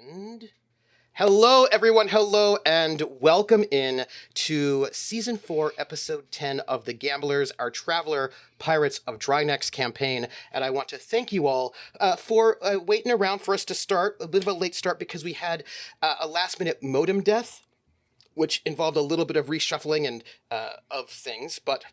And hello, everyone. Hello, and welcome in to Season 4, Episode 10 of The Gamblers, our Traveler Pirates of Drinax campaign. And I want to thank you all for waiting around for us to start. A bit of a late start because we had a last-minute modem death, which involved a little bit of reshuffling and of things, but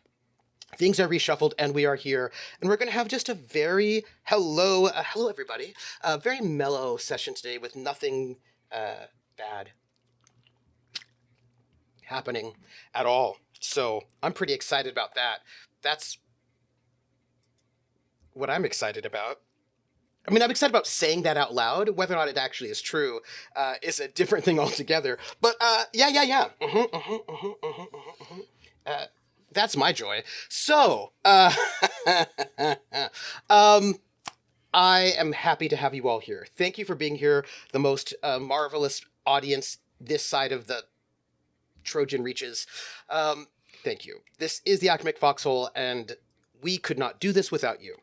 things are reshuffled and we are here, and we're going to have just a very hello everybody, a very mellow session today with nothing bad happening at all. So I'm pretty excited about that. That's what I'm excited about. I mean, I'm excited about saying that out loud. Whether or not it actually is true is a different thing altogether. But yeah. That's my joy. So, I am happy to have you all here. Thank you for being here, the most marvelous audience this side of the Trojan reaches. Thank you. This is the Academic Foxhole, and we could not do this without you.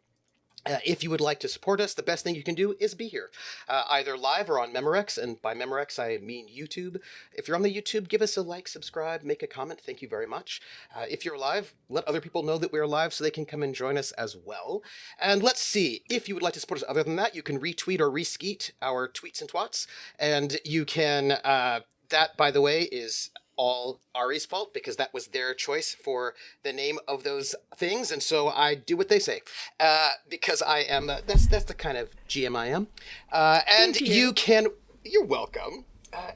If you would like to support us, the best thing you can do is be here, either live or on Memorex, and by Memorex I mean YouTube. If you're on the YouTube, give us a like, subscribe, make a comment. Thank you very much. If you're live, let other people know that we're live so they can come and join us as well. And let's see, if you would like to support us other than that, you can retweet or reskeet our tweets and twats, and you can, that, by the way, is all Ari's fault because that was their choice for the name of those things, and so I do what they say because I am that's the kind of GM I am. And you're welcome,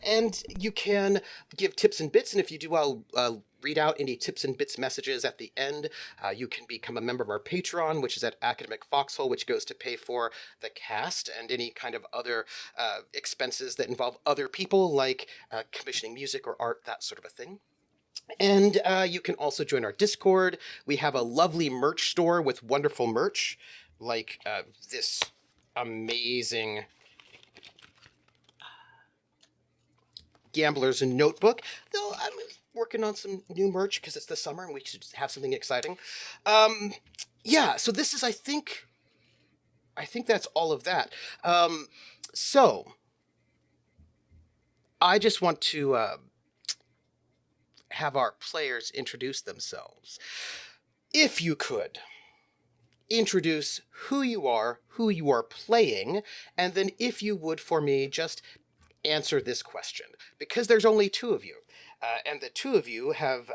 and you can give tips and bits, and if you do, I'll read out any tips and bits messages at the end. You can become a member of our Patreon, which is at Academic Foxhole, which goes to pay for the cast and any kind of other expenses that involve other people, like commissioning music or art, that sort of a thing. And you can also join our Discord. We have a lovely merch store with wonderful merch, like this amazing Gambler's Notebook. Though I'm working on some new merch because it's the summer and we should have something exciting. Yeah, so this is, I think that's all of that. So I just want to have our players introduce themselves. If you could introduce who you are playing, and then if you would, for me, just answer this question, because there's only two of you, and the two of you have.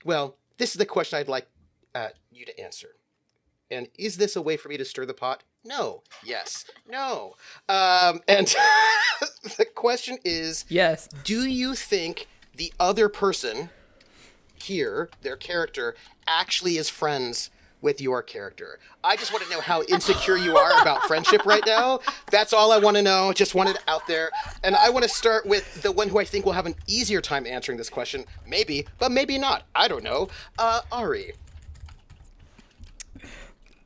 Well, this is the question I'd like you to answer. And is this a way for me to stir the pot? No. Yes. No. And the question is, yes. Do you think the other person here, their character, actually is friends with your character? I just want to know how insecure you are about friendship right now. That's all I want to know. Just want it out there. And I want to start with the one who I think will have an easier time answering this question. Maybe, but maybe not. I don't know. Ari.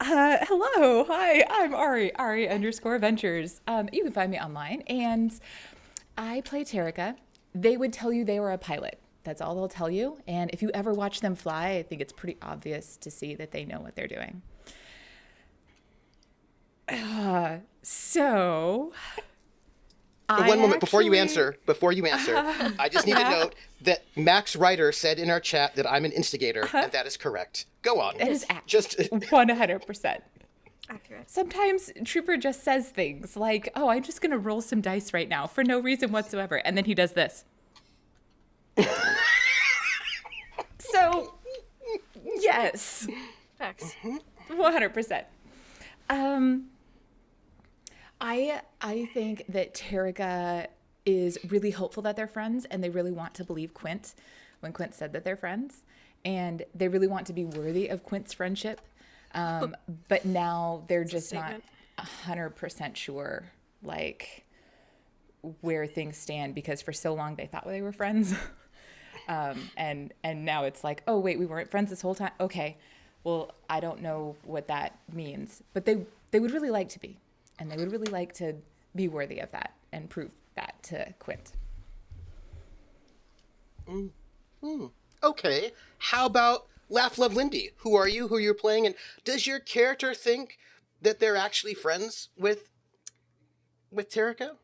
Hello. Hi, I'm Ari. Ari_Ventures. You can find me online. And I play Terrica. They would tell you they were a pilot. That's all they'll tell you. And if you ever watch them fly, I think it's pretty obvious to see that they know what they're doing. So One moment before you answer, I just need to note that Max Ryder said in our chat that I'm an instigator, and that is correct. Go on. That is just 100%. Accurate. Sometimes Trooper just says things like, oh, I'm just going to roll some dice right now for no reason whatsoever. And then he does this. So, yes. Facts. 100%. I think that Terrica is really hopeful that they're friends, and they really want to believe Quint when Quint said that they're friends, and they really want to be worthy of Quint's friendship. But now they're just not 100% sure, like, where things stand, because for so long they thought they were friends. And now it's like, oh, wait, we weren't friends this whole time? Okay, well, I don't know what that means. But they would really like to be. And they would really like to be worthy of that and prove that to Quint. Okay. How about Laugh Love Lindy? Who are you? Who you're playing? And does your character think that they're actually friends with Terrica?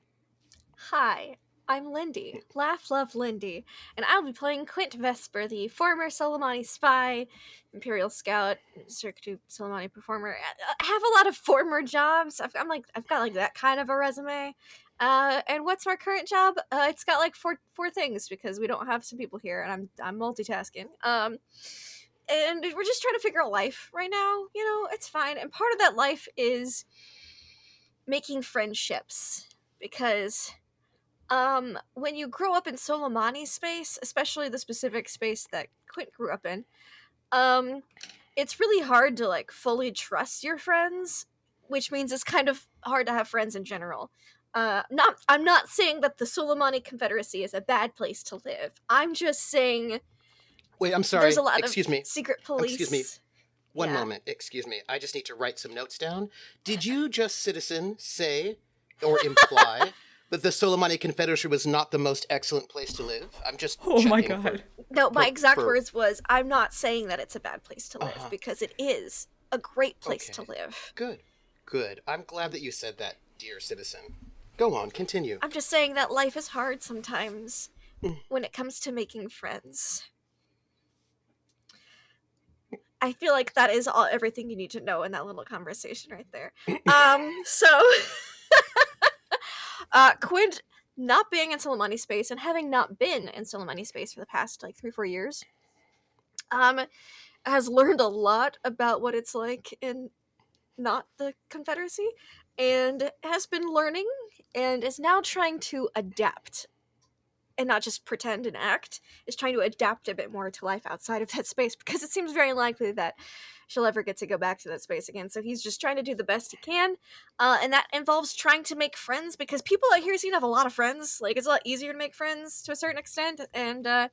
Hi, I'm Lindy, Laugh Love Lindy, and I'll be playing Quint Vesper, the former Soleimani spy, Imperial Scout, Cirque du Soleimani performer. I have a lot of former jobs. I've got like that kind of a resume. And what's my current job? It's got like four things, because we don't have some people here, and I'm multitasking. And we're just trying to figure out life right now. You know, it's fine. And part of that life is making friendships, because when you grow up in Soleimani space, especially the specific space that Quint grew up in, it's really hard to like fully trust your friends, which means it's kind of hard to have friends in general. I'm not saying that the Soleimani Confederacy is a bad place to live. I'm just saying. Wait, I'm sorry. There's a lot Excuse of me. secret police. Excuse me. One Yeah. moment. Excuse me. I just need to write some notes down. Did you just, citizen, say or imply that the Soleimani Confederacy was not the most excellent place to live? I'm just Oh my checking God. No, my exact for- words was, I'm not saying that it's a bad place to live, Uh-huh. because it is a great place to Okay. live. Good. I'm glad that you said that, dear citizen. Go on, continue. I'm just saying that life is hard sometimes when it comes to making friends. I feel like that is everything you need to know in that little conversation right there. So Quint not being in Soleimani space and having not been in Soleimani space for the past like 3-4 years, has learned a lot about what it's like in not the Confederacy, and has been learning and is now trying to adapt and not just pretend and act, is trying to adapt a bit more to life outside of that space, because it seems very likely that she'll ever get to go back to that space again. So he's just trying to do the best he can, and that involves trying to make friends, because people out here seem to have a lot of friends. Like, it's a lot easier to make friends to a certain extent, and well,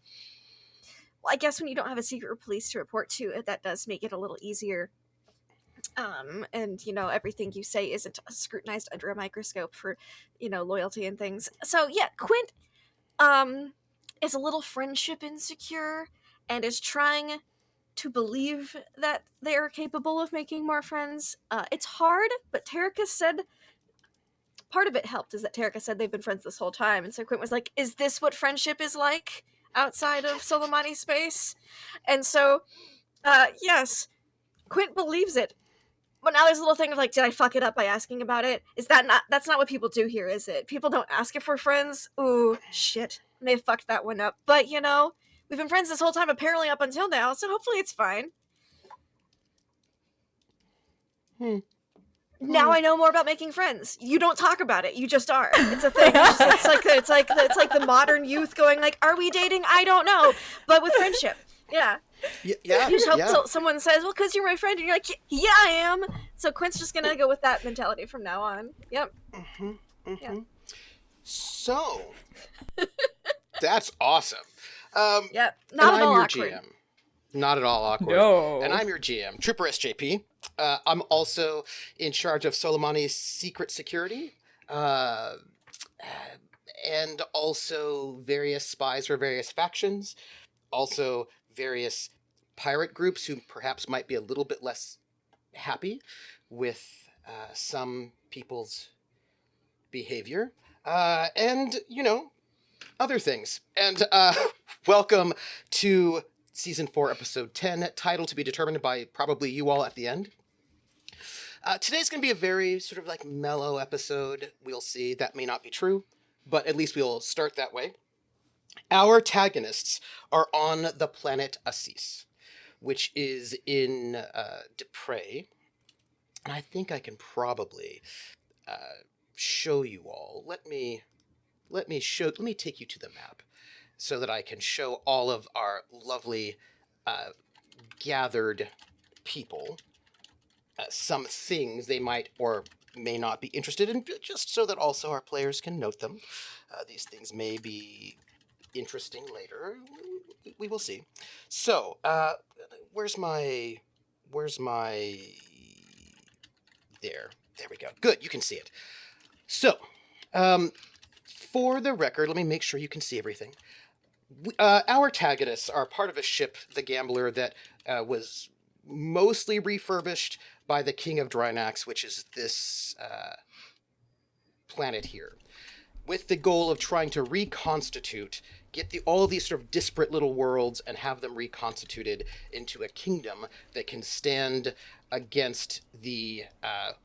I guess when you don't have a secret police to report to, that does make it a little easier. And you know, everything you say isn't scrutinized under a microscope for, you know, loyalty and things. So yeah, Quint is a little friendship insecure and is trying to believe that they are capable of making more friends. It's hard, but Terrica said part of it helped is that Terrica said they've been friends this whole time, and so Quint was like, is this what friendship is like outside of Soleimani space? And so yes, Quint believes it. But now there's a little thing of like, did I fuck it up by asking about it? That's not what people do here, is it? People don't ask if we're friends. Ooh, shit. They fucked that one up. But, we've been friends this whole time, apparently up until now, so hopefully it's fine. Now I know more about making friends. You don't talk about it. You just are. It's a thing. It's like the modern youth going like, "Are we dating? I don't know," but with friendship. Yeah. Yeah. You just hope someone says, "Well, because you're my friend," and you're like, "Yeah, I am." So Quint's just gonna go with that mentality from now on. Yep. Yeah. So that's awesome. Yep. Not at all awkward. GM. Not at all awkward. No. And I'm your GM, troopersjp. I'm also in charge of Soleimani's secret security, and also various spies for various factions, also various pirate groups who perhaps might be a little bit less happy with some people's behavior, and, other things. And welcome to Season 4, Episode 10, title to be determined by probably you all at the end. Today's going to be a very sort of like mellow episode. We'll see. That may not be true, but at least we'll start that way. Our Tagonists are on the planet Assis, which is in Dupre. And I think I can probably show you all. Let me take you to the map so that I can show all of our lovely gathered people some things they might or may not be interested in, just so that also our players can note them. These things may be interesting later. We will see. So, where's my... There we go. Good, you can see it. So, for the record, let me make sure you can see everything. Our Tagonists are part of a ship, the Gambler, that was mostly refurbished by the King of Drinax, which is this planet here, with the goal of trying to reconstitute, get all of these sort of disparate little worlds and have them reconstituted into a kingdom that can stand against the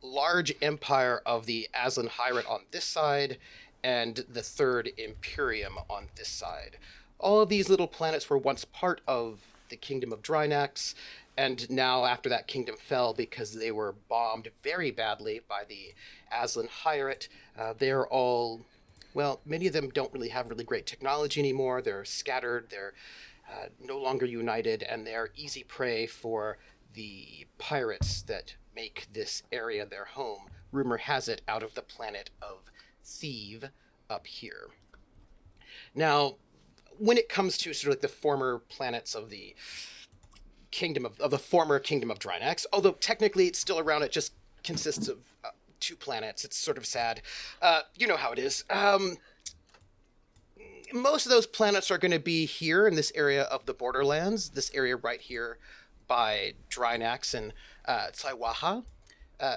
large empire of the Aslan Hyrate on this side and the Third Imperium on this side. All of these little planets were once part of the Kingdom of Drinax, and now after that kingdom fell because they were bombed very badly by the Aslan Hyrate, they're all... Well, many of them don't really have really great technology anymore. They're scattered, they're no longer united, and they're easy prey for the pirates that make this area their home. Rumor has it, out of the planet of Thieves up here. Now, when it comes to sort of like the former planets of the kingdom of the former Kingdom of Drinax, although technically it's still around, it just consists of 2 planets. It's sort of sad. You know how it is. Most of those planets are going to be here in this area of the Borderlands, this area right here by Drinax and Tsaiwaha.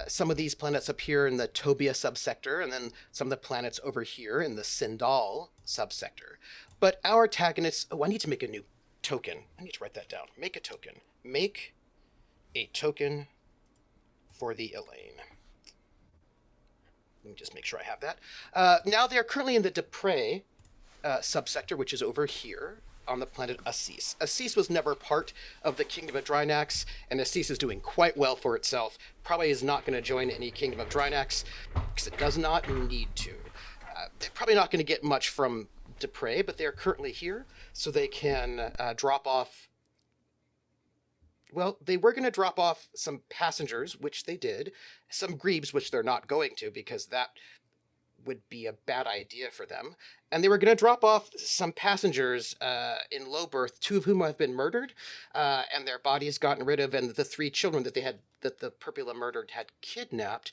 Some of these planets up here in the Tobia subsector, and then some of the planets over here in the Sindal subsector. But our Tagonists... Oh, I need to make a new token. I need to write that down. Make a token. Make a token for the Elaine. Let me just make sure I have that. Now they are currently in the Dupre subsector, which is over here on the planet Assis. Assis was never part of the Kingdom of Drinax, and Assis is doing quite well for itself. Probably is not going to join any Kingdom of Drinax, because it does not need to. They're probably not going to get much from Dupre, but they're currently here, so they can drop off... Well, they were going to drop off some passengers, which they did. Some grebes, which they're not going to, because that would be a bad idea for them. And they were going to drop off some passengers in low berth, 2 of whom have been murdered, and their bodies gotten rid of, and the 3 children that the Purpula murdered had kidnapped.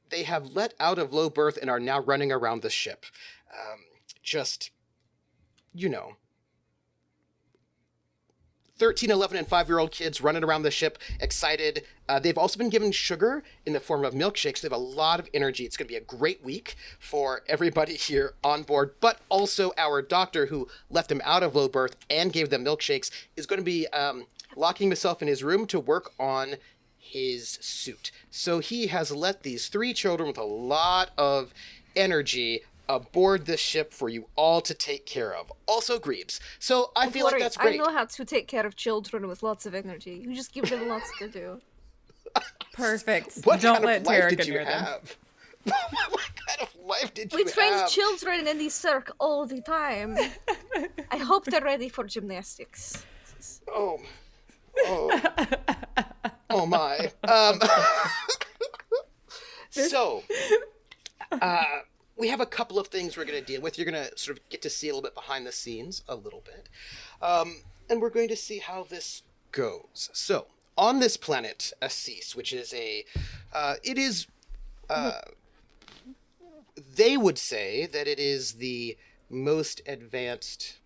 They have let out of low berth and are now running around the ship. Just, 13, 11, and 5-year-old kids running around the ship, excited. They've also been given sugar in the form of milkshakes. They have a lot of energy. It's going to be a great week for everybody here on board, but also our doctor, who left them out of low berth and gave them milkshakes, is going to be locking himself in his room to work on his suit. So he has let these 3 children with a lot of energy aboard this ship for you all to take care of. Also Greebs. So I feel like that's great. I know how to take care of children with lots of energy. You just give them lots to do. Perfect. What Don't kind let of life Tarek did you near them. have? What kind of life did you We train have? children in the circ all the time. I hope they're ready for gymnastics. Oh. Oh my. So, we have a couple of things we're going to deal with. You're going to sort of get to see a little bit behind the scenes, a little bit. And we're going to see how this goes. So, on this planet, Assis, which is they would say that it is the most advanced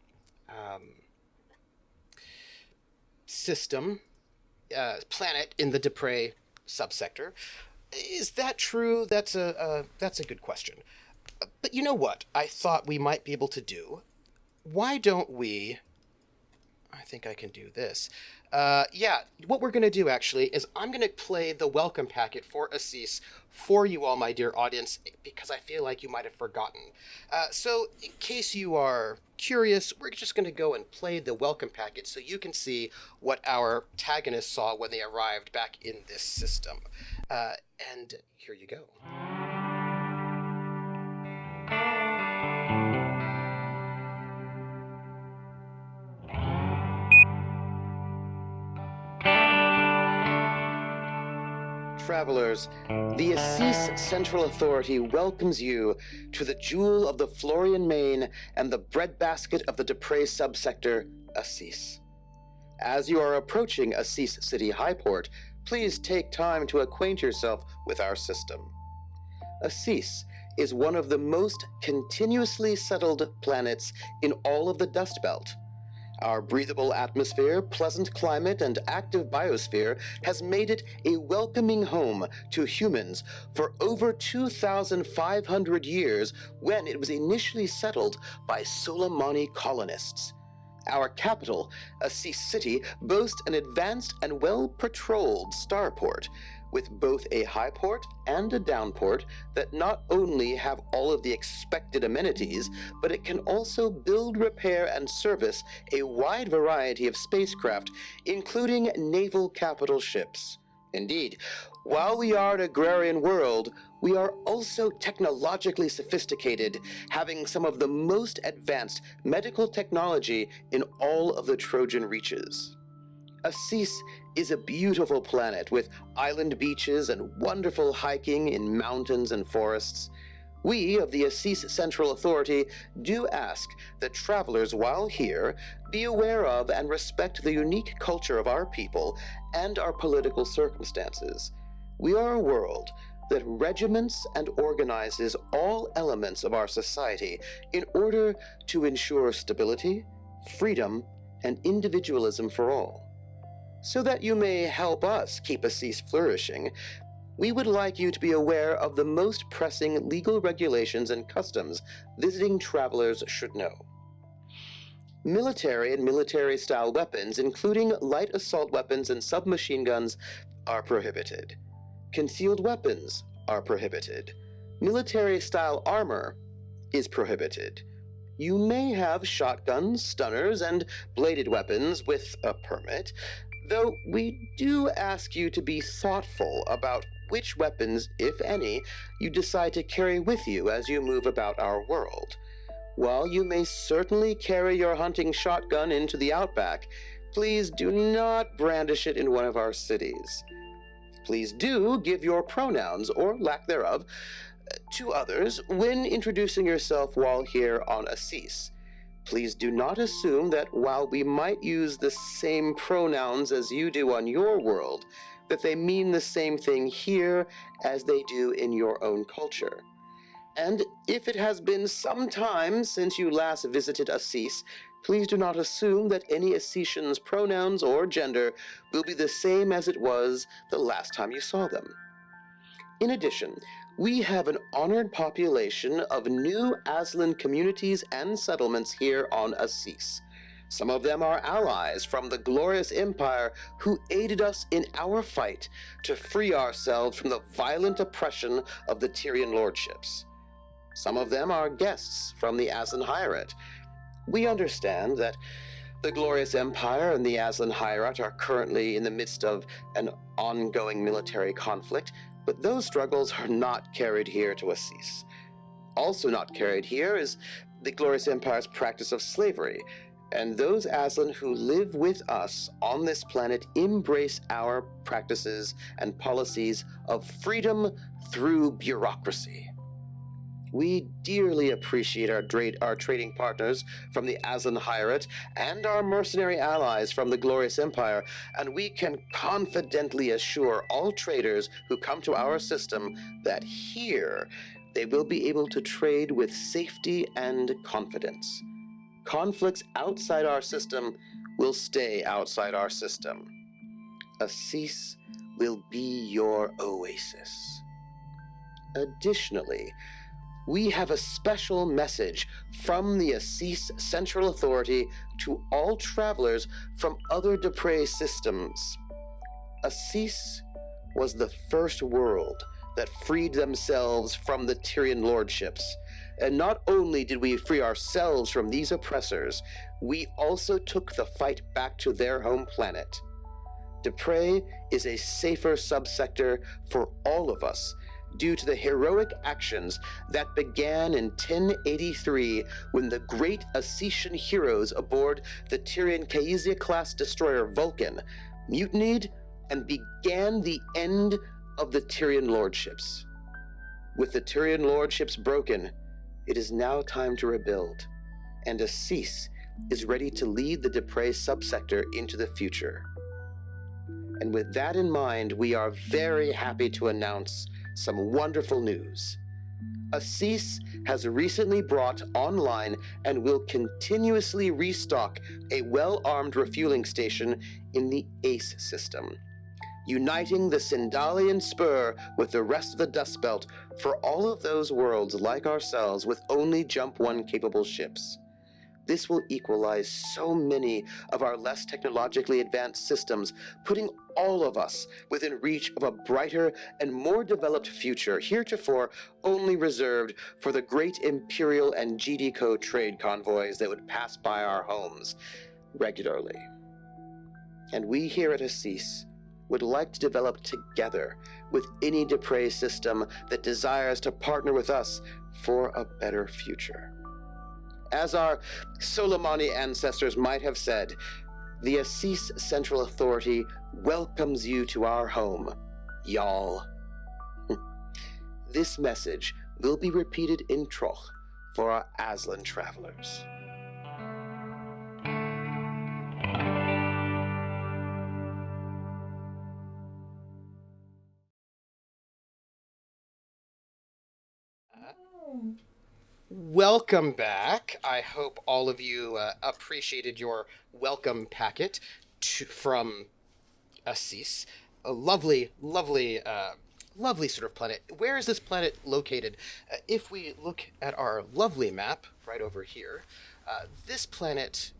planet in the Dupre subsector. Is that true? That's a good question. But you know what I thought we might be able to do? Why don't we... I think I can do this. What we're going to do, actually, is I'm going to play the welcome packet for Assis for you all, my dear audience, because I feel like you might have forgotten. So, in case you are curious, we're just going to go and play the welcome packet so you can see what our Tagonists saw when they arrived back in this system. And here you go. Travelers, the Assis Central Authority welcomes you to the jewel of the Florian Main and the breadbasket of the Dupre subsector, Assis. As you are approaching Assis City Highport, please take time to acquaint yourself with our system. Assis is one of the most continuously settled planets in all of the Dust Belt. Our breathable atmosphere, pleasant climate, and active biosphere has made it a welcoming home to humans for over 2,500 years when it was initially settled by Soleimani colonists. Our capital, Assis City, boasts an advanced and well-patrolled starport, with both a high port and a downport that not only have all of the expected amenities, but it can also build, repair, and service a wide variety of spacecraft, including naval capital ships. Indeed, while we are an agrarian world, we are also technologically sophisticated, having some of the most advanced medical technology in all of the Trojan reaches. Assis is a beautiful planet with island beaches and wonderful hiking in mountains and forests. We of the Assis Central Authority do ask that travelers while here be aware of and respect the unique culture of our people and our political circumstances. We are a world that regiments and organizes all elements of our society in order to ensure stability, freedom, and individualism for all. So that you may help us keep Assis flourishing, we would like you to be aware of the most pressing legal regulations and customs visiting travelers should know. Military and military-style weapons, including light assault weapons and submachine guns, are prohibited. Concealed weapons are prohibited. Military-style armor is prohibited. You may have shotguns, stunners, and bladed weapons with a permit, though we do ask you to be thoughtful about which weapons, if any, you decide to carry with you as you move about our world. While you may certainly carry your hunting shotgun into the outback, please do not brandish it in one of our cities. Please do give your pronouns, or lack thereof, to others when introducing yourself while here on Assis. Please do not assume that while we might use the same pronouns as you do on your world, that they mean the same thing here as they do in your own culture. And if it has been some time since you last visited Assis, please do not assume that any Assisians' pronouns or gender will be the same as it was the last time you saw them. In addition, we have an honored population of new Aslan communities and settlements here on Assis. Some of them are allies from the glorious empire who aided us in our fight to free ourselves from the violent oppression of the Tyrian lordships. Some of them are guests from the Aslan Hierate. We understand that the glorious empire and the Aslan Hierate are currently in the midst of an ongoing military conflict, but those struggles are not carried here to Assis. Also not carried here is the glorious empire's practice of slavery, and those Aslan who live with us on this planet embrace our practices and policies of freedom through bureaucracy. We dearly appreciate our trading partners from the Aslan Hierate and our mercenary allies from the Glorious Empire, and we can confidently assure all traders who come to our system that here they will be able to trade with safety and confidence. Conflicts outside our system will stay outside our system. Assis will be your oasis. Additionally, we have a special message from the Assis Central Authority to all travelers from other Dupre systems. Assis was the first world that freed themselves from the Tyrian lordships. And not only did we free ourselves from these oppressors, we also took the fight back to their home planet. Dupre is a safer subsector for all of us, due to the heroic actions that began in 1083 when the great Assisian heroes aboard the Tyrian Caesia-class destroyer Vulcan mutinied and began the end of the Tyrian lordships. With the Tyrian lordships broken, it is now time to rebuild, and Assis is ready to lead the Dupre subsector into the future. And with that in mind, we are very happy to announce some wonderful news. Assis has recently brought online and will continuously restock a well-armed refueling station in the ACE system, uniting the Sindalian Spur with the rest of the Dust Belt for all of those worlds like ourselves with only Jump 1 capable ships. This will equalize so many of our less technologically advanced systems, putting all of us within reach of a brighter and more developed future, heretofore only reserved for the great Imperial and GD-Co trade convoys that would pass by our homes regularly. And we here at Assis would like to develop together with any Dupre system that desires to partner with us for a better future. As our Soleimani ancestors might have said, the Assis Central Authority welcomes you to our home, y'all. This message will be repeated in Troch for our Aslan travelers. Welcome back. I hope all of you appreciated your welcome packet from Assis. A lovely, lovely, lovely sort of planet. Where is this planet located? If we look at our lovely map right over here, this planet,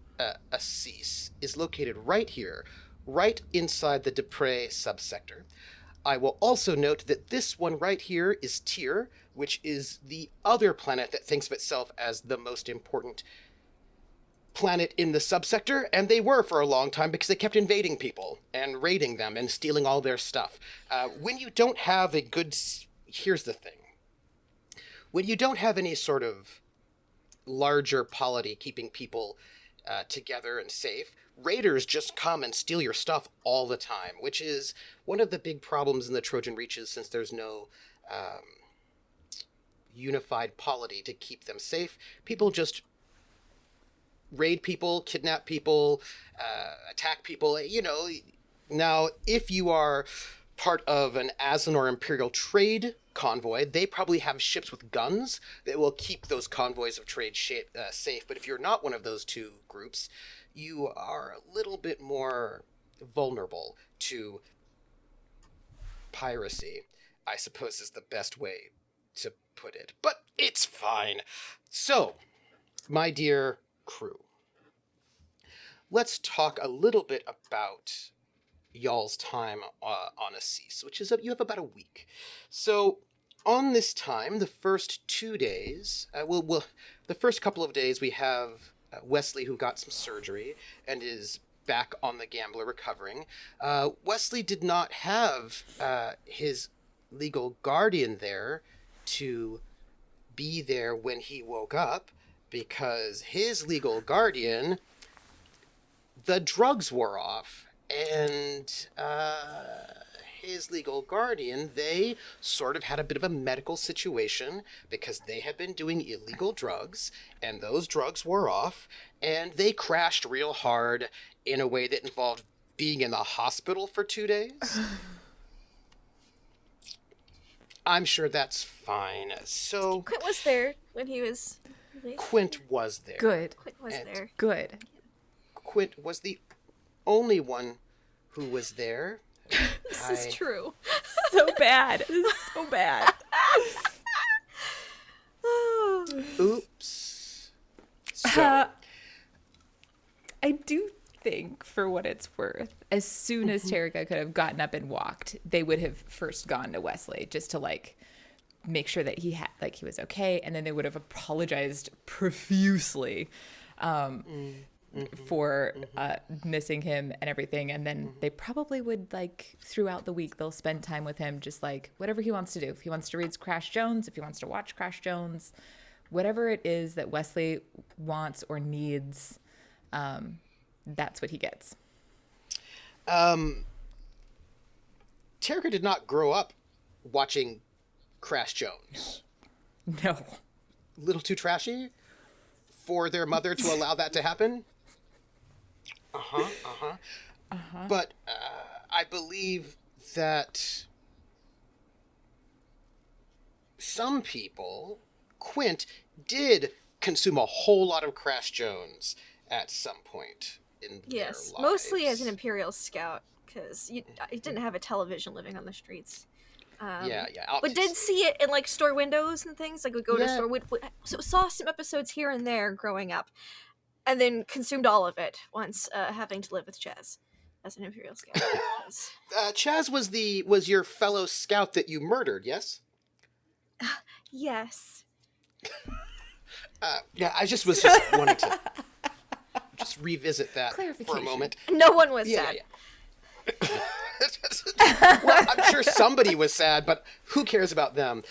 Assis, is located right here, right inside the Dupre subsector. I will also note that this one right here is Tyr, which is the other planet that thinks of itself as the most important planet in the subsector, and they were for a long time because they kept invading people and raiding them and stealing all their stuff. When you don't have a good... Here's the thing. When you don't have any sort of larger polity keeping people together and safe, raiders just come and steal your stuff all the time, which is one of the big problems in the Trojan Reaches, since there's no unified polity to keep them safe. People just raid people, kidnap people, attack people, you know. Now, if you are part of an Aslan or Imperial trade convoy, they probably have ships with guns that will keep those convoys of trade safe. But if you're not one of those two groups, you are a little bit more vulnerable to piracy, I suppose is the best way to put it. But it's fine. So, my dear crew, let's talk a little bit about y'all's time on Assis, which is you have about a week. So on this time, the first 2 days, the first couple of days, we have Wesley, who got some surgery and is back on the Gambler recovering. Wesley did not have his legal guardian there to be there when he woke up, because his legal guardian, the drugs wore off, and his legal guardian, they sort of had a bit of a medical situation because they had been doing illegal drugs, and those drugs wore off, and they crashed real hard in a way that involved being in the hospital for 2 days. I'm sure that's fine. So Quint was there when he was late. Quint was there. Good. Quint was And- there. Good. Quint was the only one who was there. This is true. So bad. This is so bad. Oops. So, I do think, for what it's worth, as soon as Terrica could have gotten up and walked, they would have first gone to Wesley just to like make sure that he was okay, and then they would have apologized profusely for missing him and everything, and then they probably would, like, throughout the week they'll spend time with him, just like whatever he wants to do. If he wants to read Crash Jones, if he wants to watch Crash Jones, whatever it is that Wesley wants or needs, that's what he gets. Terrica did not grow up watching Crash Jones. No. A little too trashy for their mother to allow that to happen? But I believe that some people, Quint, did consume a whole lot of Crash Jones at some point in their Yes, lives. mostly as an Imperial Scout, because you didn't have a television living on the streets. Yeah. But did see it in, like, store windows and things. Like, would go to a Yeah. store, so saw some episodes here and there growing up, and then consumed all of it once having to live with Chaz as an Imperial Scout. 'Cause- Chaz was your fellow scout that you murdered, yes? yes. Yeah, I just was just wanting to just revisit that for a Clarification. moment. No one was Yeah, sad. yeah. Well, I'm sure somebody was sad, but who cares about them?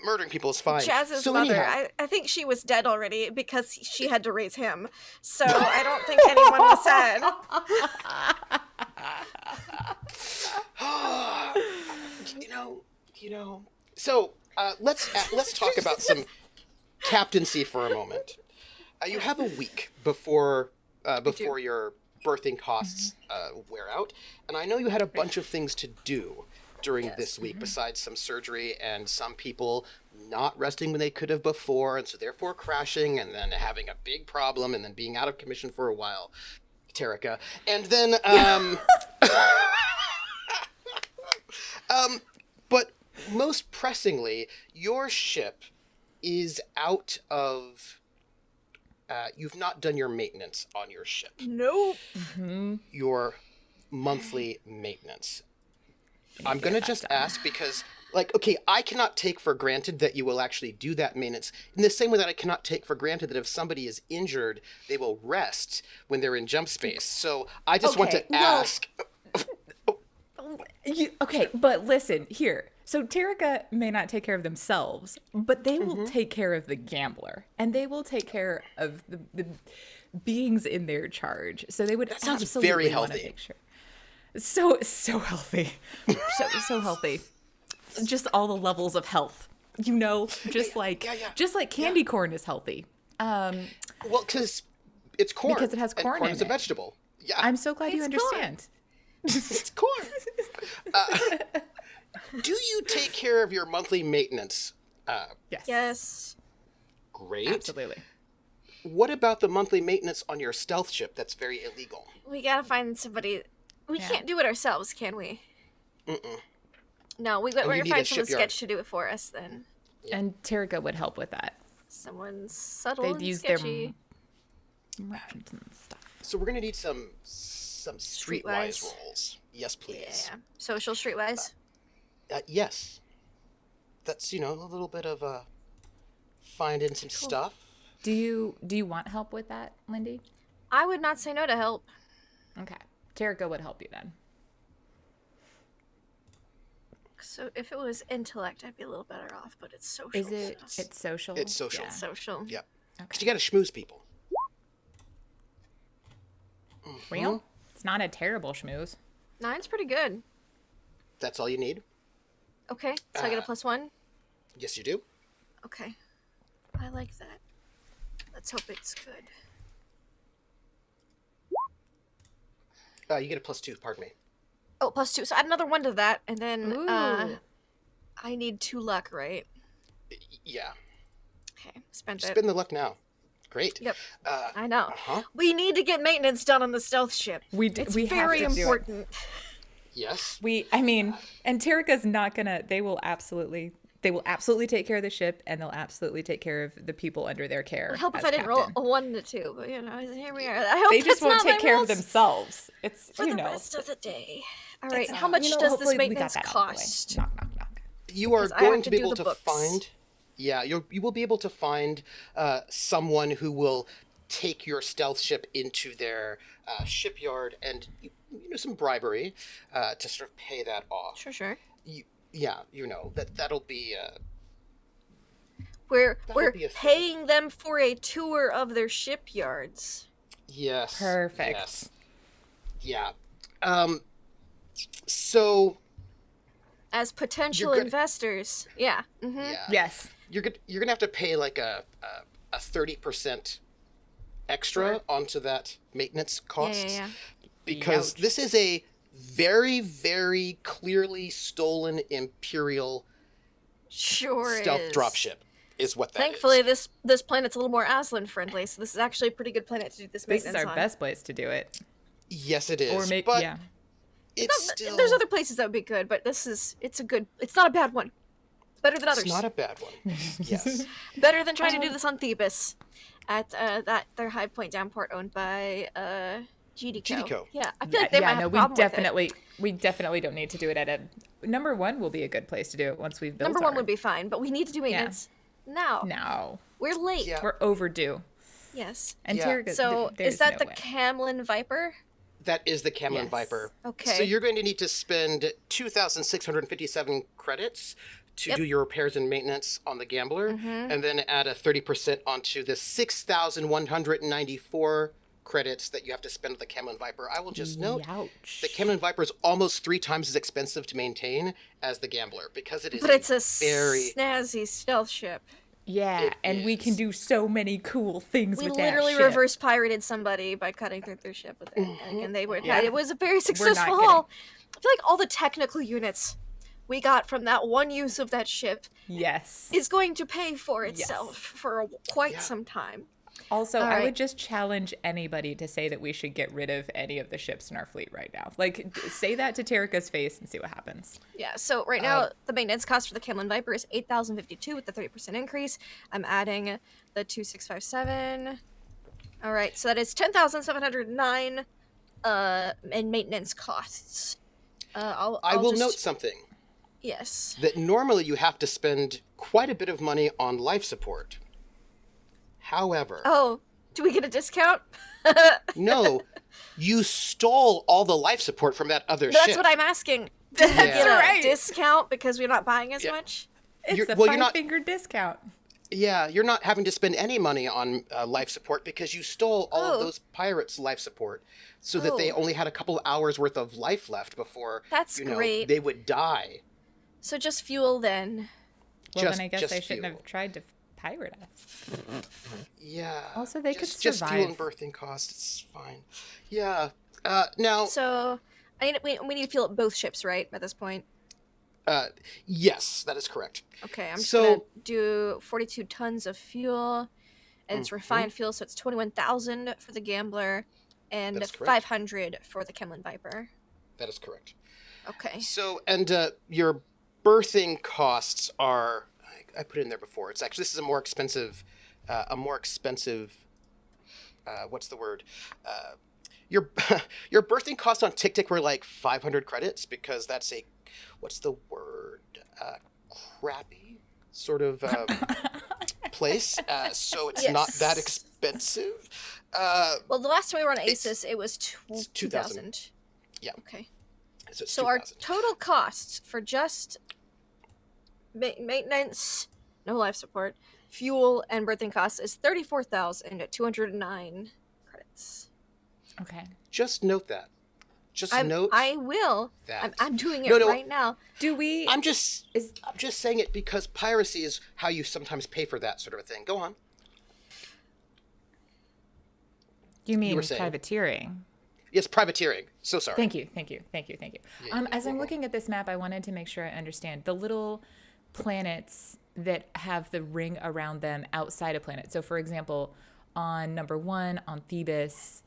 Murdering people is fine. Chaz's So mother, anyhow, I think she was dead already because she had to raise him. So I don't think anyone was sad. you know. So let's talk about some captaincy for a moment. You have a week before your birthing costs wear out, and I know you had a bunch of things to do during this week besides some surgery and some people not resting when they could have before, and so therefore crashing and then having a big problem and then being out of commission for a while. Terrica. And then but most pressingly, your ship is out of you've not done your maintenance on your ship. Nope. Your monthly maintenance. I'm going to just ask because, like, okay, I cannot take for granted that you will actually do that maintenance in the same way that I cannot take for granted that if somebody is injured, they will rest when they're in jump space. So I just want to ask. Okay, but listen, here. So Terrica may not take care of themselves, but they will take care of the Gambler, and they will take care of the beings in their charge. So they would sounds absolutely very want to healthy. make sure. So healthy. so healthy. Just all the levels of health. Just like candy corn is healthy. Well, because it's corn. Because it has corn corn in is a it. vegetable. Yeah. I'm so glad you It's corn. understand. It's corn. Do you take care of your monthly maintenance? Yes. Yes. Great. Absolutely. What about the monthly maintenance on your stealth ship? That's very illegal. We gotta find somebody. We can't do it ourselves, can we? No, we're you gonna need a find someone shipyard. sketch to do it for us then. And Terrica would help with that. Someone subtle They'd and use their sketchy. merchants and stuff. So we're gonna need some streetwise rolls. Yes, please. Yeah. Social streetwise. Yes. That's a little bit of finding some stuff. Do you want help with that, Lindy? I would not say no to help. Okay. Terica would help you then. So if it was intellect, I'd be a little better off, but it's social. Is it? It's social. It's social. Yeah. social? Yeah. Okay. 'Cause you gotta schmooze people. Real? It's not a terrible schmooze. 9's pretty good. That's all you need. Okay, so I get a +1. Yes, you do. Okay, I like that. Let's hope it's good. You get a +2. Pardon me. Oh, +2. So add another 1 to that, and then Ooh. I need 2 luck, right? Yeah. Okay, spent it. Spin the luck now. Great. Yep. I know. Uh-huh. We need to get maintenance done on the stealth ship. It's we very have to important. Yes. And Terica's not gonna. They will absolutely take care of the ship, and they'll absolutely take care of the people under their care. It'd help if as I didn't roll captain. a 1 and a 2, but here we are. I hope They that's just won't not take my care rolls of themselves. It's for the rest of the day. All right, It's, how much does this hopefully we got maintenance that out of the way. cost? Knock, knock, knock. You are Because I have going to to be do able the to books. find. Yeah, you will be able to find someone who will take your stealth ship into their shipyard and some bribery to sort of pay that off. Sure. That'll be. We're be a thing. paying them for a tour of their shipyards. Yes. Perfect. Yes. Yeah. So. As potential You're good- investors. Yeah. Mm-hmm. Yeah. Yes. You're gonna have to pay like a 30% extra onto that maintenance cost. Yeah. Because Ouch. this is a very, very clearly stolen Imperial Sure stealth is. dropship is what that Thankfully, is. this planet's a little more Aslan friendly, so this is actually a pretty good planet to do this This maintenance is our on. best place to do it. Yes, it is. Or maybe but yeah. it's still... There's other places that would be good, but it's not a bad one. It's better than others. It's not a bad one. Yes. Better than trying to do this on Thebes at their High Point downport owned by GDCO. GDCO. Yeah, I feel like they might have a problem we definitely don't need to do it at a number 1 will be a good place to do it once we've built Number 1 would be fine, but we need to do maintenance now. No. We're late. Yeah. We're overdue. Yes. And Yeah. Terica, So there's is that no the way. Camlin Viper? That is the Camlin Yes. Viper. Okay. So you're going to need to spend 2,657 credits to do your repairs and maintenance on the Gambler, and then add a 30% onto the 6,194 credits that you have to spend on the Camlin Viper. I will just note Ouch. the Camlin Viper is almost 3 times as expensive to maintain as the Gambler because it is But it's a very snazzy stealth ship. Yeah, It and we can is. do so many cool things We with literally that ship. reverse pirated somebody by cutting through their ship with it. And they were Yeah. it was a very successful kidding. haul. I feel like all the technical units we got from that one use of that ship Yes. is going to pay for itself for quite Yeah. some time. Also, All I right. would just challenge anybody to say that we should get rid of any of the ships in our fleet right now. Like, say that to Terica's face and see what happens. Yeah, so right now the maintenance cost for the Camlin Viper is 8,052 with the 30% increase. I'm adding the 2,657. All right, so that is 10,709 in maintenance costs. I will note something, Yes. that normally you have to spend quite a bit of money on life support. However, Oh, do we get a discount? no, you stole all the life support from that other That's ship. what I'm asking. Did we get a right. discount because we're not buying as Yeah. much? It's You're- a well, you're not- five-finger discount. Yeah, you're not having to spend any money on life support because you stole all Oh. of those pirates' life support so that they Oh. only had a couple of hours worth of life left before That's great. they would die. So just fuel then. Well, Just- then I guess just I shouldn't fuel. have tried to pirate us. Yeah. Also, they could just fuel and survive. birthing costs. It's fine. Yeah. Now, So we need to fuel up both ships, right, at this point? yes, that is correct. Okay, I'm just So- gonna do 42 tons of fuel, and it's refined fuel, so it's 21,000 for the Gambler, and That is correct. 500 for the Camlin Viper. That is correct. Okay. So, and your birthing costs are, I put it in there before. It's actually, this is a more expensive, what's the word? Your your birthing costs on Tick Tick were like 500 credits because that's a, what's the word? Crappy sort of place. So it's not that Yes. expensive. Well, the last time we were on It's- ASUS, it was it's 2000. Yeah. Okay. So it's So our 2000. total costs for just maintenance, no life support, fuel, and birthing costs is 34,209 credits. Okay. Just note that. Just note I will. that. I'm doing it No, right now. Do we? I'm just Is saying it because piracy is how you sometimes pay for that sort of a thing. Go on. you mean were saying. privateering? Yes, privateering. So sorry. Thank you. As I'm Mhm. looking at this map, I wanted to make sure I understand the little planets that have the ring around them outside a planet. So, for example, on number 1 on Thebes,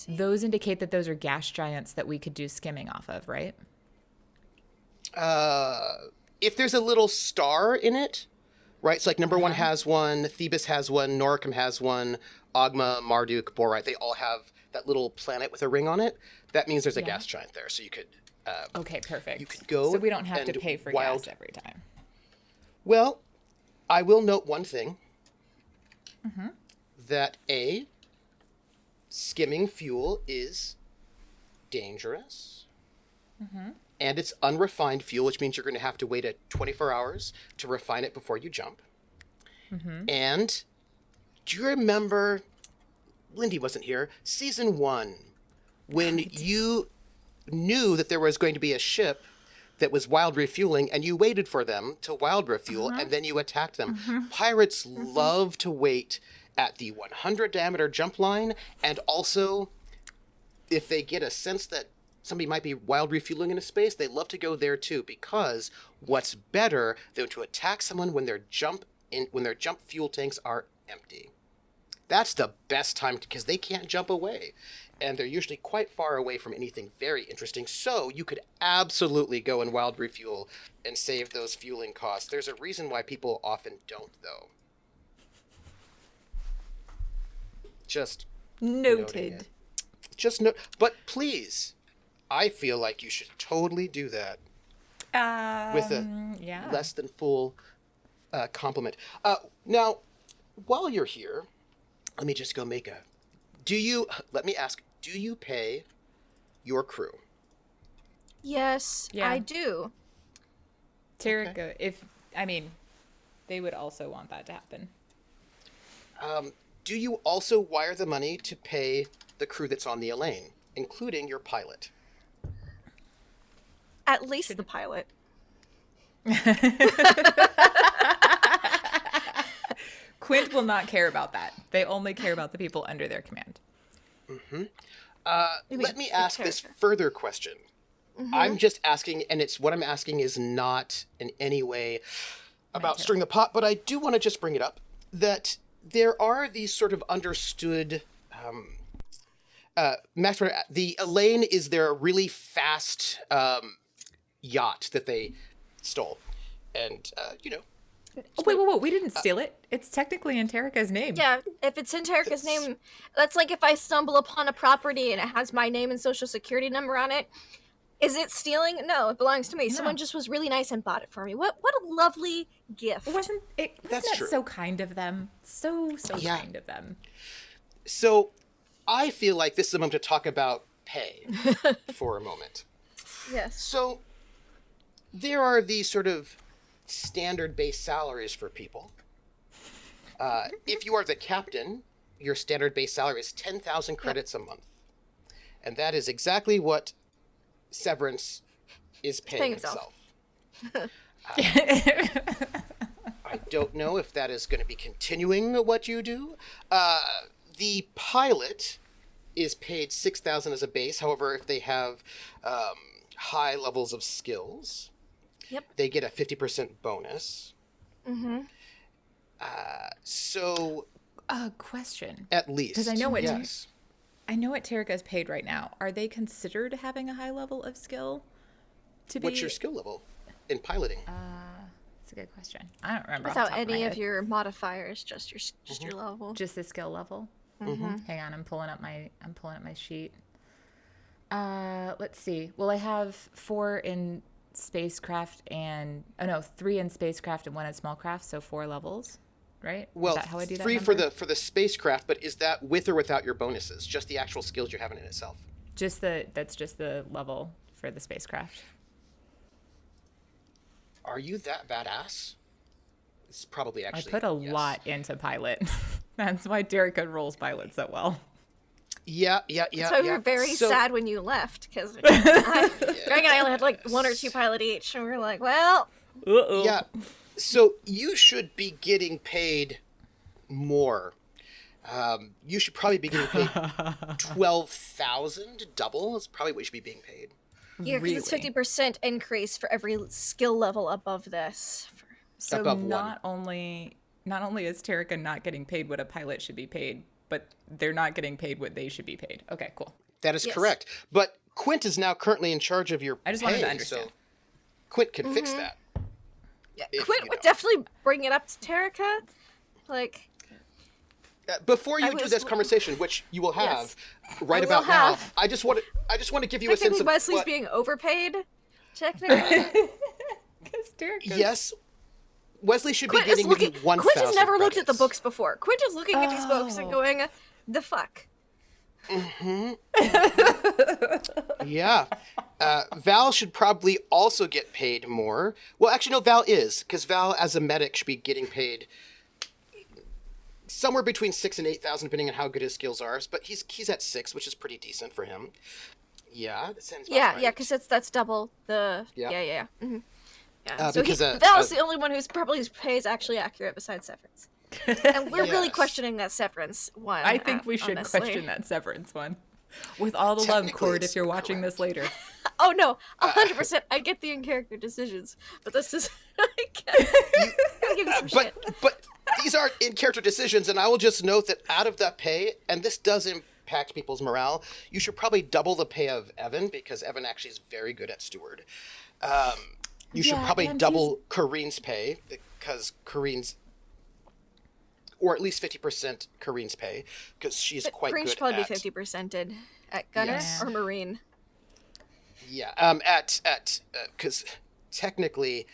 those indicate that those are gas giants that we could do skimming off of, right? If there's a little star in it, right? So like number 1 has one, Thebes has one, Noricum has one, Ogma, Marduk, Borite, they all have that little planet with a ring on it. That means there's a gas giant there. So you could Okay, perfect. You could go so we don't have to and pay for wild- gas every time. Well, I will note one thing. Mm-hmm. That skimming fuel is dangerous. Mm-hmm. And it's unrefined fuel, which means you're going to have to wait 24 hours to refine it before you jump. Mm-hmm. And do you remember, Lindy wasn't here, season 1, when you knew that there was going to be a ship that was wild refueling and you waited for them to wild refuel and then you attacked them? Pirates love to wait at the 100 diameter jump line, and also if they get a sense that somebody might be wild refueling in a space, they love to go there too, because what's better than to attack someone when their jump fuel tanks are empty? That's the best time because they can't jump away, and they're usually quite far away from anything very interesting. So you could absolutely go and wild refuel and save those fueling costs. There's a reason why people often don't, though. Just noting Noted. it. Just no, but please, I feel like you should totally do that with a yeah. less than full compliment. Now, while you're here, let me just go make a. Let me ask, do you pay your crew? Yes, Yeah. I do. Tarika, they would also want that to happen. Do you also wire the money to pay the crew that's on the Elaine, including your pilot? At least the pilot. Quint will not care about that. They only care about the people under their command. Let me ask this character. further question. I'm just asking, and what I'm asking is not in any way about stirring the pot, but I do want to just bring it up that there are these sort of understood. The Elaine is their really fast yacht that they stole, and Oh, wait. We didn't steal it. It's technically in Tarika's name. Yeah, if it's in Tarika's name, that's like if I stumble upon a property and it has my name and social security number on it. Is it stealing? No, it belongs to me. No. Someone just was really nice and bought it for me. What a lovely gift. Wasn't That's that true. so kind of them? So Yeah. kind of them. So I feel like this is a moment to talk about pay for a moment. Yes. So there are these sort of standard base salaries for people. If you are the captain, your standard base salary is 10,000 credits a month. And that is exactly what Severance is paying itself. I don't know if that is going to be continuing what you do. The pilot is paid 6,000 as a base. However, if they have high levels of skills, Yep. they get a 50% bonus. Mm-hmm. So Question. at least, 'Cause I know what yes. I know what Tarika is paid right now. Are they considered having a high level of skill to be? What's your skill level in piloting? That's a good question. I don't remember. Without off the top of my any of head. your modifiers, just your level. Just the skill level. Hang on, I'm pulling up my sheet. Let's see. Well, I have 4 in spacecraft and 3 in spacecraft and 1 in small craft, so 4 levels, right? Well, is that how I do that 3 number? for the spacecraft, but is that with or without your bonuses? Just the actual skills you're having in itself. That's just the level for the spacecraft. Are you that badass? It's probably actually. I put a yes. lot into pilot. That's why Derica rolls pilot so well. Yeah. So we were very sad when you left, because Greg and I only had like 1 or 2 pilot each, and we were like, well... Uh-oh. Yeah, so you should be getting paid more. You should probably be getting paid 12,000, double is probably what you should be being paid. Yeah, because it's 50% increase for every skill level above this. So above not only is Terrica not getting paid what a pilot should be paid, but they're not getting paid what they should be paid. Okay, cool. That is correct. But Quint is now currently in charge of your I just pay, wanted to understand. so Quint can fix that. Yeah, If, Quint you would know. definitely bring it up to Terrica. Like... Before you do this conversation, which you will have right I will about have. now, I just want to give you a sense Technically, of Wesley's what, being overpaid, technically. Because Terrica's... yes, Wesley should be Quint is getting looking... maybe 1,000 Quint has never looked at the credits. books before. Quint is looking at these books and going, the fuck? Yeah. Val should probably also get paid more. Well, actually, no, Val is, because Val, as a medic, should be getting paid somewhere between 6,000 and 8,000, depending on how good his skills are. But he's at 6, which is pretty decent for him. Yeah, that sounds about right. Yeah, because that's double the... Yeah. Yeah. Mm-hmm. Yeah. So because, Val's the only one whose probably his pay is actually accurate besides Severance. And we're really Yes. questioning that Severance one. I think we should honestly. question that severance one. With all the love, Technically, Cord, it's if you're watching correct. this later. Oh no, 100%. I get the in-character decisions, but this is... I gotta give you some shit. But these aren't in-character decisions, and I will just note that out of that pay, and this does impact people's morale, you should probably double the pay of Evan, because Evan actually is very good at Steward. You should Yeah, probably and double Kareen's pay, because Kareen's... Or at least 50% Kareen's pay, because she's But quite Green good should probably at... be 50%ed at Gunner Yes. or Marine. Yeah, because technically,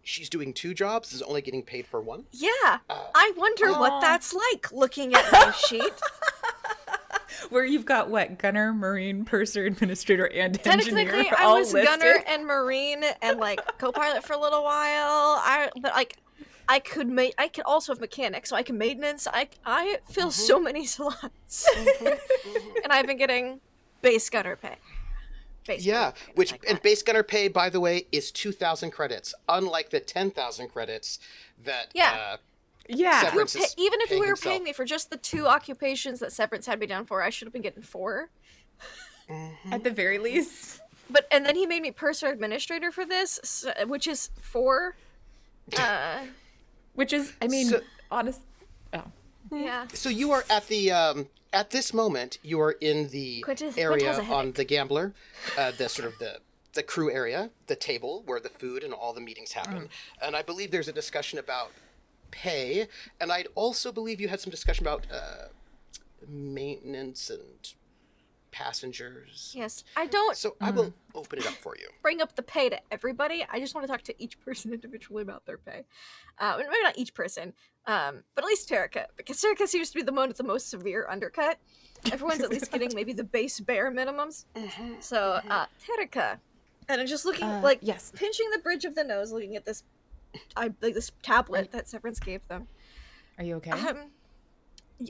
she's doing 2 jobs, is only getting paid for 1. Yeah, I wonder what that's like looking at my sheet. Where you've got what? Gunner, Marine, Purser, Administrator, and Engineer Technically, I all was listed? Gunner and Marine and like co-pilot for a little while. I could also have mechanic, so I can maintenance. I fill so many slots, and I've been getting base Gunner pay. Yeah, which and base gunner pay, by the way, is 2,000 credits, unlike the 10,000 credits that Yeah. Severance is Even if you paying were himself. paying me for just the 2 occupations that Severance had me down for, I should have been getting 4. At the very least. And then he made me purser administrator for this, which is 4. Which is, I mean, So- honest. Oh. Yeah. So you are at the at this moment you are in the Quint has area a on headache. the Gambler, the sort of the crew area, the table where the food and all the meetings happen. And I believe there's a discussion about pay, and I'd also believe you had some discussion about maintenance and passengers. Yes. I don't So I will open it up for you. bring up the pay to everybody. I just want to talk to each person individually about their pay. Maybe not each person, but at least Terrica, because Terrica seems to be the one with the most severe undercut. Everyone's at least getting maybe the base bare minimums. So, Terrica, and I'm just looking yes. pinching the bridge of the nose, looking at this, this tablet that Severance gave them. Are you okay?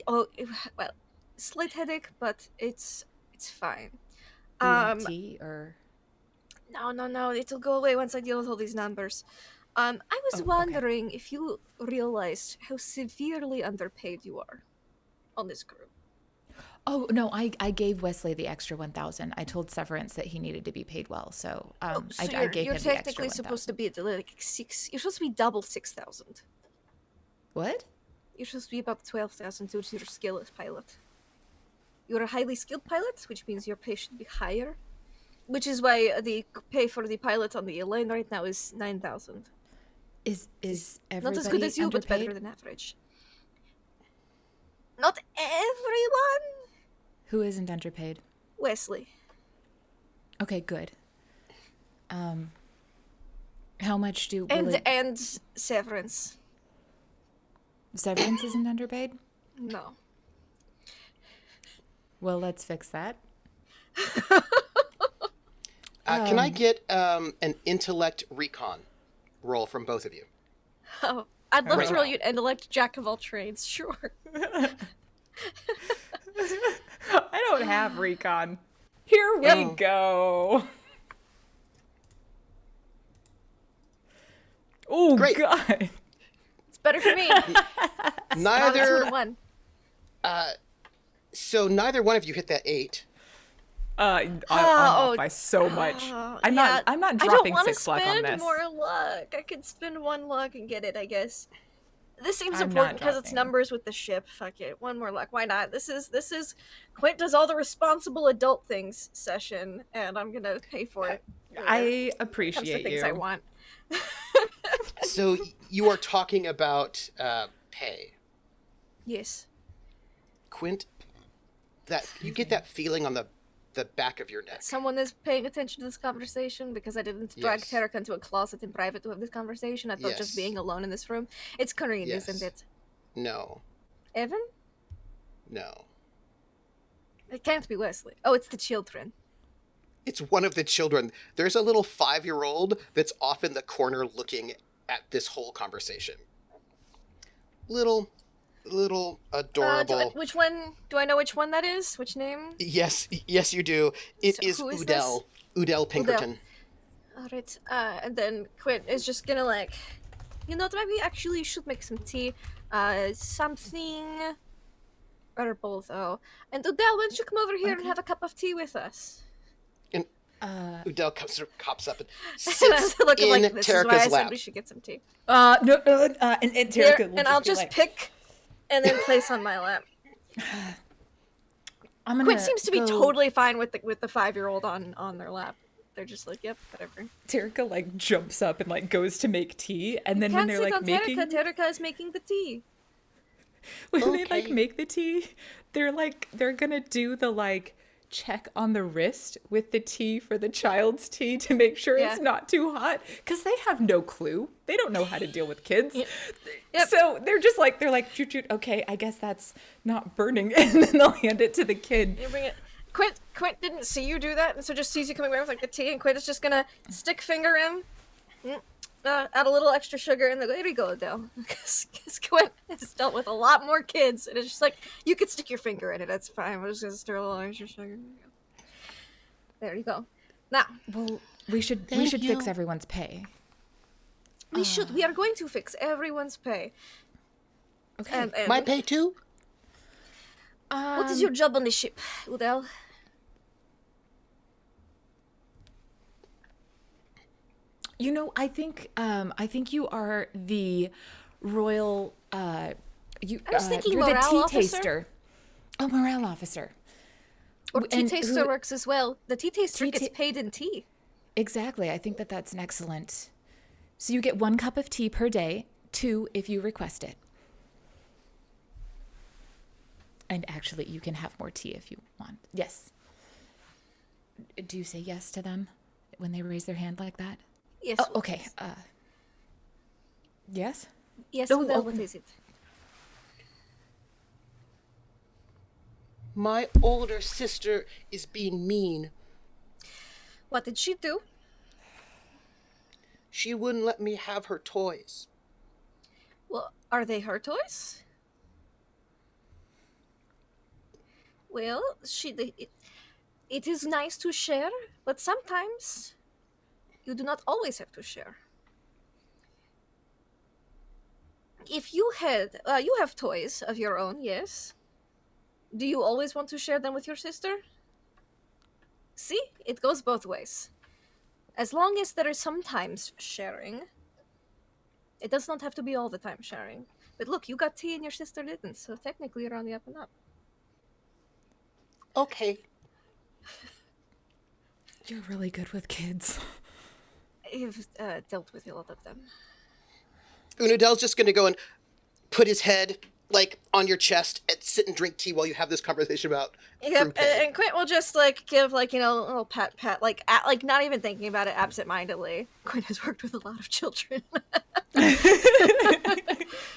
Well, slight headache, but it's fine. Do you want tea or? No, it'll go away once I deal with all these numbers. I was okay. wondering if you realized how severely underpaid you are on this crew. Oh no, I gave Wesley the extra 1,000. I told Severance that he needed to be paid well, so I gave you're him the extra technically 1,000. supposed to be at like 6. You're supposed to be double 6,000. What? You're supposed to be about 12,000 due to your skill as pilot. You're a highly skilled pilot, which means your pay should be higher. Which is why the pay for the pilot on the Elaine right now is 9,000. Is everybody Not as good as you, but underpaid? better than average. Not everyone. Who isn't underpaid? Wesley. Okay, good. How much do And Severance. Severance isn't underpaid? No. Well, let's fix that. Can I get an intellect recon roll from both of you? Oh, I'd love Right to roll now. you an intellect jack of all trades. Sure. I don't have recon. Here we go. Oh, Great. God. It's better for me. Neither. One. So neither one of you hit that 8. I'm Oh, off by so much. I'm not dropping I don't 6 luck on spend this. more luck. I could spend 1 luck and get it, I guess. This seems I'm important not because it's dropping. numbers with the ship. Fuck it. 1 more luck. Why not? This is Quint does all the responsible adult things session, and I'm gonna pay for it. I Comes to appreciate things you. I want. So you are talking about pay. Yes. Quint, that you get that feeling on the back of your neck. Someone is paying attention to this conversation because I didn't drag Yes. Tarek into a closet in private to have this conversation. I thought Yes. just being alone in this room. It's Corinne, Yes. isn't it? No. Evan? No. It can't be Wesley. Oh, it's the children. It's one of the children. There's a little 5-year-old that's off in the corner looking at this whole conversation. Little adorable. Which one? Do I know which one that is? Which name? Yes, you do. It So is who is Udell. Udell Pinkerton. Alright, and then Quint is just gonna like, you know, maybe actually you should make some tea. Something herbal though. And Udell, why don't you come over here and have a cup of tea with us? And Udell cops up and And I sits was looking in like, this is why I Terica's said lap. we should get some tea. And Here, Terica will and I'll be just like, pick and then place on my lap. I'm gonna Quint seems to be go- totally fine with the 5-year-old on their lap. They're just like, yep, whatever. Terica like jumps up and like goes to make tea, and then when Can't they're sit like on making Terica is making the tea. when they like Okay. make the tea, they're gonna do the like check on the wrist with the tea for the child's tea to make sure Yeah. it's not too hot, because they have no clue. They don't know how to deal with kids. Yep. So they're like shoot, okay, I guess that's not burning, and then they'll hand it to the kid. You bring it. Quint didn't see you do that, and so just sees you coming away with like the tea, and Quint is just gonna stick finger in, add a little extra sugar, and they go, here you go, Adele. Because Quint has dealt with a lot more kids, and it's just like, you could stick your finger in it, that's fine. We're just gonna stir a little extra sugar. There you go. Now, Well, we should Thank fix you. everyone's pay. we are going to fix everyone's pay. Okay. And My pay too? what is your job on the ship, Udell? You know, I think you are the royal. You. I was thinking you're the morale tea officer. taster. Oh, morale officer. Or tea And taster who- works as well. The tea taster Tea gets ta- paid in tea. Exactly. I think that's an excellent. So you get 1 cup of tea per day, 2 if you request it. And actually, you can have more tea if you want. Yes. Do you say yes to them when they raise their hand like that? Yes. Oh, okay. Yes. Yes, Oh, Udell, oh. what is it? My older sister is being mean. What did she do? She wouldn't let me have her toys. Well, are they her toys? Well, it is nice to share, but sometimes you do not always have to share. If you have toys of your own, yes. Do you always want to share them with your sister? See, it goes both ways. As long as there is sometimes sharing, it does not have to be all the time sharing. But look, you got tea and your sister didn't, so technically you're on the up and up. Okay. You're really good with kids. I've dealt with a lot of them. Unadell's just going to go and put his head like on your chest and sit and drink tea while you have this conversation about crew Yep, pay. and Quint will just like give like a little pat, like not even thinking about it absentmindedly. Quint has worked with a lot of children.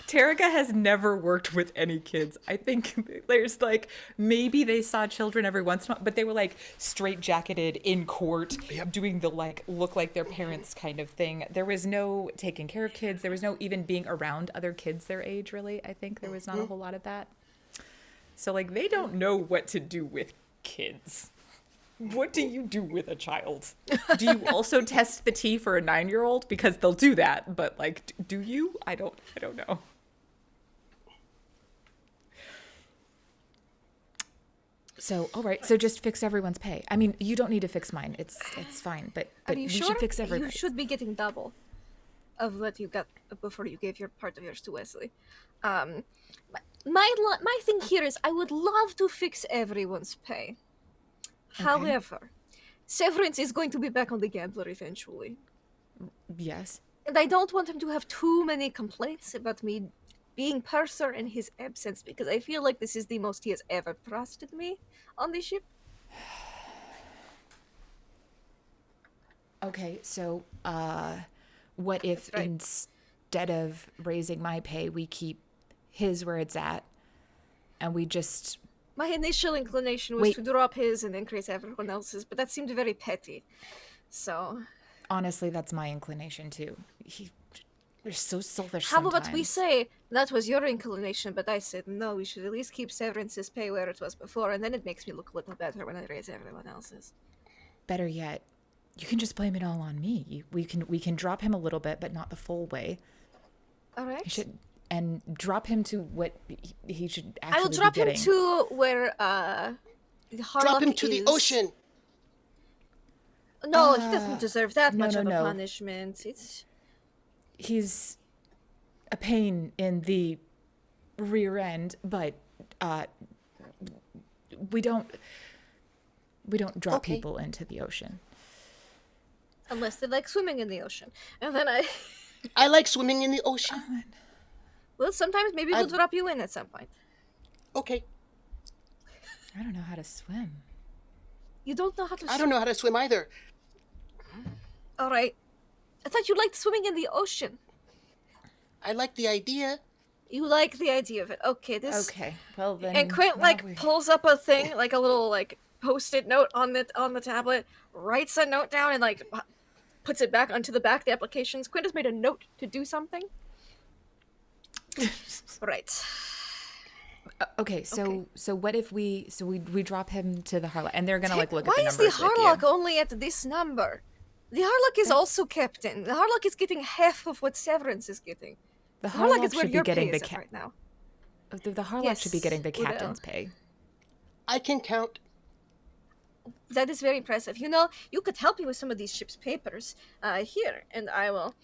Tarika has never worked with any kids. I think there's like maybe they saw children every once in a while, but they were like straight jacketed in court, doing the like look like their parents kind of thing. There was no taking care of kids. There was no even being around other kids their age, really. I think there was not a whole lot of that. So like they don't know what to do with kids. What do you do with a child? Do you also test the tea for a 9-year-old? Because they'll do that, but like, do you? I don't know. So, all right. So just fix everyone's pay. I mean, you don't need to fix mine. It's fine. But Are you we sure? should fix everybody. You should be getting double of what you got before you gave your part of yours to Wesley. My thing here is I would love to fix everyone's pay. However, Severance is going to be back on the gambler eventually. Yes. And I don't want him to have too many complaints about me being purser in his absence, because I feel like this is the most he has ever trusted me on the ship. Okay, so what if right. instead of raising my pay, we keep his where it's at, and we just... My initial inclination was to drop his and increase everyone else's, but that seemed very petty. So... Honestly, that's my inclination, too. We're so selfish How sometimes. about we say that was your inclination, but I said, no, we should at least keep Severance's pay where it was before, and then it makes me look a little better when I raise everyone else's. Better yet, you can just blame it all on me. We can drop him a little bit, but not the full way. All right. And drop him to what he should actually I will drop be him getting. to where Harlock Drop him to the ocean. No, he doesn't deserve that much of a no. punishment. He's a pain in the rear end, but we don't drop people into the ocean. Unless they like swimming in the ocean. And then I like swimming in the ocean. Well, sometimes maybe we'll drop you in at some point. Okay. I don't know how to swim. You don't know how to swim? I don't know how to swim either. All right. I thought you liked swimming in the ocean. I like the idea. You like the idea of it. Okay, Okay. Well then. And Quint pulls up a thing, like a little post-it note on the tablet, writes a note down, and puts it back onto the back of the applications. Quint has made a note to do something. Right. Okay, so what if we drop him to the Harlock, and they're gonna look at the numbers. Why is the Harlock only at this number? The Harlock is also captain. The Harlock is getting half of what Severance is getting. The Harlock is where should be your getting pay the is at right now. The Harlock should be getting the captain's pay. I can count. That is very impressive. You know, you could help me with some of these ship's papers here, and I will,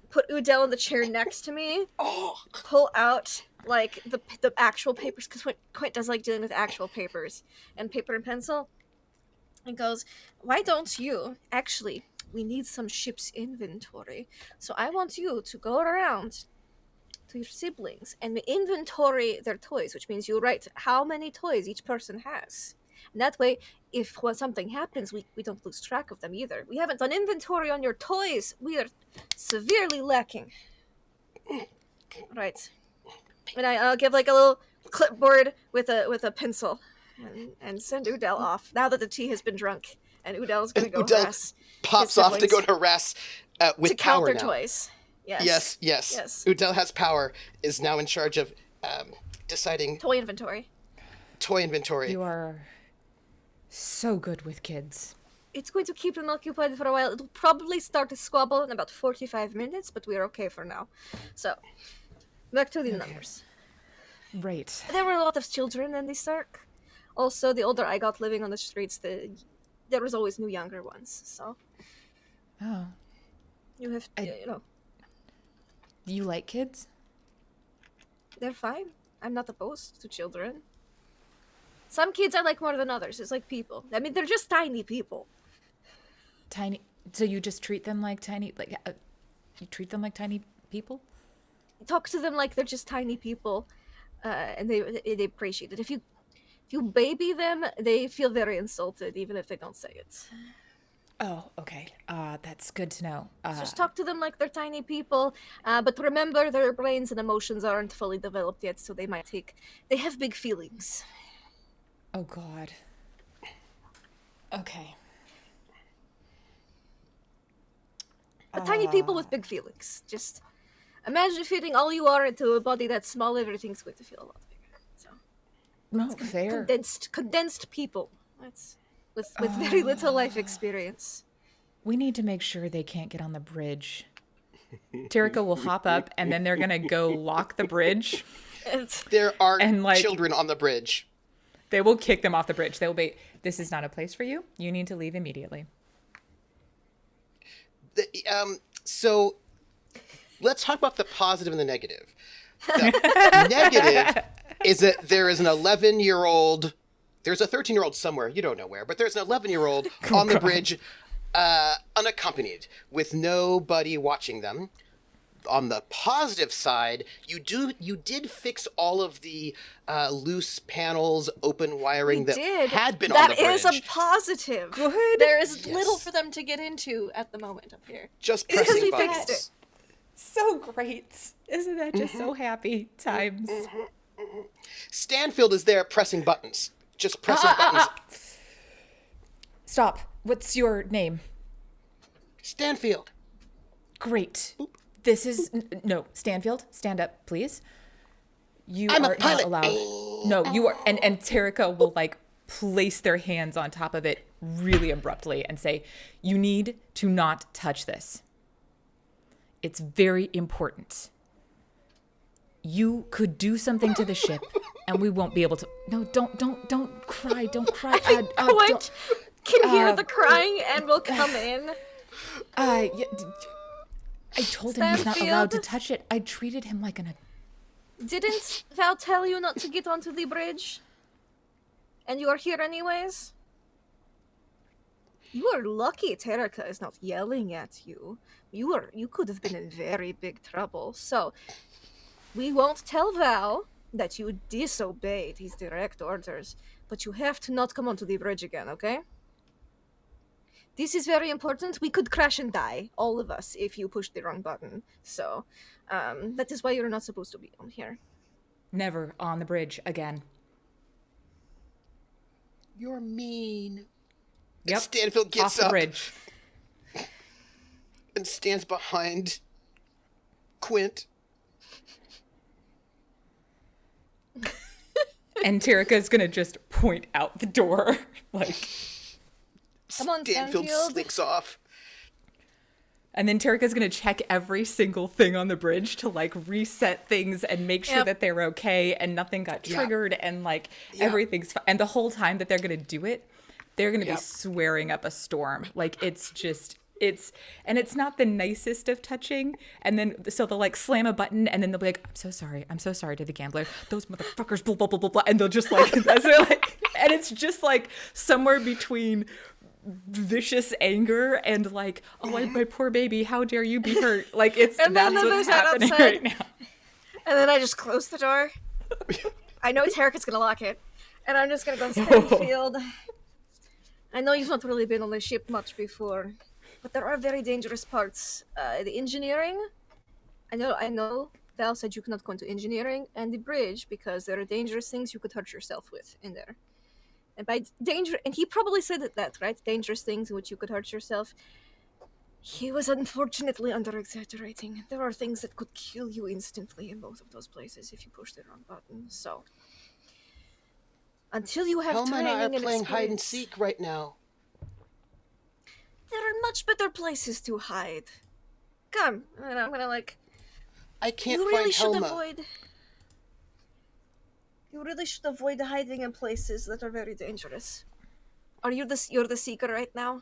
put Udell in the chair next to me, pull out, the actual papers, because Quint does like dealing with actual papers, and paper and pencil, and goes, why don't you, actually, we need some ship's inventory, so I want you to go around to your siblings and inventory their toys, which means you write how many toys each person has. And that way, if something happens, we don't lose track of them either. We haven't done inventory on your toys. We are severely lacking. Right. And I'll give a little clipboard with a pencil and send Udell off now that the tea has been drunk. And Udell's going to go harass pops off to go to harass with to count power their now. toys. Yes. Udell has power, is now in charge of deciding toy inventory. You are so good with kids. It's going to keep them occupied for a while. It'll probably start to squabble in about 45 minutes, but we're okay for now. So, back to the numbers. Right. There were a lot of children in this arc. Also, the older I got living on the streets, there was always new younger ones. So, you have, You like kids? They're fine. I'm not opposed to children. Some kids I like more than others. It's like people. I mean, they're just tiny people. Tiny. So you just treat them like tiny, you treat them like tiny people? Talk to them like they're just tiny people. and they appreciate it. If you baby them, they feel very insulted, even if they don't say it. Oh, okay. That's good to know. Just talk to them like they're tiny people, but remember their brains and emotions aren't fully developed yet, so they have big feelings. Oh God. Okay. But tiny people with big feelings. Just imagine fitting all you are into a body that's small. Everything's going to feel a lot bigger. So No, fair. condensed people. That's with very little life experience. We need to make sure they can't get on the bridge. Terica will hop up, and then they're gonna go lock the bridge. There are And, like, children on the bridge. They will kick them off the bridge. They will be, this is not a place for you. You need to leave immediately. So let's talk about the positive and the negative. The negative is that there is an 11-year-old, there's a 13-year-old somewhere, you don't know where, but there's an 11-year-old on the bridge, unaccompanied, with nobody watching them. On the positive side, you did fix all of the loose panels, open wiring that had been on the bridge. That is a positive. Good. There is little for them to get into at the moment up here. Just pressing we buttons. fixed it. So great. Isn't that just so happy times? Stanfield is there pressing buttons. Just pressing buttons. Stop. What's your name? Stanfield. Great. This is no, Stanfield, stand up, please. You I'm are a pilot. not allowed. No, you are, and Terica will like place their hands on top of it really abruptly and say, "You need to not touch this. It's very important. You could do something to the ship, and we won't be able to." No, don't cry, don't cry. I think Quint can hear the crying and will come in. Yeah, I told him he's not allowed to Stanfield? touch it. I treated him like an. Didn't Val tell you not to get onto the bridge? And you are here anyways? You are lucky Terica is not yelling at you. You could have been in very big trouble. So, we won't tell Val that you disobeyed his direct orders, but you have to not come onto the bridge again, okay? This is very important. We could crash and die, all of us, if you push the wrong button. So, that is why you're not supposed to be on here. Never on the bridge again. You're mean. Yep. And Stanfield gets Off the up bridge. and stands behind Quint. And Terica's gonna just point out the door. Like, Come on, Stanfield Stanfield. slinks off. and then Terica's gonna check every single thing on the bridge to like reset things and make sure Yep. that they're okay and nothing got triggered and like everything's fine. And the whole time that they're gonna do it, they're gonna be swearing up a storm. Like it's not the nicest of touching. And then so they'll like slam a button and then they'll be like, I'm so sorry to the gambler. Those motherfuckers, blah blah blah blah blah. And they'll just like, that's like, and it's just like somewhere between vicious anger and like, oh, my poor baby, how dare you be hurt? Like it's And then that's what's there's that happening outside. right now. And then I just close the door. I know Terica's gonna lock it. And I'm just gonna go Stanfield. I know you've not really been on the ship much before, but there are very dangerous parts. The engineering. I know Val said you cannot go into engineering and the bridge because there are dangerous things you could hurt yourself with in there. And by danger, and he probably said that, right? Dangerous things in which you could hurt yourself. He was unfortunately under-exaggerating. There are things that could kill you instantly in both of those places if you push the wrong button. So, until you have Helma and training I are and playing hide and experience, seek right now. there are much better places to hide. Come, and I'm gonna like. I can't You really find should Helma. avoid. You really should avoid hiding in places that are very dangerous. You're the seeker right now?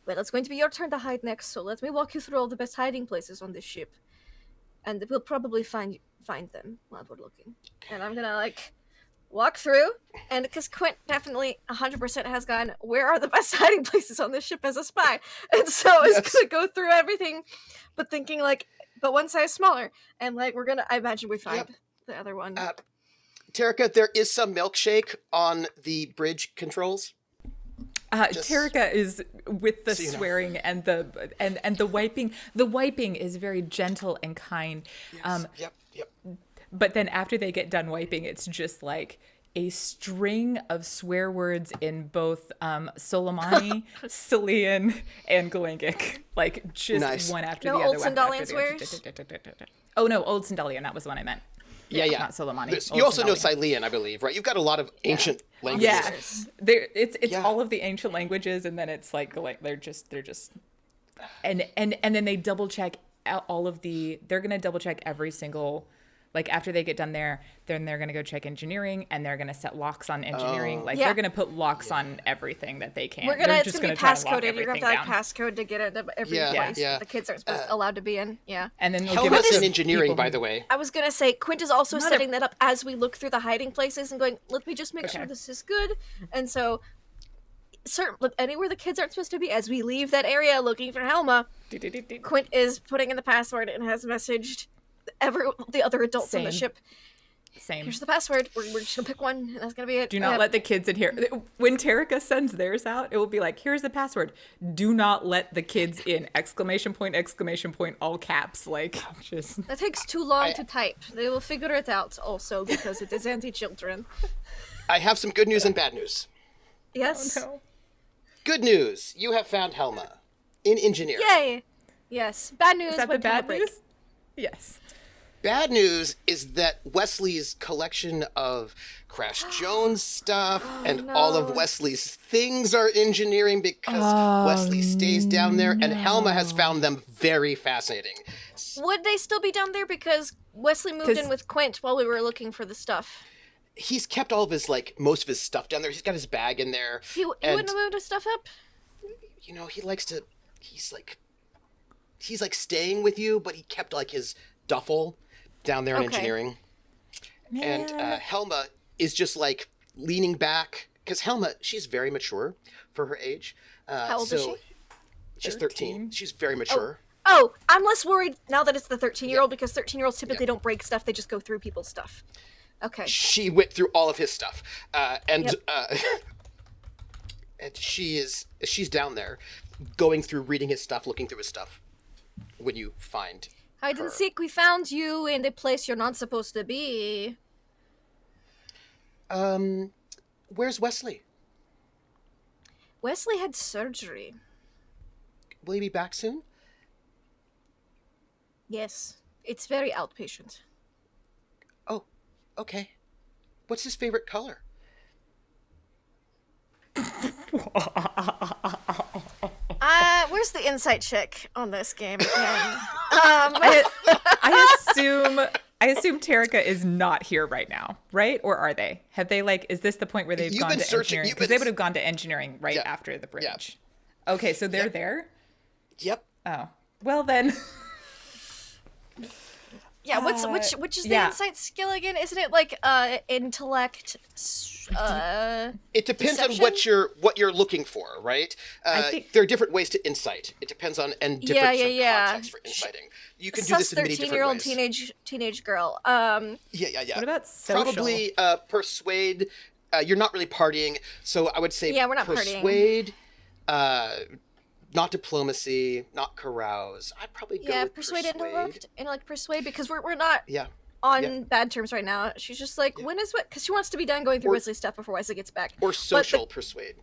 Well, it's going to be your turn to hide next, so let me walk you through all the best hiding places on this ship. And we'll probably find them while we're looking. And I'm gonna, like, walk through, and because Quint definitely 100% has gone, where are the best hiding places on this ship as a spy? And so it's gonna go through everything, but thinking, like, but one size smaller. And, like, I imagine we find the other one. Terica, there is some milkshake on the bridge controls. Terica is with the so you know. swearing and the wiping. The wiping is very gentle and kind. Yes. Yep. But then after they get done wiping, it's just like a string of swear words in both Solomani, Sicilian, and Galangic. Like just Nice. one after No the other. old Sandalian swears? Oh no, Old Sandalian. That was the one I meant. Yeah. Not Solomani. You also know Sicilian, I believe, right? You've got a lot of ancient languages. Yeah, it's all of the ancient languages, and then it's like they're just, and then they double check all of the. They're gonna double check every single. Like after they get done there, then they're gonna go check engineering, and they're gonna set locks on engineering. They're gonna put locks on everything that they can. It's gonna be passcoded. You're gonna have to passcode to get into every place that the kids aren't allowed to be in. Yeah. And then Helmets in engineering, by the way. I was gonna say Quint is also setting that up as we look through the hiding places and going, let me just make sure this is good. And so, anywhere the kids aren't supposed to be, as we leave that area looking for Helma, Quint is putting in the password and has messaged the other adults on the ship. Same. Here's the password. We're just gonna pick one, and that's gonna be it. Do not let the kids in here. When Terica sends theirs out, it will be like, here's the password. Do not let the kids in! ! All caps. Like, just. That takes too long to type. They will figure it out also because it is anti-children. I have some good news and bad news. Yes. Oh, no. Good news. You have found Helma in engineering. Yay! Yes. Bad news. Is that the bad news? Yes. Bad news is that Wesley's collection of Crash Jones stuff and all of Wesley's things are engineering because Wesley stays down there, and Helma has found them very fascinating. Would they still be down there because Wesley moved in with Quint while we were looking for the stuff? He's kept all of his, most of his stuff down there. He's got his bag in there. He wouldn't have moved his stuff up? You know, he likes to, he's staying with you, but he kept his duffel down there in engineering. And Helma is just leaning back because Helma, she's very mature for her age. How old is she? She's 13. She's very mature. Oh, I'm less worried now that it's the 13-year-old because 13-year-olds typically don't break stuff. They just go through people's stuff. Okay. She went through all of his stuff. And she's down there going through, reading his stuff, looking through his stuff when you find Hide and seek, we found you in a place you're not supposed to be. Where's Wesley? Wesley had surgery. Will he be back soon? Yes. It's very outpatient. Oh, okay. What's his favorite color? Where's the insight check on this game? I assume Terica is not here right now, right? Or are they? Have they is this the point where they've gone to engineering? Because they would have gone to engineering right after the bridge. Yeah. Okay, so they're there? Yep. Oh. Well then. Yeah, which is the insight skill again? Isn't it intellect? It depends deception? on what you're looking for, right? There are different ways to insight. It depends on different contexts for inciting. You can do this in many different ways. 13-year-old teenage girl. What about social? Probably persuade. You're not really partying, so I would say we're not persuade. Not diplomacy, not carouse. I'd probably go with persuade. Intellect, persuade, because we're not on bad terms right now. She's just when is what? Because she wants to be done going through Wesley's stuff before Wesley gets back. Or social persuade.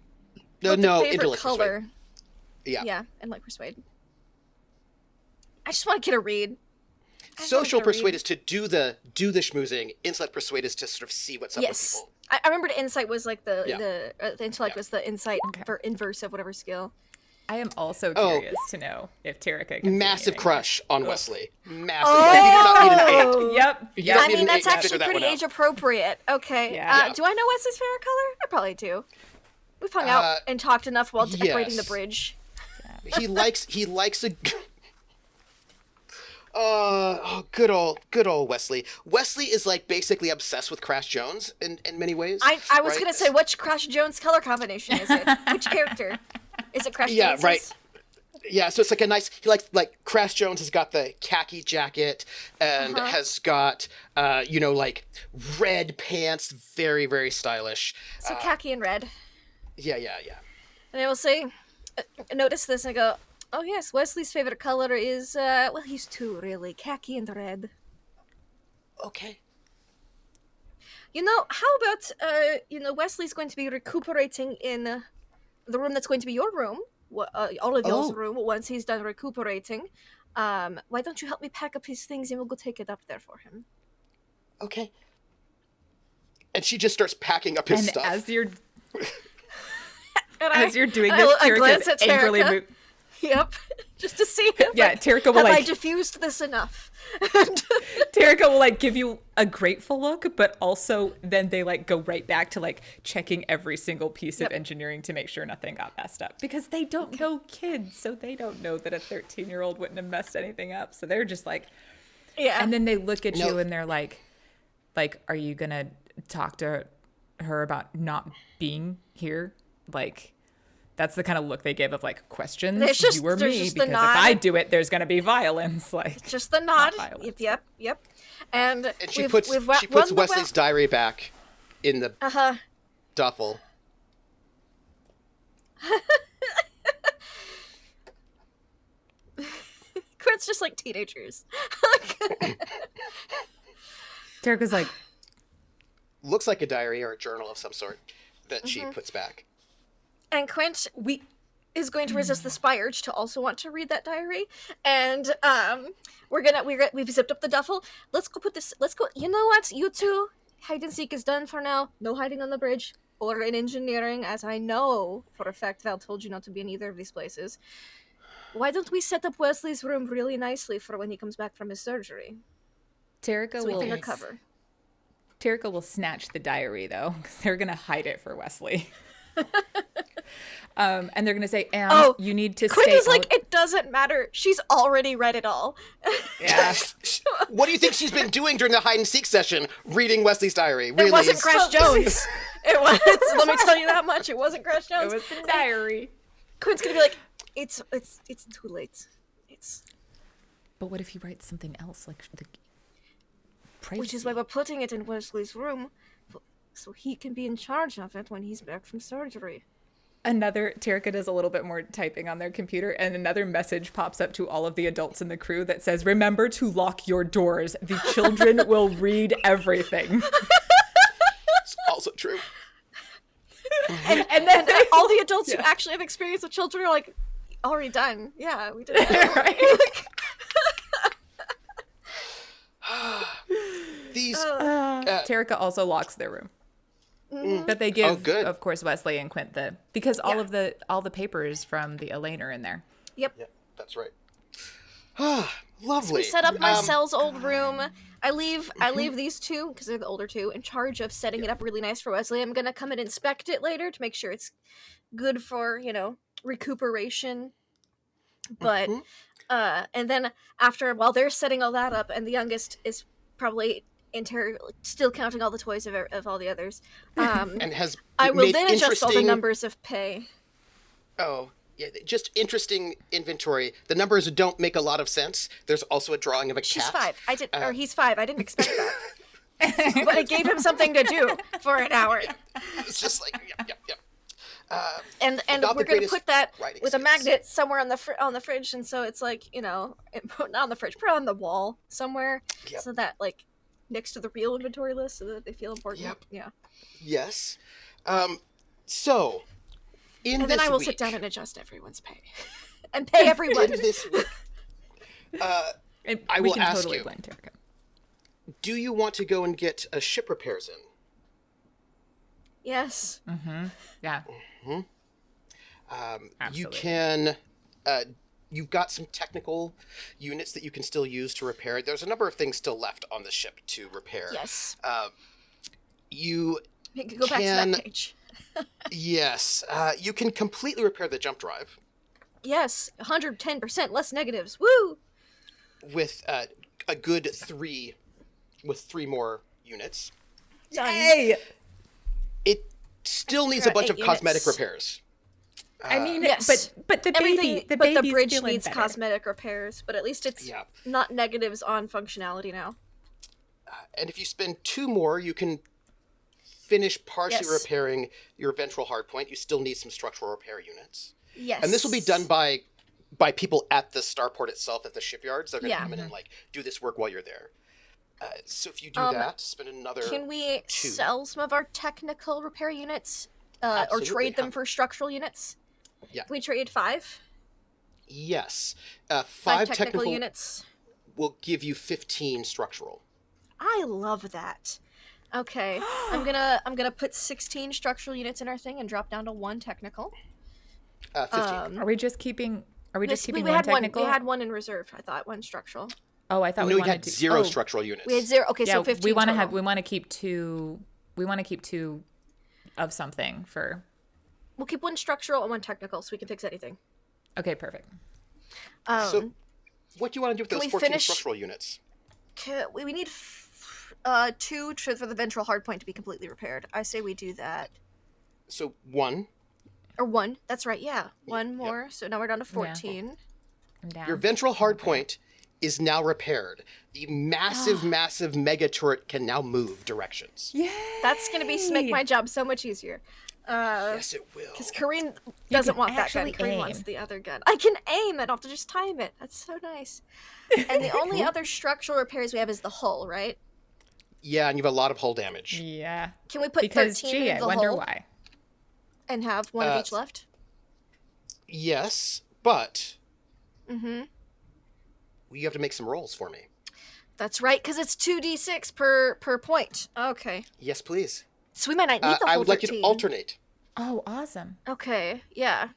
No, intellect color. Persuade. Yeah, intellect persuade. I just want to get a read. Social persuade is to do the schmoozing. Intellect persuade is to sort of see what's up with people. I remembered insight was the intellect was the insight for inverse of whatever skill. I am also curious to know if Terica can massive crush on Wesley. Massive. Oh! You do not need an 8. Yep. You don't need an that's 8 to actually figure that pretty one out. age appropriate. Okay. Yeah. Do I know Wesley's favorite color? I probably do. We've hung out and talked enough while decorating the bridge. He likes a. Good old Wesley. Wesley is basically obsessed with Crash Jones in many ways. I was gonna say, which Crash Jones color combination is it? Which character? Is it Crash Jones? Yeah, right. Yeah, so it's like a nice. He likes like Crash Jones has got the khaki jacket and has got like red pants, very very stylish. So khaki and red. Yeah. And I will say, notice this, and I go, oh yes, Wesley's favorite color is, well, he's two, really, khaki and red. Okay. How about, Wesley's going to be recuperating in the room that's going to be your room, all of y'all's room, once he's done recuperating. Why don't you help me pack up his things and we'll go take it up there for him? Okay. And she just starts packing up his stuff. As you're doing this, I glance Terica's at angrily Terica. Yep. Just to see if, Terica will have I diffused this enough? Terica will give you a grateful look, but also then they go right back to checking every single piece of engineering to make sure nothing got messed up, because they don't know kids, so they don't know that a 13-year-old wouldn't have messed anything up. So they're just yeah. And then they look at you and they're like, are you gonna talk to her about not being here? That's the kind of look they give of questions. It's just, you or me, just because if I do it, there's gonna be violence. Just the nod. Yep. And she puts Wesley's diary back in the duffel. Quint's just like teenagers. Terica's looks like a diary or a journal of some sort that she puts back. And Quint is going to resist the spy urge to also want to read that diary. And we've zipped up the duffel. Let's go. You know what? You two, hide and seek is done for now. No hiding on the bridge or in engineering, as I know for a fact Val told you not to be in either of these places. Why don't we set up Wesley's room really nicely for when he comes back from his surgery? Terica so he can recover. Terica will snatch the diary, though, because they're going to hide it for Wesley. And they're going to say, you need to Quint stay is it doesn't matter. She's already read it all. Yeah. What do you think she's been doing during the hide and seek session? Reading Wesley's diary. Really? It wasn't Crash Jones. It was. Let me tell you that much. It wasn't Crash Jones. It was the diary. Quint's going to be it's too late. But what if he writes something else, Which is why we're putting it in Wesley's room, so he can be in charge of it when he's back from surgery. Terica does a little bit more typing on their computer, and another message pops up to all of the adults in the crew that says, remember to lock your doors. The children will read everything. It's also true. And then all the adults who actually have experience with children are already done. Yeah, we did it. Right? Terica also locks their room. But they give, of course, Wesley and Quint because all the papers from the Elaine are in there. Yep, that's right. Lovely. So we set up Marcel's old room. I leave these two, because they're the older two, in charge of setting it up really nice for Wesley. I'm gonna come and inspect it later to make sure it's good for recuperation. But and then while they're setting all that up, and the youngest is probably still counting all the toys of all the others. And I will then adjust all the numbers of pay. Oh, yeah, just interesting inventory. The numbers don't make a lot of sense. There's also a drawing of a cat. She's 5. He's 5. I didn't expect that. But it gave him something to do for an hour. It's just yep. And we're going to put that with a magnet somewhere on the fridge, and so it's not on the fridge, put it on the wall somewhere, so that next to the real inventory list, so that they feel important. Yep. Yeah. Yes. So, and then I will sit down and adjust everyone's pay, and pay everyone. In this week, I will ask you. Blame Terica. Do you want to go and get a ship repairs in? Yes. Mm-hmm. Yeah. Mm-hmm. You can. You've got some technical units that you can still use to repair. There's a number of things still left on the ship to repair. Yes. You can go back to that page. Yes. You can completely repair the jump drive. Yes. 110% less negatives. Woo! With a good 3 more units. Yay! It still needs a bunch of cosmetic repairs. I mean, Yes. but the Everything, baby, the but the baby's bridge feeling needs better. cosmetic repairs. But at least it's Yeah. not negatives on functionality now. And if you spend 2 more, you can finish partially Yes. repairing your ventral hard point. You still need some structural repair units. Yes. And this will be done by people at the starport itself, at the shipyards. They're going to come in and like do this work while you're there. So if you do that, spend another. Can we 2. sell some of our technical repair units, or Absolutely. trade them for structural units? Yeah. Can we trade 5? Yes. 5 5 technical units. will give you 15 structural. I love that. Okay, I'm gonna put 16 structural units in our thing and drop down to 1 technical. 15. Are we just keeping? Are we just keeping we one had technical? we had 1 in reserve. I thought 1 structural. Oh, I thought No, we you wanted had to 0 oh, structural units. We had 0. Okay, Yeah, so 15. we want to total. have. We want to keep 2. We want to keep 2 of something for. We'll keep 1 structural and 1 technical, so we can fix anything. Okay, perfect. So, what do you want to do with can those we 14 finish- structural units? We need 2 for the ventral hard point to be completely repaired. I say we do that. So 1. Or 1. That's right. Yeah, 1 more. So now we're down to 14. I'm down. Your ventral hard point is now repaired. The massive, massive mega turret can now move directions. Yay! That's gonna make my job so much easier. Yes, it will. Because Kareen doesn't want that gun. actually Kareen wants aim. the other gun. I can aim. I don't have to just time it. That's so nice. And the only other structural repairs we have is the hull, right? Yeah, and you have a lot of hull damage. Yeah. Can we put Because 13 gee, in I the wonder hull why. and have 1 of each left? Yes, but Mm-hmm. you have to make some rolls for me. That's right, because it's 2d6 per point. Okay. Yes, please. So we might not need the whole I would like you 13. to alternate. Oh, awesome. Okay, yeah.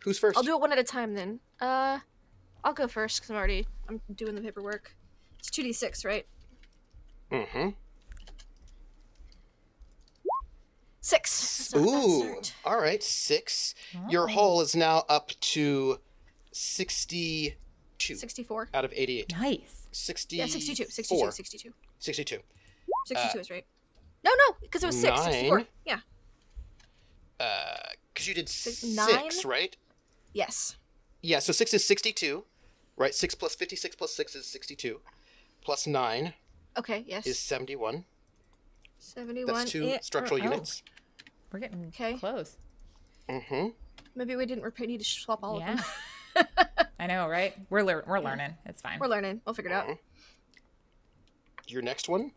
Who's first? I'll do it 1 at a time then. I'll go first because I'm doing the paperwork. It's 2d6, right? Mm-hmm. 6. That's not a bad Ooh. start. All right, 6. Your hull is now up to 62 64. out of 88. Nice. 60. Yeah, 62. 62. 62. 62. 62 is right. No, because it was 6. 64. 9. Yeah. Because you did 6, 9? right? Yes. Yeah, so 6 is 62, right? 6 plus 56 plus 6 is 62. Plus 9 Okay, yes. is 71. 71. That's 2 structural oh. units. We're getting Okay. close. Mm-hmm. Maybe we didn't need to swap all of Yeah. them. I know, right? We're learning. It's fine. We're learning. We'll figure it out. Your next one?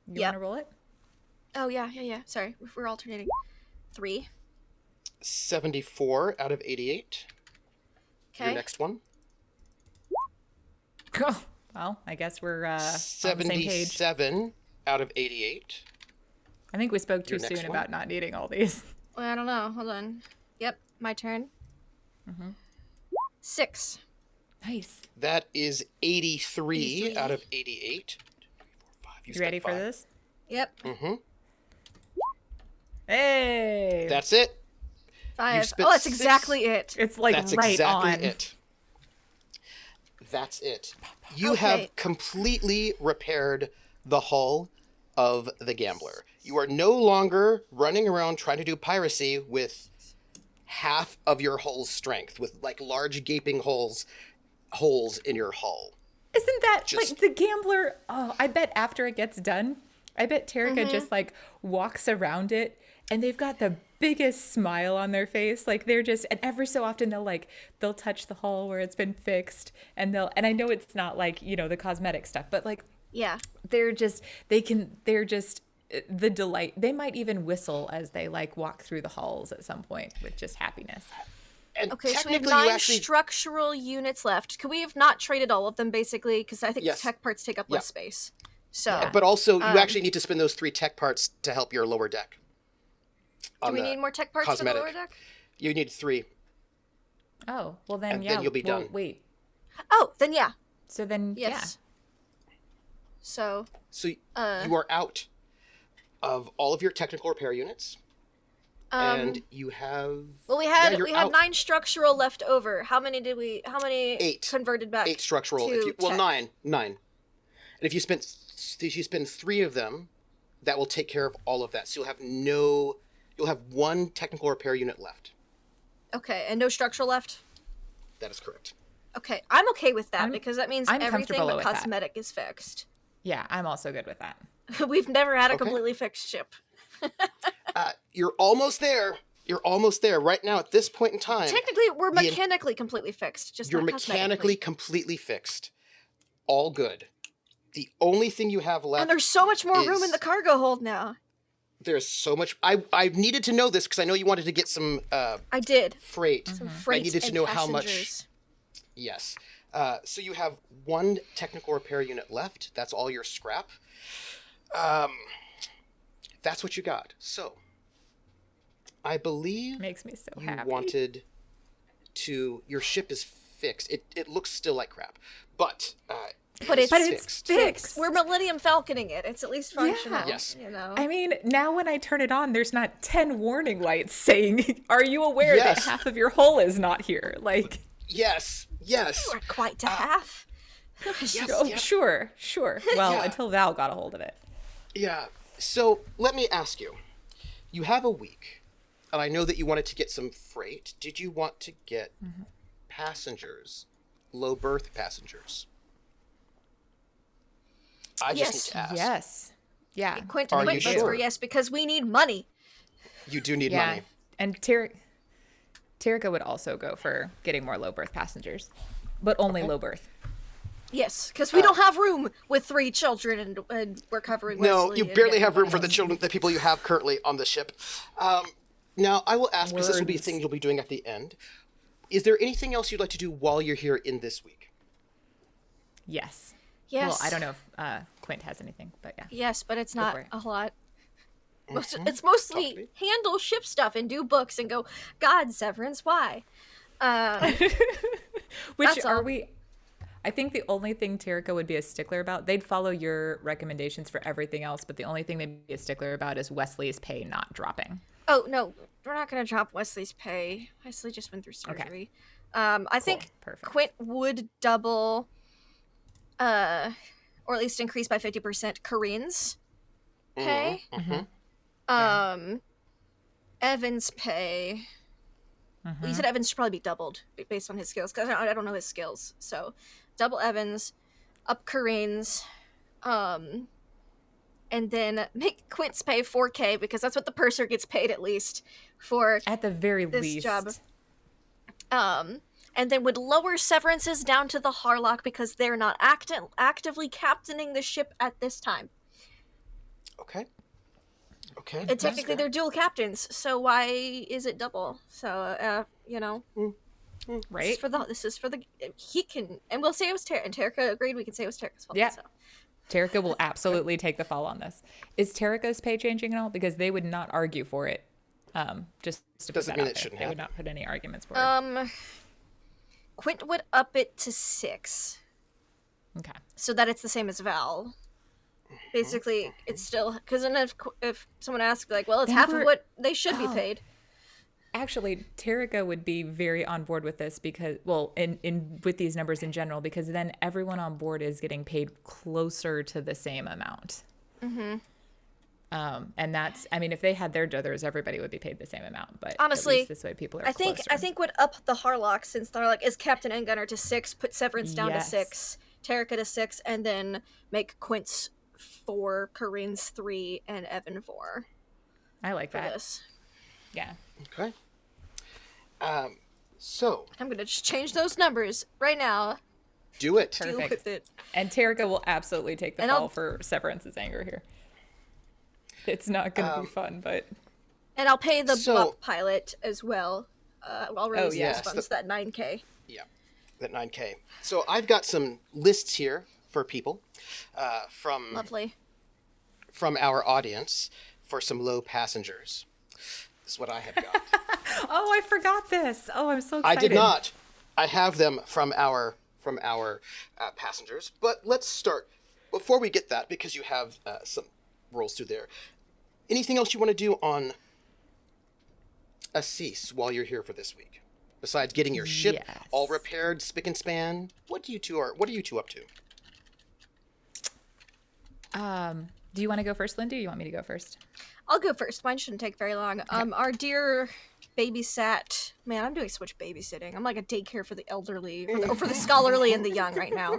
You Yep. want to roll it? Oh, yeah. Sorry. We're alternating. 3. 74 out of 88. Your Okay. next one? Well, I guess we're on the same page. 77 out of 88. I think we spoke too Your next soon one? about not needing all these. Well, I don't know. Hold on. Yep, my turn. 6. Nice. That is 83, 83. out of 88. You ready for this? Yep. Mm-hmm. Hey! That's it. 5. spent Oh, that's 6. exactly it. It's like That's right exactly on. it. That's it. You Okay. have completely repaired the hull of the Gambler. You are no longer running around trying to do piracy with half of your hull's strength, with like large gaping holes in your hull. Isn't that Just- like the Gambler? Oh, I bet after it gets done, I bet Tarika just like walks around it and they've got the biggest smile on their face. Like they're just, and every so often they'll touch the hull where it's been fixed and and I know it's not like, the cosmetic stuff, but like Yeah. they're just the delight. They might even whistle as they like walk through the halls at some point with just happiness. And Okay, so we have technically 9 you actually structural units left. Could we have not traded all of them, basically? Because I think Yes. tech parts take up less space. So, Yeah. but also you actually need to spend those 3 tech parts to help your lower deck. do on we the need more tech parts cosmetic. for the lower deck? You need 3. Oh, well then, And yeah. then you'll be well, done. Wait. Oh, then yeah. So then, Yes. So, So you are out of all of your technical repair units. And you have well, we had you're we had out. 9 structural left over. How many 8 converted back? 8 structural. to tech? 9. And if you spend 3 of them, that will take care of all of that. So you'll have 1 technical repair unit left. Okay, and no structural left? That is correct. Okay, I'm okay with that because that means I'm everything comfortable but with that. cosmetic is fixed. Yeah, I'm also good with that. We've never had a Okay. completely fixed ship. You're almost there. You're almost there. Right now, at this point in time, Technically, we're the- mechanically completely fixed, just you're not mechanically cosmetically. completely fixed. All good. The only thing you have left. And there's so much more room in is- the cargo hold now. There's so much. I needed to know this because I know you wanted to get some I did. freight. Some freight I needed to and know how much. passengers. Yes. So you have one technical repair unit left. That's all your scrap. That's what you got. So, I believe Makes me so you happy. wanted to. Your ship is fixed. It looks still like crap, but But it's fixed. We're Millennium Falconing it. It's at least functional. Yes. You know. I mean, now when I turn it on, there's not 10 warning lights saying, "Are you aware Yes. that half of your hull is not here?" Like, Yes. Yes. We're quite to half. Yes. oh, yeah. sure. Well, Yeah. until Val got a hold of it. Yeah. So let me ask you. You have a week, and I know that you wanted to get some freight. Did you want to get passengers, low berth passengers? I just Yes. need to ask. Yes. Yeah. Quint Are you votes sure? for yes because we need money. You do need Yeah. money. And Terica would also go for getting more low berth passengers, but only low berth. Yes, because we don't have room with 3 children and we're covering No, Wesley you and barely have room for everybody the children, the people you have currently on the ship. Now, I will ask, because this will be a Words. thing you'll be doing at the end. Is there anything else you'd like to do while you're here in this week? Yes. Yes. Well, I don't know if Quint has anything, but yeah. Yes, but it's not for it. a lot. It's Talk to mostly me. handle ship stuff and do books and go, God, Severance, why? Which That's are all. we? I think the only thing Terica would be a stickler about, they'd follow your recommendations for everything else, but the only thing they'd be a stickler about is Wesley's pay not dropping. Oh, no, we're not going to drop Wesley's pay. Wesley just went through surgery. I think Perfect. Quint would double, or at least increase by 50% Corinne's pay. Evan's pay. You said Evans should probably be doubled based on his skills, because I don't know his skills. So, double Evans, up Corinne's, and then make Quint's pay 4K, because that's what the purser gets paid at least for At the very this least. job. And then would lower Severances down to the Harlock because they're not actively captaining the ship at this time. Okay. Okay. And technically, they're dual captains, so why is it double? So, you know, Right? this is for the he can, and we'll say it was and Terica agreed. We can say it was Terica's fault. Yeah. So. Terica will absolutely take the fall on this. Is Terica's pay changing at all? Because they would not argue for it. Just to put Doesn't that mean out it there. shouldn't They would happen. not put any arguments for it. Quint would up it to 6, Okay. so that it's the same as Val. Basically, it's still because then if someone asks, like, well, it's half of what they should be paid. Actually, Terica would be very on board with this because, well, in with these numbers in general, because then everyone on board is getting paid closer to the same amount. And that's, I mean, if they had their druthers, everybody would be paid the same amount. But Honestly, at least this way people are I think closer. would up the Harlock, since the Harlock is Captain and Gunner, to 6, put Severance down Yes. to 6, Terica to 6, and then make Quint's 4, Corinne's 3, and Evan 4 I like for that. this. Yeah. Okay. So I'm gonna just change those numbers right now. do it. Deal Perfect. with it. And Terica will absolutely take the And fall I'll- for Severance's anger here. It's not going to be fun, but And I'll pay the So- BOP pilot as well. I'll release yes, those funds, that 9K. Yeah, that 9K. So I've got some lists here for people from Lovely. our audience for some low passengers. This is what I have got. oh, I forgot this. Oh, I'm so I excited. did not. I have them from our passengers. But let's start before we get that, because you have some rolls through there. Anything else you want to do on Assis while you're here for this week, besides getting your ship Yes. all repaired, spick and span? What are you two up to? Do you want to go first, Linda, or you want me to go first? I'll go first. Mine shouldn't take very long. Our dear babysat Man, I'm doing switch babysitting. I'm like a daycare for the elderly, for the scholarly and the young right now.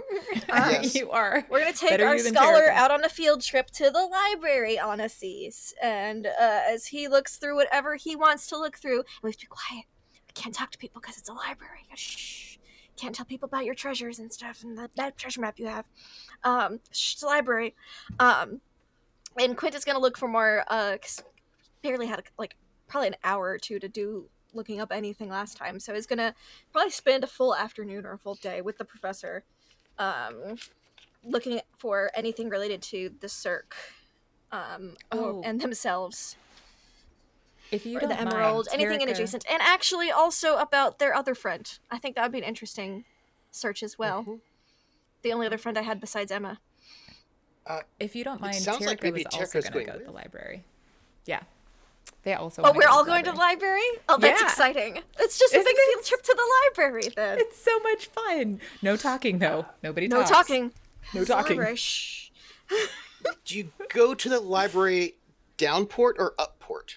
Yes. You are. We're going to take Better our you than scholar Terica. out on a field trip to the library on a cease. And as he looks through whatever he wants to look through, we have to be quiet. We can't talk to people because it's a library. Shh. Can't tell people about your treasures and stuff and that treasure map you have. Shh, it's a library. And Quint is going to look for more, because barely had like probably an hour or two to do looking up anything last time, so he's gonna probably spend a full afternoon or a full day with the professor looking for anything related to the Cirque and themselves, If you or don't the Emerald, mind, anything in Terica- adjacent, and actually also about their other friend. I think that would be an interesting search as well. Mm-hmm. The only other friend I had besides Emma. If you don't mind, sounds like Terica maybe was also Terica's going to going go to with. the library. Yeah. They also. Oh, wanna we're go all to the going to the library. library? Oh, that's Yeah. exciting. It's just a Isn't big it? field trip to the library then. It's so much fun. No talking though. Nobody No talks. talking. No It's the talking. library. Shh. Do you go to the library downport or upport?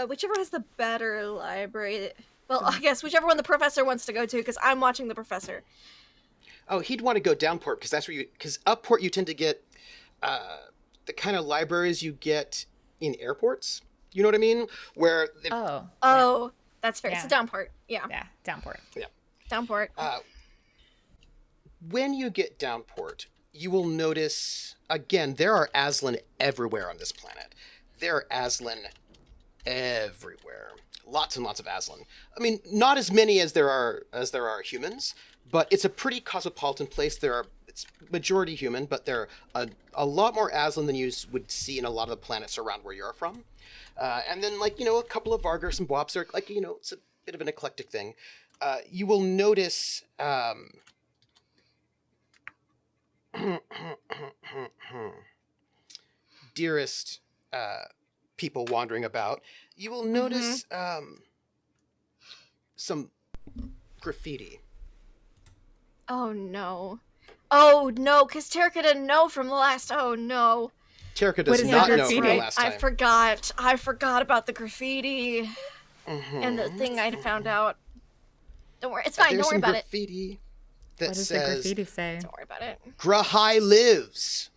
Whichever has the better library. Well, I guess whichever one the professor wants to go to, because I'm watching the professor. Oh, he'd want to go downport because that's where because upport you tend to get the kind of libraries you get in airports. You know what I mean? Where Oh, that's fair. Yeah. It's a downport. Yeah, Yeah. Downport. downport. when you get downport, you will notice again there are Aslan everywhere on this planet. There are Aslan everywhere. Lots and lots of Aslan. I mean, not as many as there are humans, but it's a pretty cosmopolitan place. It's majority human, but there are a lot more Aslan than you would see in a lot of the planets around where you're from. And then, like, a couple of Vargars and Bwabs are, like, it's a bit of an eclectic thing. You will notice... dearest people wandering about, you will notice some graffiti. Oh no. Oh no, because Terica didn't know from the last. Oh no. Terica What does is not the know from the graffiti? last time. I forgot about the graffiti and the thing I found out. Don't worry, it's fine. There's Don't worry some about it. graffiti that What does the says graffiti say? Don't worry about it. Grahai lives.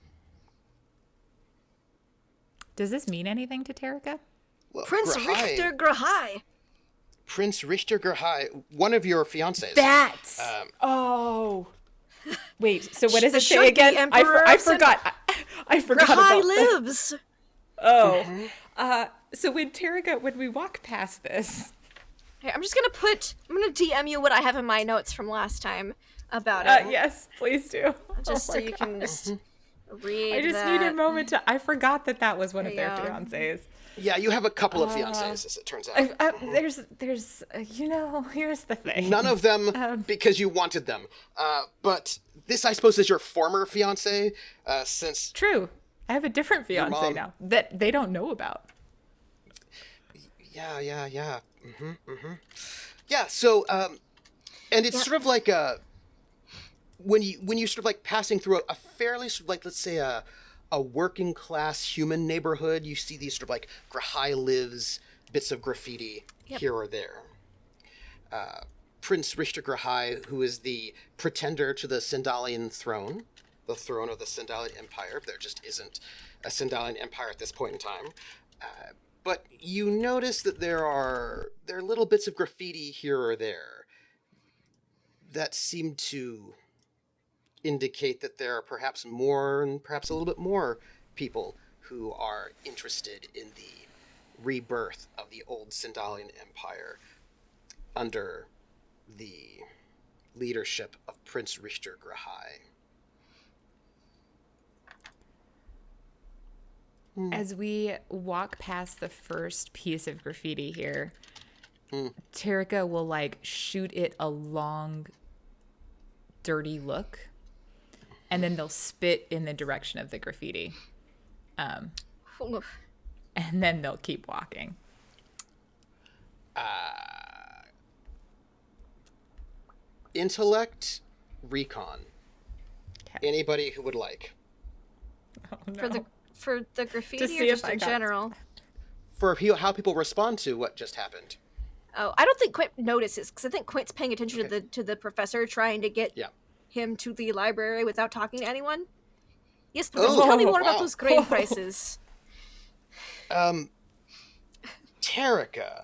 Does this mean anything to Terica? Well, Prince Grahai- Richter Grahai. Prince Richter Grahai, one of your fiancés. That. Um, Oh. Wait. So what does The it say should-be again? Emperor I of forgot. I forgot Grahai about that. lives. Oh. So when we walk past this, Hey, I'm gonna DM you what I have in my notes from last time about it. yes, please do. Just Oh so my you God. can just read I just that. need a moment to. I forgot that was one of their Yeah. fiancés. yeah, you have a couple of fiancés, as it turns out. There's here's the thing. None of them because you wanted them. But this, I suppose, is your former fiancé, since... True. I have a different fiancé mom- now that they don't know about. Yeah. Yeah, so, and it's sort of like when you sort of like passing through a fairly sort of like, let's say a working class human neighborhood, you see these sort of like Grahai lives bits of graffiti here or there. Prince Richter Grahai, who is the pretender to the Sindalian throne, the throne of the Sindalian Empire. There just isn't a Sindalian Empire at this point in time. But you notice that there are little bits of graffiti here or there that seem to indicate that there are perhaps more and perhaps a little bit more people who are interested in the rebirth of the old Sindalian Empire under the leadership of Prince Richter Grahai. As we walk past the first piece of graffiti here, Terica will like shoot it a long, dirty look, and then they'll spit in the direction of the graffiti, Oof. and then they'll keep walking. Intellect, recon. Okay. Anybody who would like. Oh, no. For the graffiti To or see if just I in got- general? For how people respond to what just happened. Oh, I don't think Quint notices because I think Quint's paying attention Okay. to the professor, trying to get Yeah. him to the library without talking to anyone. Yes, Professor, Oh, tell me more wow. about those grain prices. Tarika,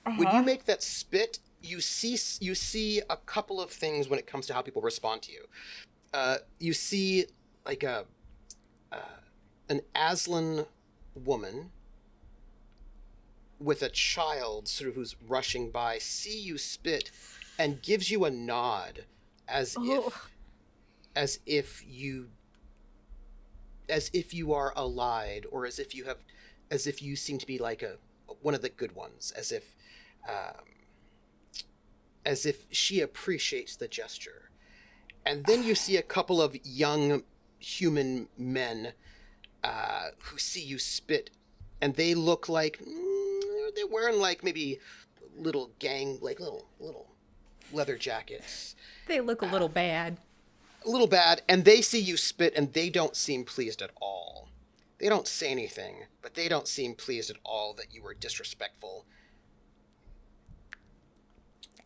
when you make that spit, you see a couple of things when it comes to how people respond to you. You see like an Aslan woman with a child sort of who's rushing by, see you spit, and gives you a nod as Oh. if you are allied, or as if you seem to be like one of the good ones, as if she appreciates the gesture. And then you see a couple of young human men who see you spit, and they look like they're wearing like maybe little leather jackets. They look a little bad. A little bad, and they see you spit, and they don't seem pleased at all. They don't say anything, but they don't seem pleased at all that you were disrespectful.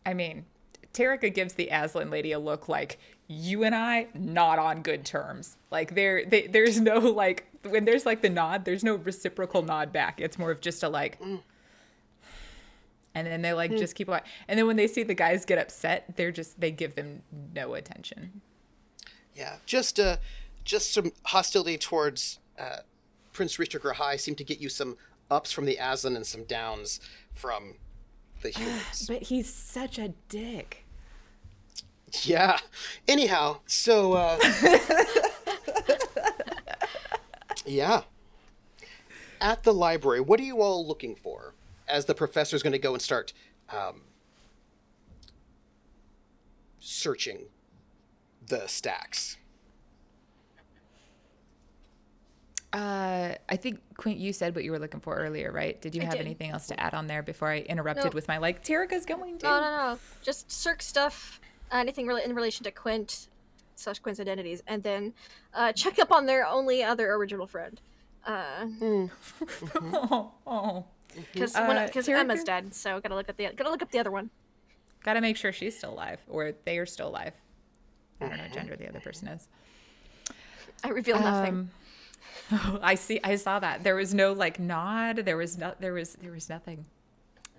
I mean, Tarika gives the Aslan lady a look like, you and I, not on good terms. Like, there's no, like, when there's, like, the nod, there's no reciprocal nod back. It's more of just a, like, and then they, like, just keep away. And then when they see the guys get upset, they give them no attention. Yeah, just some hostility towards Prince Richard Grahai seemed to get you some ups from the Aslan and some downs from the humans. But he's such a dick. Yeah. Anyhow, so yeah. At the library, what are you all looking for as the professor's going to go and start searching the stacks? I think, Quint, you said what you were looking for earlier, right? Did you have did. anything else to add on there before I interrupted Nope. with my, like, Tarika's going to? No. Just circ stuff, anything in relation to Quint / Quint's identities, and then check up on their only other original friend. Because Tarika? Emma's dead, so gotta look up the other one. Gotta make sure she's still alive, or they are still alive. I don't know what gender the other person is. I reveal nothing. I saw that. There was no like nod. There was nothing.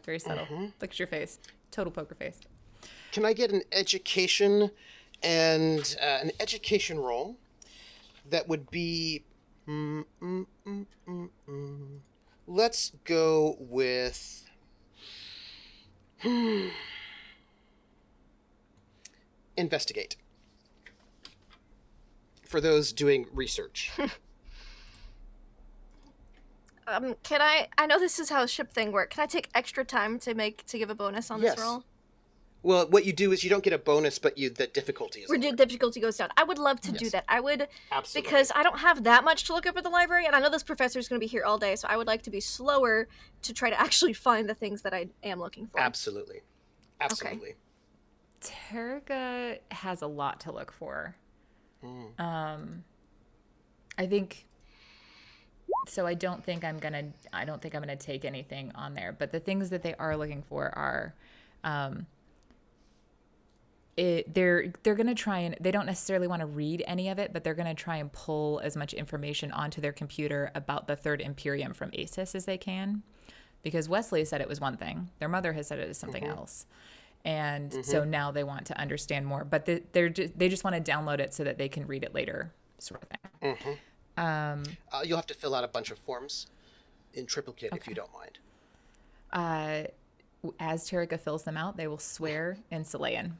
Very subtle. Look at your face. Total poker face. Can I get an education and an education roll? That would be. Let's go with. Investigate. For those doing research. Can I know this is how ship thing works. Can I take extra time to give a bonus on Yes. this roll? Well, what you do is you don't get a bonus, but the difficulty is Where lower. the difficulty goes down. I would love to do Yes. that. I would, Absolutely. because I don't have that much to look up at the library, and I know this professor is going to be here all day, so I would like to be slower to try to actually find the things that I am looking for. Absolutely. Absolutely. Tarika has a lot to look for. I think. So I don't think I'm gonna take anything on there. But the things that they are looking for are, they're gonna try and they don't necessarily want to read any of it, but they're gonna try and pull as much information onto their computer about the Third Imperium from ASIS as they can, because Wesley said it was one thing, their mother has said it is something else, and so now they want to understand more. But they just want to download it so that they can read it later, sort of thing. You'll have to fill out a bunch of forms in triplicate if you don't mind. As Tarika fills them out, they will swear in Selayan.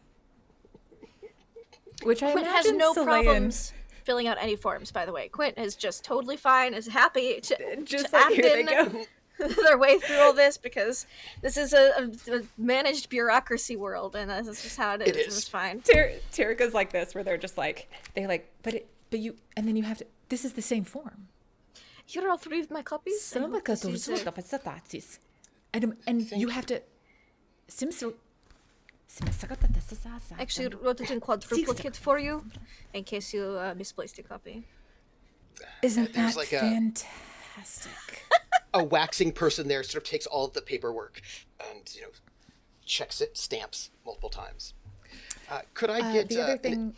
Which I Quint has imagine no Selayan, problems filling out any forms, by the way. Quint is just totally fine, is happy to just to like, act here they in go. their way through all this, because this is a managed bureaucracy world, and this is just how it is. It is. It's fine. Tarika's like this, where they're just like, but you, and then you have to, this is the same form. Here are all three of my copies. and this is, And you have to, actually wrote it in quadruplicate for you, in case you misplaced a copy. Isn't There's that like a- fantastic? A waxing person there sort of takes all of the paperwork and checks it, stamps multiple times. Could I get the other an thing?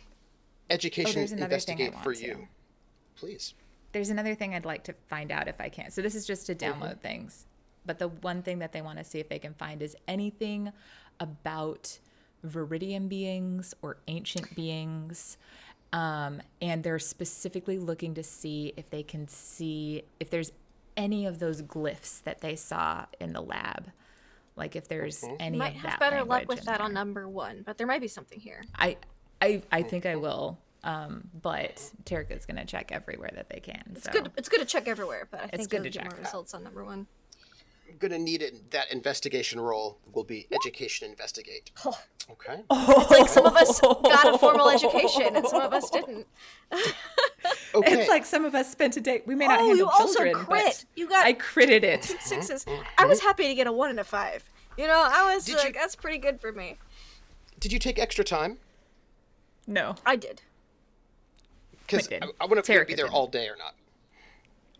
education there's another thing I investigate for want to. you, please? There's another thing I'd like to find out if I can. So this is just to download things. But the one thing that they want to see if they can find is anything about Viridian beings or ancient beings. And they're specifically looking to see if they can see if there's any of those glyphs that they saw in the lab. Like if there's any Might of have that better luck language with in that there. on number 1, but there might be something here. I think I will. But Terrica's going to check everywhere that they can. It's good. It's good to check everywhere, but I think good you'll to get more check. results on number 1. I'm gonna need it. That investigation roll will be education investigate. Okay. It's like some of us got a formal education and some of us didn't. Okay. It's like some of us spent a day. We may not handle you also children, crit. but You got I critted it. 6s. I was happy to get a 1 and a 5. You know, I was Did like, you- that's pretty good for me. Did you take extra time? No. I did. Because Quint did. I wonder if you'd Terrica be there did. all day or not.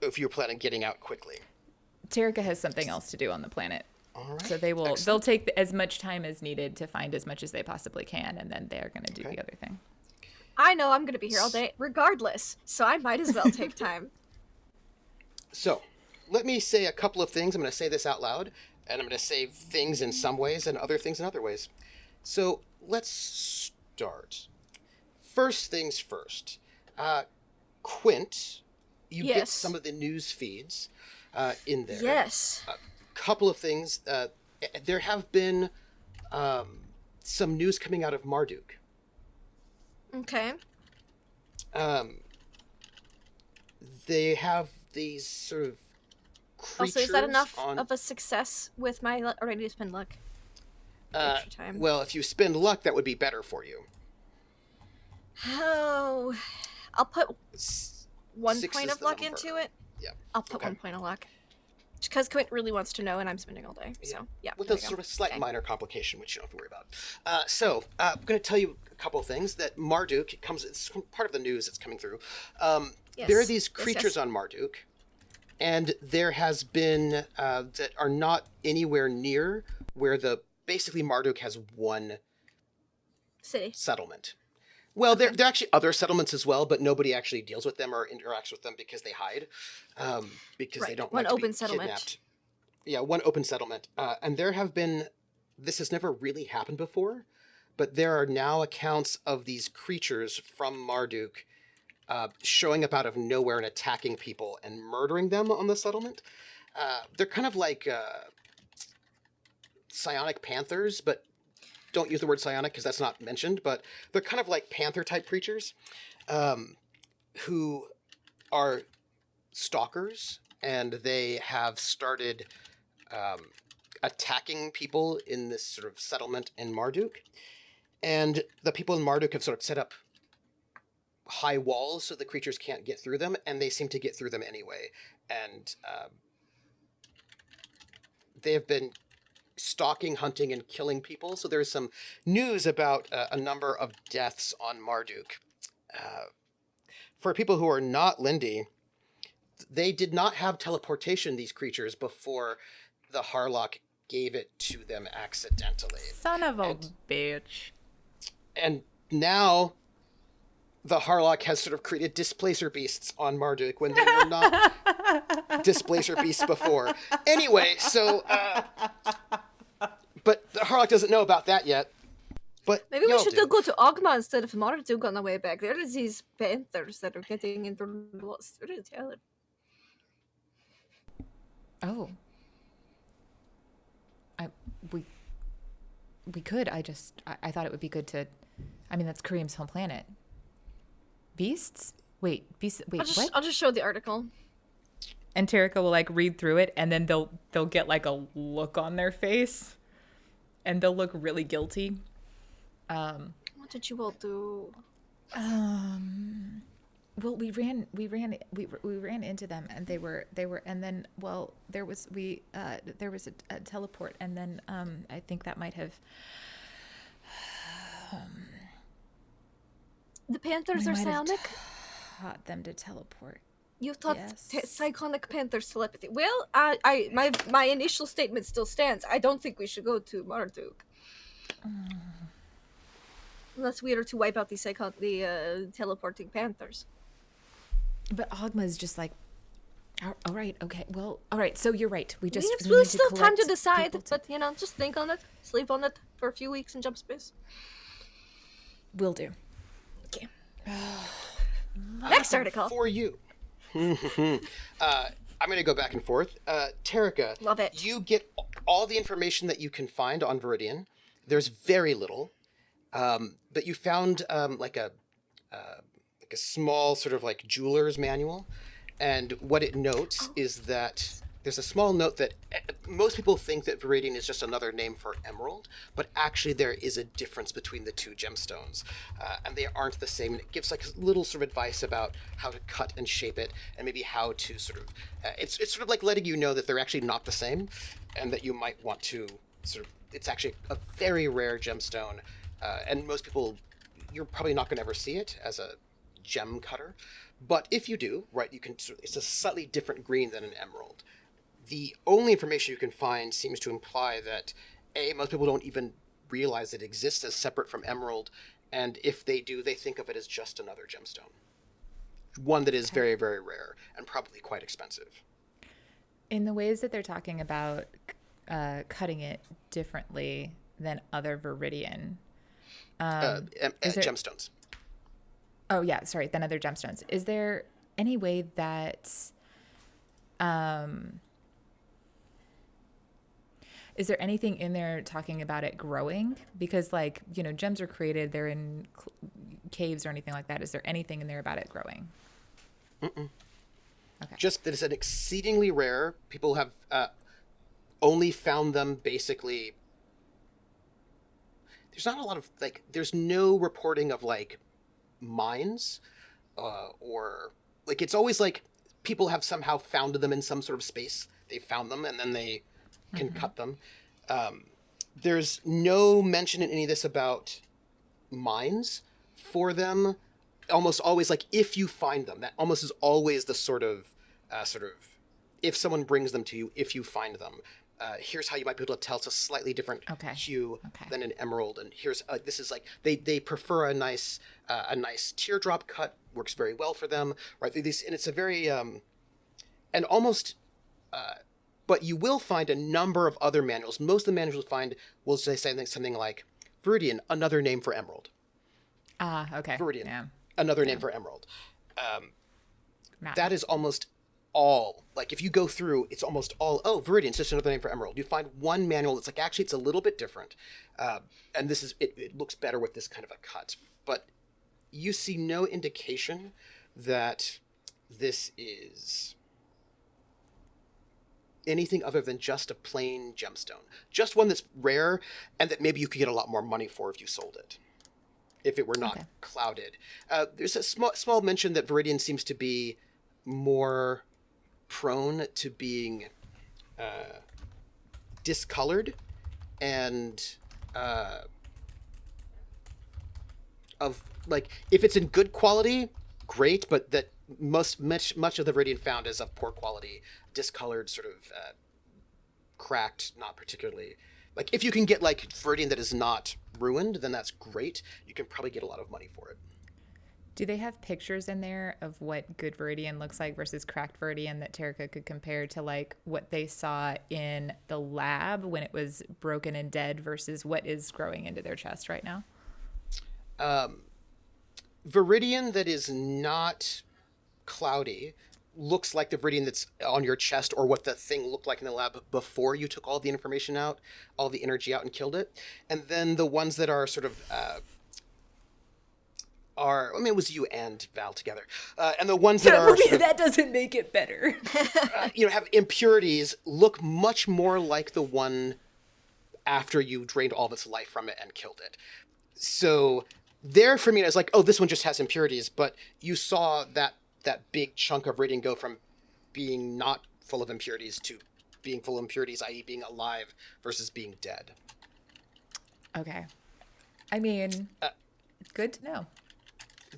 If you were planning on getting out quickly. Terrica has something else to do on the planet. All right. So they'll Excellent. take as much time as needed to find as much as they possibly can, and then they're going to do Okay. the other thing. I know I'm going to be here all day regardless, so I might as well take time. So, let me say a couple of things. I'm going to say this out loud, and I'm going to say things in some ways and other things in other ways. So, let's start. First things first. Quint, you get Yes. some of the news feeds in there. Yes. Couple of things. There have been some news coming out of Marduk. Okay. They have these sort of creatures Also, is that enough on... of a success with my already to spend luck? Extra time. Well, if you spend luck, that would be better for you. Oh, I'll put 1 6 point is of the luck number. into it. Yeah. I'll put Okay. 1 point of luck. Because Quint really wants to know, and I'm spending all day. So, yeah. With there a we go. sort of slight Okay. minor complication, which you don't have to worry about. So, I'm going to tell you a couple of things. That Marduk it's part of the news that's coming through. There are Yes. these Yes, creatures yes. on Marduk, and there has been that are not anywhere near where basically Marduk has one City. settlement. Well, there are actually other settlements as well, but nobody actually deals with them or interacts with them because they hide, because they Right. don't One like to open be settlement. kidnapped. Yeah, one open settlement. And there have been, this has never really happened before, but there are now accounts of these creatures from Marduk showing up out of nowhere and attacking people and murdering them on the settlement. They're kind of like psionic panthers, but don't use the word psionic because that's not mentioned, but they're kind of like panther type creatures who are stalkers, and they have started attacking people in this sort of settlement in Marduk. And the people in Marduk have sort of set up high walls so the creatures can't get through them, and they seem to get through them anyway. And they have been stalking, hunting, and killing people. So there's some news about a number of deaths on Marduk. For people who are not Lindy, they did not have teleportation, these creatures, before the Harlock gave it to them accidentally. Son of a bitch. And now the Harlock has sort of created displacer beasts on Marduk when they were not displacer beasts before. Anyway, so... but the Harlock doesn't know about that yet. But Maybe we y'all should do. go to Ogma instead of Marduk on the way back. There is these panthers that are getting into what's really terrible. Oh. We could. I thought it would be good to. I mean, that's Kareem's home planet. Beasts? Wait, beasts. Wait, what? I'll just show the article. And Terrica will like read through it, and then they'll get like a look on their face, and they'll look really guilty. What did you all do? Well, we ran into them, and they were, and then there was a teleport, and then I think that might have. The panthers we are might have psionic? Taught them to teleport. You thought Yes. psychonic panthers telepathy. Well, my initial statement still stands. I don't think we should go to Marduk. Unless we are to wipe out the teleporting panthers. But Ogma is just like, all right, okay, well, all right. So you're right. We We need have still to time to collect decide, people to- but just think on it, sleep on it for a few weeks in jump space. Will do. Okay. Next article. For you. I'm going to go back and forth. Tarika, Love it. you get all the information that you can find on Viridian. There's very little, but you found like a small sort of like jeweler's manual, and what it notes is that there's a small note that most people think that Viridian is just another name for emerald, but actually there is a difference between the two gemstones, and they aren't the same. And it gives like a little sort of advice about how to cut and shape it, and maybe how to sort of. It's sort of like letting you know that they're actually not the same, and that you might want to sort of. It's actually a very rare gemstone, and most people, you're probably not going to ever see it as a gem cutter, but if you do, right, you can. It's a slightly different green than an emerald. The only information you can find seems to imply that most people don't even realize it exists as separate from emerald, and if they do, they think of it as just another gemstone, one that is very, very rare and probably quite expensive. In the ways that they're talking about cutting it differently than other Viridian. Gemstones. Oh yeah, sorry, than other gemstones. Is there any way that is there anything in there talking about it growing? Because like, gems are created, they're in caves or anything like that. Is there anything in there about it growing? Mm-mm. Okay. Just that it's an exceedingly rare. People have only found them basically. There's not a lot of like. There's no reporting of like mines, or like it's always like people have somehow found them in some sort of space. They found them and then they can cut them. There's no mention in any of this about mines for them. Almost always like if you find them, that almost is always the sort of if someone brings them to you, if you find them, here's how you might be able to tell it's a slightly different hue than an emerald, and here's this is like they prefer a nice teardrop cut, works very well for them, right? And it's a very and almost but you will find a number of other manuals. Most of the manuals you'll find will say something like Viridian, another name for emerald. Okay. Viridian, another name for emerald. That is almost all. Like if you go through, it's almost all. Oh, Viridian's just another name for emerald. You find one manual that's like actually it's a little bit different, and this is it looks better with this kind of a cut. But you see no indication that this is anything other than just a plain gemstone, just one that's rare, and that maybe you could get a lot more money for if you sold it, if it were not clouded. There's a small mention that Viridian seems to be more prone to being discolored and of like if it's in good quality, great, but that much of the Viridian found is of poor quality, discolored, sort of cracked, not particularly. Like if you can get like Viridian that is not ruined, then that's great. You can probably get a lot of money for it. Do they have pictures in there of what good Viridian looks like versus cracked Viridian that Tarika could compare to like what they saw in the lab when it was broken and dead versus what is growing into their chest right now? Viridian that is not cloudy looks like the Viridian that's on your chest, or what the thing looked like in the lab before you took all the information out, all the energy out and killed it. And then the ones that are sort of it was you and Val together, and the ones that are sort of, that doesn't make it better. have impurities look much more like the one after you drained all of its life from it and killed it. So there for me it's like, oh, this one just has impurities, but you saw that big chunk of Viridian go from being not full of impurities to being full of impurities, i.e. being alive versus being dead. Okay. I mean, good to know.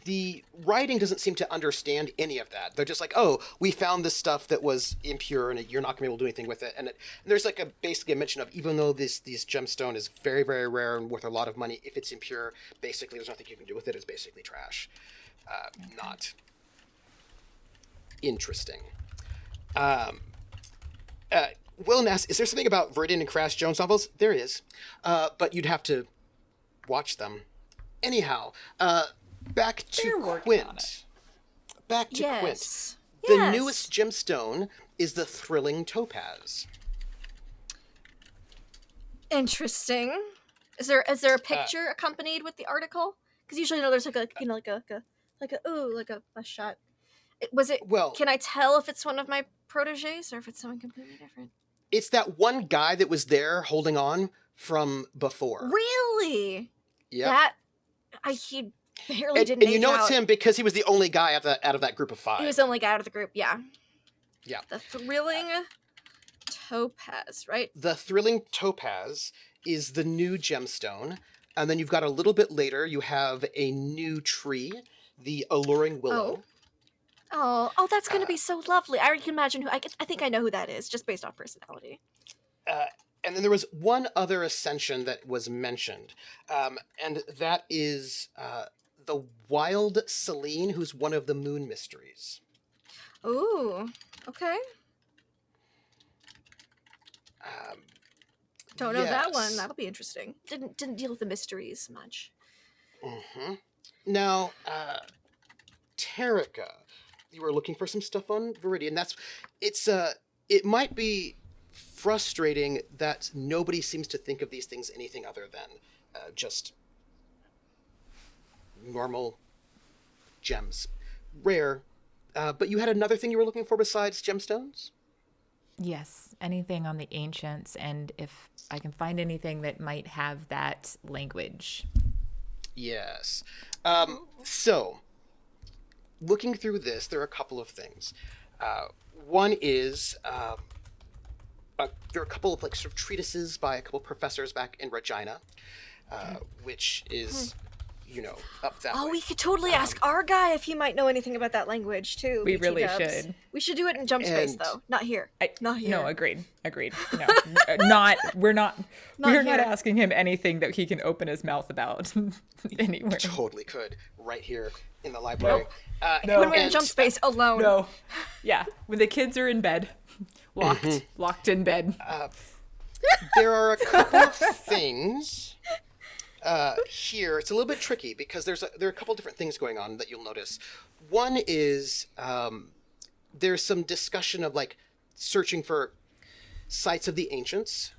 the writing doesn't seem to understand any of that. They're just like, oh, we found this stuff that was impure and you're not going to be able to do anything with it. And there's like basically a mention of, even though this gemstone is very, very rare and worth a lot of money, if it's impure, basically there's nothing you can do with it. It's basically trash. Not interesting. Will asks, is there something about Viridian and Crash Jones novels? There is. But you'd have to watch them. Anyhow, back to Quint. Back to Quint. The newest gemstone is the thrilling topaz. Interesting. Is there a picture accompanied with the article? Because usually, there's like a shot. Was it? Well, can I tell if it's one of my proteges or if it's someone completely different? It's that one guy that was there holding on from before. Really? Yeah. He barely didn't. And you know it's him because he was the only guy out of that group of 5. He was the only guy out of the group. Yeah. Yeah. The thrilling topaz, right? The thrilling topaz is the new gemstone, and then you've got a little bit later. You have a new tree, the alluring willow. Oh, that's going to be so lovely. I can imagine who. I think I know who that is, just based off personality. And then there was one other ascension that was mentioned, and that is the wild Selene, who's one of the moon mysteries. Ooh, okay. Don't know that one. That'll be interesting. Didn't deal with the mysteries much. Mm-hmm. Now, Terrica, you were looking for some stuff on Viridian. It might be frustrating that nobody seems to think of these things anything other than just normal gems. Rare. But you had another thing you were looking for besides gemstones? Yes, anything on the ancients, and if I can find anything that might have that language. Yes. So, looking through this, there are a couple of things. One is there are a couple of sort of treatises by a couple of professors back in Regina, which is up that way. Oh, we could totally ask our guy if he might know anything about that language too. We really BT-dubs. should. We should do it in jump space though, not here. Not here. No, agreed. No, we're not asking him anything that he can open his mouth about anywhere. Totally could, right here in the library. No. When we're in jump space alone. No. Yeah, when the kids are in bed, locked in bed. There are a couple of things here. It's a little bit tricky because there are a couple different things going on that you'll notice. One is there's some discussion of searching for sites of the ancients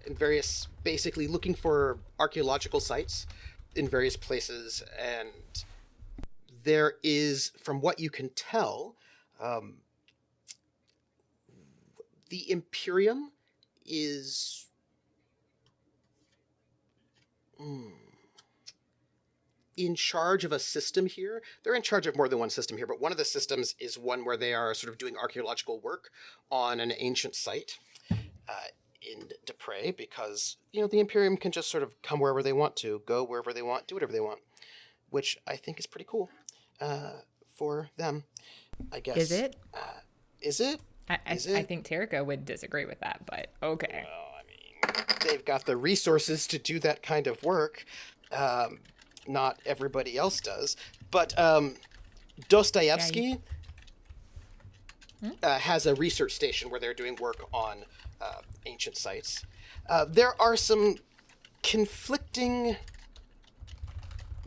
in various, basically looking for archaeological sites in various places, and there is, from what you can tell, the Imperium is in charge of a system here. They're in charge of more than one system here, but one of the systems is one where they are sort of doing archaeological work on an ancient site in Dupre, because the Imperium can just sort of come wherever they want to, go wherever they want, do whatever they want, which I think is pretty cool for them, I guess. Is it? Is it? I think Terrica would disagree with that, but okay. Well, I mean, they've got the resources to do that kind of work. Not everybody else does. But Dostoevsky has a research station where they're doing work on ancient sites. There are some conflicting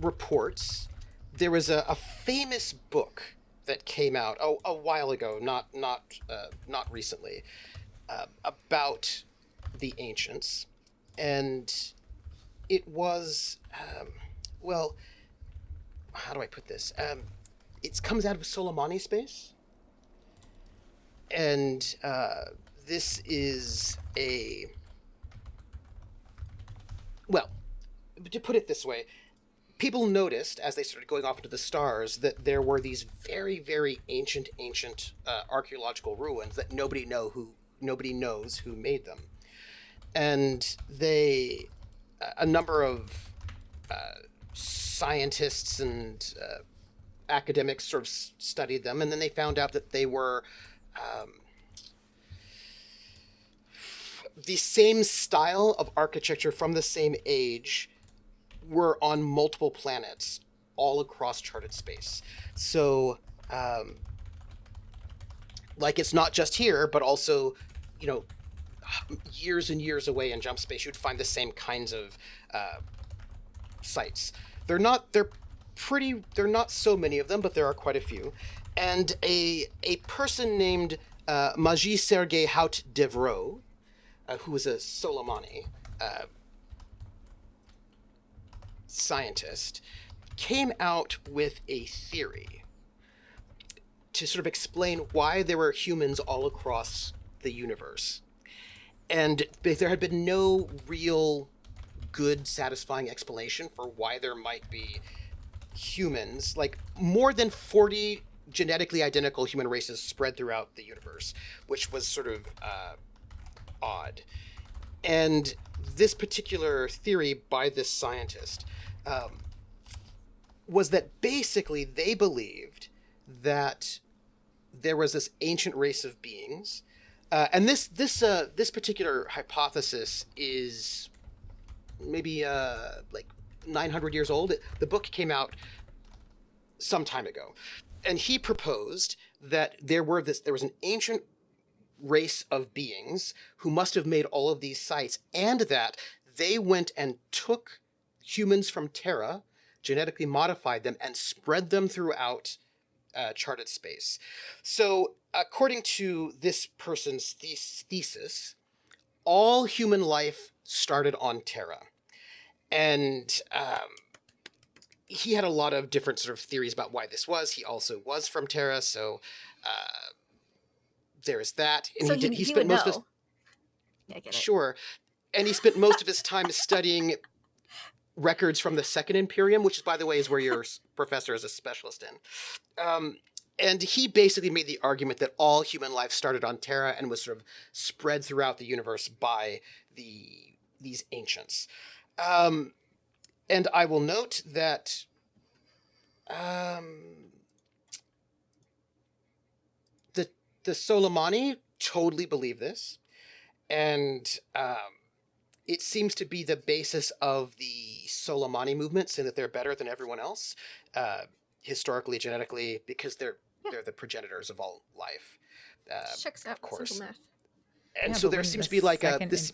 reports. There was a famous book that came out a while ago, not recently, about the ancients, and it was how do I put this? It comes out of Soleimani space, and this is to put it this way, people noticed as they started going off into the stars that there were these very, very ancient archaeological ruins that nobody knows who made them, and a number of scientists and academics sort of studied them, and then they found out that they were the same style of architecture from the same age were on multiple planets all across charted space. So, like, it's not just here, but also, you know, years and years away in jump space, you'd find the same kinds of sites. They're not so many of them, but there are quite a few. And a person named Maji Sergei Haut Devereaux, who was a Solomani scientist, came out with a theory to sort of explain why there were humans all across the universe. And there had been no real good, satisfying explanation for why there might be humans, like more than 40 genetically identical human races spread throughout the universe, which was sort of odd. And this particular theory by this scientist was that basically they believed that there was this ancient race of beings, and this particular hypothesis is maybe like 900 years old. The book came out some time ago, and he proposed that there was an ancient race of beings who must have made all of these sites, and that they went and took humans from Terra, genetically modified them, and spread them throughout charted space. So, according to this person's thesis, all human life started on Terra. And he had a lot of different sort of theories about why this was. He also was from Terra, so there's that. And so he spent most of his... Yeah, I get it. Sure. And he spent most of his time studying records from the Second Imperium, which, by the way, is where your professor is a specialist in. And he basically made the argument that all human life started on Terra and was sort of spread throughout the universe by these ancients. And I will note that the Solomani totally believe this, and it seems to be the basis of the Solomani movement, saying that they're better than everyone else, historically, genetically, because they're the progenitors of all life. Checks out, of course. simple math. And Yeah, so but there when seems to the be like second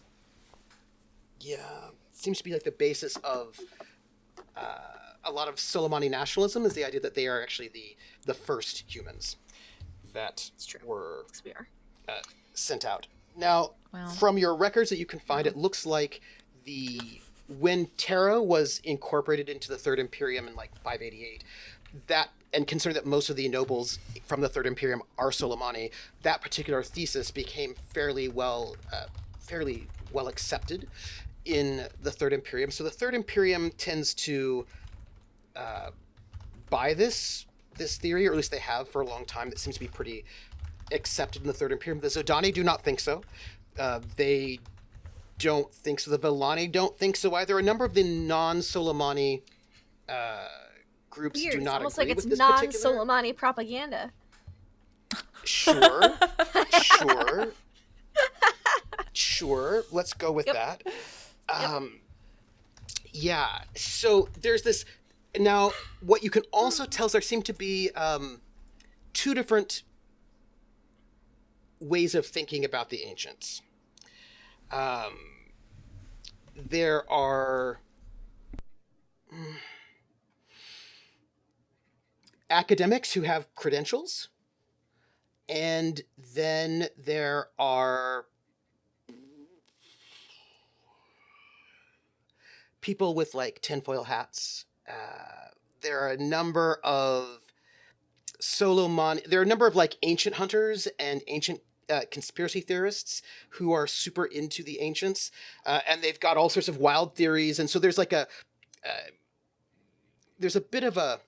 seems to be like the basis of a lot of Solomani nationalism is the idea that they are actually the first humans that were Yes, we are. sent out. Now, from your records that you can find, it looks like when Terra was incorporated into the Third Imperium in like 588, and considering that most of the nobles from the Third Imperium are Solomani, that particular thesis became fairly well accepted in the Third Imperium. So the Third Imperium tends to buy this theory, or at least they have for a long time. That seems to be pretty accepted in the Third Imperium. The Zodani do not think so. They don't think so. The Villani don't think so either. A number of the non-Solomani groups Weird. do not It's almost agree like with it's this particular... non-Solomani propaganda. Sure. Let's go with that. Yeah. So there's this. Now, what you can also tell is there seem to be two different ways of thinking about the ancients. There are academics who have credentials, and then there are people with like tinfoil hats. There are a number of there are a number of like ancient hunters and ancient conspiracy theorists who are super into the ancients, and they've got all sorts of wild theories. And so there's like there's a bit of a,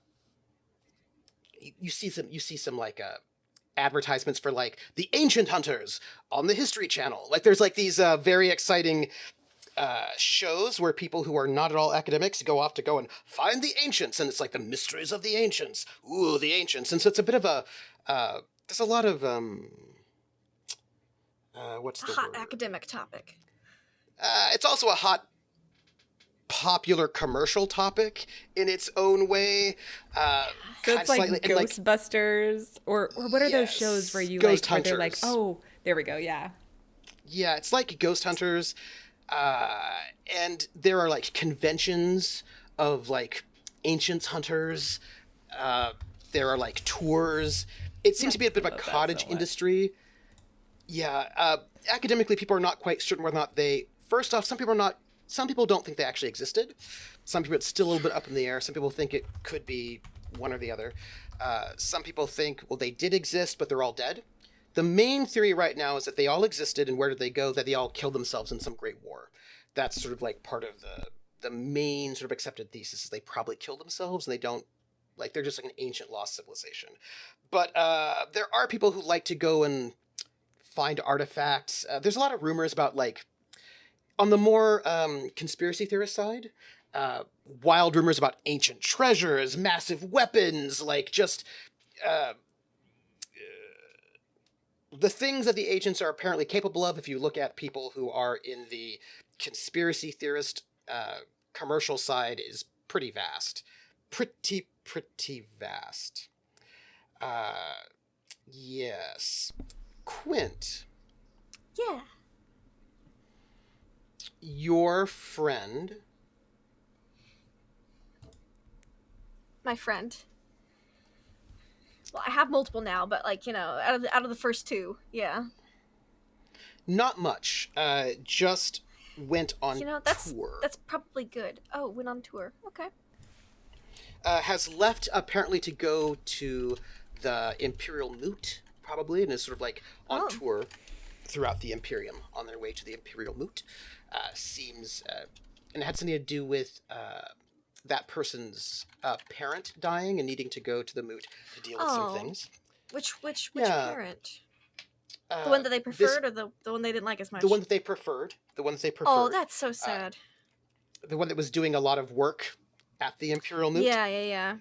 you see some like advertisements for like the ancient hunters on the History Channel. Like there's like these very exciting shows where people who are not at all academics go off to go and find the ancients, and it's like the mysteries of the ancients. Ooh, the ancients. And so it's a bit of a there's a lot of what's the hot word? academic topic. It's also a hot popular commercial topic in its own way. So it's like slightly, and, Ghostbusters, or what are those shows where you Ghost where they're like, Hunters. oh, there we go, yeah. Yeah, it's like Ghost Hunters, and there are like conventions of like ancients hunters. There are like tours. It seems to be a bit of a love that cottage so much. industry. Yeah, academically, people are not quite certain whether or not they. First off, some people don't think they actually existed. Some people, it's still a little bit up in the air. Some people think it could be one or the other. Some people think, well, they did exist, but they're all dead. The main theory right now is that they all existed, and where did they go? That they all killed themselves in some great war. That's sort of like part of the main sort of accepted thesis is they probably killed themselves, and they don't, like, they're just like an ancient lost civilization. But there are people who like to go and find artifacts. There's a lot of rumors about, like, on the more conspiracy theorist side, wild rumors about ancient treasures, massive weapons, like just the things that the ancients are apparently capable of. If you look at people who are in the conspiracy theorist commercial side, is pretty vast. Pretty vast. Yes. Quint. Yeah. Your friend. My friend. Well, I have multiple now, but like, you know, out of the first two, yeah. Not much. Just went on tour. That's probably good. Oh, went on tour. Okay. Has left apparently to go to the Imperial Moot, probably, and is sort of like on tour throughout the Imperium on their way to the Imperial Moot. Seems, and it had something to do with that person's parent dying and needing to go to the Moot to deal with some things. Which parent? The one that they preferred, or the one they didn't like as much? The one that they preferred. Oh, that's so sad. The one that was doing a lot of work at the Imperial Moot. Yeah.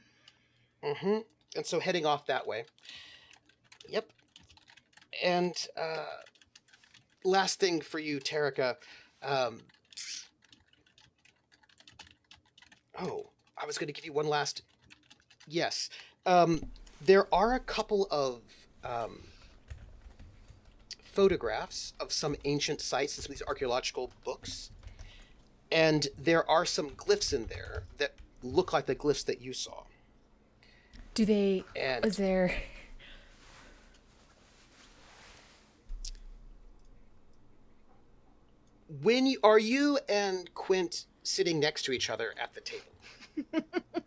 Mm-hmm. And so heading off that way. Yep. And last thing for you, Tarika. I was going to give you one last. Yes. There are a couple of photographs of some ancient sites in some of these archaeological books. And there are some glyphs in there that look like the glyphs that you saw. Do they... And is there... Are you and Quint sitting next to each other at the table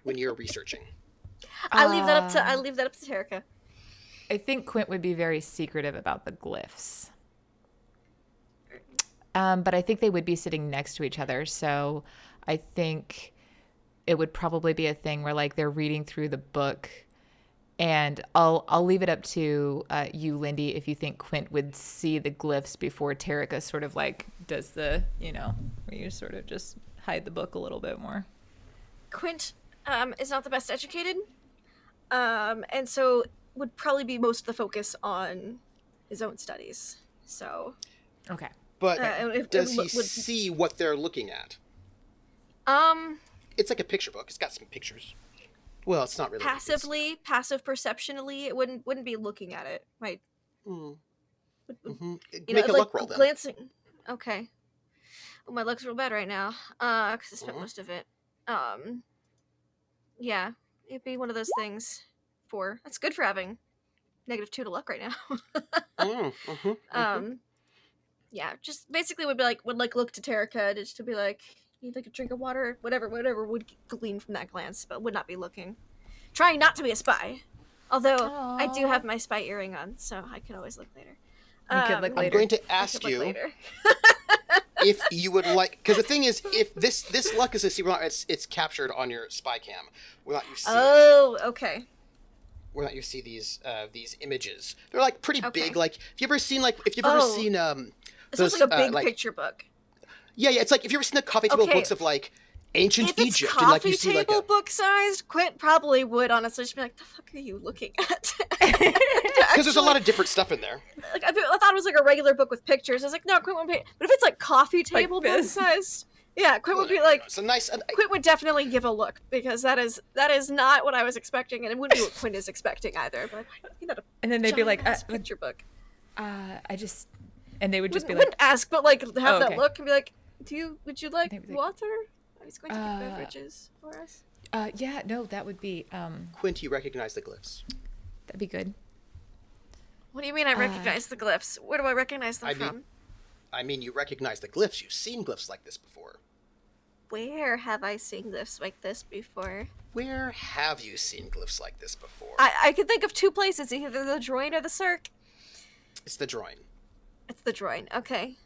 when you're researching? I leave that up to Tarika. I think Quint would be very secretive about the glyphs. But I think they would be sitting next to each other, so I think it would probably be a thing where, like, they're reading through the book, and I'll leave it up to you, Lindy, if you think Quint would see the glyphs before Tarika sort of, like, does the, you know, where you sort of just hide the book a little bit more. Quint is not the best educated, and so would probably be most of the focus on his own studies. So, okay. But does he see what they're looking at? It's like a picture book. It's got some pictures. Well, it's not really passive perceptionally, it wouldn't be looking at it, right? Mm-hmm. You Make know, a like luck roll then. Glancing. Okay. Well, my luck's real bad right now, because I spent most of it. Yeah, it'd be one of those things. That's good for having -2 to luck right now. Yeah, just basically would look to Tarika just to be like, need like a drink of water, whatever would glean from that glance, but would not be looking. Trying not to be a spy. Although I do have my spy earring on, so I could always look later. You could look later. I'm going to ask you if you would like, because the thing is, if this luck is a secret, it's captured on your spy cam. We'll let you see. Okay. We'll let you see these images. They're like pretty big. Like, have you ever seen This those, looks like a big picture book. Yeah, it's like if you ever seen the coffee table Okay. books of like ancient If it's Egypt, coffee and like you see table like book sized, Quint probably would honestly just be like, "The fuck are you looking at?" because there's a lot of different stuff in there. Like I thought it was like a regular book with pictures. I was like, no, Quint wouldn't pay. But if it's like coffee table book this. sized, yeah, Quint would be like, It's a nice. Quint would definitely give a look because that is not what I was expecting, and it wouldn't be what Quint is expecting either. But you know, And then they'd be like, giant-ass picture book. I just, and they would just be Wouldn't like, ask, but like have Oh, that okay. look and be like, would you like They'd be like, water? He's going to get beverages for us. yeah, no, that would be, Quint, you recognize the glyphs. that'd be good. What do you mean I recognize the glyphs? Where do I recognize them I mean- from? I mean, you recognize the glyphs. You've seen glyphs like this before. Where have I seen glyphs like this before? Where have you seen glyphs like this before? I could think of two places, either the droid or the circ. It's the drawing. It's the droid. Okay.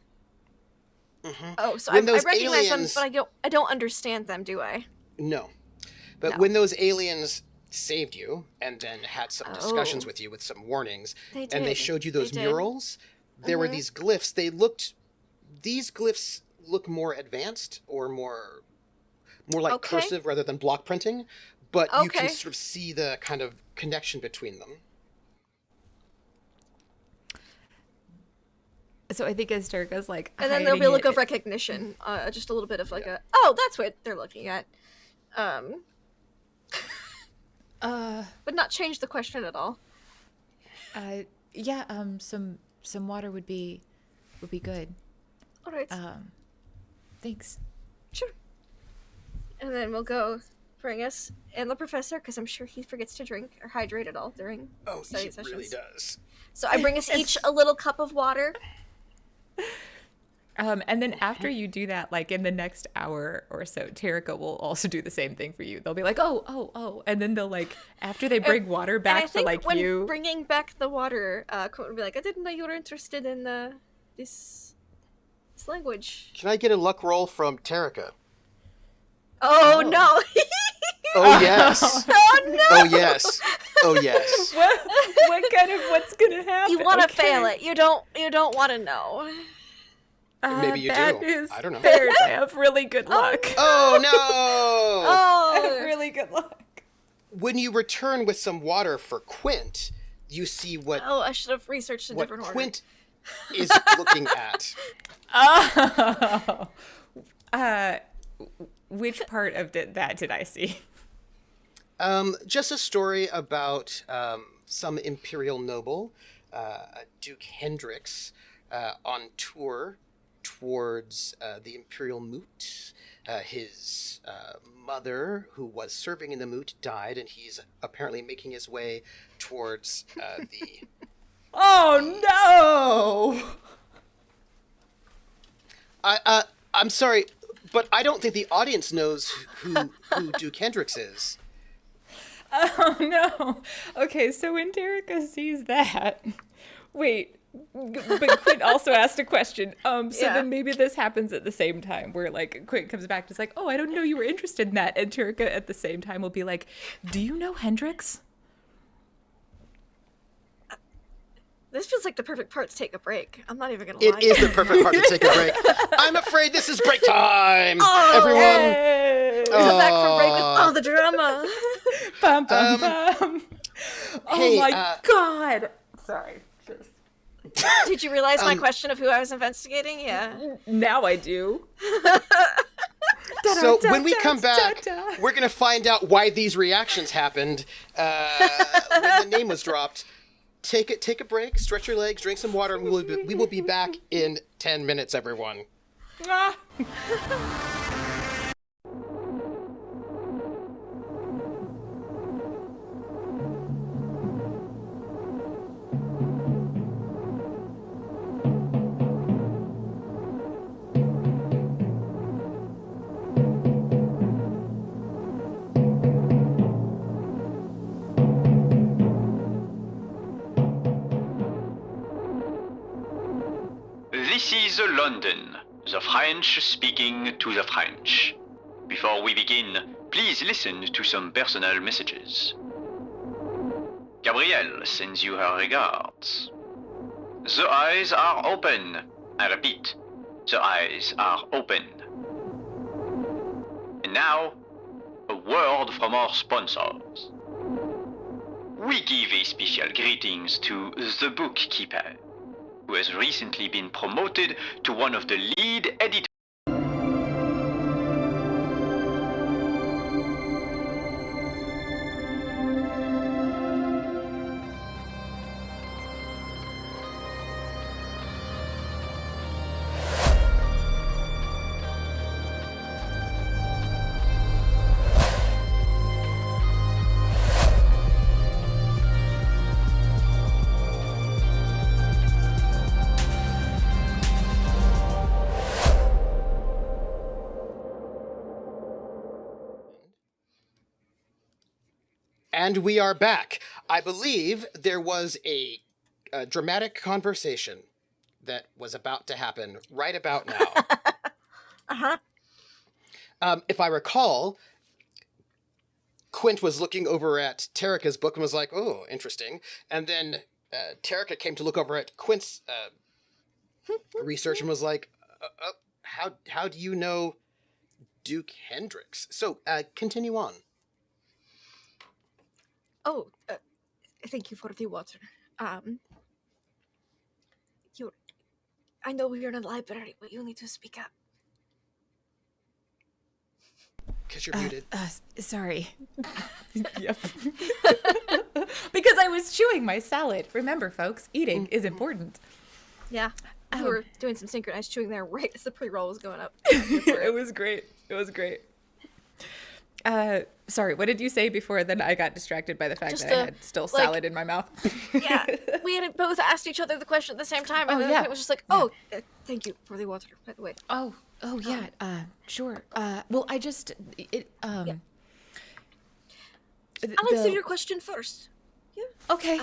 Mm-hmm. Oh, so When I those recognize aliens- them, but I don't understand them, do I? No. But No. when those aliens saved you and then had some discussions Oh. with you with some warnings, They and they did. showed you They those did. murals, there were these glyphs. These glyphs look more advanced or more like Okay. cursive rather than block printing, but you can Okay. sort of see the kind of connection between them. So I think as Turka's like, And then there'll be a hiding look it- of recognition, just a little bit of like oh, that's what they're looking at. But not change the question at all. Yeah, some water would be good. All right, Thanks. sure. And then we'll go bring us and the professor, because I'm sure he forgets to drink or hydrate at all during Oh, study he sessions. really does. So I bring us each a little cup of water. And then after you do that, like in the next hour or so, Tarika will also do the same thing for you. They'll be like, oh, and then they'll like after they bring water And I back for think like when you. bringing back the water, Quentin would be like, I didn't know you were interested in this language. Can I get a luck roll from Tarika? Oh, no. Oh, yes. Oh, no. Oh, yes. Oh, yes. What's gonna happen? You want to fail it. You don't want to know. Maybe you that do. is I don't know. fair. I have really good luck. Oh, no! I have Oh. really good luck. When you return with some water for Quint, you see what Oh, I should have researched a different order. Quint is looking at. Oh. Which part of that did I see? Just a story about some imperial noble, Duke Hendrix, on tour towards the imperial moot. His mother, who was serving in the moot, died, and he's apparently making his way towards the... Oh no! I'm sorry, but I don't think the audience knows who Duke Hendrix is. Oh no! Okay, so when Tarika sees that, wait, but Quint also asked a question. So Yeah. then maybe this happens at the same time, where like Quint comes back, just like, oh, I don't know you were interested in that, and Tarika at the same time will be like, do you know Hendrix? This feels like the perfect part to take a break. I'm not even going to lie. It is the perfect part to take a break. I'm afraid this is break time, Oh, everyone. Hey! Come back from break with all the drama. Bum, bum, bum. Oh hey, my god! Sorry. Did you realize my question of who I was investigating? Yeah. Now I do. So when we come back, Da-da. we're going to find out why these reactions happened when the name was dropped. Take a break, stretch your legs, drink some water, and we will be back in 10 minutes, everyone. Ah. This is London, the French speaking to the French. Before we begin, please listen to some personal messages. Gabrielle sends you her regards. The eyes are open. I repeat, The eyes are open. And now, a word from our sponsors. We give a special greetings to the bookkeeper, who has recently been promoted to one of the lead editors. And we are back. I believe there was a dramatic conversation that was about to happen right about now. Uh-huh. If I recall, Quint was looking over at Terrica's book and was like, oh, interesting. And then Terrica came to look over at Quint's research and was like, how do you know Duke Hendrix? So continue on. Oh, thank you for the water. I know we're in a library, but you need to speak up. Because you're muted. Sorry. Yep. Because I was chewing my salad. Remember, folks, eating is important. Yeah, we were doing some synchronized chewing there right as the pre-roll was going up. It was great. It was great. Sorry, what did you say before? Then I got distracted by the fact that I had still salad in my mouth. Yeah, we had both asked each other the question at the same time, and then it was just like, thank you for the water, by the way. Oh yeah, sure. Well, I just I'll answer your question first. Yeah. Okay.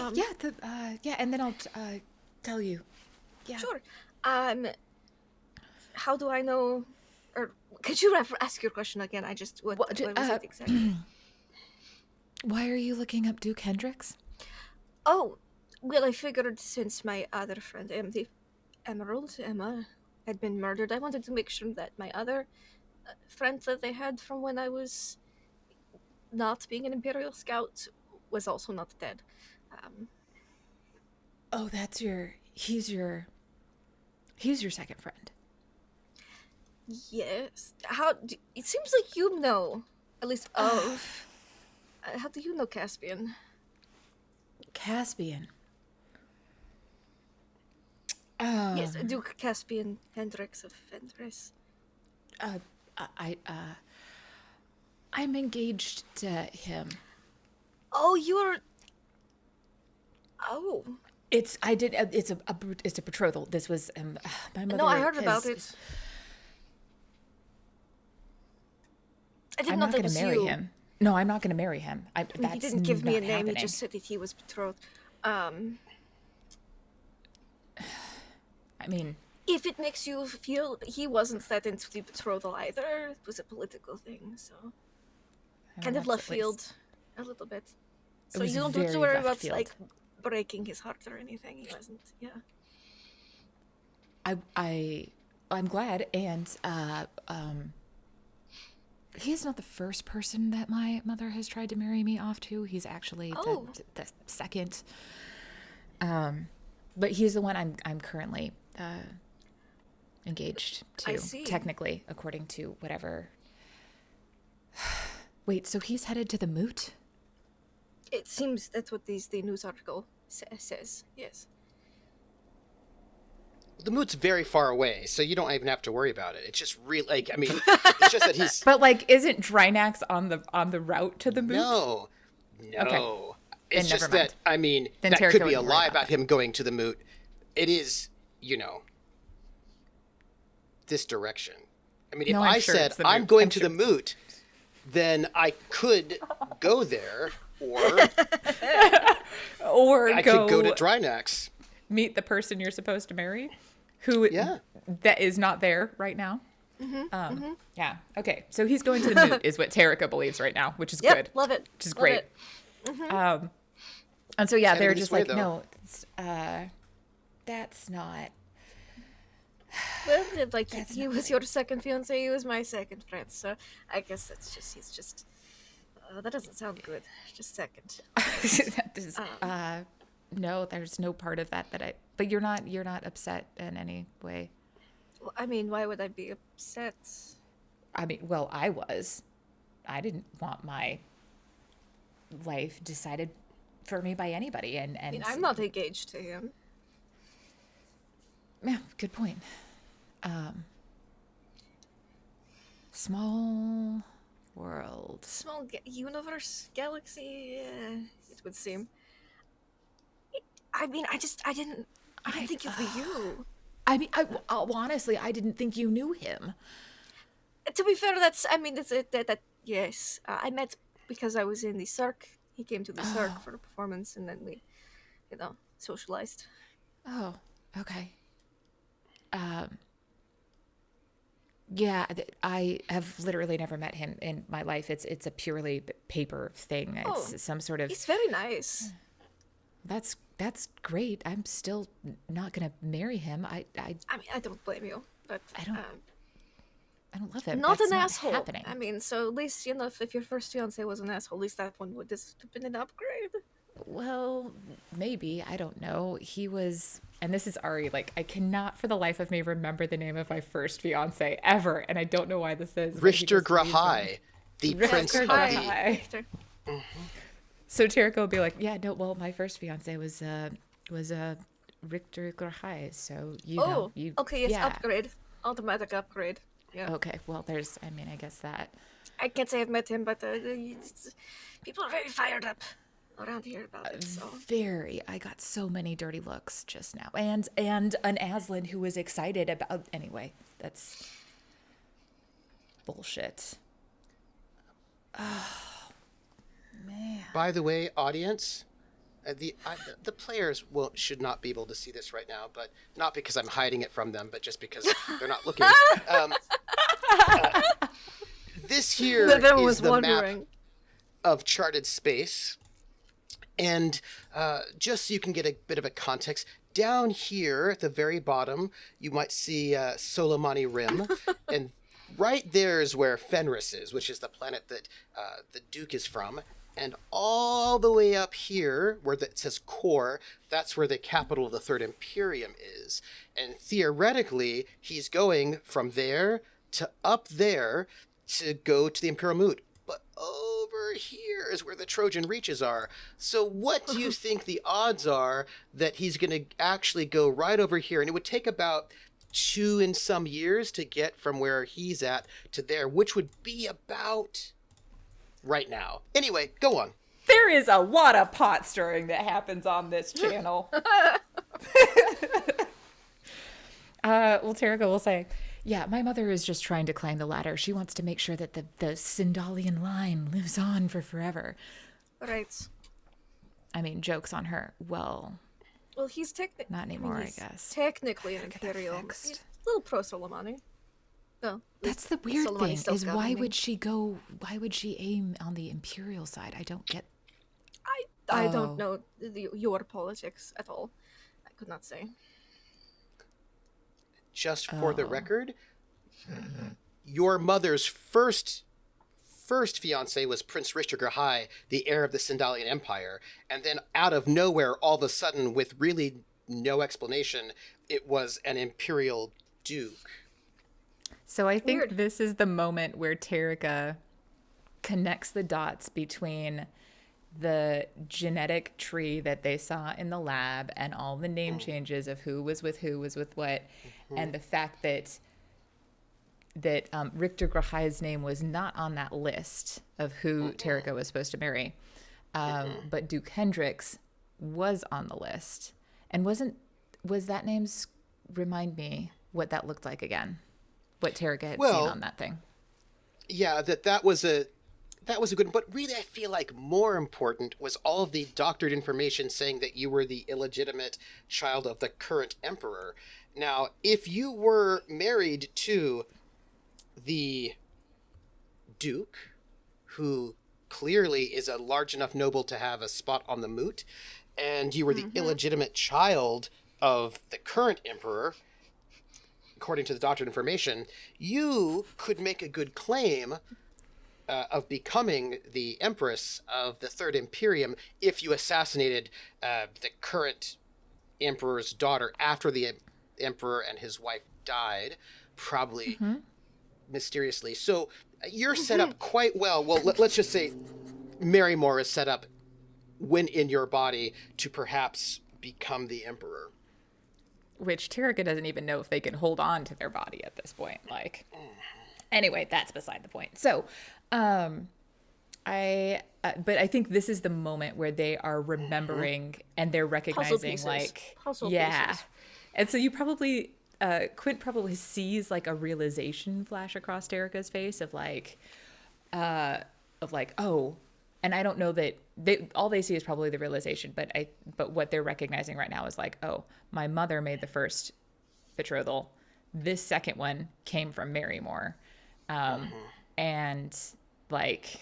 And then I'll tell you. Yeah. Sure. How do I know? Or could you ask your question again? I just what was it exactly? Why are you looking up Duke Hendrix? Oh, well, I figured since my other friend, Emma, had been murdered, I wanted to make sure that my other friend that they had from when I was not being an Imperial Scout was also not dead. Oh, he's your second friend. Yes. It seems like you know, at least of. How do you know Caspian? Caspian. Yes, Duke Caspian Hendrix of Fenris. I'm engaged to him. Oh, you're. Oh. It's a betrothal. This was my mother. No, I heard about it. I didn't know that was marry you. him. No, I'm not going to marry him. He didn't give me a name. Happening. He just said that he was betrothed. I mean, if it makes you feel, he wasn't that into the betrothal either. It was a political thing, so kind of left field a little bit. So you don't have to worry about like breaking his heart or anything. He wasn't. Yeah. I'm glad, and he's not the first person that my mother has tried to marry me off to. He's actually the second. But he's the one I'm currently engaged to. I see. Technically, according to whatever. Wait, so he's headed to the moot? It seems that's what the news article says. Yes. The moot's very far away, so you don't even have to worry about it. It's just really, like, I mean, it's just that he's... But, like, isn't Drinax on the route to the moot? No. Okay. It's Then just never mind. that, I mean, Then that Terrica could be a wouldn't worry lie about about him going to the moot. It is, this direction. I mean, if No, I'm I sure said, it's the I'm moot. going I'm to sure the moot, then I could go there, or Or I could go to Drinax. meet the person you're supposed to marry, who that is not there right now. Yeah. Okay. So he's going to the moot, is what Terrica believes right now, which is good. Love it. Which is Love great. it. And so yeah, Heading they're this just way, like, though. no, that's not. Well, like That's he not was your second fiance, he was my second friend. So I guess he's just. That doesn't sound good. Just second. That is, Um, no, there's no part of that I. But you're not upset in any way. well, I mean, why would I be upset? I mean, well, I was. I didn't want my life decided for me by anybody, and I mean, I'm not engaged to him. yeah, good point. Small world. Small universe, galaxy, it would seem. I mean, I didn't think it'd be you. I mean, honestly, I didn't think you knew him. To be fair, yes. I met because I was in the circ. He came to the circ for a performance, and then we, socialized. Oh, okay. Yeah, I have literally never met him in my life. It's a purely paper thing. It's some sort of. He's very nice. That's great. I'm still not gonna marry him. I mean, I don't blame you, but I don't love him. not That's an asshole. Happening. I mean, so at least if your first fiance was an asshole, at least that one would have been an upgrade. Well, maybe. I don't know. He was, and this is Ari, like, I cannot for the life of me remember the name of my first fiance ever, and I don't know why this is. Richter Grahai, the prince of the... Richter. So Terica will be like, yeah, no, well, my first fiance was Richter Grahai, so you okay, yes, yeah. upgrade. Automatic upgrade. Yeah. Okay, well, I guess that. I can't say I've met him, but people are very fired up around here about it. So Very. I got so many dirty looks just now. And an Aslan who was excited about. Anyway, that's bullshit. Oh, man. By the way, audience, the players should not be able to see this right now, but not because I'm hiding it from them, but just because they're not looking. This here is the map of charted space. And just so you can get a bit of a context, down here at the very bottom, you might see Solomani Rim. And right there is where Fenris is, which is the planet that the Duke is from. And all the way up here, where it says core, that's where the capital of the Third Imperium is. And theoretically, he's going from there to up there to go to the Imperial Moot. But over here is where the Trojan Reaches are. So what do you think the odds are that he's going to actually go right over here? And it would take about 2 and some years to get from where he's at to there, which would be about right now. Anyway, go on. There is a lot of pot stirring that happens on this channel. Well, Terica will say, yeah, my mother is just trying to climb the ladder. She wants to make sure that the Sindalian line lives on for forever. Right. I mean, joke's on her. Well, he's not anymore, I guess. Technically an Imperial. He's a little pro-Solomani. No, that's the weird thing, is why would she aim on the Imperial side? I don't get... I don't know your politics at all. I could not say. Just for the record, your mother's first fiance was Prince Richter Grahai, the heir of the Sindalian Empire, and then out of nowhere, all of a sudden, with really no explanation, it was an Imperial Duke. So I think this is the moment where Terica connects the dots between the genetic tree that they saw in the lab and all the name changes of who was with what, and the fact that Richter Grahai's name was not on that list of who Terica was supposed to marry, but Duke Hendrix was on the list. And was that name's, remind me what that looked like again, what Terica had seen on that thing. Yeah, that was a good one. But really, I feel like more important was all of the doctored information saying that you were the illegitimate child of the current emperor. Now, if you were married to the Duke, who clearly is a large enough noble to have a spot on the moot, and you were the illegitimate child of the current emperor, according to the doctored information, you could make a good claim of becoming the Empress of the Third Imperium if you assassinated the current Emperor's daughter after the Emperor and his wife died, probably mysteriously. So you're set up quite well. Well, let's just say Marymore is set up when in your body to perhaps become the Emperor. Which Terica doesn't even know if they can hold on to their body at this point. Like, anyway, that's beside the point. So, but I think this is the moment where they are remembering and they're recognizing, like, Puzzle yeah. pieces. And so you probably, Quint probably sees like a realization flash across Terica's face of like, oh, and I don't know that all they see is probably the realization, but what they're recognizing right now is like, oh, my mother made the first betrothal. This second one came from Marymore. And like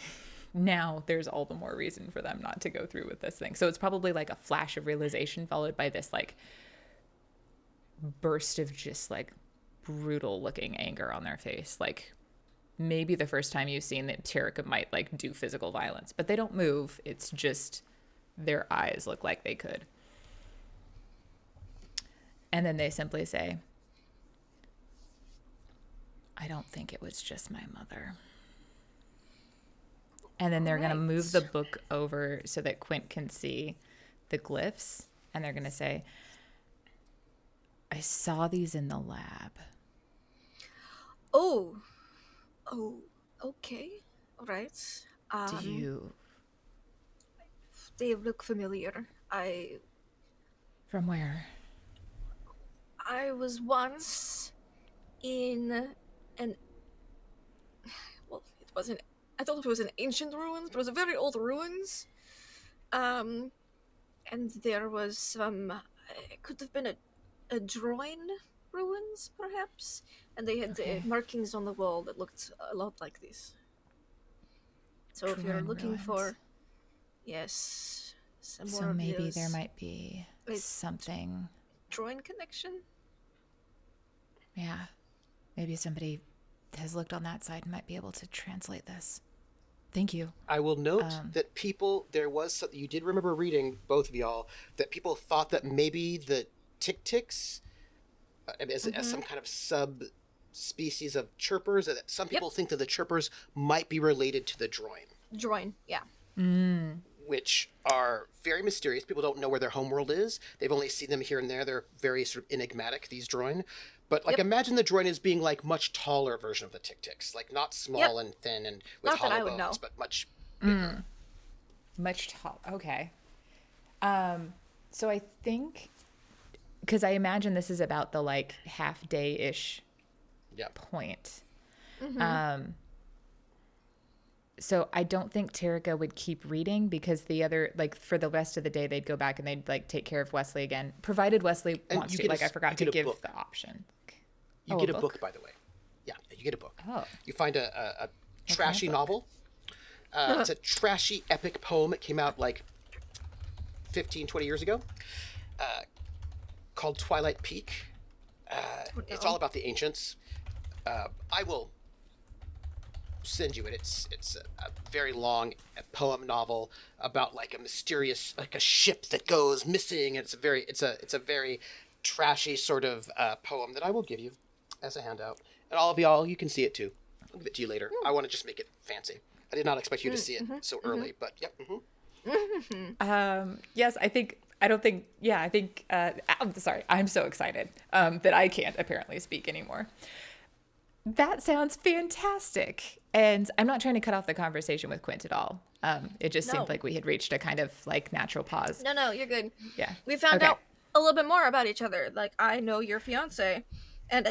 now there's all the more reason for them not to go through with this thing. So it's probably like a flash of realization followed by this like burst of just like brutal looking anger on their face. Like maybe the first time you've seen that Terica might like do physical violence, but they don't move. It's just their eyes look like they could. And then they simply say, I don't think it was just my mother. And then they're going to move the book over so that Quint can see the glyphs. And they're going to say, I saw these in the lab. Oh, okay. All right. Do you... They look familiar. From where? I was once in an... Well, it wasn't... I thought it was an ancient ruins, but it was a very old ruins. And there was some... It could have been a Droin ruins, perhaps? And they had markings on the wall that looked a lot like this. So if you're looking for... Yes, some more So of maybe those there might be something... Droin connection? Yeah. Maybe somebody has looked on that side and might be able to translate this. Thank you. I will note that there was something, you did remember reading, both of y'all, that people thought that maybe the tick-ticks, as some kind of subspecies of chirpers, that some people think that the chirpers might be related to the Droin. Droin, yeah. Which are very mysterious. People don't know where their homeworld is. They've only seen them here and there. They're very sort of enigmatic, these Droin. But like, imagine the Droin as being like much taller version of the tick-ticks, like not small and thin and with Not that I hollow would bones, know. but much bigger. Much tall. Okay. So I think, because I imagine this is about the like half day-ish point. So I don't think Terica would keep reading because the other, like for the rest of the day, they'd go back and they'd like take care of Wesley again, provided Wesley wants to. Like I forgot to give the option. You get a book, by the way. Yeah, you get a book. Oh. You find a trashy novel. It's a trashy epic poem. It came out like 15, 20 years ago, called Twilight Peak. It's all about the ancients. I will send you it. It's a very long poem novel about like a mysterious, like a ship that goes missing. It's a very trashy sort of poem that I will give you as a handout. And all of y'all, you can see it too. I'll give it to you later. I want to just make it fancy. I did not expect you to see it so early, but yep. Yes, I'm sorry. I'm so excited that I can't apparently speak anymore. That sounds fantastic. And I'm not trying to cut off the conversation with Quint at all. It just seemed like we had reached a kind of like natural pause. No, you're good. Yeah. We found out a little bit more about each other. Like, I know your fiance. And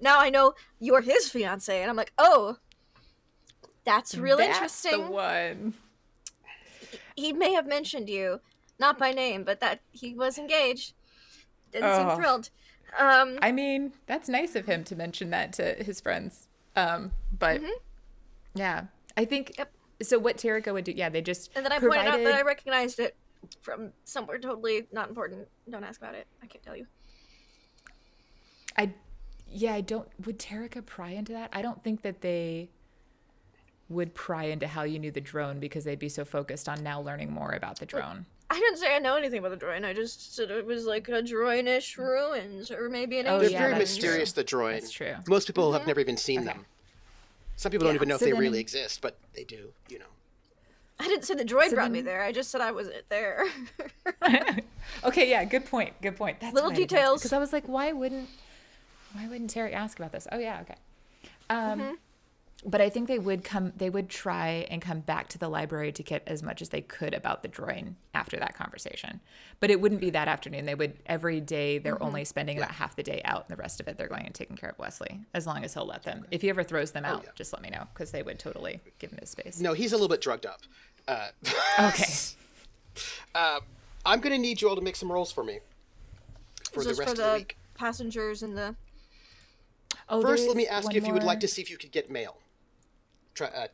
now I know you're his fiance. And I'm like, oh, that's really interesting. That's the one. He may have mentioned you, not by name, but that he was engaged. Didn't seem thrilled. I mean, that's nice of him to mention that to his friends. But yeah, I think so. What Terica would do, they just and then I pointed out that I recognized it from somewhere totally not important. Don't ask about it. I can't tell you. Yeah, would Tarika pry into that? I don't think that they would pry into how you knew the drone because they'd be so focused on now learning more about the drone. I didn't say I know anything about the droid. I just said it was like a droinish ruins, or maybe an Oh, ancient They're yeah, very that's mysterious, true. the droid. That's true. Most people have never even seen them. Some people don't even know if So they then really in- exist, but they do, you know. I didn't say the droid So brought me then- there. I just said I wasn't there. Okay, yeah, good point. Good point. That's Little details. Because I was like, why wouldn't Terry ask about this? Oh yeah, okay. But I think they would try and come back to the library to get as much as they could about the droid after that conversation. But it wouldn't be that afternoon. They would every day they're only spending about half the day out, and the rest of it they're going and taking care of Wesley, as long as he'll let them. If he ever throws them out, just let me know, because they would totally give him his space. No, he's a little bit drugged up. Okay. I'm going to need you all to make some rolls for me for Is the this rest for of the the week. passengers and the? Oh, First, there let me is ask one you if you would like more- to see if you could get mail.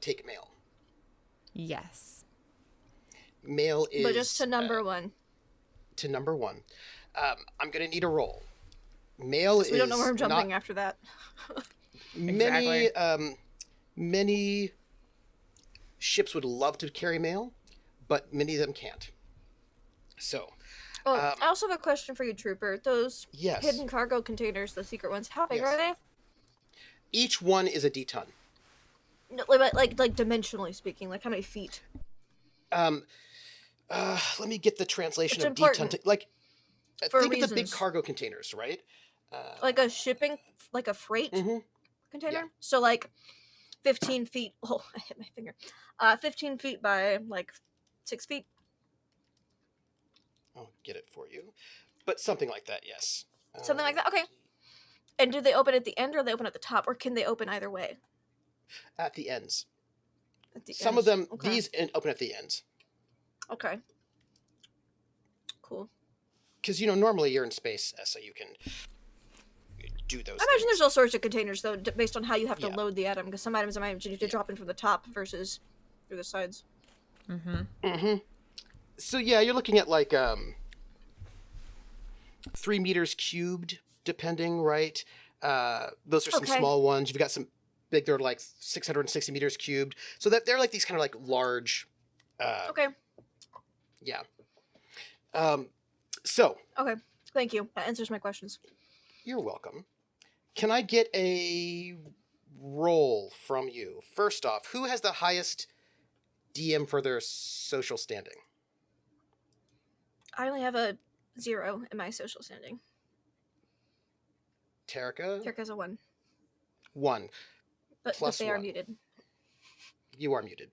Take mail. Yes. Mail is But just to number one. to number one. I'm going to need a roll. Mail is We don't know where I'm not jumping after that. many many ships would love to carry mail, but many of them can't. So, Oh, I also have a question for you, Trooper. Those Yes. hidden cargo containers, the secret ones, how big Yes. are they? each one is a D-ton. No, like dimensionally speaking, like how many feet? Let me get the translation It's of D-ton. important for Think of the big reasons. cargo containers, right? Like a shipping, like a freight container. So like 15 feet. Oh, I hit my finger. 15 feet by like 6 feet. I'll get it for you. But something like that, yes. Something like that. Okay. And do they open at the end or they open at the top, or can they open either way? At the ends. At the Some ends? of them, Okay. these open at the ends. Okay. Cool. Because, normally you're in space, so you can do those I imagine things. there's all sorts of containers though, based on how you have to Yeah. load the atom. Because some items I imagine you have to drop in from the top versus through the sides. So, yeah, you're looking at like 3 meters cubed, depending, right? Those are some Okay. small ones. You've got some big, they're like 660 meters cubed. So that they're like these kind of like large, Okay. yeah. So, Okay. Thank you. That answers my questions. you're welcome. Can I get a roll from you? First off, who has the highest DM for their social standing? I only have a 0 in my social standing. Tarika? Kirk has a 1. 1. But Plus they are 1. muted. You are muted.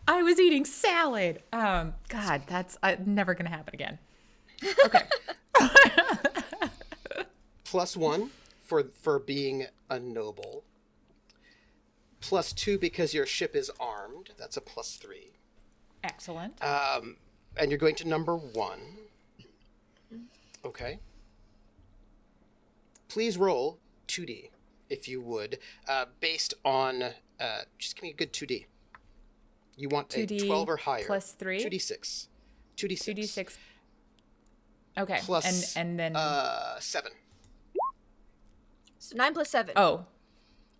I was eating salad. God, that's never gonna happen again. Okay. Plus 1 for being a noble. Plus 2 because your ship is armed. That's a plus 3. Excellent. And you're going to number 1. Okay. Please roll 2D, if you would, based on, just give me a good 2D. You want 2D a 12 or higher. plus 3? 2D6. 2D6. 2d6. Okay. Plus, and then 7. So 9 plus 7. oh,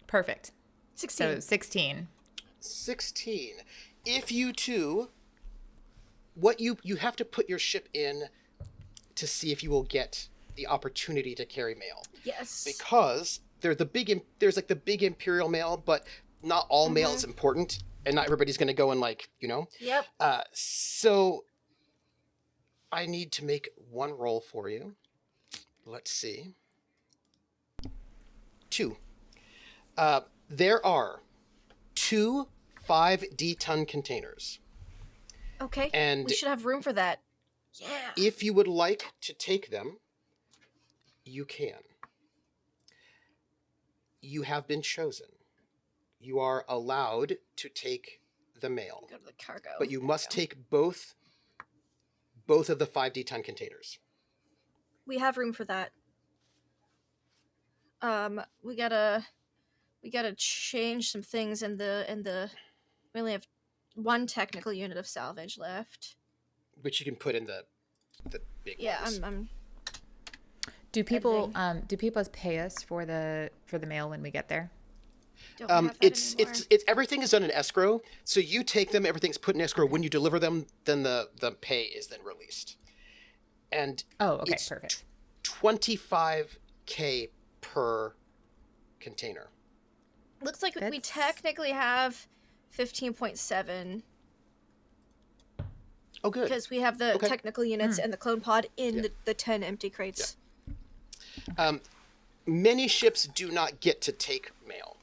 perfect. 16. So 16. 16. If you two, what you have to put your ship in to see if you will get the opportunity to carry mail, Yes. because there's like the big imperial mail, but not all mail is important, and not everybody's going to go and Yep. So I need to make one roll for you. Let's see. 2. There are 2 5D-ton containers. Okay. And we should have room for that. Yeah. if you would like to take them, you can. You have been chosen. You are allowed to take the mail, Go to the cargo. but you must take both of the 5D-ton containers. We have room for that. We gotta change some things in the. We only have 1 technical unit of salvage left. Which you can put in the big Yeah, ones. I'm Do people editing. pay us for the mail when we get there? Don't we have that It's anymore? everything is done in escrow. So you take them, everything's put in escrow. When you deliver them, then the pay is then released. And Oh, okay, it's perfect. 25K per container. Looks like we That's- technically have 15.7 Oh, good. because we have the Okay. technical units and the clone pod in Yeah. the 10 empty crates. Many ships do not get to take mail.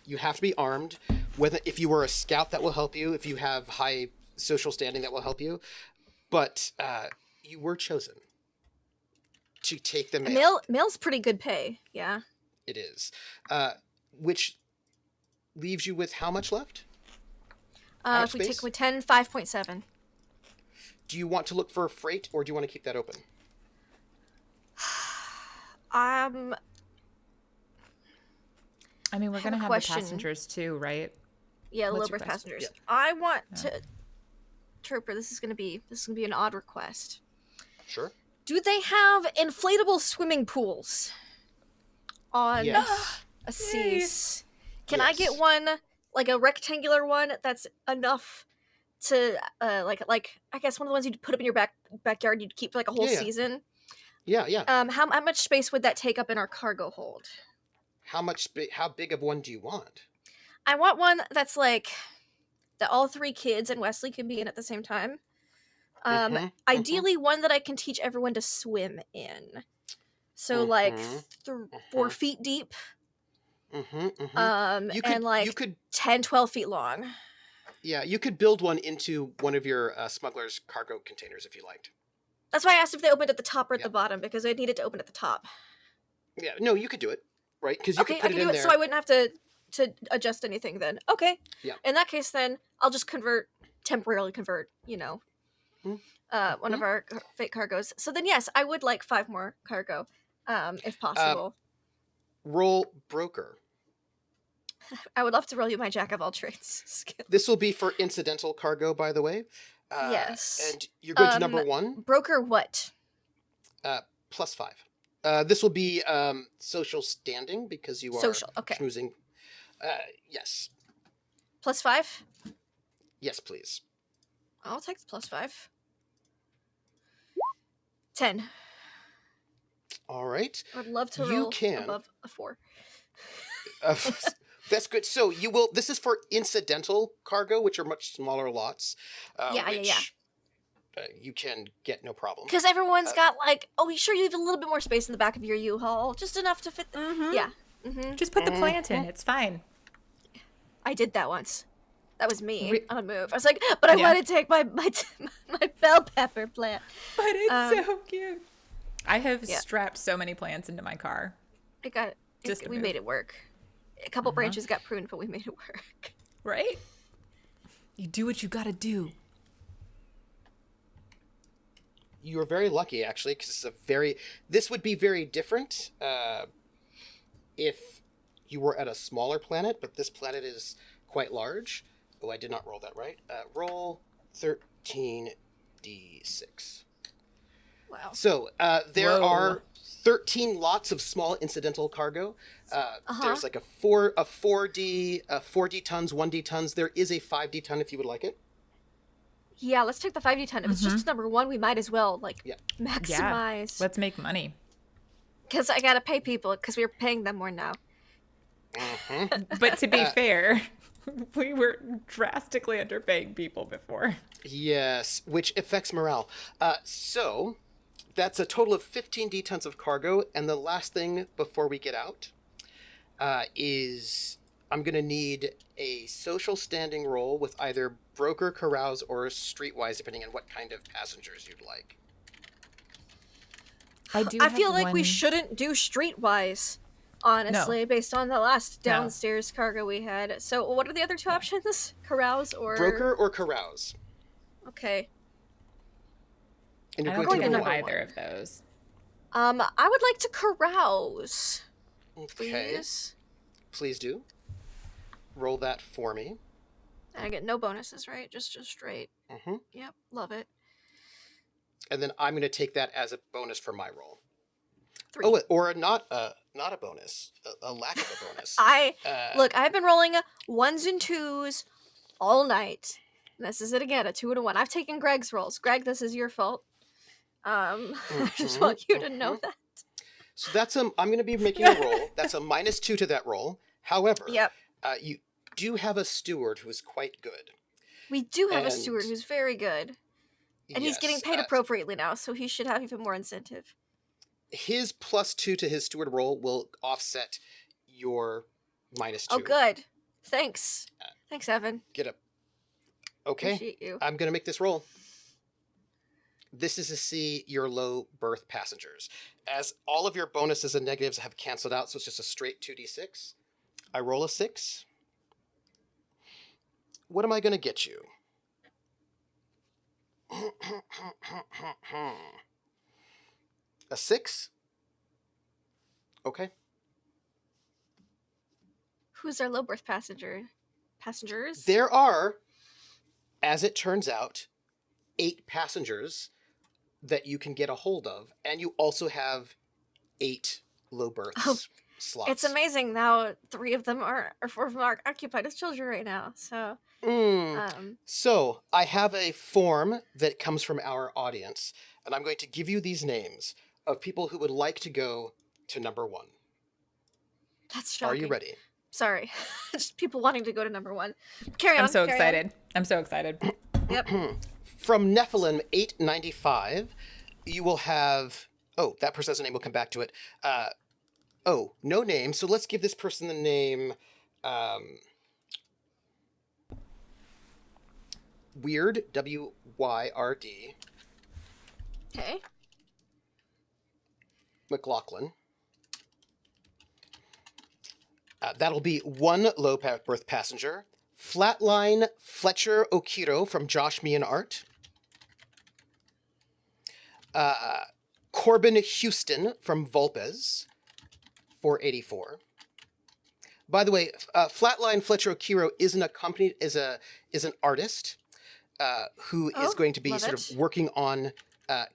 You have to be armed. Whether if you were a scout, that will help you. If you have high social standing, that will help you. But you were chosen to take the mail. Mail's pretty good pay, yeah. It is, which leaves you with how much left? How much If we space? take with 10, 5.7. Do you want to look for freight, or do you want to keep that open? I mean, we're have gonna a have question. the passengers too, right? Yeah, What's low your berth question? passengers. I want to Trooper, this is gonna be an odd request. Sure. Do they have inflatable swimming pools on Yes. a seas? Can I get Yes. one, like a rectangular one that's enough to like I guess one of the ones you'd put up in your backyard you'd keep for like a whole Yeah. season? Yeah. How much space would that take up in our cargo hold? How big of one do you want? I want one that's like that all three kids and Wesley can be in at the same time. Ideally one that I can teach everyone to swim in. So like 4 feet deep. You And like 10, 12 feet long. Yeah, you could build one into one of your smuggler's cargo containers if you liked. That's why I asked if they opened at the top or at Yeah. the bottom, because I needed to open at the top. Yeah, no, you could do it, right? Because you Okay, could I put can it in do it there. so I wouldn't have to adjust anything then. Okay. Yeah. In that case then, I'll just temporarily convert, one of our fake cargoes. So then yes, I would like 5 more cargo, if possible. Roll broker. I would love to roll you my jack of all trades skill. This will be for incidental cargo, by the way. Yes. And you're going to number 1, Broker what? +5. This will be social standing because you are Social, okay. schmoozing. Yes. +5? Yes, please. I'll take the +5. 10. All right. I'd love to You roll can. above a 4. That's good. So you will. This is for incidental cargo, which are much smaller lots. Yeah. You can get no problem. Because everyone's got like, you sure you have a little bit more space in the back of your U-Haul, just enough to fit. Yeah. Just put the plant in. It's fine. I did that once. That was me on a move. I was like, but I want to take my bell pepper plant. But it's so cute. I have Yeah. strapped so many plants into my car. Just We a made move. it work. A couple branches got pruned, but we made it work. Right? You do what you gotta do. You are very lucky, actually, because this would be very different if you were at a smaller planet, but this planet is quite large. Oh, I did not roll that right. Roll 13d6. Wow. So there Whoa. are 13 lots of small incidental cargo. There's like a 4D tons, 1D tons. There is a 5D ton if you would like it. Yeah, let's take the 5D ton. If it's just number 1, we might as well maximize. Let's make money. Because I gotta pay people, because we're paying them more now. But to be fair, we were drastically underpaying people before. Yes, which affects morale. So that's a total of 15D tons of cargo. And the last thing before we get out is I'm going to need a social standing roll with either broker, carouse, or streetwise, depending on what kind of passengers you'd like. I feel like we shouldn't do streetwise, honestly, based on the last downstairs cargo we had. So what are the other 2 options? Carouse or... Broker or carouse. Okay. And I you're don't going think to I roll know number either one. of those. I would like to carouse, Okay, please. please do. Roll that for me. And I get no bonuses, right? Just straight. Mm-hmm. Yep, love it. And then I'm going to take that as a bonus for my roll. 3. Oh, or not a bonus, a lack of a bonus. Look, I've been rolling 1s and 2s all night. And this is it again, a 2 and a 1. I've taken Greg's rolls. Greg, this is your fault. I just want you to know that. So that's I'm going to be making a roll. That's a -2 to that roll. However, Yep. You do have a steward who is quite good. We do have a And- steward who's very good. And he's getting Yes, paid appropriately now, so he should have even more incentive. his +2 to his steward roll will offset your -2. Oh, good. Thanks. Thanks, Evan. Get up. Okay. Appreciate you. I'm going to make this roll. This is to see your low birth passengers. As all of your bonuses and negatives have canceled out, so it's just a straight 2d6. I roll a 6. What am I going to get you? A 6? Okay. Who's our low birth passengers? There are, as it turns out, 8 passengers that you can get a hold of, and you also have 8 low berths slots. It's amazing now 3 of them are, or 4 of them are occupied as children right now. So, So I have a form that comes from our audience, and I'm going to give you these names of people who would like to go to number 1. that's shocking. Are you ready? Sorry. Just people wanting to go to number 1. Carry on. I'm so carry excited. I'm so excited. On. Yep. From Nephilim 895, you will have... Oh, that person's name. We'll come back to it. No name. So let's give this person the name... Weird, W-Y-R-D, Okay. McLaughlin. That'll be 1 low birth passenger. Flatline Fletcher Okiro from Josh, Me, and Art. Corbin Houston from Vulpes, 484. By the way, Flatline Fletcher Okiro is an artist who is going to be love sort it. of working on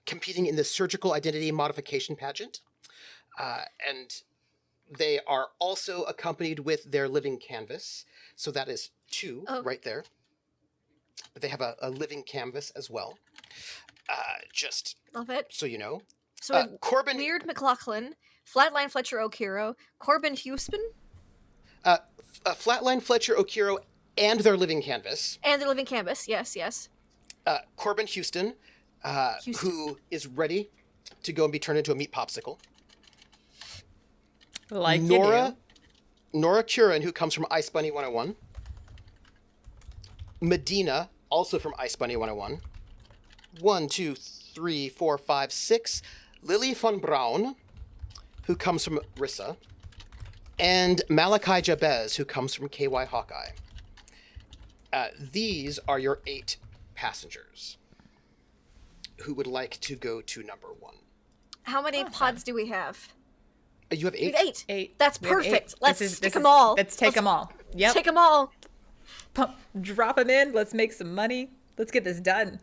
competing in the surgical identity modification pageant. And they are also accompanied with their living canvas. So that is 2 right there. They have a living canvas as well. Just Love it. so you know. So Corbin... Weird McLaughlin, Flatline Fletcher Okiro, Corbin Houston, Flatline Fletcher Okiro and their living canvas. and the living canvas. Yes. Corbin Houston, who is ready to go and be turned into a meat popsicle. Like Nora Curran, who comes from Ice Bunny 101. Medina, also from Ice Bunny 101. 1, 2, 3, 4, 5, 6. Lily von Braun, who comes from Rissa. And Malachi Jabez, who comes from KY Hawkeye. These are your 8 passengers who would like to go to number 1. How many pods do we have? You have 8? We have 8. 8. That's We have 8. perfect. Let's This is- stick this them is- all. Let's take them all. Yep. Take them all. Drop them in. Let's make some money. Let's get this done.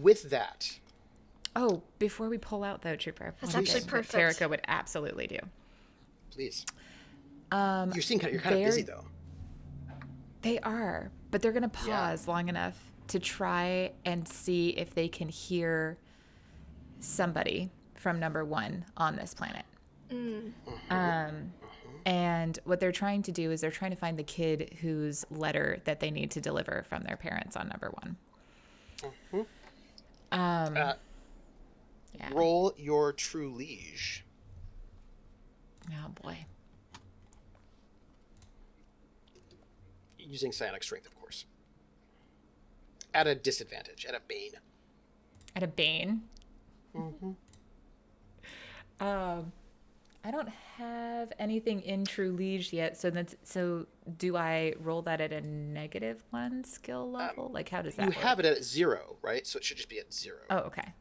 With that, Oh, before we pull out though, Trooper, That's one actually thing that perfect. Tarika would absolutely do. please. You're kind of busy though. They are, but they're going to pause long enough to try and see if they can hear somebody from number 1 on this planet. And what they're trying to do is they're trying to find the kid whose letter that they need to deliver from their parents on number 1. Yeah. Roll your true liege. Oh boy. Using psionic strength, of course. At a disadvantage, at a bane. At a bane. I don't have anything in True Liege yet, so do I roll that at a -1 skill level? Like how does that You work? have it at 0, right? So it should just be at 0. Oh, okay.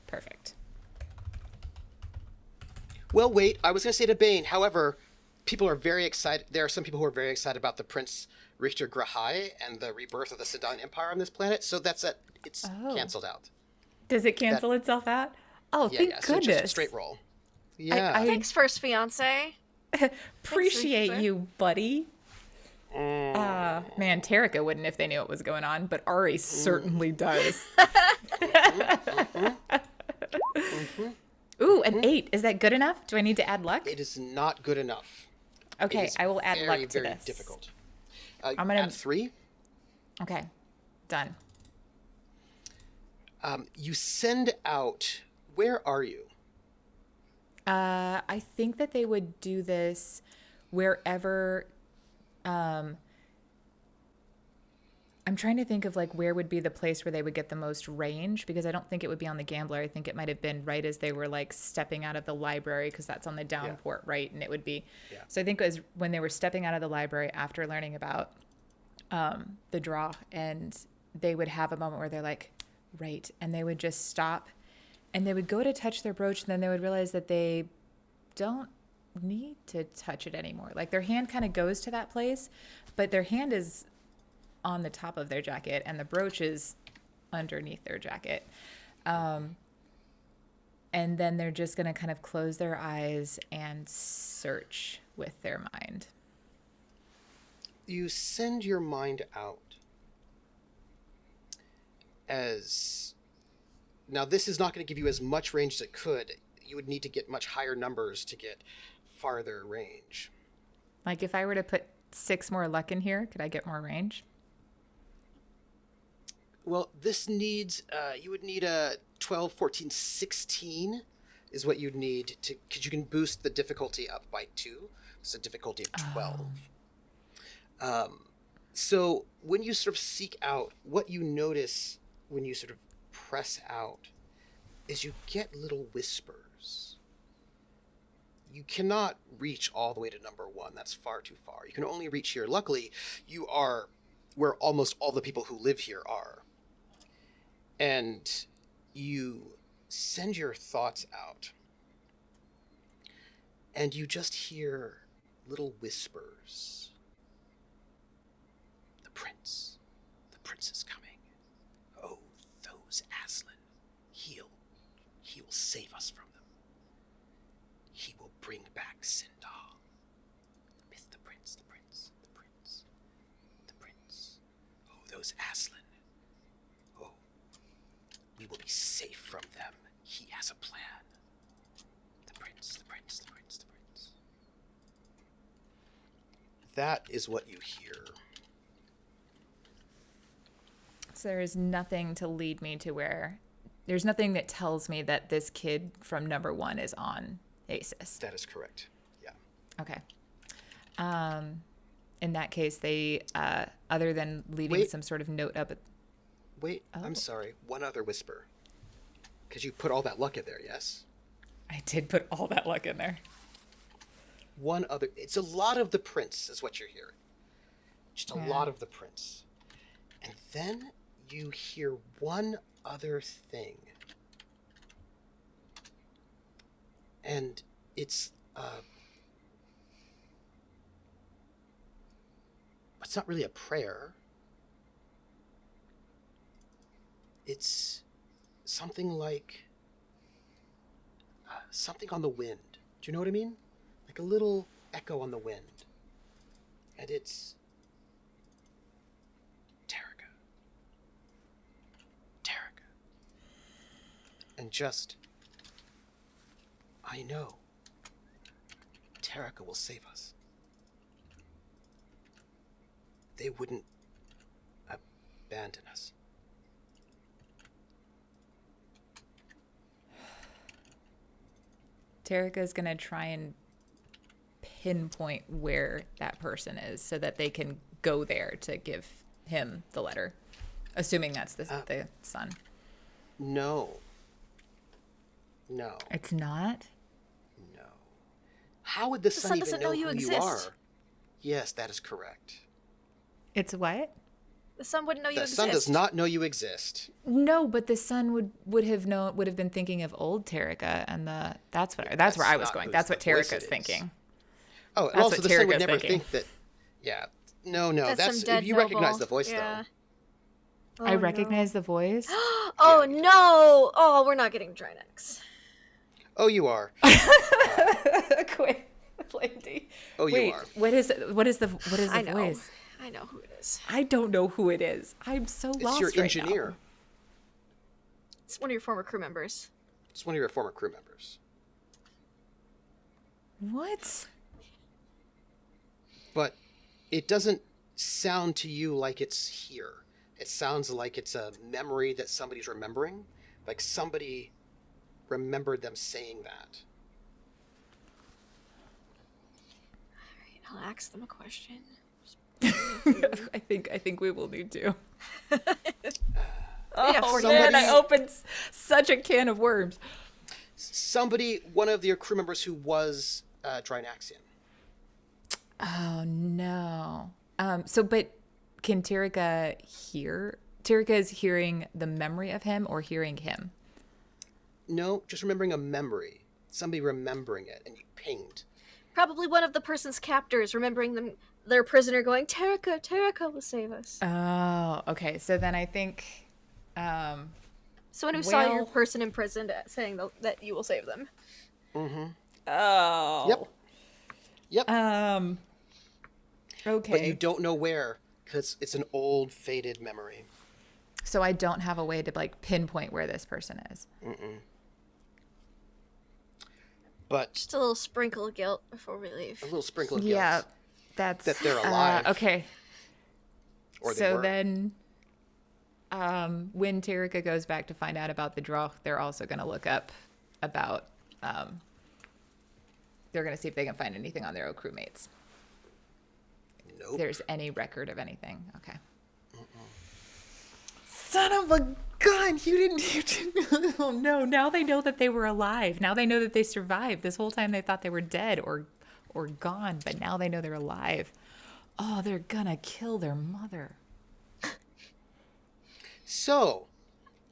Perfect. Well, wait, I was going to say to Bane. However, people are very excited. There are some people who are very excited about the Prince Richter Grahai and the rebirth of the Sedan Empire on this planet. So it's canceled out. Does it cancel itself out? Oh, Yeah, thank yeah. So goodness. just straight roll. Yeah. Thanks, first fiance. Appreciate Thanks, you, buddy. Man, Tarika wouldn't if they knew what was going on, but Ari certainly does. Ooh, an 8. Is that good enough? Do I need to add luck? It is not good enough. Okay, It is I will add luck to very this. difficult. I'm gonna add 3. Okay, done. You send out. Where are you? I think that they would do this wherever. I'm trying to think of like where would be the place where they would get the most range, because I don't think it would be on the Gambler. I think it might have been right as they were like stepping out of the library, because that's on the downport, right? And it would be. Yeah. So I think it was when they were stepping out of the library after learning about the draw, and they would have a moment where they're like, right, and they would just stop, and they would go to touch their brooch, and then they would realize that they don't need to touch it anymore. Like their hand kind of goes to that place, but their hand is on the top of their jacket and the brooch is underneath their jacket. And then they're just going to kind of close their eyes and search with their mind. You send your mind out as... Now, this is not going to give you as much range as it could. You would need to get much higher numbers to get farther range. Like if I were to put 6 more luck in here, could I get more range? Well, this needs, you would need a 12, 14, 16 is what you'd need to, because you can boost the difficulty up by 2. So difficulty of 12. So when you sort of seek out, what you notice when you sort of press out is you get little whispers. You cannot reach all the way to number 1. That's far too far. You can only reach here. Luckily, you are where almost all the people who live here are. And you send your thoughts out, and you just hear little whispers. The prince is coming. Oh, those Aslan. He will save us from them. He will bring back Sindal. The prince. Oh, those Aslan. We will be safe from them. He has a plan. The prince. That is what you hear. So there is nothing to lead me to where... There's nothing that tells me that this kid from number 1 is on ASIS. That is correct. Yeah. Okay. In that case, they, other than leaving some sort of note up at... Wait, I'm sorry. One other whisper. Because you put all that luck in there, yes? I did put all that luck in there. One other... It's a lot of the prince is what you're hearing. Just a lot of the prince. And then you hear one other thing. And it's... it's not really a prayer. It's something like something on the wind. Do you know what I mean? Like a little echo on the wind. And it's Tarika. And just, I know Tarika will save us. They wouldn't abandon us. Tarika is going to try and pinpoint where that person is so that they can go there to give him the letter, assuming that's the son. No. It's not? No. How would the son doesn't even know know you who exist. you are? Yes, that is correct. It's what? The son wouldn't know you The exist. son does not know you exist. No, but the son would have been thinking of old Tarika, and that's where I was not going. whose That's what the voice Tarika's it is. thinking. Oh, and That's also what the son would Tarika's never thinking. think that. Yeah. No, That's some dead you recognize noble. the voice Yeah. though. I recognize the voice. Oh no! Oh, we're not getting Drinax. Oh, you are. Quit, Lady. Oh, you Wait, are. what is the I know. voice? I know who it is. I don't know who it is. I'm so It's lost your right engineer. now. It's one of your former crew members. It's one of your former crew members. What? But it doesn't sound to you like it's here. It sounds like it's a memory that somebody's remembering. Like somebody remembered them saying that. All right, I'll ask them a question. I think we will need to. Yeah, Oh for man, I somebody- opened such a can of worms. Somebody, one of your crew members who was Drinaxian. Oh no. But can Tirika hear? Tirika is hearing the memory of him or hearing him? No, just remembering a memory. Somebody remembering it, and you pinged. Probably one of the person's captors remembering them, their prisoner going, Terika will save us. Oh, okay. So then I think Someone who saw your well- person imprisoned saying that you will save them. Mm-hmm. oh. Yep. Okay. But you don't know where, because it's an old, faded memory. So I don't have a way to like pinpoint where this person is. But Just a little sprinkle of guilt before we leave. a little sprinkle of Yeah, guilt. that's That they're alive. Okay. Or they So were. then, when Tirika goes back to find out about the draw, they're also going to look up about. They're going to see if they can find anything on their old crewmates. Nope. If there's any record of anything. Okay. Son of a gun! You didn't. Oh no! Now they know that they were alive. Now they know that they survived. This whole time they thought they were dead or gone, but now they know they're alive. Oh, they're gonna kill their mother. So,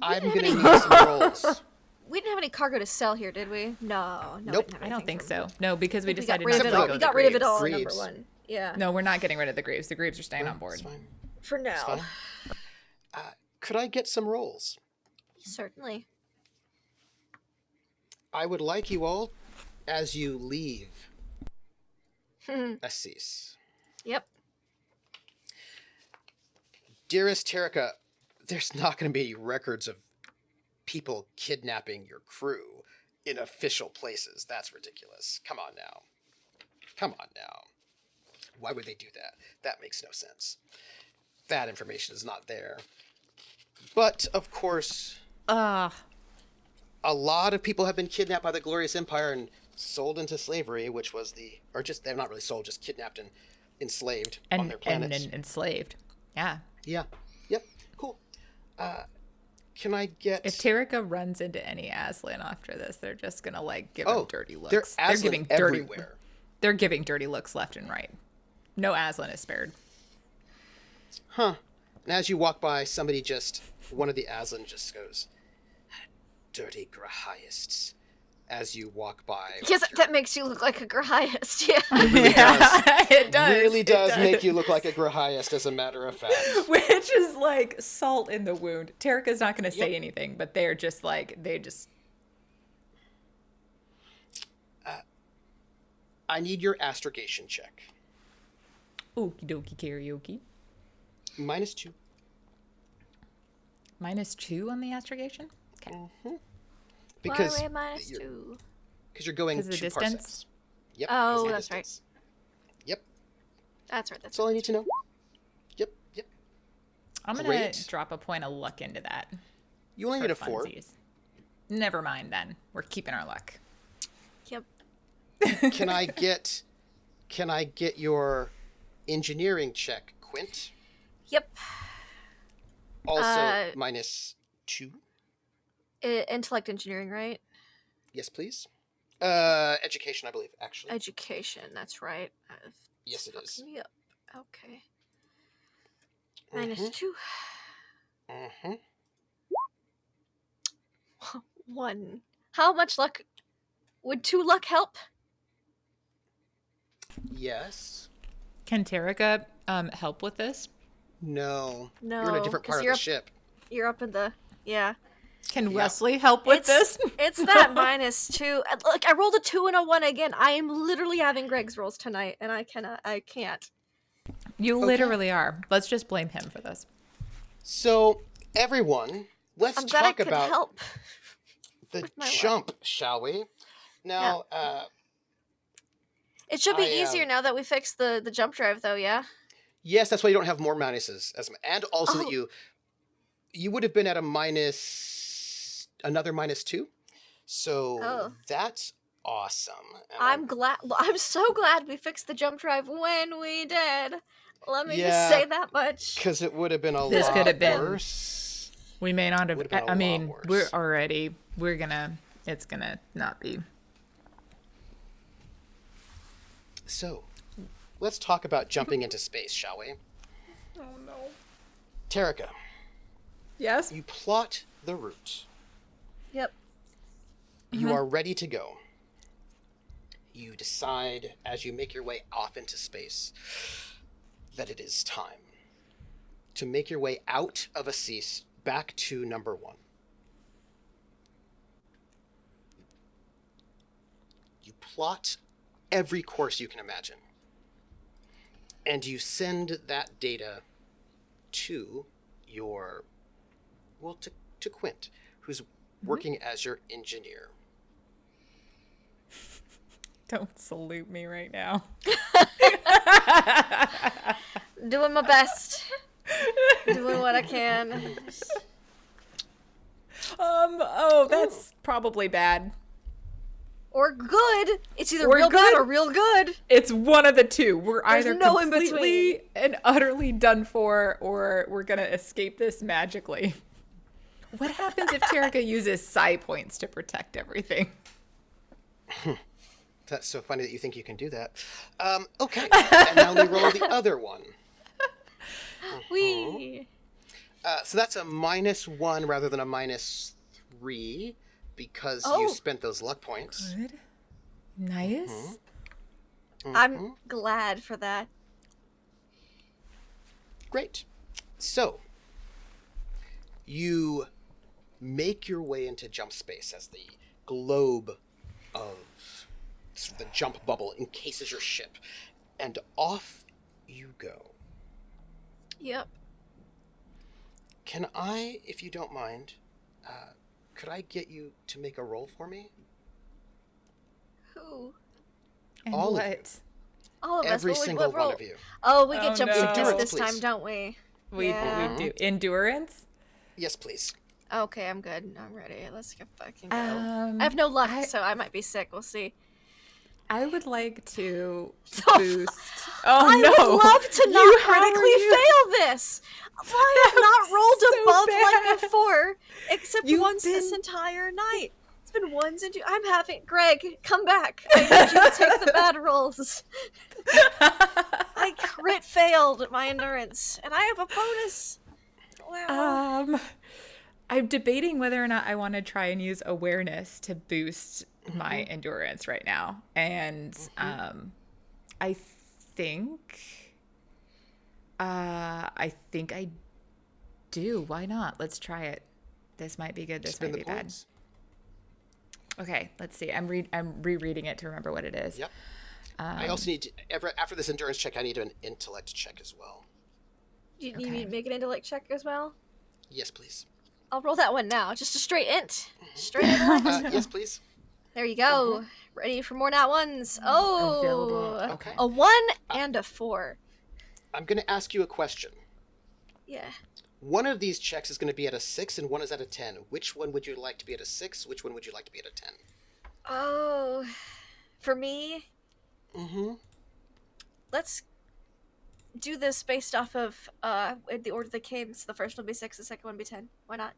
I'm didn't going to have need some rolls. We didn't have any cargo to sell here, did we? No. Nope. We didn't have I don't anything think from- so. No, because we We got decided rid not of to it all. go We the got rid of it Greaves. all. Greaves. Number one. Yeah. No, we're not getting rid of the Greaves. The Greaves are staying on It's board. fine. For It's now. fine. Could I get some rolls? Certainly. I would like you all, as you leave Assis. Yep. Dearest Terica, there's not going to be any records of people kidnapping your crew in official places. That's ridiculous. Come on now. Come on now. Why would they do that? That makes no sense. That information is not there. But, of course, a lot of people have been kidnapped by the Glorious Empire and sold into slavery, which was they're not really sold, just kidnapped and enslaved on their planets. And enslaved. Yeah. Yeah. Yep. Cool. Can I get... If Terica runs into any Aslan after this, they're just gonna like give him dirty looks. They're Aslan everywhere. They're giving dirty looks left and right. No Aslan is spared. Huh. And as you walk by, one of the Aslan just goes, dirty Grahaists, as you walk by. Yes, that makes you look like a Grahaiist. Yeah. It does. Really does make you look like a Grahaist, as a matter of fact. Which is like salt in the wound. Terica's not going to say anything, but they're just like, I need your astrogation check. Okie dokie karaoke. -2. -2 on the astrogation? Okay. Because Why minus you're, 2? because you're going 'Cause of the 2 distance? parsecs. Yep. Oh, because of the that's right. distance. Yep. That's right. That's all I need to know. Yep. I'm going Great. to drop a point of luck into that. You only for need a 4. funsies. Never mind then. We're keeping our luck. Yep. Can I get your engineering check, Quint? Yep. Also -2. Intellect engineering, right? Yes, please. Education, I believe, actually. Education. That's right. Yes, it is. Me up. Okay. -2. Mm-hmm. 1. How much luck? Would 2 luck help? Yes. Can Terica help with this? No. No. You're in a different 'cause part of the ship. You're up in the... Yeah. Can Wesley help with this? It's that -2. Look, I rolled a 2 and a 1 again. I am literally having Greg's rolls tonight, and I can't. You literally are. Let's just blame him for this. So, everyone, let's I'm glad I talk could about help. the jump, shall we? Now, It should be easier now that we fixed the jump drive, though, yeah? yes, that's why you don't have more minuses. And also that Oh. you would have been at another -2. So that's awesome. And I'm so glad we fixed the jump drive when we did. Let me just say that much. because it would have been a This lot could have been- worse. We may not have. Would've been a I mean, lot worse. it's gonna not be. So, let's talk about jumping into space, shall we? Oh no. Tarika, Yes. you plot the route. Yep. You are ready to go. You decide as you make your way off into space that it is time to make your way out of Assis back to number 1. You plot every course you can imagine. And you send that data to to Quint, who's working as your engineer. Don't salute me right now. Doing my best. Doing what I can. Oh, that's probably bad. Or good. It's either Or real bad good. or real good. It's one of the two. We're There's either no in completely between. and utterly done for, or we're gonna escape this magically. What happens if Tarika uses psi points to protect everything? That's so funny that you think you can do that. Okay, and now we roll the other one. Whee! So that's a -1 rather than a -3 because you spent those luck points. Good. Nice. I'm glad for that. Great. So you make your way into jump space as the globe of sort of the jump bubble encases your ship, and off you go. Yep. Can I, if you don't mind, could I get you to make a roll for me? Who? And All of what? you. All of Every us. What single what one roll? of you. Oh, we Oh, get jump no. sickness Endurance, this time, please. don't we? We Yeah. do endurance. Yes, please. Okay, I'm good. I'm ready. Let's get fucking go. Um, I have no luck, so I might be sick. We'll see. I would like to Oh, boost. Oh I no! would love to You- not how are critically you? fail this. I have not rolled so above bad. like before, except You've once this been- entire night. It's been ones and two. I'm having Greg, come back. I need you to take the bad rolls. I crit failed my endurance, and I have a bonus. Wow. I'm debating whether or not I want to try and use awareness to boost my endurance right now, and I think I do. Why not? Let's try it. This might be good. This Spin might the be bad. points. Okay, let's see. I'm rereading it to remember what it is. Yep. I also need to, after this endurance check, I need an intellect check as well. You Okay. need to make an intellect check as well? Yes, please. I'll roll that one now. Just a straight int. Straight intellect. Yes, please. There you go. Ready for more nat ones. Oh, Available. Okay. a 1 and a 4. I'm going to ask you a question. Yeah. One of these checks is going to be at a 6 and one is at a 10. Which one would you like to be at a 6? Which one would you like to be at a 10? Oh, for me, Mm-hmm. let's do this based off of the order they came. So the first one be 6, the second one be 10. Why not?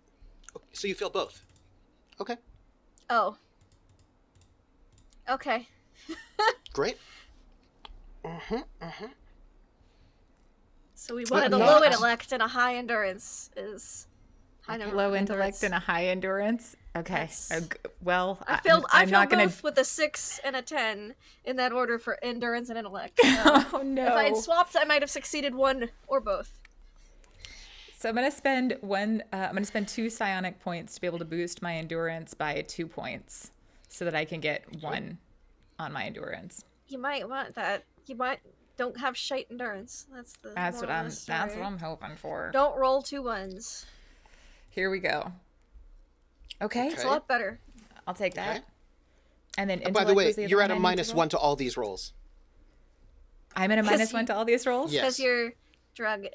So you feel both. Okay. Oh. Okay. Great. Mm-hmm. Mm-hmm. So we wanted a Okay. low intellect and a high endurance is high number Low of intellect endurance. and a high endurance. Okay. That's- Well, I failed. I I'm failed not gonna. both with a 6 and a 10 in that order for endurance and intellect. So Oh no! if I had swapped, I might have succeeded one or both. So I'm gonna spend two psionic points to be able to boost my endurance by 2 points, so that I can get 1 on my endurance. You might want that. Don't have shite endurance. That's what I'm hoping for. Don't roll 2 1s. Here we go. Okay. It's a lot better. I'll take that. Okay. And then By the way, intellect was you're other at a one I need to -1 roll? to all these rolls. I'm at a -1 to all these rolls? Yeah. Because you're druggy.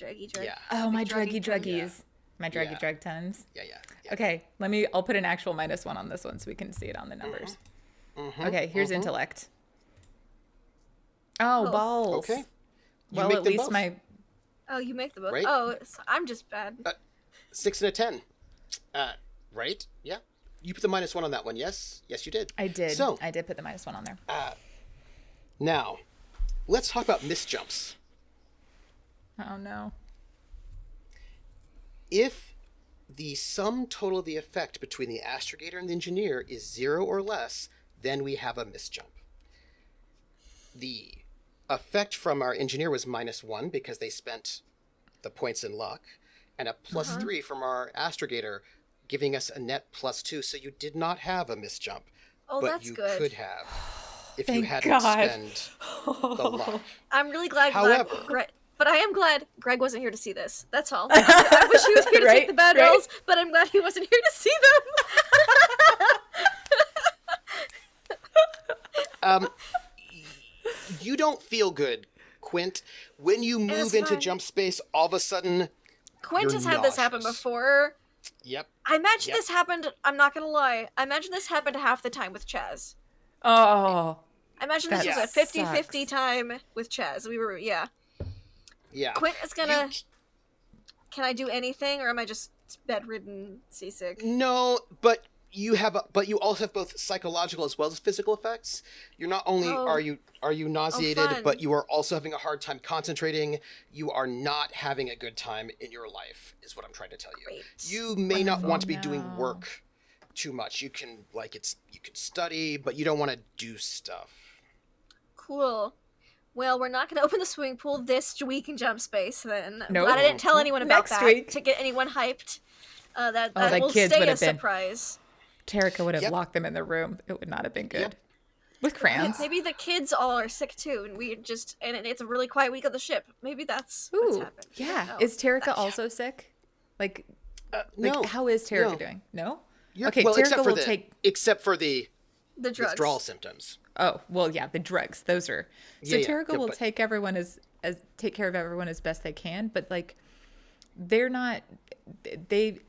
Yeah. Oh, my Druggy druggies. Yeah. My druggy Yeah. drug times. Yeah. Okay, I'll put an actual -1 on this one so we can see it on the numbers. Mm-hmm. Okay, here's intellect. Oh, balls. Okay. You Well, make at them least both. my... Oh, you make the both. Right? Oh, I'm just bad. 6 and a 10. Right? Yeah. You put the -1 on that one, yes? Yes, you did. I did. So, I did put the -1 on there. now, let's talk about misjumps. Oh, no. If the sum total of the effect between the astrogator and the engineer is 0 or less, then we have a misjump. The effect from our engineer was -1 because they spent the points in luck, and a +3 from our astrogator, giving us a net +2. So you did not have a misjump, Oh, but that's you good. could have if you Thank hadn't God. spent the luck. I'm really glad. However- But I am glad Greg wasn't here to see this. That's all. I wish he was here to Right? take the bad Right? rolls, but I'm glad he wasn't here to see them. You don't feel good, Quint. When you move It's into fine. jump space, all of a sudden, Quint You're has had this happen nauseous. before. yep. I imagine Yep. this happened. I'm not gonna lie. I imagine this happened half the time with Chaz. Oh. I imagine this That was a 50-50 sucks. time with Chaz. Yeah. Quint is gonna. You- Can I do anything, or am I just bedridden, seasick? No, but you also have both psychological as well as physical effects. You're not only Oh. are you nauseated, fun. but you are also having a hard time concentrating. You are not having a good time in your life, is what I'm trying to tell you. Great. You may not want to be no. doing work too much. You can study, but you don't want to do stuff. Cool. Well, we're not going to open the swimming pool this week in Jump Space, then. I'm Nope. glad I didn't tell anyone about Next that week. to get anyone hyped. That the will kids stay would a have been- surprise. Tarika would have Yep. locked them in the room. It would not have been good. Yep. With crayons. Maybe the kids all are sick too, and it's a really quiet week on the ship. Maybe that's what's Ooh, happened. yeah. Oh, Is Tarika also sick? Like, No. how is Tarika No. doing? No? You're- Okay, well, Tarika except for will the take... except for the the drugs. withdrawal symptoms. Oh, well, yeah, the drugs. Those are... So Yeah, Tarika will but- take everyone take care of everyone as best they can, but, like, they're not... They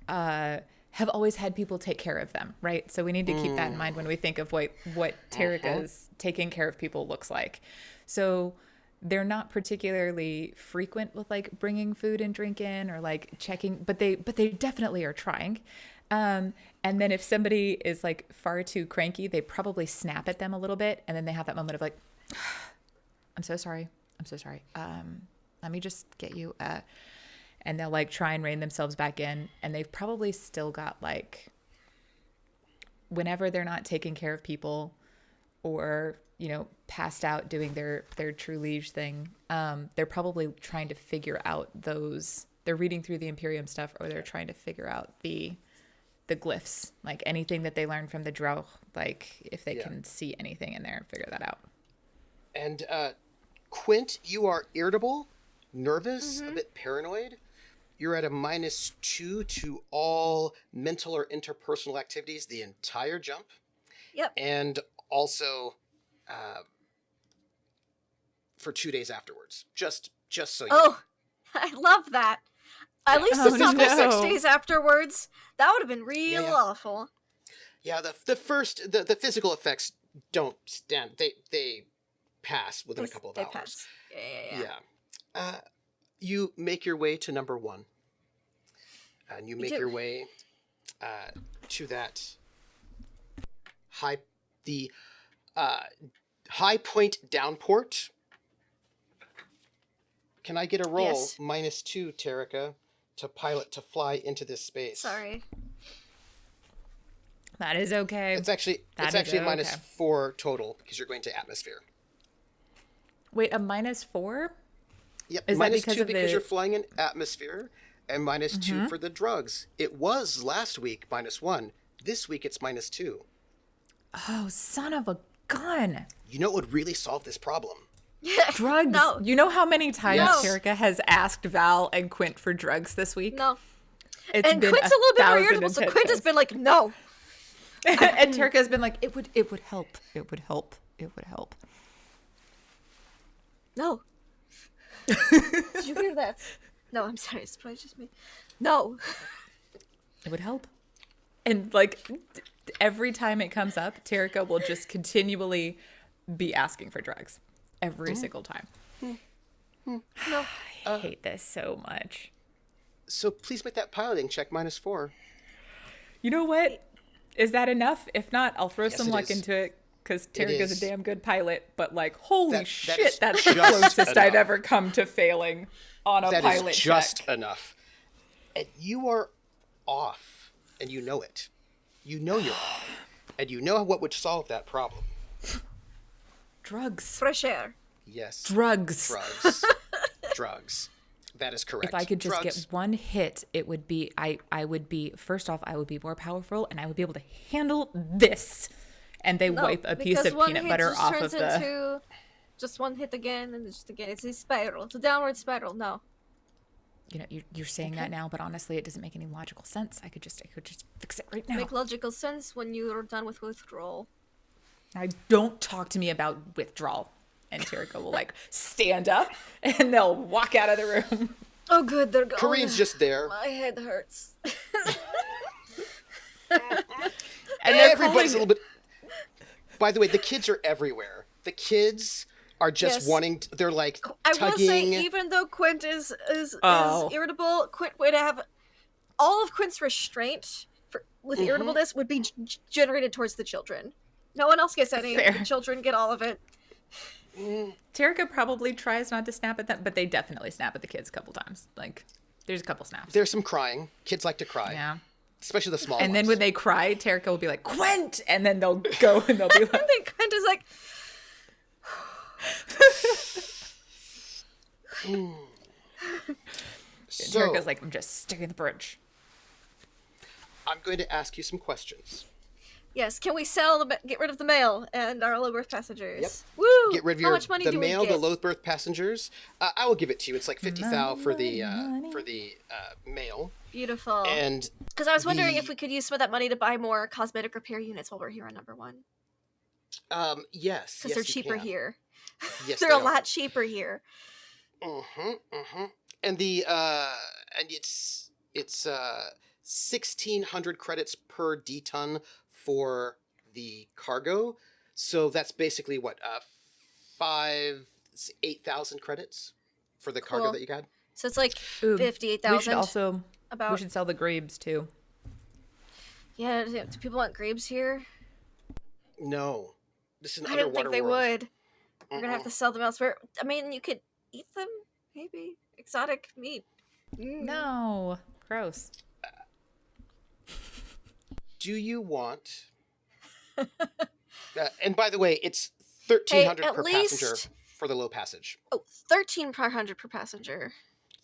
have always had people take care of them, right? So we need to keep that in mind when we think of what Tarika's taking care of people looks like. So they're not particularly frequent with, like, bringing food and drink in or, like, checking, but they definitely are trying. And then if somebody is, like, far too cranky, they probably snap at them a little bit, and then they have that moment of, like, I'm so sorry. Let me just get you and they'll, like, try and rein themselves back in, and they've probably still got, like, whenever they're not taking care of people or, you know, passed out doing their true liege thing, they're probably trying to figure out they're reading through the Imperium stuff, or they're trying to figure out the glyphs, like anything that they learned from the Drow, like if they can see anything in there and figure that out. And Quint, you are irritable, nervous, a bit paranoid. You're at a -2 to all mental or interpersonal activities the entire jump. Yep. And also for 2 days afterwards. Just so you know. Oh, I love that. At least it's not no. 6 days afterwards. That would have been real Yeah. awful. Yeah, the physical effects don't stand. They pass within a couple of They hours. pass. Yeah. You make your way to number 1. And you make do. your way to that high point down port. Can I get a roll? Yes. -2, Tarika, to fly into this space. Sorry. That is okay. It's actually That a is okay. -4 total because you're going to atmosphere. Wait, a -4? Yep, Is that minus because 2 of because the- you're flying in atmosphere, and minus 2 Mm-hmm. for the drugs. It was last week -1. This week it's -2. Oh, son of a gun. You know what would really solve this problem? Drugs. No. You know how many times Yes. Terica has asked Val and Quint for drugs this week? No. It's And been Quint's a little bit more 1,010 irritable, so Quint has times. been like, no. And Terica's been like, it would help. It would help. It would help. No. Did you hear that? No, I'm sorry. It's probably just me. No. It would help. And like every time it comes up, Terica will just continually be asking for drugs. Every single time. No. I hate this so much. So please make that piloting check -4. You know what? Is that enough? If not, I'll throw Yes, some it luck is. into it because Terica's is. a damn good pilot. But like, holy That is shit, that's the just closest I've enough. ever come to failing on a That pilot is just check. enough. And you are off, and you know it. You know you're off. And you know what would solve that problem. Drugs. Fresh air. Yes. Drugs. Drugs. Drugs. That is correct. If I could just Drugs. get one hit, it would be I would be first off, I would be more powerful and I would be able to handle this. And they No, wipe a piece because of one peanut hit butter just off turns of the into just one hit again and just again. It's a spiral. It's a downward spiral. No. you know, you're saying that now, but honestly it doesn't make any logical sense. I could just fix it right now. Make logical sense when you are done with withdrawal. I don't talk to me about withdrawal. And Terica will like stand up and they'll walk out of the room. Oh, good. They're gone. Kareem's just there. My head hurts. And they're Everybody's a calling- little bit. By the way, the kids are everywhere. The kids are just Yes. wanting. They're like I tugging. will say, even though Quint is Oh. irritable, Quint would have all of Quint's restraint with irritableness would be generated towards the children. No one else gets any. Fair. The children get all of it. Terica probably tries not to snap at them, but they definitely snap at the kids a couple times. Like, there's a couple snaps. There's some crying. Kids like to cry. Yeah. Especially the small And then ones. when they cry, Terica will be like, Quint! And then they'll go and they'll be I like, think Quint is like, So, Terica's like, I'm just sticking the bridge. I'm going to ask you some questions. yes, can we sell get rid of the mail and our low berth passengers? Yep. Woo! Get rid of How your much money the do mail, we the get? low berth passengers. I will give it to you. It's like 50,000 for the mail. Beautiful. And Because I was wondering the- if we could use some of that money to buy more cosmetic repair units while we're here on number one. yes, Because they're cheaper here. Yes, They're they a are. lot cheaper here. And the and it's 1,600 credits per D-ton for the cargo. So that's basically what 8,000 credits for the cargo Cool. that you got. So it's like Ooh, 58,000. We should also, about. we should sell the grebes too. Yeah, do people want grapes here? No, this is an I didn't think underwater they world. would. We're gonna have to sell them elsewhere. I mean, you could eat them, maybe. Exotic meat. No. Gross. Do you want? And by the way, it's 1,300 at per passenger least- for the low passage. Oh, 13 per 100 per passenger.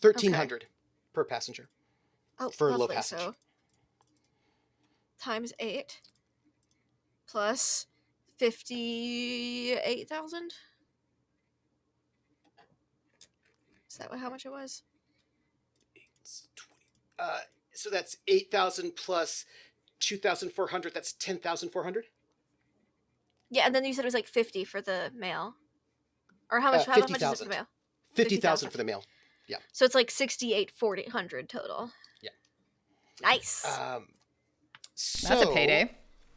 1,300 per passenger. Oh, For low lovely. passage. So times 8 plus 58,000. Is that how much it was? It's 20. So that's 8,000 plus 2,400. That's 10,400. Yeah, and then you said it was like 50 for the mail. Or how much? How much is it for 50,000. the mail? 50,000 for the mail. Yeah. So it's like 68,400 total. Yeah. Nice. So, That's a payday.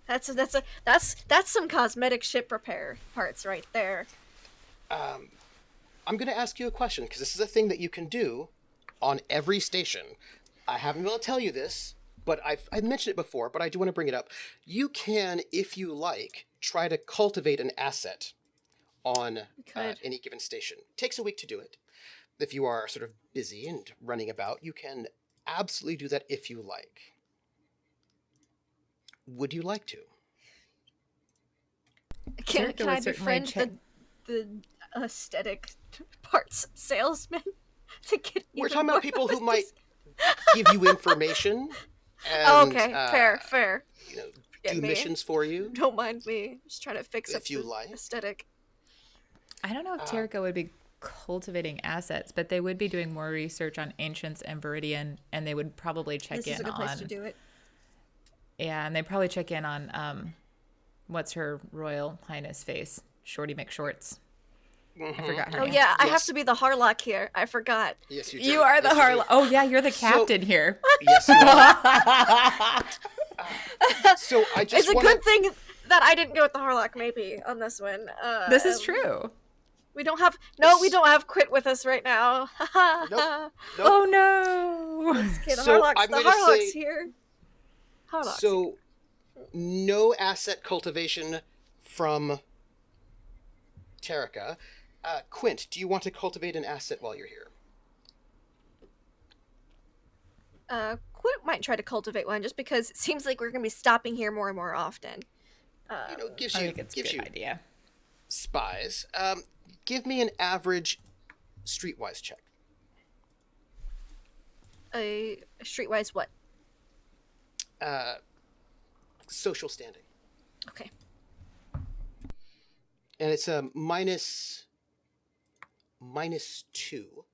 That's some cosmetic ship repair parts right there. I'm going to ask you a question because this is a thing that you can do on every station. I haven't been able to tell you this, but I've mentioned it before, but I do want to bring it up. You can, if you like, try to cultivate an asset on could. any given station. Takes a week to do it. If you are sort of busy and running about, you can absolutely do that if you like. Would you like to? Can Jericho I would certainly befriend check- the aesthetic parts salesman to get. We're even talking more about people who money. might give you information and Oh, okay, fair. you know, Get do me. missions for you. Don't mind me. Just trying to fix up If you the like. aesthetic. I don't know if Terrica would be cultivating assets, but they would be doing more research on ancients and Viridian, and they would probably check This in is a good on. place to do it. Yeah, and they probably check in on what's her Royal Highness face, Shorty McShorts. I forgot her Oh name. yeah, I have Yes. to be the Harlock here. I forgot. Yes, you do. You are the Yes, you do. Harlock. Oh yeah, you're the captain here. Yes, you are. So I just It's a want to. good thing that I didn't go with the Harlock maybe on this one. This is true. We don't have Quit with us right now. Nope. Oh no. Okay, the So, Harlock's, I'm the gonna Harlock's say- here. Harlock's. So, no asset cultivation from Terrica. Quint, do you want to cultivate an asset while you're here? Quit might try to cultivate one just because it seems like we're gonna be stopping here more and more often. You know, gives I you think it's a gives good you idea. spies. Give me an average streetwise check. A streetwise what? Social standing. Okay. And it's a minus 2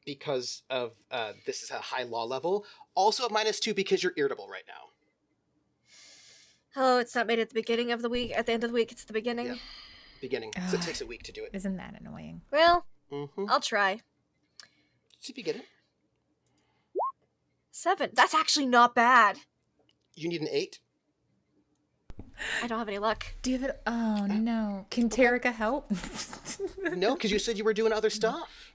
because of this is a high law level. Also a minus 2 because you're irritable right now. Oh, it's not made at the beginning of the week. At the end of the week, it's the beginning. Yeah. Beginning. So it takes a week to do it. Isn't that annoying? Well, Mm-hmm. I'll try. See if you get it. 7. That's actually not bad. You need an 8. I don't have any luck. Do you have it? Oh no. Can Terrica help? No, because you said you were doing other stuff.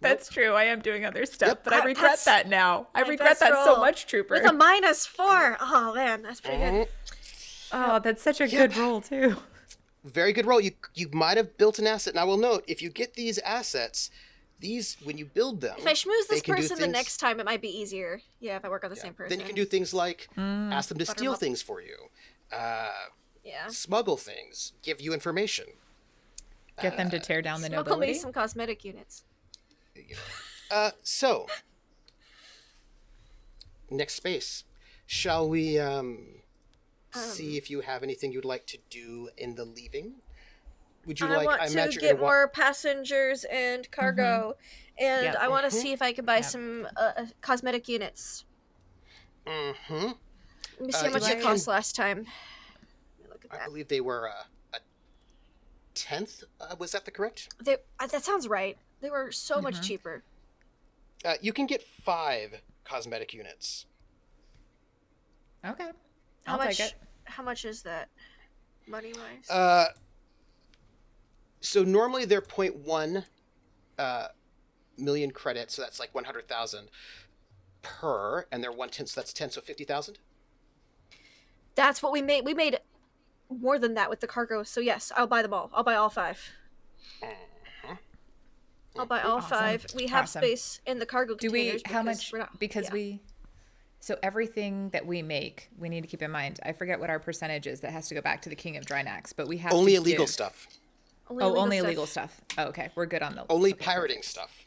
That's true. I am doing other stuff, Yep. but I regret That's that now. I my regret best that so roll. much, Trooper. With a -4. Oh man, that's pretty Mm-hmm. good. Oh, that's such a good roll too. Very good roll. You might have built an asset. And I will note, if you get these assets, these when you build them, If I schmooze they this can do person the things- next time, it might be easier. Yeah, if I work on the same person. Then you can do things like ask them to Butter 'em steal up. things for you, Yeah. smuggle things, give you information. Get them to tear down the Smuggle me nobility. some cosmetic units. So, next space. Shall we see if you have anything you'd like to do in the leaving? Would you I want to imagine get more passengers and cargo, and Yep. I want to see if I can buy some cosmetic units. Mm-hmm. Let me see how much you it cost last time. Look at I that. believe they were a 10th. Was that the correct? That sounds right. They were so much cheaper. You can get 5 cosmetic units. Okay. How I'll much? take it. How much is that, money wise? So normally they're 0.1 million credits, so that's like 100,000 per, and they're 1/10, so that's 10, so 50,000. That's what we made. We made more than that with the cargo. So yes, I'll buy them all. I'll buy all 5. I'll buy all Awesome. 5. We have Awesome. space in the cargo Do we? containers. How because much? we're not- Because yeah. we. So everything that we make, we need to keep in mind. I forget what our percentage is. That has to go back to the King of Drinax, but we have Only to illegal give- stuff. Only illegal stuff. Oh, okay, we're good on the. Only okay, pirating stuff.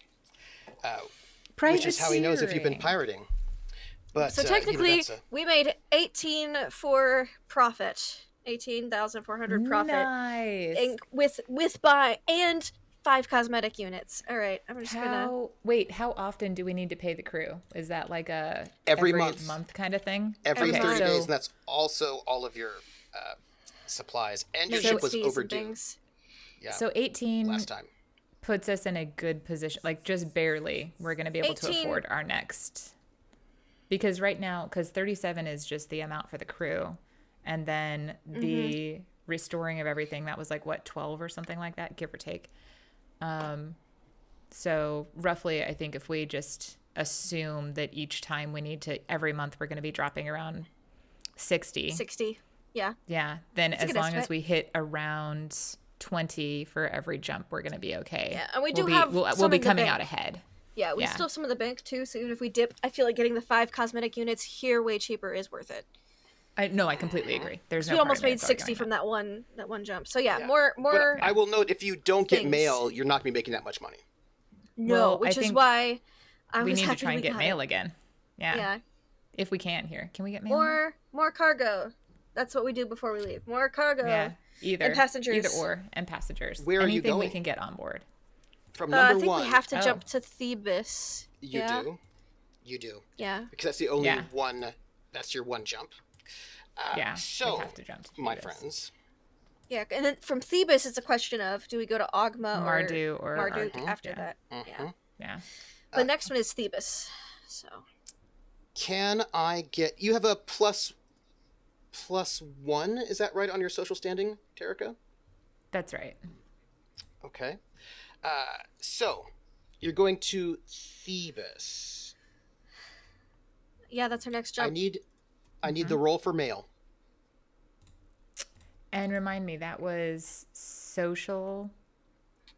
perfect. Which is how he knows if you've been pirating. But So you know, technically, that's we made 18 for profit. 18,400 profit. Nice. And with buy and 5 cosmetic units. All right, I'm just gonna. How often do we need to pay the crew? Is that like a Every month. kind of thing? every Okay, 30 so- days, and that's also all of your supplies. And your ship maintenance was fees and overdue. things. Yeah, So 18 last time. puts us in a good position, like just barely. We're going to be able to 18 afford our next. Because right now, because 37 is just the amount for the crew. And then the restoring of everything, that was like, what, 12 or something like that, give or take. So roughly, I think if we just assume that each time we need to, every month we're going to be dropping around 60. 60. Yeah. Yeah. Then a as good long estimate. as we hit around 20 for every jump, we're going to be okay. Yeah, and we We'll do be- have we'll some be in the coming bank. out ahead. Yeah, we Yeah. still have some in the bank too. So even if we dip, I feel like getting the 5 cosmetic units here way cheaper is worth it. I completely agree. There's no We almost made part of me that's 60 arguing from that one jump. So yeah, Yeah. more But I will note, if you don't get things. mail, you're not going to be making that much money. no, Well, which I is think why I we was need to happy try and we get got mail it. again. Yeah. Yeah. If we can here. Can we get mail? Here? More cargo. That's what we do before we leave. More cargo. Yeah. And passengers. Either or, and passengers. Where are you Anything we going? can get on board. From I number think one, we have to Oh. jump to Thebes. you do. You do. Yeah. Because that's the only Yeah. one, that's your one jump. Yeah. So, we have to jump to my Thebes. friends, Yeah, and then from Thebes, it's a question of do we go to Ogma Mardu or Marduk Ardu, after yeah. that? Yeah. Yeah. The next one is Thebes. So can I get, you have a plus one, is that right, on your social standing, Terica? That's right. Okay. So, you're going to Thebes. yeah, that's our next I jump. need Mm-hmm. the roll for mail. And remind me, that was social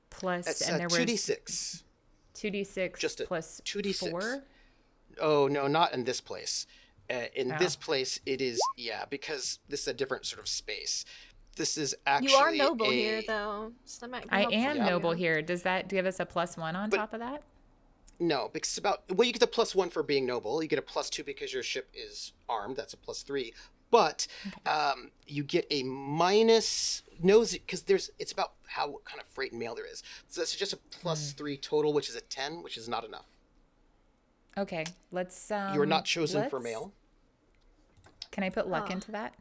plus, That's and there was 2d6. 2d6 Just a plus 2d6. 4. Oh, no, not in this place. In Oh. this place, it is, because this is a different sort of space. This is actually You are noble here, though. So that might be I helpful am for you. noble here. Does that give us a +1 on But- top of that? No, because it's about, well, you get the +1 for being noble. You get a +2 because your ship is armed. That's a +3. But you get a minus, because it's about what kind of freight and mail there is. So that's just a +3 total, which is a 10, which is not enough. Okay, let's. You are not chosen for let's- mail. Can I put luck into that?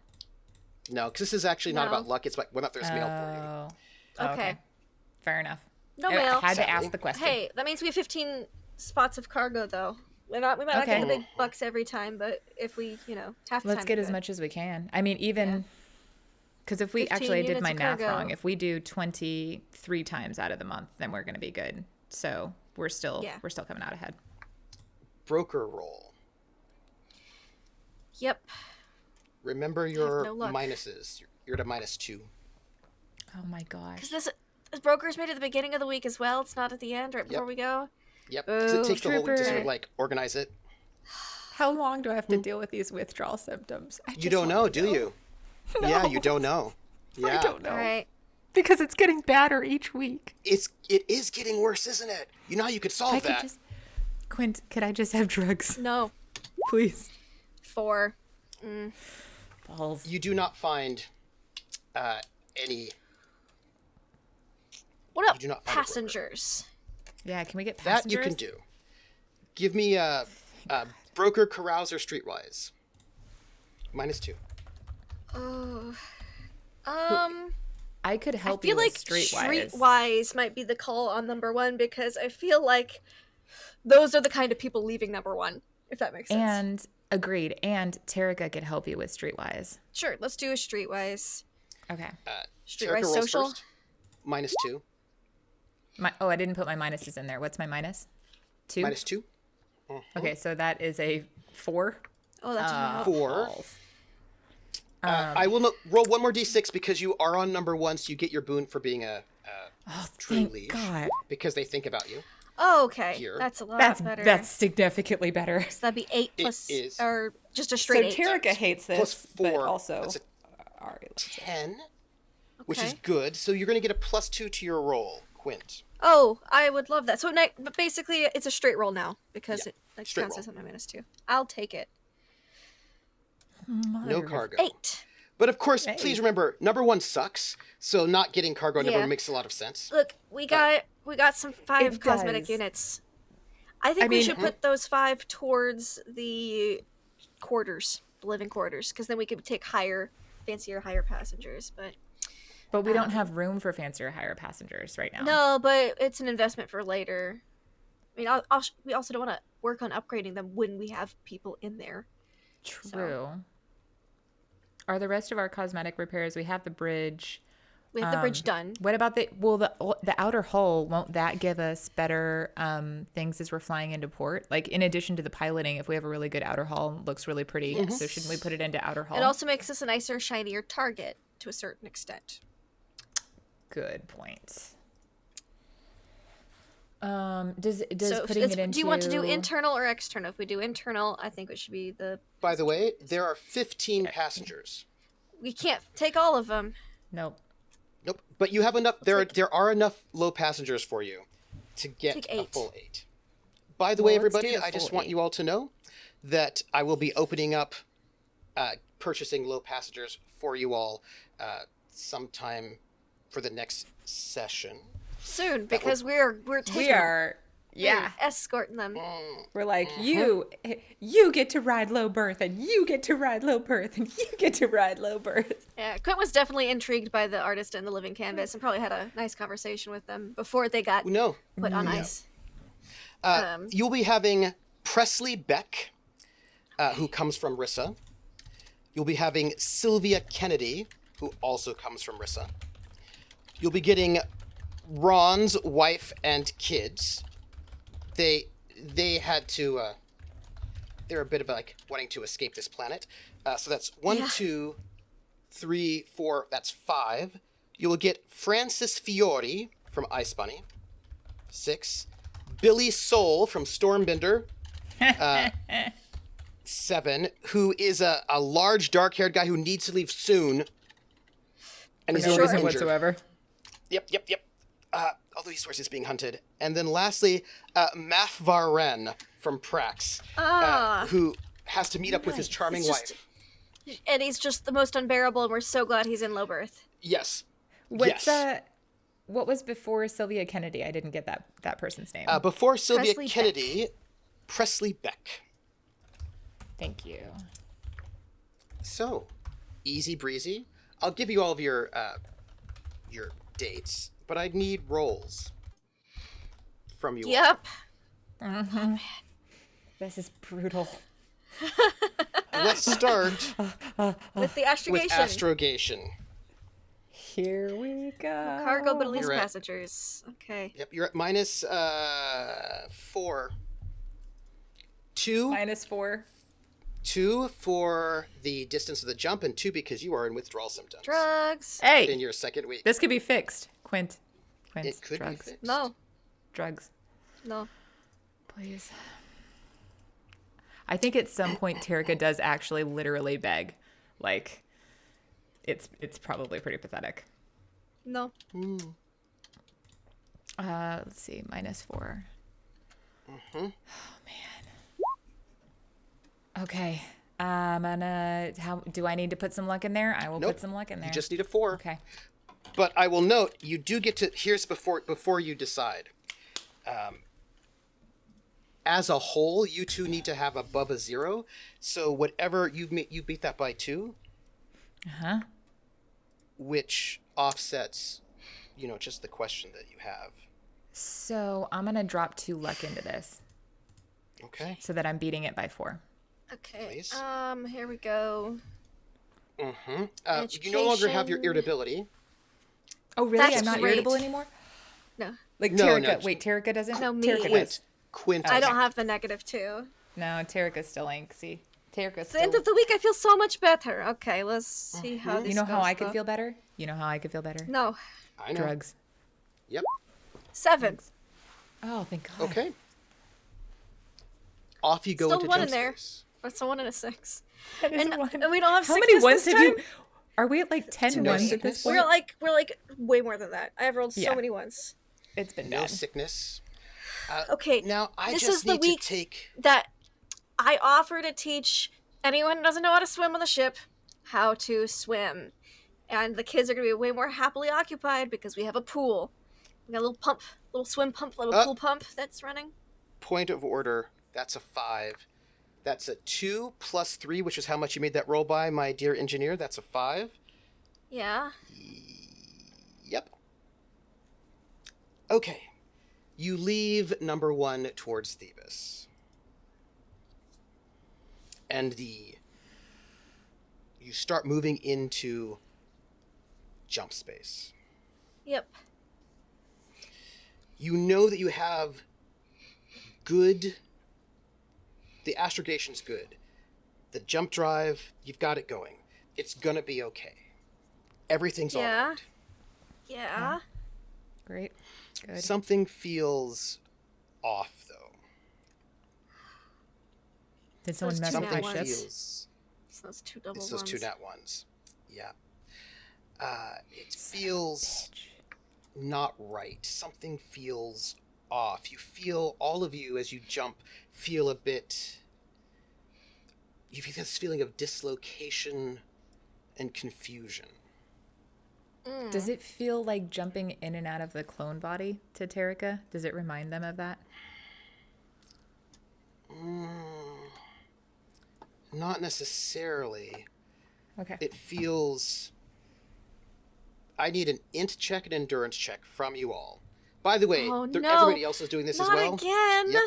No, because this is actually not No. about luck. It's like whether there's mail for Oh. Okay. Fair enough. No I mail. had to Sadly. ask the question. Hey, that means we have 15 spots of cargo, though. We might not get the Okay. big bucks every time, but if we, half the Let's time get we as do it. much as we can. I mean, even because if we 15 actually, I did units my of math cargo. wrong. If we do 23 times out of the month, then we're going to be good. So we're still coming out ahead. broker roll. Yep. Remember your no luck. minuses. You're at a -2. Oh my gosh. Because this broker's made at the beginning of the week as well. It's not at the end, right before Yep. we go. Yep, because it takes the whole week to sort of Trooper. organize it. How long do I have to deal with these withdrawal symptoms? You don't know, do you? Yeah, you don't know. Yeah. I don't know. All right. Because it's getting badder each week. It is getting worse, isn't it? You know how you could solve I could that. Quint, could I just have drugs? No. Please. 4. Balls. You do not find any. What about do not find a broker. passengers? Yeah, can we get That passengers? you can do. Give me a broker, carouse, or streetwise. -2. Oh. I could I help feel you like with streetwise. streetwise might be the call on number 1 because I feel like those are the kind of people leaving number 1, if that makes sense. And agreed. And Terica could help you with streetwise. Sure, let's do a streetwise. Okay. Streetwise Terica rolls social. first. -2. I didn't put my minuses in there. What's my minus? 2? -2. Okay, so that is a 4. Oh, that's right. 4. Balls. I will roll one more d6 because you are on number 1, so you get your boon for being a Oh, true thank liege. God. Because they think about you. Oh, okay. Here. That's a lot better. That's significantly better. So that'd be 8 plus, is. or just a So straight 8. Terica hates this, Plus 4. but also That's a all right, let's see. 10, which is Okay. good. So you're going to get a +2 to your roll, Quint. Oh, I would love that. So but basically, it's a straight roll now because Yeah, it straight counts roll. as my -2. I'll take it. No cargo. 8. But of course, Hey. please remember, number 1 sucks. So not getting cargo never Yeah. makes a lot of sense. Look, we got some 5 It cosmetic does. units. I think we mean- should put those 5 towards the quarters, the living quarters, because then we could take fancier, higher passengers. But we don't have room for fancier higher passengers right now. no, but it's an investment for later. I mean, we also don't want to work on upgrading them when we have people in there. True. Are the rest of our cosmetic repairs? We have the bridge. We have the bridge done. What about the outer hull? Won't that give us better things as we're flying into port? Like in addition to the piloting, if we have a really good outer hull, looks really pretty. So shouldn't we put it into outer hull? It also makes us a nicer, shinier target to a certain extent. Good point. Does So putting it into... do you want to do internal or external? If we do internal, I think it should be the... By the way, there are 15 passengers. We can't take all of them. Nope. Nope. But you have enough. There are enough low passengers for you to get Take a 8. full 8. By the way, Well, let's everybody, do the I just full want 8. you all to know that I will be opening up purchasing low passengers for you all sometime for the next session. Soon, because we're taking We are... Yeah. we're escorting them. We're like, you get to ride low berth, and you get to ride low berth, and you get to ride low berth. Yeah, Quint was definitely intrigued by the artist and the living canvas, and probably had a nice conversation with them before they got No. put on ice. You'll be having Presley Beck, who comes from Rissa. You'll be having Sylvia Kennedy, who also comes from Rissa. You'll be getting Ron's wife and kids. They had to. They're a bit of like wanting to escape this planet. So that's 1, 2, 3, 4. That's 5. You will get Francis Fiori from Ice Bunny. 6. Billy Soul from Stormbinder. 7. Who is a large dark-haired guy who needs to leave soon. And he's No already reason injured. whatsoever. Yep. Although he swears he's being hunted. And then lastly, Maf Varen from Prax, who has to meet up with his charming It's just- wife. And he's just the most unbearable, and we're so glad he's in low berth. Yes. What's yes. what was before Sylvia Kennedy? I didn't get that person's name. Before Sylvia Presley Kennedy, Presley Beck. Thank you. So, easy breezy. I'll give you all of your dates, but I need rolls from you all. Yep. This is brutal. Let's start With the with astrogation. astrogation. Here we go. Cargo, but at least You're at- passengers. Okay. Yep, you're at minus 4. 2. -4. 2 for the distance of the jump, and 2 because you are in withdrawal symptoms. Drugs. In Hey, your second week. this could be fixed. Quint, It could drugs. be fixed. No. Drugs, No. please. I think at some point Terica does actually literally beg. Like, it's probably pretty pathetic. No. Let's see, -4. Oh man. Okay. How do I need to put some luck in there? I will Nope. put some luck in there. You just need a 4. Okay. But I will note, you do get to, here's before you decide. As a whole, you two need to have above a 0. So whatever you beat that by 2, which offsets, just the question that you have. So I'm gonna drop 2 luck into this Okay. so that I'm beating it by 4. Okay. Please. Here we go. You no longer have your Education. irritability. Oh really? That's I'm not great. irritable anymore? No. Like No, Terica. no. Wait, Terica doesn't? No, me. Terica Quint. does. Quint. I don't have the -2. No, Terica's still anksy. Terica's It's the end still... of the week. I feel so much better. Okay, let's see how this You know how goes, I could though. feel better? You know how I could feel better? No. I know. Drugs. Yep. 7. Oh, thank God. Okay. Off you go Still into one jump in there. space. That's a 1 and a 6. That is And, a 1. and we don't have How sickness many ones this have you... time? Are we at like 10 No ones at sickness? this point? We're like way more than that. I have rolled so Yeah. many ones. It's been No bad. sickness. Okay. Now I this just is the need to week take. that I offer to teach anyone who doesn't know how to swim on the ship how to swim. And the kids are going to be way more happily occupied because we have a pool. We got a little pump, little swim pump, little pool pump that's running. Point of order. That's a 5. That's a 2 plus 3, which is how much you made that roll by, my dear engineer. That's a 5. Yeah. Yep. Okay. You leave number 1 towards Thebes. And you start moving into jump space. Yep. You know that you have good... The astrogation's good. The jump drive, you've got it going. It's gonna be okay. Everything's Yeah. all right. Yeah. Great. Good. Something feels off, though. Did someone Those mess two with my nat ship? feels... So those two double It's ones. those two nat ones. Yeah. It feels not right. Something feels off. You feel, all of you, as you jump, feel a bit... You feel this feeling of dislocation and confusion. Does it feel like jumping in and out of the clone body to Terrica? Does it remind them of that? Not necessarily. Okay. It feels... I need an int check and endurance check from you all. By the way, Oh, no. everybody else is doing this Not as well? again. Yep.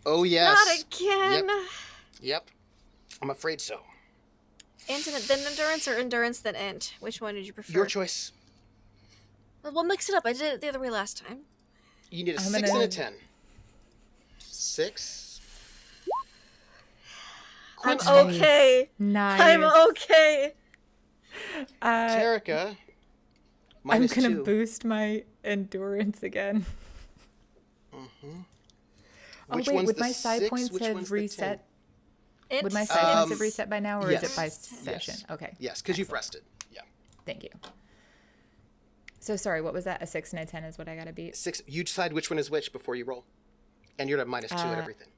Oh, yes. Not again. Yep. I'm afraid so. Int then endurance or endurance then int? Which one did you prefer? Your choice. Well, we'll mix it up. I did it the other way last time. You need a I'm 6 gonna- and a 10. 6. I'm Quince, okay. Nice. I'm okay. Terrica. I'm Minus gonna 2. boost my endurance again. Which oh wait, one's would the my side 6? points Which have one's the 10? reset? Int Would my side points have Um, reset by now, or is yes. it by session? Yes. Okay. Yes, because you've Excellent. rested. Yeah. Thank you. So sorry, what was that? A 6 and a 10 is what I gotta beat. 6. You decide which one is which before you roll. And you're at minus 2 at everything.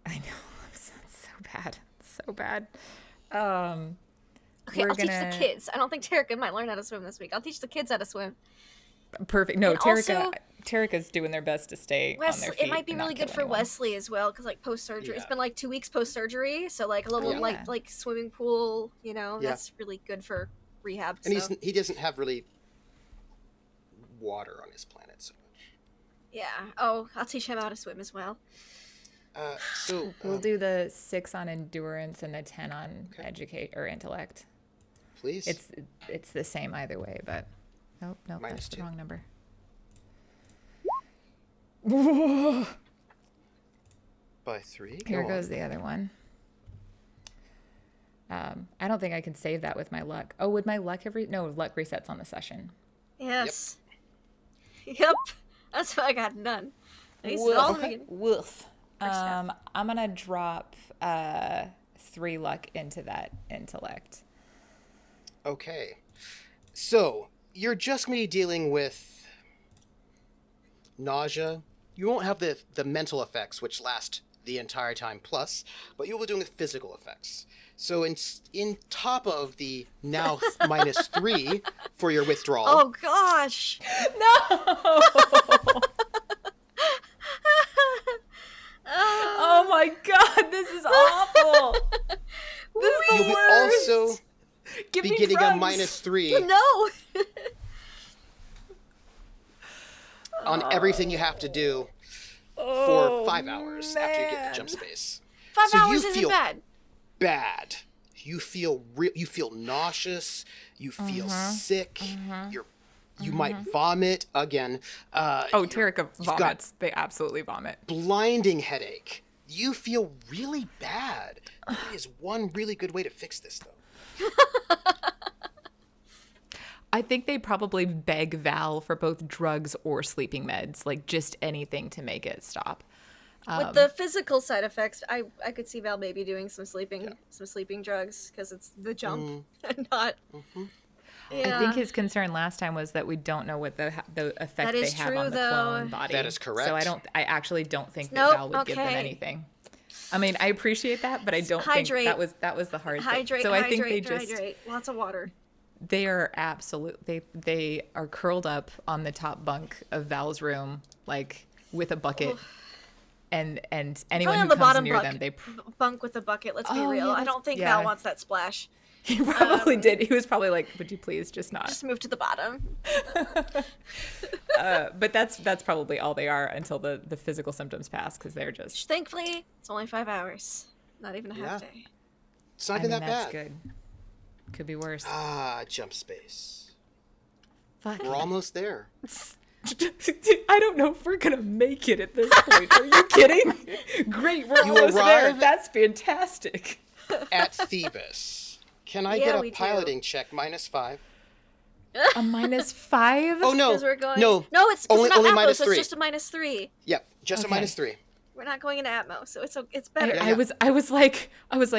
I know. It's so bad. So bad. Okay, we're I'll teach gonna- the kids. I don't think Terrica might learn how to swim this week. I'll teach the kids how to swim. Perfect. No, And also- Terrica's doing their best to stay on their Wesley, feet. it might be and not really good kill for anyone. Wesley as well, because like post surgery, it's Yeah. been like 2 weeks post surgery, so like a little Yeah. like swimming pool, you know, Yeah. that's really good for rehab. And So. he doesn't have really water on his planet so much. Yeah. Oh, I'll teach him how to swim as well. So We'll do the 6 on endurance and the 10 on Okay. educate or intellect. please. It's the same either way, but nope, Minus that's the 2. wrong number. By 3. Here Go goes on. the other one. I don't think I can save that with my luck. Oh, would my luck no, luck resets on the session. Yes. Yep. That's why I got none. At least at all the beginning. Woof. First half. I'm gonna drop 3 luck into that intellect. Okay. So, you're just going to be dealing with nausea. You won't have the mental effects, which last the entire time plus, but you'll be doing with physical effects. So, in top of the now minus 3 for your withdrawal, Oh gosh. No! Oh my god, this is awful. This is you'll the be worst. also Give be me getting a drugs. minus 3 No. on everything you have to do for 5 hours after you get the jump space. 5 So you hours isn't feel- bad. Bad. You feel you feel nauseous. You feel sick. You might vomit again. Oh, Terrica got- vomits. They absolutely vomit. Blinding headache. You feel really bad. There is one really good way to fix this, though. I think they probably beg Val for both drugs or sleeping meds, like just anything to make it stop. With the physical side effects, I could see Val maybe doing some sleeping drugs because it's the jump and not. Yeah. I think his concern last time was that we don't know what the effect That they is have true, on the though. clone body. That is correct. So I actually don't think that Nope, Val would give them okay. anything. I mean, I appreciate that, but I don't Hydrate. think that was the hard Hydrate, thing. So I think they hydrate, just hydrate. Lots of water. they are they are curled up on the top bunk of Val's room, like with a bucket. And anyone Probably who on the comes bottom near bunk, them, they bunk with a bucket. Let's be Oh, real. yeah, I that's- don't think yeah. Val wants that splash. he probably did. He was probably like, "Would you please just not?" Just move to the bottom. But that's probably all they are until the physical symptoms pass, because they're just. Thankfully, it's only 5 hours. Not even a half Yeah. day. It's not I even mean, that that's bad. good. Could be worse. Jump space. Fuck. We're almost there. I don't know if we're gonna make it at this point. Are you kidding? Great, we're You almost there. arrive- That's fantastic. At Thebes. Can I Yeah, get we a do. piloting check minus 5? A -5? Oh no, Because we're going. no, No, it's 'cause only- we're not only Atmos, so -3. it's just a -3. Yep, just Okay. a -3. We're not going into Atmos, so it's better. Yeah, I was like,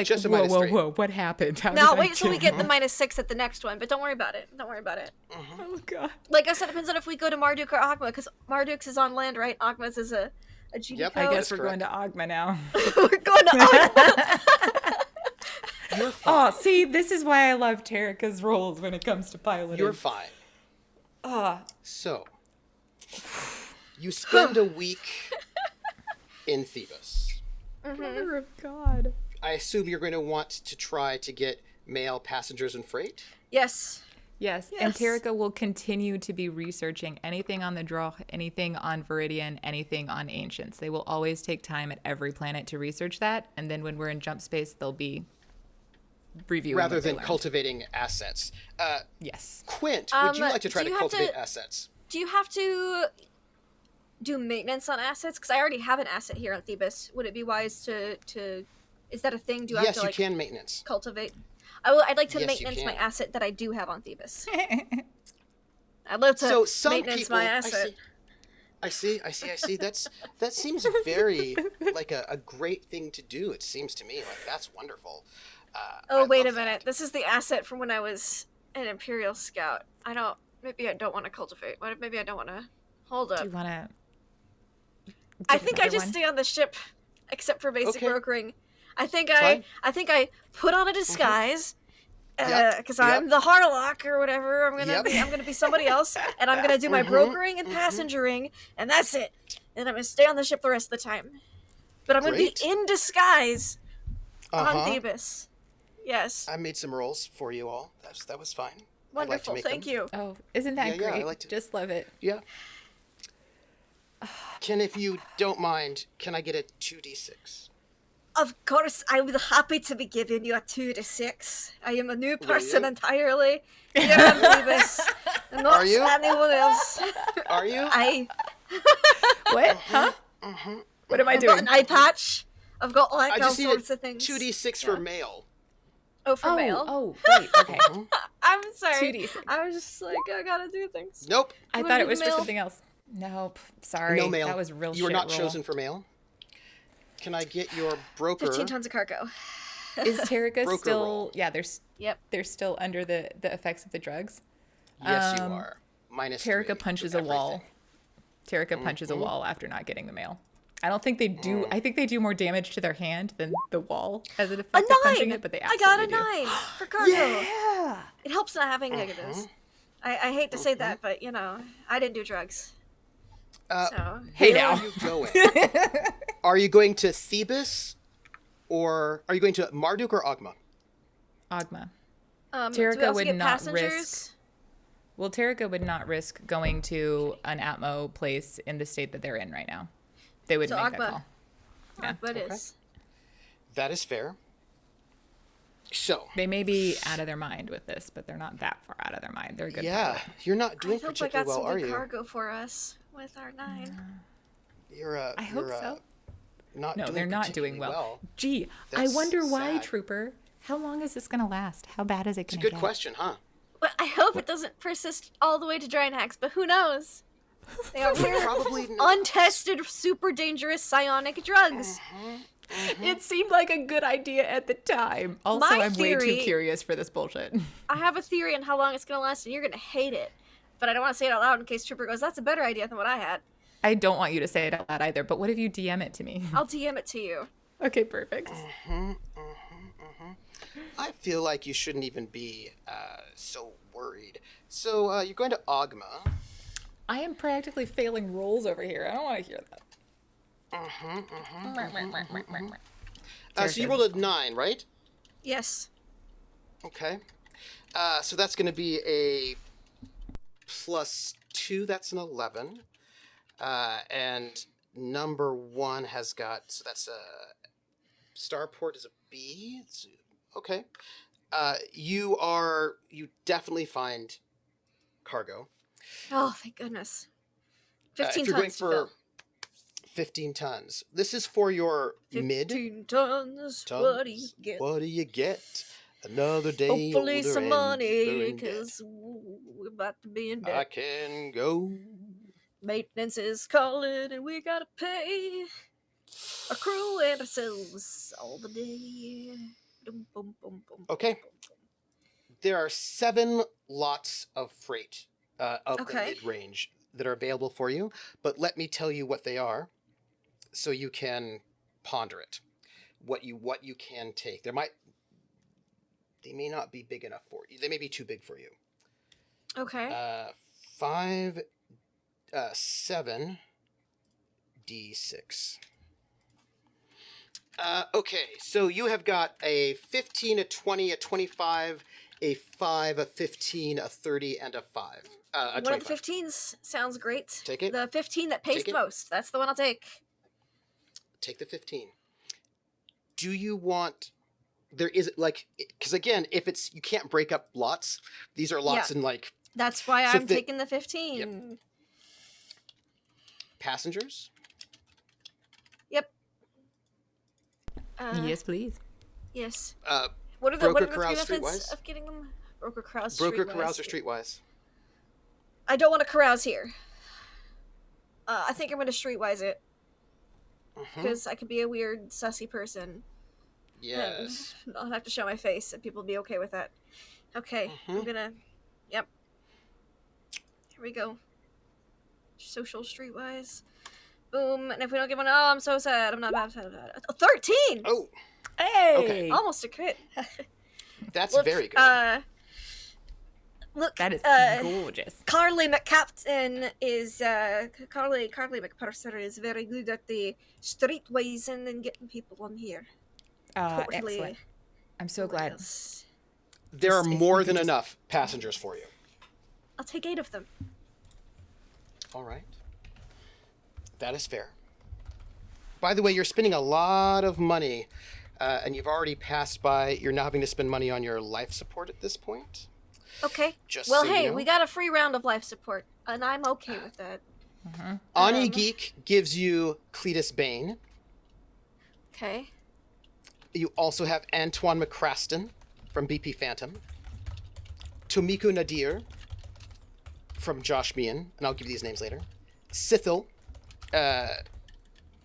Just a whoa, whoa, -3. whoa, what happened? How Now did I wait till we get- get the -6 at the next one, but don't worry about it. Don't worry about it. Oh god. Like I said, it depends on if we go to Marduk or Ogma, because Marduk's is on land, right? Ogma's is a GD Yep, code. I That guess is we're correct. going to Ogma now. We're going to Ogma. You're fine. Oh, see, this is why I love Tarika's roles when it comes to piloting. You're fine. Ah, So, you spend a week in Thebes. mother of God. I assume you're going to want to try to get male passengers and freight? Yes. Yes, and Yes. Tarika will continue to be researching anything on the Droh, anything on Viridian, anything on Ancients. They will always take time at every planet to research that, and then when we're in jump space, they'll be reviewing Rather what they than learned. cultivating assets. Yes. Quint, would you like to try do to you have cultivate to- assets? Do you have to do maintenance on assets? Because I already have an asset here on Thebes. Would it be wise to is that a thing? Do I have Yes, to you like can maintenance. cultivate? I'd like to Yes, you maintenance my can. asset that I do have on Thebes. I'd love to So some maintenance people, my asset. I see. That seems very like a great thing to do. It seems to me like that's wonderful. Oh, I wait a love minute. that. This is the asset from when I was an Imperial Scout. Maybe I don't want to cultivate. Maybe I don't want to. Hold Do up. you want to? I think I just stay on the ship, except for basic Okay. brokering. I think Fine. I put on a disguise, Yep, because I'm the Harlock or whatever. I'm Yep. gonna be somebody else, and I'm gonna do my brokering and passengering, and that's it. And I'm gonna stay on the ship the rest of the time. But I'm gonna be Great. in disguise on Uh-huh. Thebes. Yes, I made some rolls for you all. That was fine. I'd like to wonderful. make Thank them. you. Oh, isn't that Yeah, I great? like to- Just love it. Yeah. Can, if you don't mind, can I get a 2d6? Of course, I would happy to be giving you a 2 to 6. I am a new person you? entirely. Here on Thebes. Not Are you? anyone else. Are you? What? Huh? What am I I've got doing? an eye patch. I've got like I all just need sorts a of things. 2d6 for male. Oh, for mail. Oh, right. Okay. I'm sorry. 2d6. I was just like, I gotta do things. Nope. I You thought wanna it do was the for mail? something else. Nope. Sorry. No male. That was real You were shit not roll. chosen for male. Can I get your broker? 15 tons of cargo. Is Tarika Broker still? roll. Yeah, Yep. they're still under the effects of the drugs. Yes, you are. -3 Tarika to punches a wall. everything. Tarika punches a wall after not getting the mail. I don't think they do. I think they do more damage to their hand than the wall as an A effect of punching 9! it. But they I got a absolutely 9 for cargo. Yeah. It helps not having negatives. I hate to say that, but you know, I didn't do drugs. So Hey Where now. are you going? Are you going to Thebes, or are you going to Marduk or Ogma? Ogma. do we Tarika also would get not passengers? risk. Well, Tarika would not risk going to an Atmo place in the state that they're in right now. They would So make that Ogma. call. Yeah. But is. That is fair. So, They may be out of their mind with this, but they're not that far out of their mind. They're a good. yeah, pilot. you're not I doing hope I particularly got well, some are good you? cargo for us with our 9. I hope so. Not No, doing they're not doing particularly well. Gee, I That's wonder why, sad. Trooper. How long is this going to last? How bad is it It's a going to good get? question, huh? Well, I hope it doesn't persist all the way to Drinax, but who knows? They are weird, Probably untested, super dangerous psionic drugs. It seemed like a good idea at the time. Also, My I'm way theory- too curious for this bullshit. I have a theory on how long it's gonna last, and you're gonna hate it. But I don't want to say it out loud in case Trooper goes, "That's a better idea than what I had." I don't want you to say it out loud either, but what if you DM it to me? I'll DM it to you. Okay, perfect. I feel like you shouldn't even be so worried. So, you're going to Ogma. I am practically failing rolls over here. I don't want to hear that. So you rolled a 9, right? Yes. Okay. So that's going to be a +2. That's an 11. And number 1 has got, so that's a starport is a B. Okay. You definitely find cargo. Oh, thank goodness. 15 if you're going tons to for fill. 15 tons, this is for your mid 15 tons. tons. What do you get? What do you get? Another day Hopefully older some and money, older and dead. because we're about to be in I debt. can go. Maintenance is calling, and we gotta pay our crew and ourselves all the day. Boom, boom, boom, boom, Okay. boom, boom. There are 7 lots of freight of the Okay. mid-range that are available for you, but let me tell you what they are so you can ponder it. What you can take. They may not be big enough for you. They may be too big for you. Okay. 5 7 D6. Okay, so you have got a 15, a 20, a 25, a 5, a 15, a 30, and a 5. A One of the 25. 15s sounds great. Take it. The 15 that pays Take it. most. That's the one I'll take. Take the 15. Do you want... There is, like... Because, again, if it's... You can't break up lots. These are lots Yeah. in, like... That's why So I'm if the- taking the 15. Yep. Passengers? Yep. Yes, please. Yes. Uh, What are the broker, three carouse, methods streetwise? of getting them? Broker, carouse, Broker, streetwise. carouse, or streetwise? I don't want to carouse here. I think I'm going to streetwise it. Mhm. Because I could be a weird, sussy person. Yes. And I'll have to show my face, and people will be okay with that. Okay, I'm Mhm. gonna... Yep. Here we go. Social streetwise. Boom. And if we don't get one... Oh, I'm so sad. I'm not bad. 13! Oh, Hey! Okay. Almost a crit. that's Look, very good. Look, That is gorgeous. Carly McCaptain is, Carly McPurser is very good at the streetwise and getting people on here. Totally. Excellent. I'm so glad. Yes. There are if we more could than just- enough passengers for you. I'll take 8 of them. All right. That is fair. By the way, you're spending a lot of money, and you've already passed by. You're now having to spend money on your life support at this point. Okay. Just Well, so hey, you know. we got a free round of life support, and I'm okay with that. Ani Geek gives you Cletus Bane. Okay. You also have Antoine McCraston from BP Phantom. Tomiko Nadir from Josh Meehan, and I'll give you these names later. Sithil.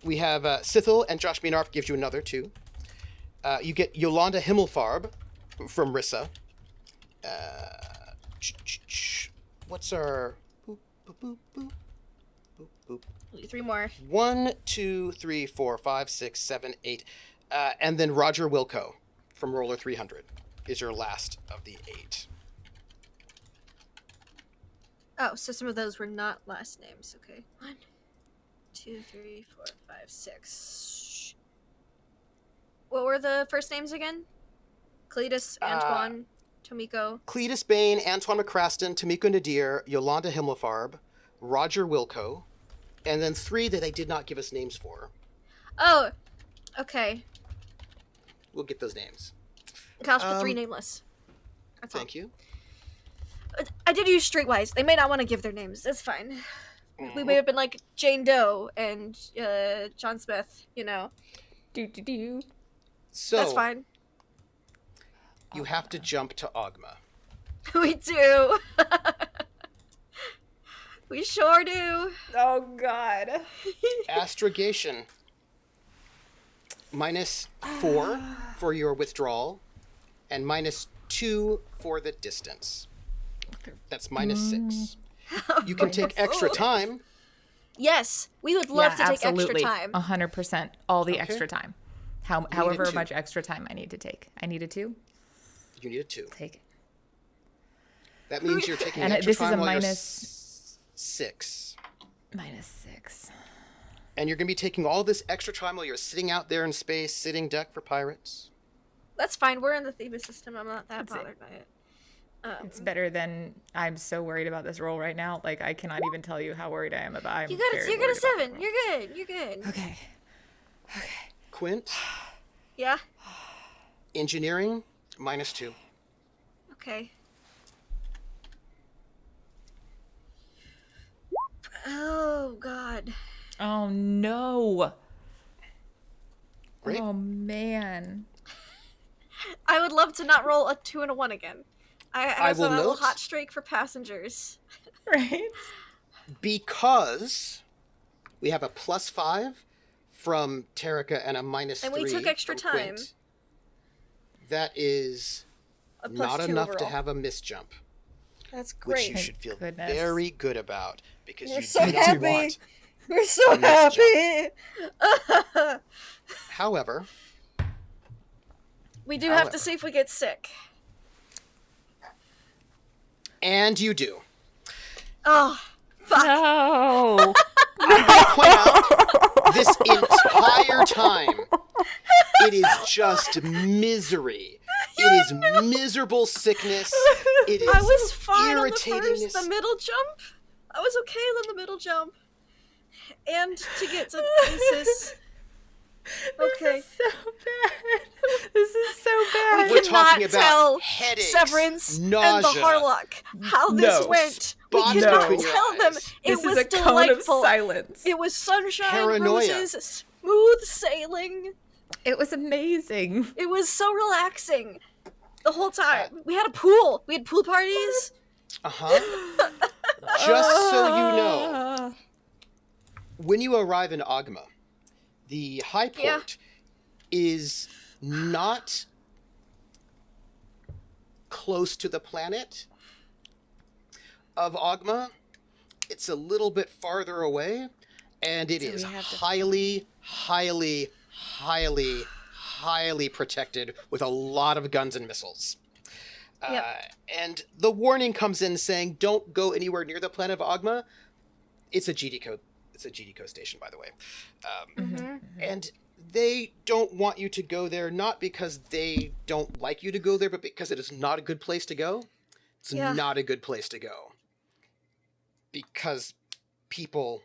We have Sithil and Josh Meehan gives you another too. You get Yolanda Himmelfarb from Rissa. What's our... Boop, boop, boop, boop. Boop, boop. 3 more. 1, 2, 3, 4, 5, 6, 7, 8. And then Roger Wilco from Roller 300 is your last of the 8. Oh, so some of those were not last names. Okay. 1, 2, 3, 4, 5, 6. What were the first names again? Cletus, Antoine, Tomiko. Cletus Bane, Antoine McCraston, Tomiko Nadir, Yolanda Himmelfarb, Roger Wilco, and then 3 that they did not give us names for. Oh, okay. We'll get those names. Cost for 3 nameless. That's all. Thank you. I did use streetwise. They may not want to give their names. That's fine. We may have been like Jane Doe and John Smith, you know. Do. So, That's fine. you have to jump to Ogma. We do. We sure do. Oh, God. Astrogation. -4 for your withdrawal, and -2 for the distance. That's -6. You can take extra time. Yes, we would love to take absolutely. extra time. 100%. All the Okay. extra time. However 2. much extra time I need to take. I needed 2. You need a 2. Take it. That means you're taking And extra this is time a while you're minus- 6. -6. And you're going to be taking all this extra time while you're sitting out there in space, sitting duck for pirates. That's fine. We're in the Thebes system. I'm not that That's it. bothered by it. It's better than I'm so worried about this roll right now. Like, I cannot even tell you how worried I am about it. You got a 7. You're good. You're good. Okay. Quint, Yeah. engineering, -2. Okay. Oh God. Oh, no. Great. Oh, man. I would love to not roll a 2 and a 1 again. I have will a little note- hot streak for passengers. Right? Because we have a +5 from Tarika and a -3 And we took extra from Quint, time. that is A +2 not enough to overall. have a misjump, That's which great. you should feel goodness. very good about, because We're you so do not happy. want. We're so A misjump. happy. However, We do have to see if we get sick. and you do. Oh, fuck. No. Point out, this entire time, it is just misery. It is miserable sickness. It is I was fine on the irritatingness. the middle jump. I was okay on the middle jump. And to get to Aces. Okay. This is so bad. This is so bad. We're cannot talking about tell headaches, Severance nausea, and the Harlock how this No. went. We spots cannot between your tell them. eyes. It This was is a cone of delightful. silence. It was sunshine, Paranoia. roses, smooth sailing. It was amazing. It was so relaxing the whole time. We had a pool. We had pool parties. Just so you know, when you arrive in Agma, the high port is not close to the planet of Agma. It's a little bit farther away, and it is we have to- highly, highly, highly, highly protected with a lot of guns and missiles. And the warning comes in saying, don't go anywhere near the planet of Agma. It's a GD code station, by the way. And they don't want you to go there, not because they don't like you to go there, but because it is not a good place to go. It's not a good place to go. Because people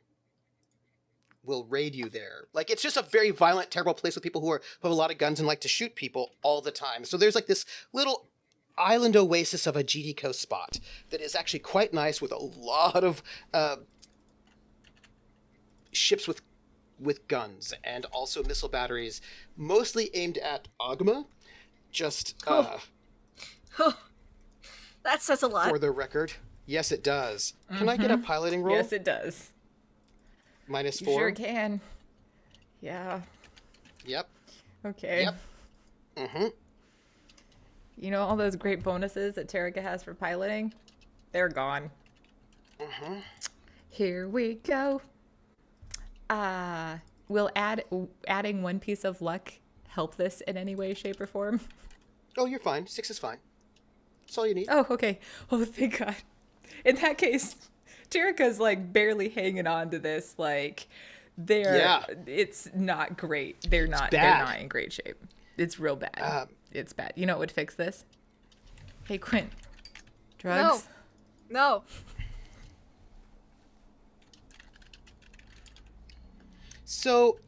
will raid you there. Like, it's just a very violent, terrible place with people who have a lot of guns and like to shoot people all the time. So there's like this little island oasis of a GD Coast spot that is actually quite nice, with a lot of ships with guns and also missile batteries, mostly aimed at Agma. Just That says a lot. for the record. Yes, it does. Can I get a piloting roll? Yes, it does. -4. You sure can. Yeah. Yep. Okay. Yep. Mm-hmm. You know all those great bonuses that Tarika has for piloting? They're gone. Here we go. Will adding one piece of luck help this in any way, shape, or form? Oh, you're fine. 6 is fine. That's all you need. Oh, okay. Oh, thank God. In that case, Tarika's like barely hanging on to this. Like, it's not great. They're not in great shape. It's real bad. It's bad. You know what would fix this? Hey, Quint. Drugs? No. So,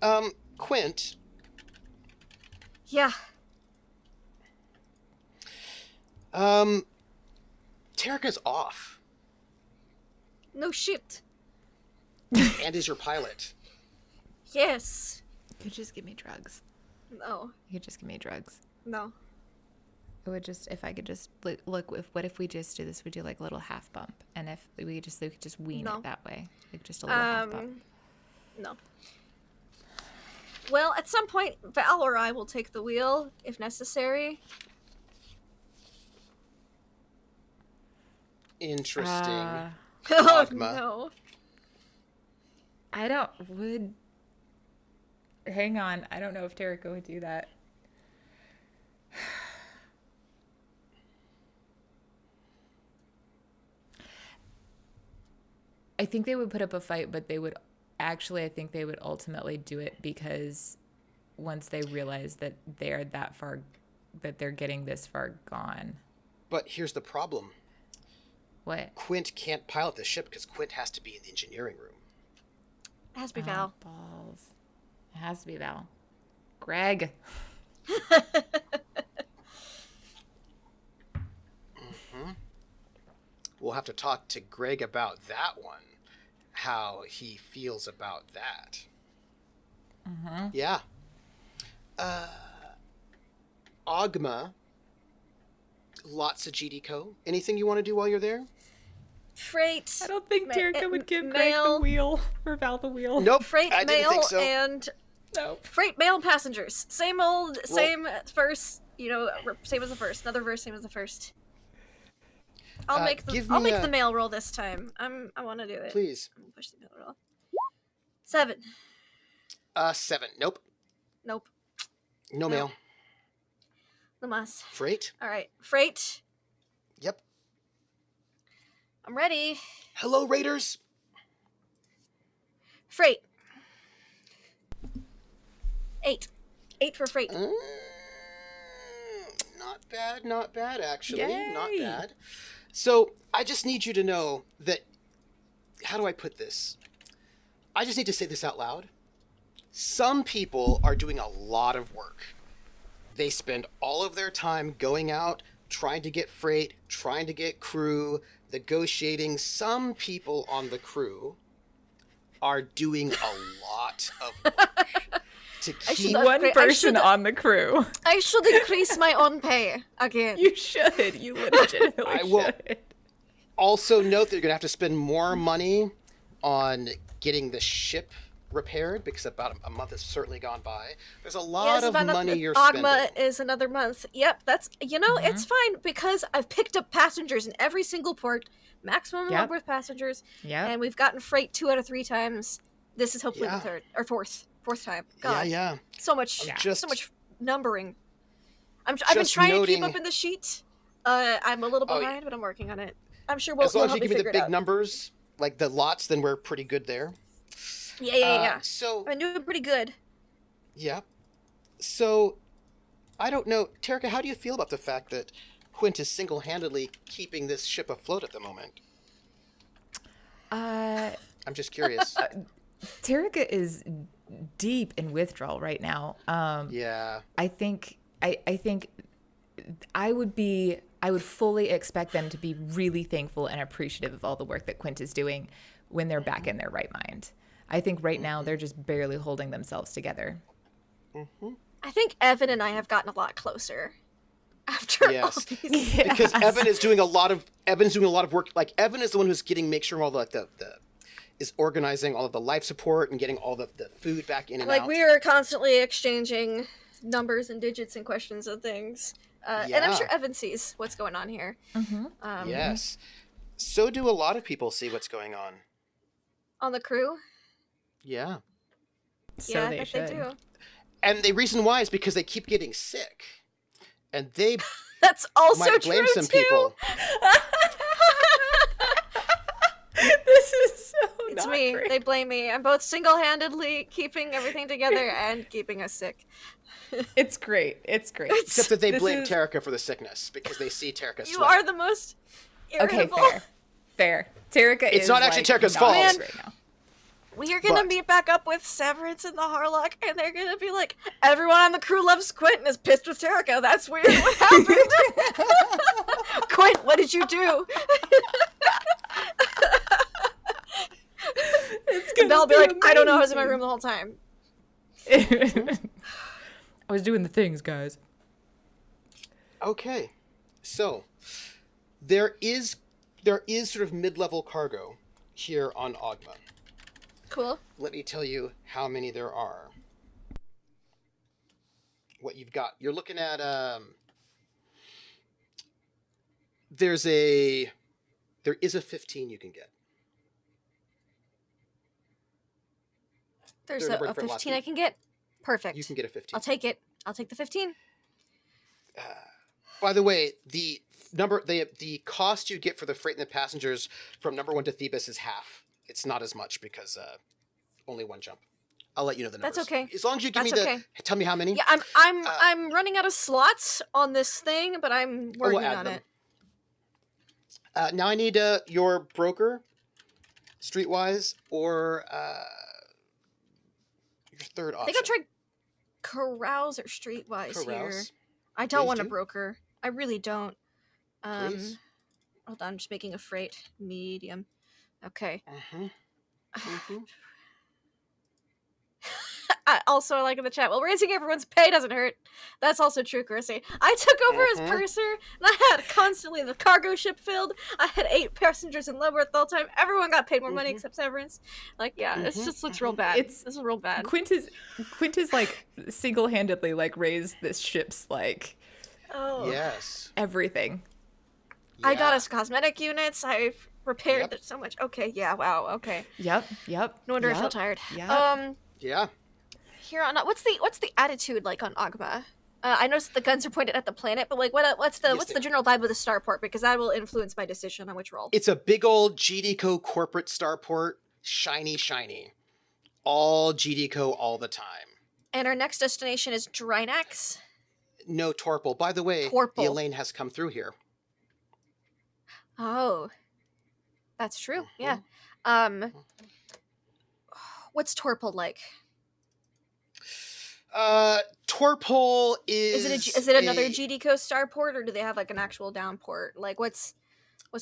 Quint, Yeah. Tarika's off No shit. and is your pilot. Yes. You could just give me drugs. No. You could just give me drugs. No. It would just, if I could just look, what if we just do this? We do like a little half bump, and if we could just wean No. it that way, like just a little half bump. No. Well, at some point, Val or I will take the wheel if necessary. Interesting. Oh Dogma. no. I don't would. Hang on, I don't know if Tarika would do that. I think they would put up a fight, but they would actually, I think they would ultimately do it because once they realize that they're that far, that they're getting this far gone. But here's the problem. What? Quint can't pilot the ship because Quint has to be in the engineering room. It has to be Val. Balls. It has to be Val. Greg. We'll have to talk to Greg about that one. How he feels about that. Yeah. Agma Lots of GDCO. Anything you want to do while you're there? Freight. I don't think Terica would give Greg mail. the wheel or Val the wheel. Nope. Freight, I didn't mail, think so. and Nope. freight, mail, and passengers. Same old, same verse. Same as the first. Another verse, same as the first. I'll make the mail roll this time. I want to do it. Please. I'm gonna push the mail roll. 7. 7. Nope. Nope. No mail. Lamas. Freight? All right. Freight. Yep. I'm ready. Hello, Raiders. Freight. 8. 8 for freight. Not bad, actually. Yay. Not bad. So, I just need you to know that, how do I put this? I just need to say this out loud. Some people are doing a lot of work. They spend all of their time going out, trying to get freight, trying to get crew, negotiating. Some people on the crew are doing a lot of work to keep... One person on the crew. I should increase my own pay again. You should. You legitimately I will should. also note that you're going to have to spend more money on getting the ship repaired, because about a month has certainly gone by. There's a lot of money you're spending. Agma is another month. Yep, that's, it's fine, because I've picked up passengers in every single port, maximum number of passengers, and we've gotten freight 2 out of 3 times. This is hopefully the third, or fourth time. God. Yeah. So much numbering. I've been trying to keep up in the sheet. I'm a little behind, but I'm working on it. I'm sure we'll as long as help you me give me the figure it big out. numbers, like the lots, then we're pretty good there. Yeah. So I've been doing pretty good. Yeah. So, I don't know, Terica, how do you feel about the fact that Quint is single-handedly keeping this ship afloat at the moment? I'm just curious. Terica is deep in withdrawal right now. Yeah. I think I would fully expect them to be really thankful and appreciative of all the work that Quint is doing when they're back in their right mind. I think right now they're just barely holding themselves together. I think Evan and I have gotten a lot closer after all these. Because Evan is doing a lot of work. Like, Evan is the one who's make sure all the is organizing all of the life support and getting all the food back in and out. Like, we are constantly exchanging numbers and digits and questions and things. And I'm sure Evan sees what's going on here. Yes. So do a lot of people see what's going on. On the crew? Yeah. So I bet they do. And the reason why is because they keep getting sick. And they That's also might blame true some too. people. This is so It's not me. great. They blame me. I'm both single-handedly keeping everything together and keeping us sick. It's great. It's great. Except that they This blame is- Terica for the sickness because they see Terica You sweat. are the most irritable. Okay, fair. Terica is It's not actually like, Terica's not fault. right now. We are gonna But- meet back up with Severance and the Harlock, and they're gonna be like, everyone on the crew loves Quint and is pissed with Terica. That's weird. What happened? Quint, what did you do? And they'll be like, I don't know. I was in my room the whole time. I was doing the things, guys. Okay. So, there is sort of mid-level cargo here on Ogma. Cool. Let me tell you how many there are. What you've got. You're looking at there is a 15 you can get. There's They're a for lots 15 of- I can get. Perfect. You can get a 15. I'll take it. I'll take the 15. By the way, the cost you get for the freight and the passengers from number 1 to Thebes is half. It's not as much because only one jump. I'll let you know the numbers. That's okay. As long as you give That's me okay. tell me how many. Yeah, I'm running out of slots on this thing, but I'm we'll working add on them. it. Now I need your broker, Streetwise, or your third option. I think I'll try Carouse or Streetwise here. Carouse. I don't Please want a do. broker. I really don't. Please. Hold on, I'm just making a freight medium. Okay. Also, I like in the chat, well, raising everyone's pay doesn't hurt. That's also true, Chrissy. I took over as purser, and I had constantly the cargo ship filled. I had 8 passengers in Leavenworth the whole time. Everyone got paid more money except Severance. Like, yeah, it just looks real bad. This is real bad. Quint is like single-handedly like raised this ship's like Yes. everything. I got Yeah. us cosmetic units. I've repaired Yep. so much. Okay, yeah, wow, okay. Yep. No wonder I feel tired. Yep. Yeah. Here on what's the attitude like on Agma? I noticed that the guns are pointed at the planet, but like what's they the general vibe of the starport? Because that will influence my decision on which role. It's a big old GDCO corporate starport. Shiny, shiny. All GDCO all the time. And our next destination is Drinax. No Torpal. By the way, Torpal. the Elaine has come through here. Oh, that's true. Yeah. What's Torpal like? Torpal is. Is it another GDCO starport, or do they have like an actual downport? Like what's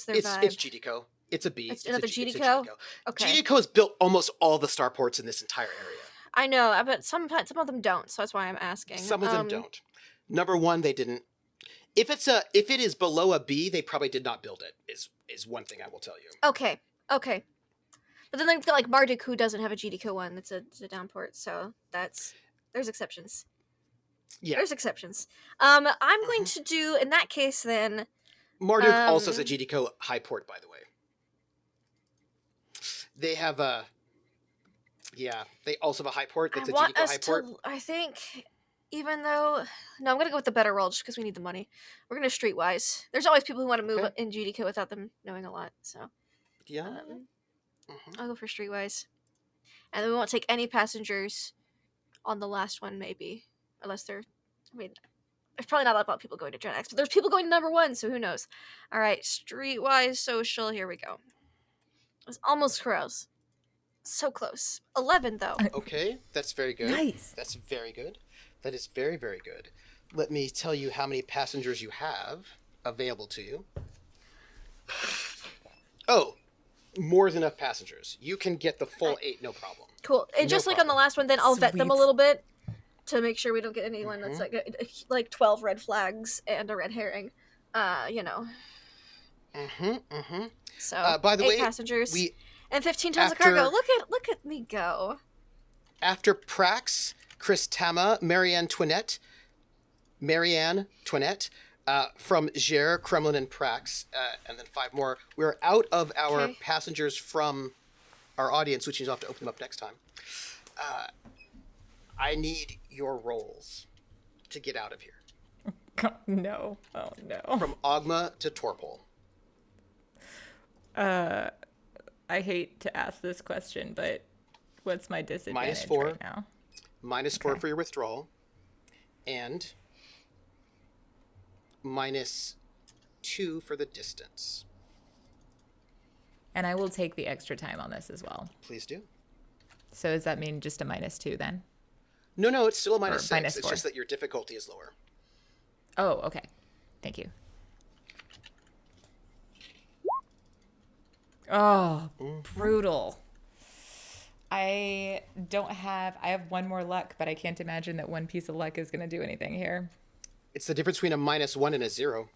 their vibe? It's GDCO. It's a B. It's another It's a GDCO? Okay. GDCO has built almost all the starports in this entire area. I know, but some of them don't, so that's why I'm asking. Some of them don't. Number one, they didn't. If it is below a B, they probably did not build it. Is one thing I will tell you. Okay. But then they've got like Marduk, who doesn't have a GDCO one. It's a downport, so there's exceptions. Yeah. There's exceptions. I'm going to do in that case then. Marduk also has a GDCO high port, by the way. They have a. Yeah, they also have a high port. That's a GDCO high port. I think, even though no, I'm gonna go with the better roll just because we need the money. We're gonna streetwise. There's always people who want to move in GDCO without them knowing a lot. So Yeah. I'll go for streetwise, and then we won't take any passengers on the last one, maybe, unless they're. I mean, there's probably not a lot of people going to Gen X, but there's people going to number 1, so who knows? All right, streetwise social. Here we go. It was almost Corrals. So close. 11 though. Okay, that's very good. Nice. That's very good. That is very, very good. Let me tell you how many passengers you have available to you. Oh, more than enough passengers. You can get the full 8, no problem. Cool. And just like on the last one, then I'll vet them a Sweet. little bit to make sure we don't get anyone that's like 12 red flags and a red herring. You know. So By the 8 way, passengers we and 15 tons of after- cargo. Look at me go. after Prax, Chris Tama, Marianne Twinette, from Gere, Kremlin, and Prax, and then 5 more. We're out of our passengers from our audience, which means I'll have to open them up next time. I need your rolls to get out of here. No. Oh no. From Ogma to Torpal. I hate to ask this question, but what's my disadvantage -4. right now? -4 for your withdrawal. And -2 for the distance. And I will take the extra time on this as well. Please do. So does that mean just a -2 then? No, it's still a -6. -4. It's just that your difficulty is lower. Oh, okay. Thank you. Oh, brutal. I have 1 more luck, but I can't imagine that 1 piece of luck is going to do anything here. It's the difference between a -1 and a 0.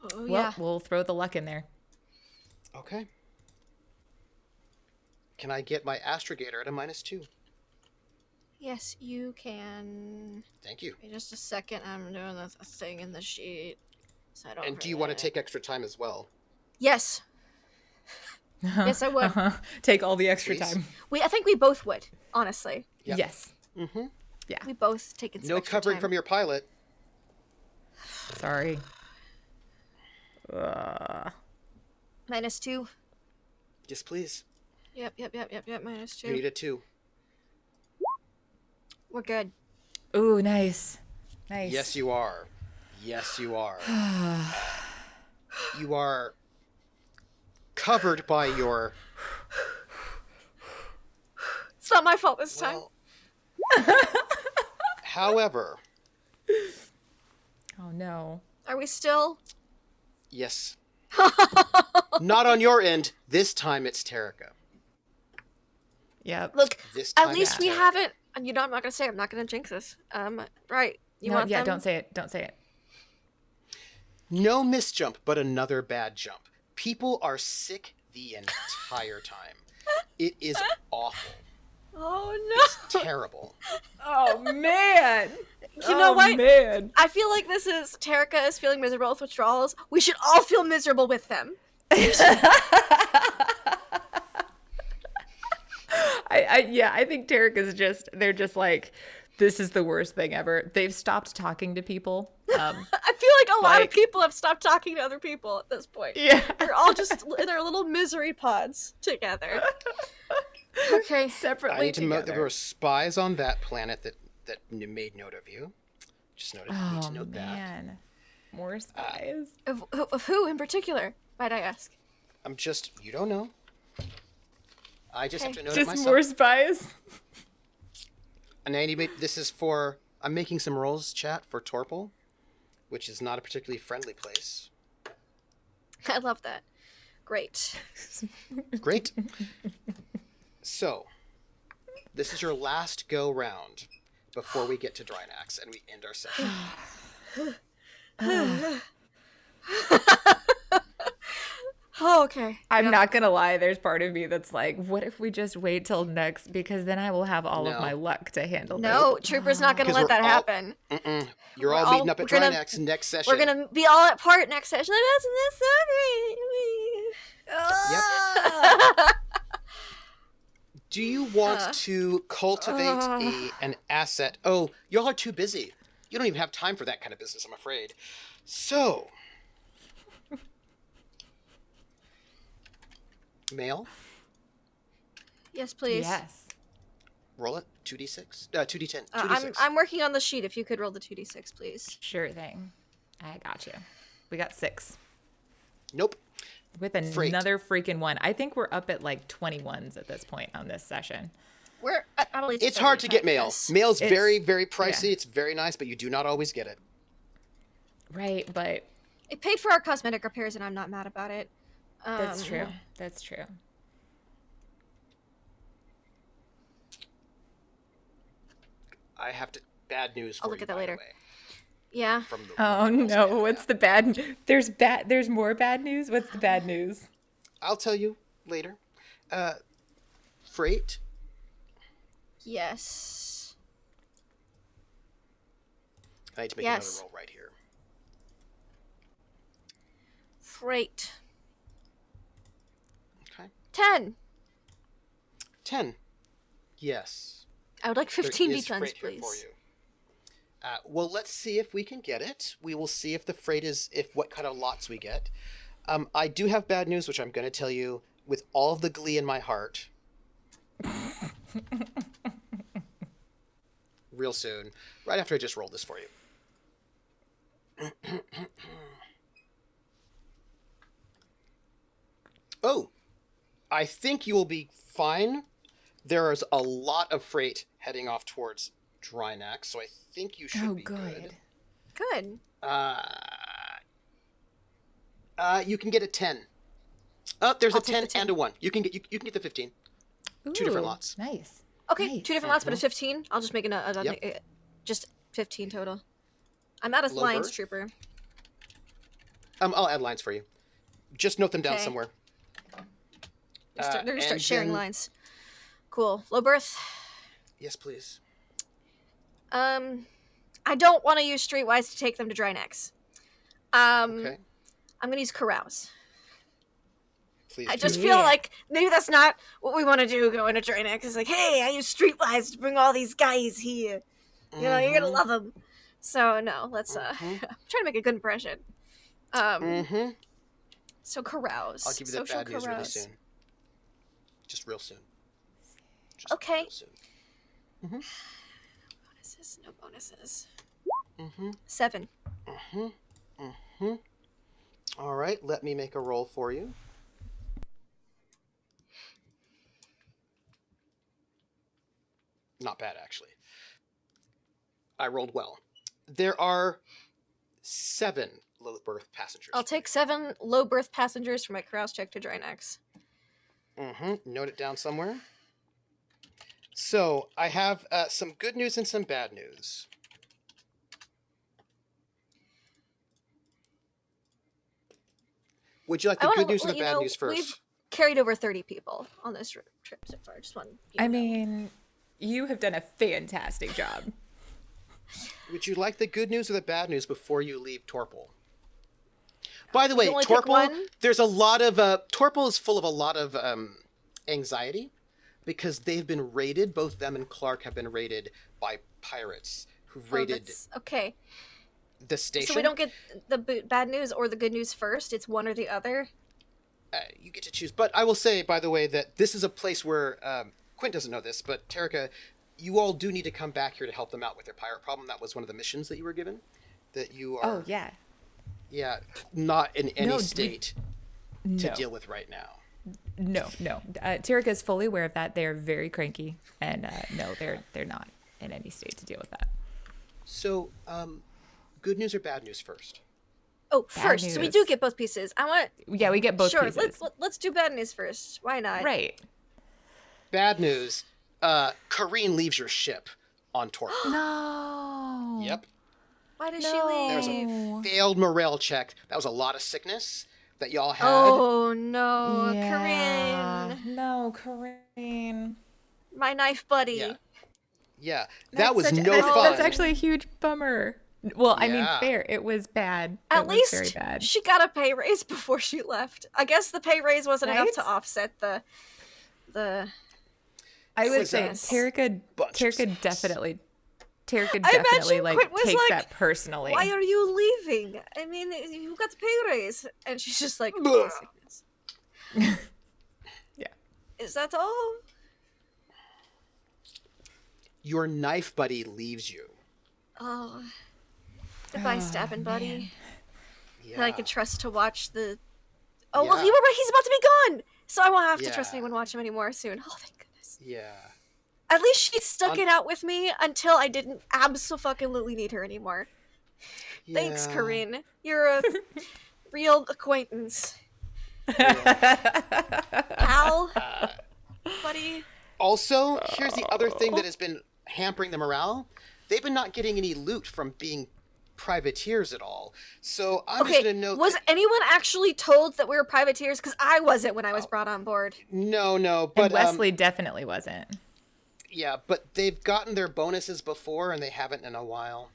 Oh, Well, yeah. we'll throw the luck in there. Okay. Can I get my astrogator at a -2? Yes, you can. Thank you. Wait just a second. I'm doing a thing in the sheet. So I don't And do you want to forget. take extra time as well? Yes. Yes, I would. Take all the extra Please. time. I think we both would, honestly. Yep. Yes. We both taken some No extra covering time. from your pilot. Sorry. -2. Yes, please. Yep. -2. You need a 2. We're good. Ooh, nice. Nice. Yes, you are. Yes, you are. You are covered by your... It's not my fault this time. Well, however, Oh no. Are we still? yes. Not on your end. This time it's Terrica. Yep. Look, This at time least it's we Tarek. haven't. And you know, I'm not gonna say. I'm not gonna jinx this. Right. You No, want yeah, them? don't say it. Don't say it. No misjump, but another bad jump. People are sick the entire time. It is awful. Oh It's no! terrible. Oh man. You know what? Man. I feel like this is Terica is feeling miserable with withdrawals. We should all feel miserable with them. I think Tarek is they're just like, this is the worst thing ever. They've stopped talking to people. I feel like a lot of people have stopped talking to other people at this point. Yeah. They're all just in their little misery pods together. Okay. Separately I need to note that together. there were spies on that planet that made note of you. Just noted. Need to note that. Man. More spies. Of who in particular, might I ask? You don't know. I just have to note it Just myself. more spies. And this is I'm making some rolls, chat, for Torpal, which is not a particularly friendly place. I love that. Great. Great. So, this is your last go round before we get to Drinax and we end our session. Oh, okay. I'm not gonna lie, there's part of me that's like, what if we just wait till next, because then I will have all of No. my luck to handle No, Trooper's not gonna 'Cause let that we're all- happen. You're We're all all- meeting up at we're gonna- Drinax next session. We're gonna be all at part next session. Like, isn't this so great? Do you want to cultivate an asset? Oh, y'all are too busy. You don't even have time for that kind of business, I'm afraid. So, Mail, Yes, please. Yes. roll it. 2d6. 2d10. 2d6. I'm working on the sheet. If you could roll the 2d6, please. Sure thing. I got you. We got 6. Nope. With Freight. another freaking one. I think we're up at like 21s at this point on this session. We're. I believe It's hard to get mail. yes. Mail's It's- very, very pricey. yeah. It's very nice, but you do not always get it. Right, but It paid for our cosmetic repairs, and I'm not mad about it. that's true. That's true. I have to. Bad news for I'll look you, at that by the later. way, Yeah. from the Oh from the no, Bluesky what's app. the bad there's more bad news? What's the bad news? I'll tell you later. Freight. Yes. I need to make Yes. another roll right here. Freight. Okay. 10. 10. Yes. I would like There 15 is D10s, freight here please. for you. Well, let's see if we can get it. We will see if the freight what kind of lots we get. I do have bad news, which I'm going to tell you with all of the glee in my heart. Real soon, right after I just rolled this for you. Oh, I think you will be fine. There is a lot of freight heading off towards Drinax, so I think you should be good. Good. You can get a 10. Oh, there's I'll a take 10 the 10. and a 1. You can get the 15. Two different Ooh, lots. Nice. Okay, Nice. 2 different lots, but a 15. I'll just make Yep. just 15 total. I'm out of Low lines, birth? Trooper. I'll add lines for you. Just note them down Okay. somewhere. They're gonna start and sharing then- lines. Cool. Low birth. Yes, please. I don't want to use Streetwise to take them to Drinax. Okay. I'm gonna use Carouse. Please. I do. just feel like maybe that's not what we want to do going to Drinax. It's like, hey, I use Streetwise to bring all these guys here. You know, you're gonna love them. So no, let's. I'm trying to make a good impression. So Carouse. I'll give you that Social bad news really carouse. soon. Just real soon. Just Okay. real soon. Bonuses, no bonuses. 7. All right, let me make a roll for you. Not bad, actually. I rolled well. There are 7 low berth passengers. I'll take 7 low berth passengers for my carouse check to Drinax. Note it down somewhere. So I have some good news and some bad news. Would you like the good news or the bad news first? We've carried over 30 people on this trip so far. Just want you I to know. mean, you have done a fantastic job. Would you like the good news or the bad news before you leave Torpal? By the way, only pick Torpal, one? there's a lot of Torpal is full of a lot of anxiety because they've been raided. Both them and Clark have been raided by pirates who've raided Okay. the station. So we don't get the bad news or the good news first. It's one or the other. You get to choose. But I will say, by the way, that this is a place where Quint doesn't know this, but Terrica, you all do need to come back here to help them out with their pirate problem. That was one of the missions that you were given. That you are. Oh, yeah. Yeah, not in any No, state to deal with right now. No. Tirika is fully aware of that. They're very cranky, and no, they're not in any state to deal with that. So, good news or bad news first? Oh, Bad first. So we news. do get both pieces. I want. Yeah, we get both Sure. pieces. Let's do bad news first. Why not? Right. Bad news. Kareen leaves your ship on Torpal. No. Yep. Why does No. she There was leave? a failed morale check. That was a lot of sickness that y'all had. Oh no, Yeah. Corinne, No, Corinne. my knife buddy. Yeah. Yeah. That was no that's, fun. That's actually a huge bummer. Well, I mean, Yeah. fair. It was bad. At It was least very bad. she got a pay raise before she left. I guess the pay raise wasn't enough Right? to offset the. I would was say a Terica bunch of definitely I definitely imagine like Quint was takes like, that personally. Why are you leaving? I mean, you got the pay raise, and she's just like, Ugh. sickness. Yeah. Is that all? Your knife buddy leaves you. Oh, goodbye, stabbing buddy. Yeah. That I could trust to watch the. Oh well, Yeah. he's about to be gone, so I won't have to trust Yeah. anyone watch him anymore soon. Oh, thank goodness. Yeah. At least she stuck it out with me until I didn't absolutely need her anymore. Thanks, Yeah. Corinne. You're a real acquaintance. Pal, buddy. Also, here's the other thing that has been hampering the morale. They've been not getting any loot from being privateers at all. So I'm just Okay, going to note was that- anyone actually told that we were privateers? Because I wasn't when I was brought on board. No, And but Wesley definitely wasn't. yeah, but they've gotten their bonuses before and they haven't in a while.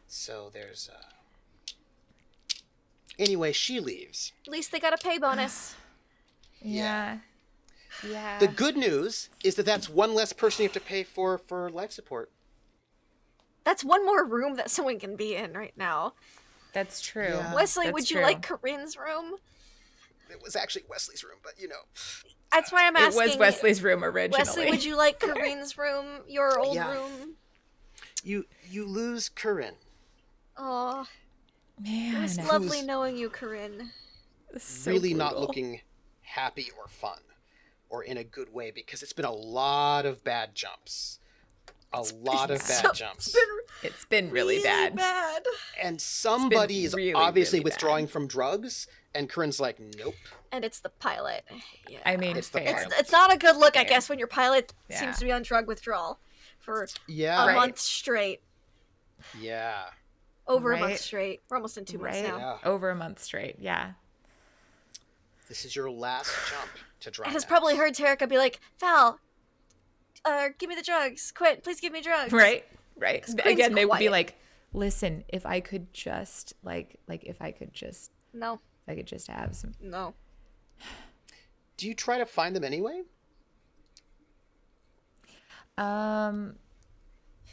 So there's Anyway, she leaves. At least they got a pay bonus. Yeah. Yeah. The good news is that that's one less person you have to pay for life support. That's one more room that someone can be in right now. That's true. Yeah. Wesley, That's would you true. like Corinne's room? It was actually Wesley's room, but you know. That's why I'm It asking. was Wesley's room originally. Wesley, would you like Corinne's room? Your old Yeah. room? You lose Corinne. Oh, Man, it was it lovely Who's- knowing you, Corinne. was so Really not brutal. looking happy or fun or in a good way because it's been a lot of bad jumps. A lot of bad jumps. It's been really bad. bad. And somebody is really, obviously really withdrawing bad. from drugs, and Corinne's like, nope. And it's the pilot. Yeah. I mean, It's the fair. pilot. It's not a good look, I Fair. guess, when your pilot Yeah. seems to be on drug withdrawal for Yeah. a Right. month straight. Yeah. Over a month Right. straight. We're almost in 2 months Right? now. Yeah. Over a month straight. Yeah. This is your last jump to Drinax. And has probably heard Terica be like, Val, give me the drugs. Quit, please give me drugs. Right? Right. Quinn's Again, they would be quiet. like, listen, if I could just if I could just have some. No. Do you try to find them anyway?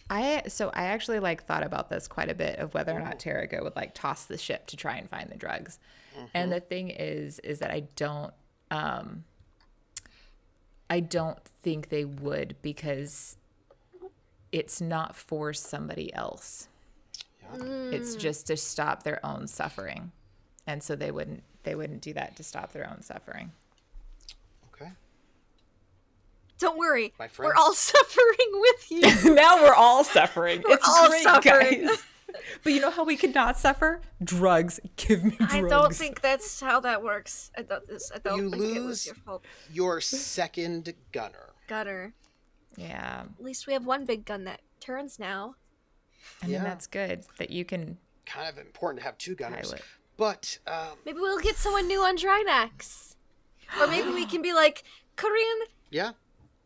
I actually thought about this quite a bit of whether or not Terica would toss the ship to try and find the drugs. And the thing is that I don't think they would because it's not for somebody else. It's just to stop their own suffering. And so they wouldn't do that to stop their own suffering. Okay. Don't worry. My We're friends. all suffering with you. Now we're all suffering. It's all great, suffering. guys. But you know how we could not suffer? Drugs. Give me drugs. I don't think that's how that works. I don't You think it was lose your fault. your second gunner. Gunner. Yeah. At least we have one big gun that turns now. I mean, Yeah. that's good that you can Kind of important to have two gunners. pilot. But, Maybe we'll get someone new on Drinax. Or maybe we can be like, Korean, yeah,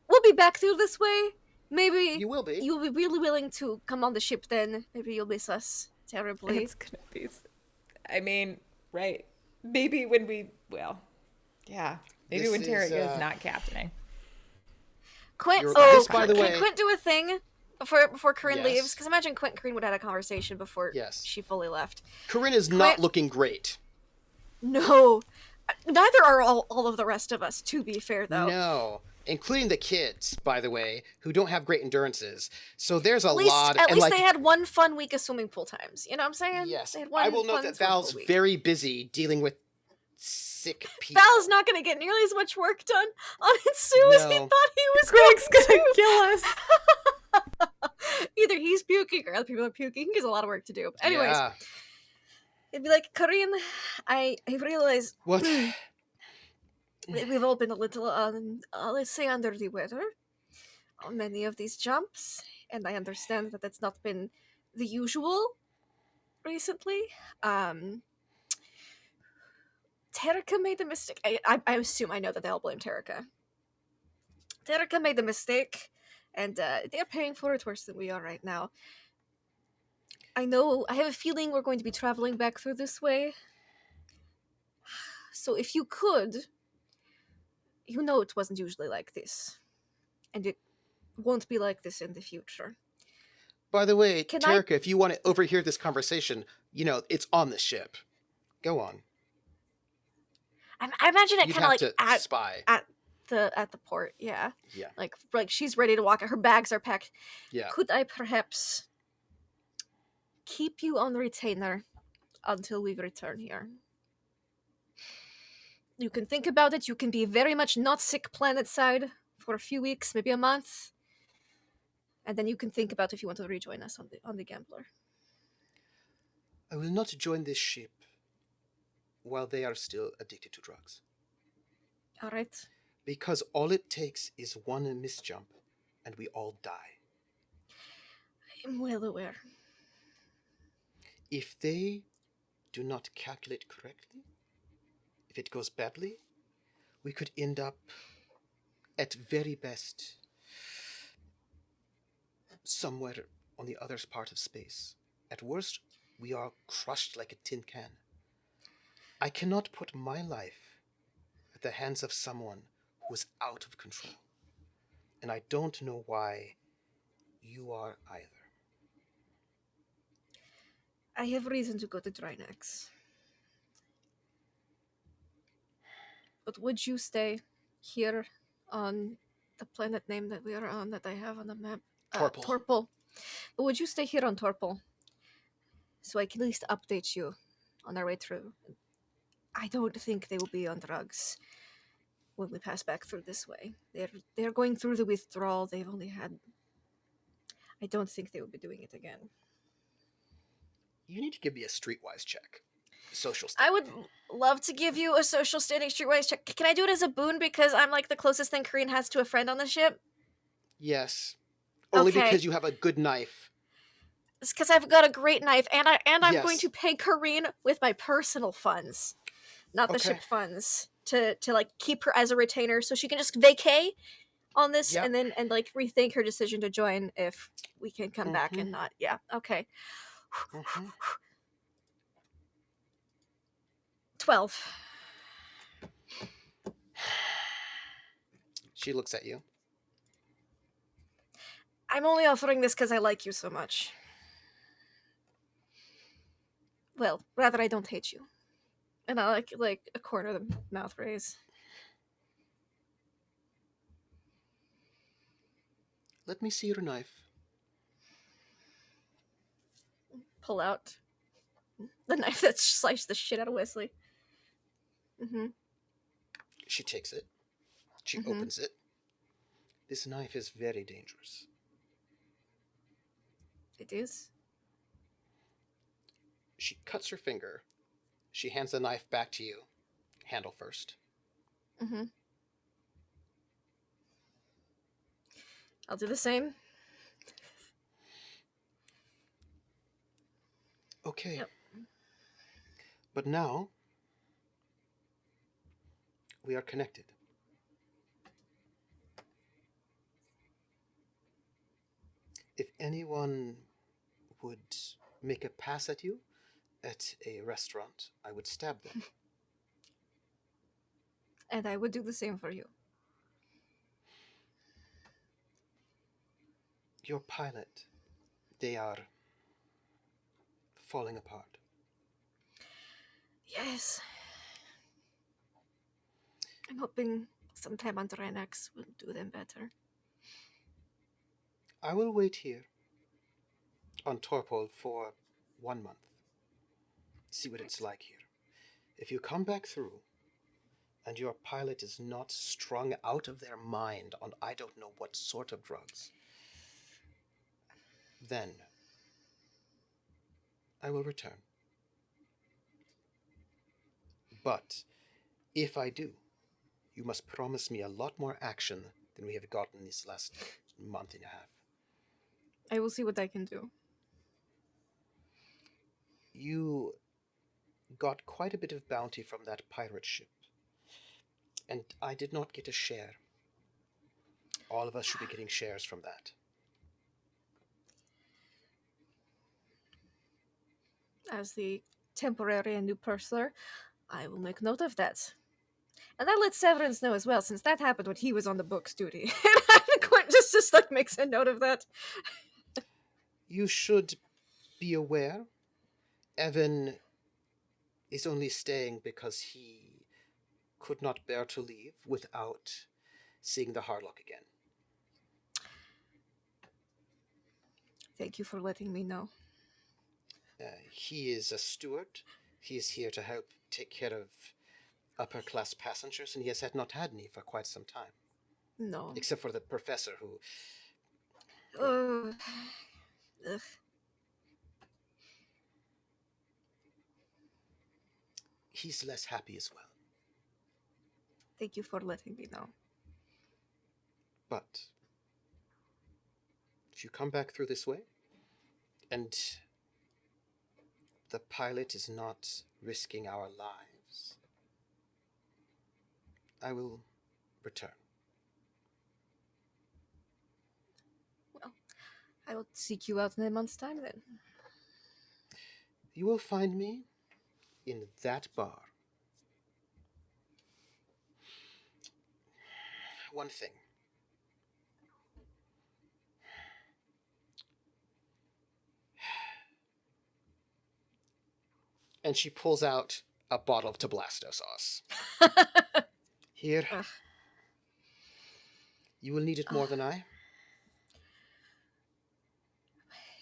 we'll be back through this way. Maybe you will be. you'll be really willing to come on the ship then. Maybe you'll miss us terribly. It's gonna be. I mean, right? Maybe when we. Well, yeah. Maybe This when Tarek is, is not captaining. Quint, This, by the way- can Quint do a thing before Corinne Yes. leaves? Because imagine Quint and Corinne would have had a conversation before Yes. she fully left. Corinne is not looking great. No. Neither are all of the rest of us, to be fair, though. No. Including the kids, by the way, who don't have great endurances. So there's a At least, lot. at and least like, they had one fun week of swimming pool times. You know what I'm saying? yes, They had one I will note fun that swimming pool Val's week. very busy dealing with sick people. Val's not going to get nearly as much work done on Sue as he No. thought he was Greg's going gonna to. kill us. Either he's puking or other people are puking. He has a lot of work to do. Anyways, Yeah. it'd be like, Corinne, I realize What? that we've all been a little, let's say, under the weather on many of these jumps, and I understand that that's not been the usual recently. Terika made the mistake. I assume I know that they'll blame Terika. Terika made the mistake, and they're paying for it worse than we are right now. I have a feeling we're going to be traveling back through this way. So if you could, you know it wasn't usually like this. And it won't be like this in the future. By the way, Can I- Tarika, if you want to overhear this conversation, it's on the ship. Go on. I imagine it You'd kind of have like to spy. at the port, yeah. Yeah. Like she's ready to walk. Her bags are packed. Yeah. Could I perhaps keep you on retainer until we return here? You can think about it. You can be very much not sick planet side for a few weeks, maybe a month, and then you can think about if you want to rejoin us on the Gambler. I will not join this ship while they are still addicted to drugs. All right. Because all it takes is one misjump, and we all die. I'm well aware. If they do not calculate correctly, if it goes badly, we could end up, at very best, somewhere on the other part of space. At worst, we are crushed like a tin can. I cannot put my life at the hands of someone who is out of control. And I don't know why you are either. I have reason to go to Drinax. But would you stay here on the planet name that we are on, that I have on the map? Torpal. Torpal. But would you stay here on Torpal? So I can at least update you on our way through. I don't think they will be on drugs when we pass back through this way. They're going through the withdrawal. They've only had... I don't think they will be doing it again. You need to give me a streetwise check. Social I standing. would love to give you a social standing streetwise check. Can I do it as a boon because I'm like the closest thing Korean has to a friend on the ship? Yes. Only Okay. because you have a good knife. It's because I've got a great knife, and I'm Yes. going to pay Kareen with my personal funds, not the Okay. ship funds, to like keep her as a retainer, so she can just vacay on this, Yep. and like rethink her decision to join if we can come back and Mhm. not. Yeah, okay. Mhm. 12. She looks at you. I'm only offering this because I like you so much. Well, rather I don't hate you, and I like a corner of the mouth raise. Let me see your knife. Pull out the knife that sliced the shit out of Wesley. Mm-hmm. She takes it. She Mhm. opens it. This knife is very dangerous. It is. She cuts her finger. She hands the knife back to you. Handle first. Mm-hmm. I'll do the same. Okay. Yep. But now, we are connected. If anyone would make a pass at you at a restaurant, I would stab them. And I would do the same for you. Your pilot, they are falling apart. Yes. I'm hoping sometime on Drinax will do them better. I will wait here on Torpol for 1 month. See what it's like here. If you come back through and your pilot is not strung out of their mind on I don't know what sort of drugs, then I will return. But if I do, you must promise me a lot more action than we have gotten this last month and a half. I will see what I can do. You got quite a bit of bounty from that pirate ship, and I did not get a share. All of us should be getting shares from that. As the temporary and new purser, I will make note of that. And I let Severance know as well, since that happened when he was on the books duty. And Quint just like makes a note of that. You should be aware, Evan is only staying because he could not bear to leave without seeing the Harlock again. Thank you for letting me know. He is a steward. He is here to help take care of upper-class passengers, and he has not had any for quite some time. No. Except for the professor who... Ugh. He's less happy as well. Thank you for letting me know. But if you come back through this way, and the pilot is not risking our lives, I will return. Well, I will seek you out in a month's time then. You will find me in that bar. One thing. And she pulls out a bottle of Tabasco sauce. Here. Ugh. You will need it more than I.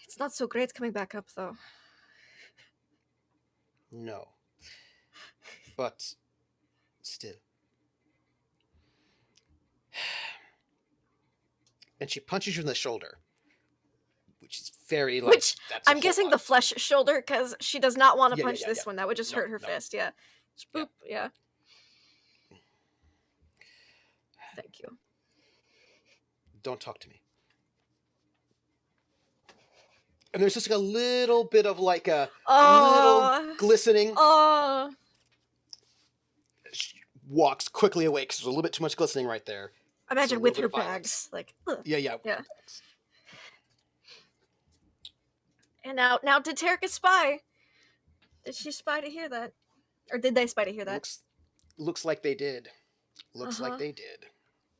It's not so great coming back up, though. No. But still. And she punches you in the shoulder. Which is very like... Which, I'm guessing the flesh shoulder, because she does not want to punch this one. That would just hurt her fist, yeah. Just boop, yeah. Thank you. Don't talk to me. And there's just like a little bit of like a little glistening. Oh. She walks quickly away because there's a little bit too much glistening right there. Imagine with her bags. Like, ugh. Yeah. And now did Terika spy? Did she spy to hear that? Or did they spy to hear that? Looks like they did. Looks like they did.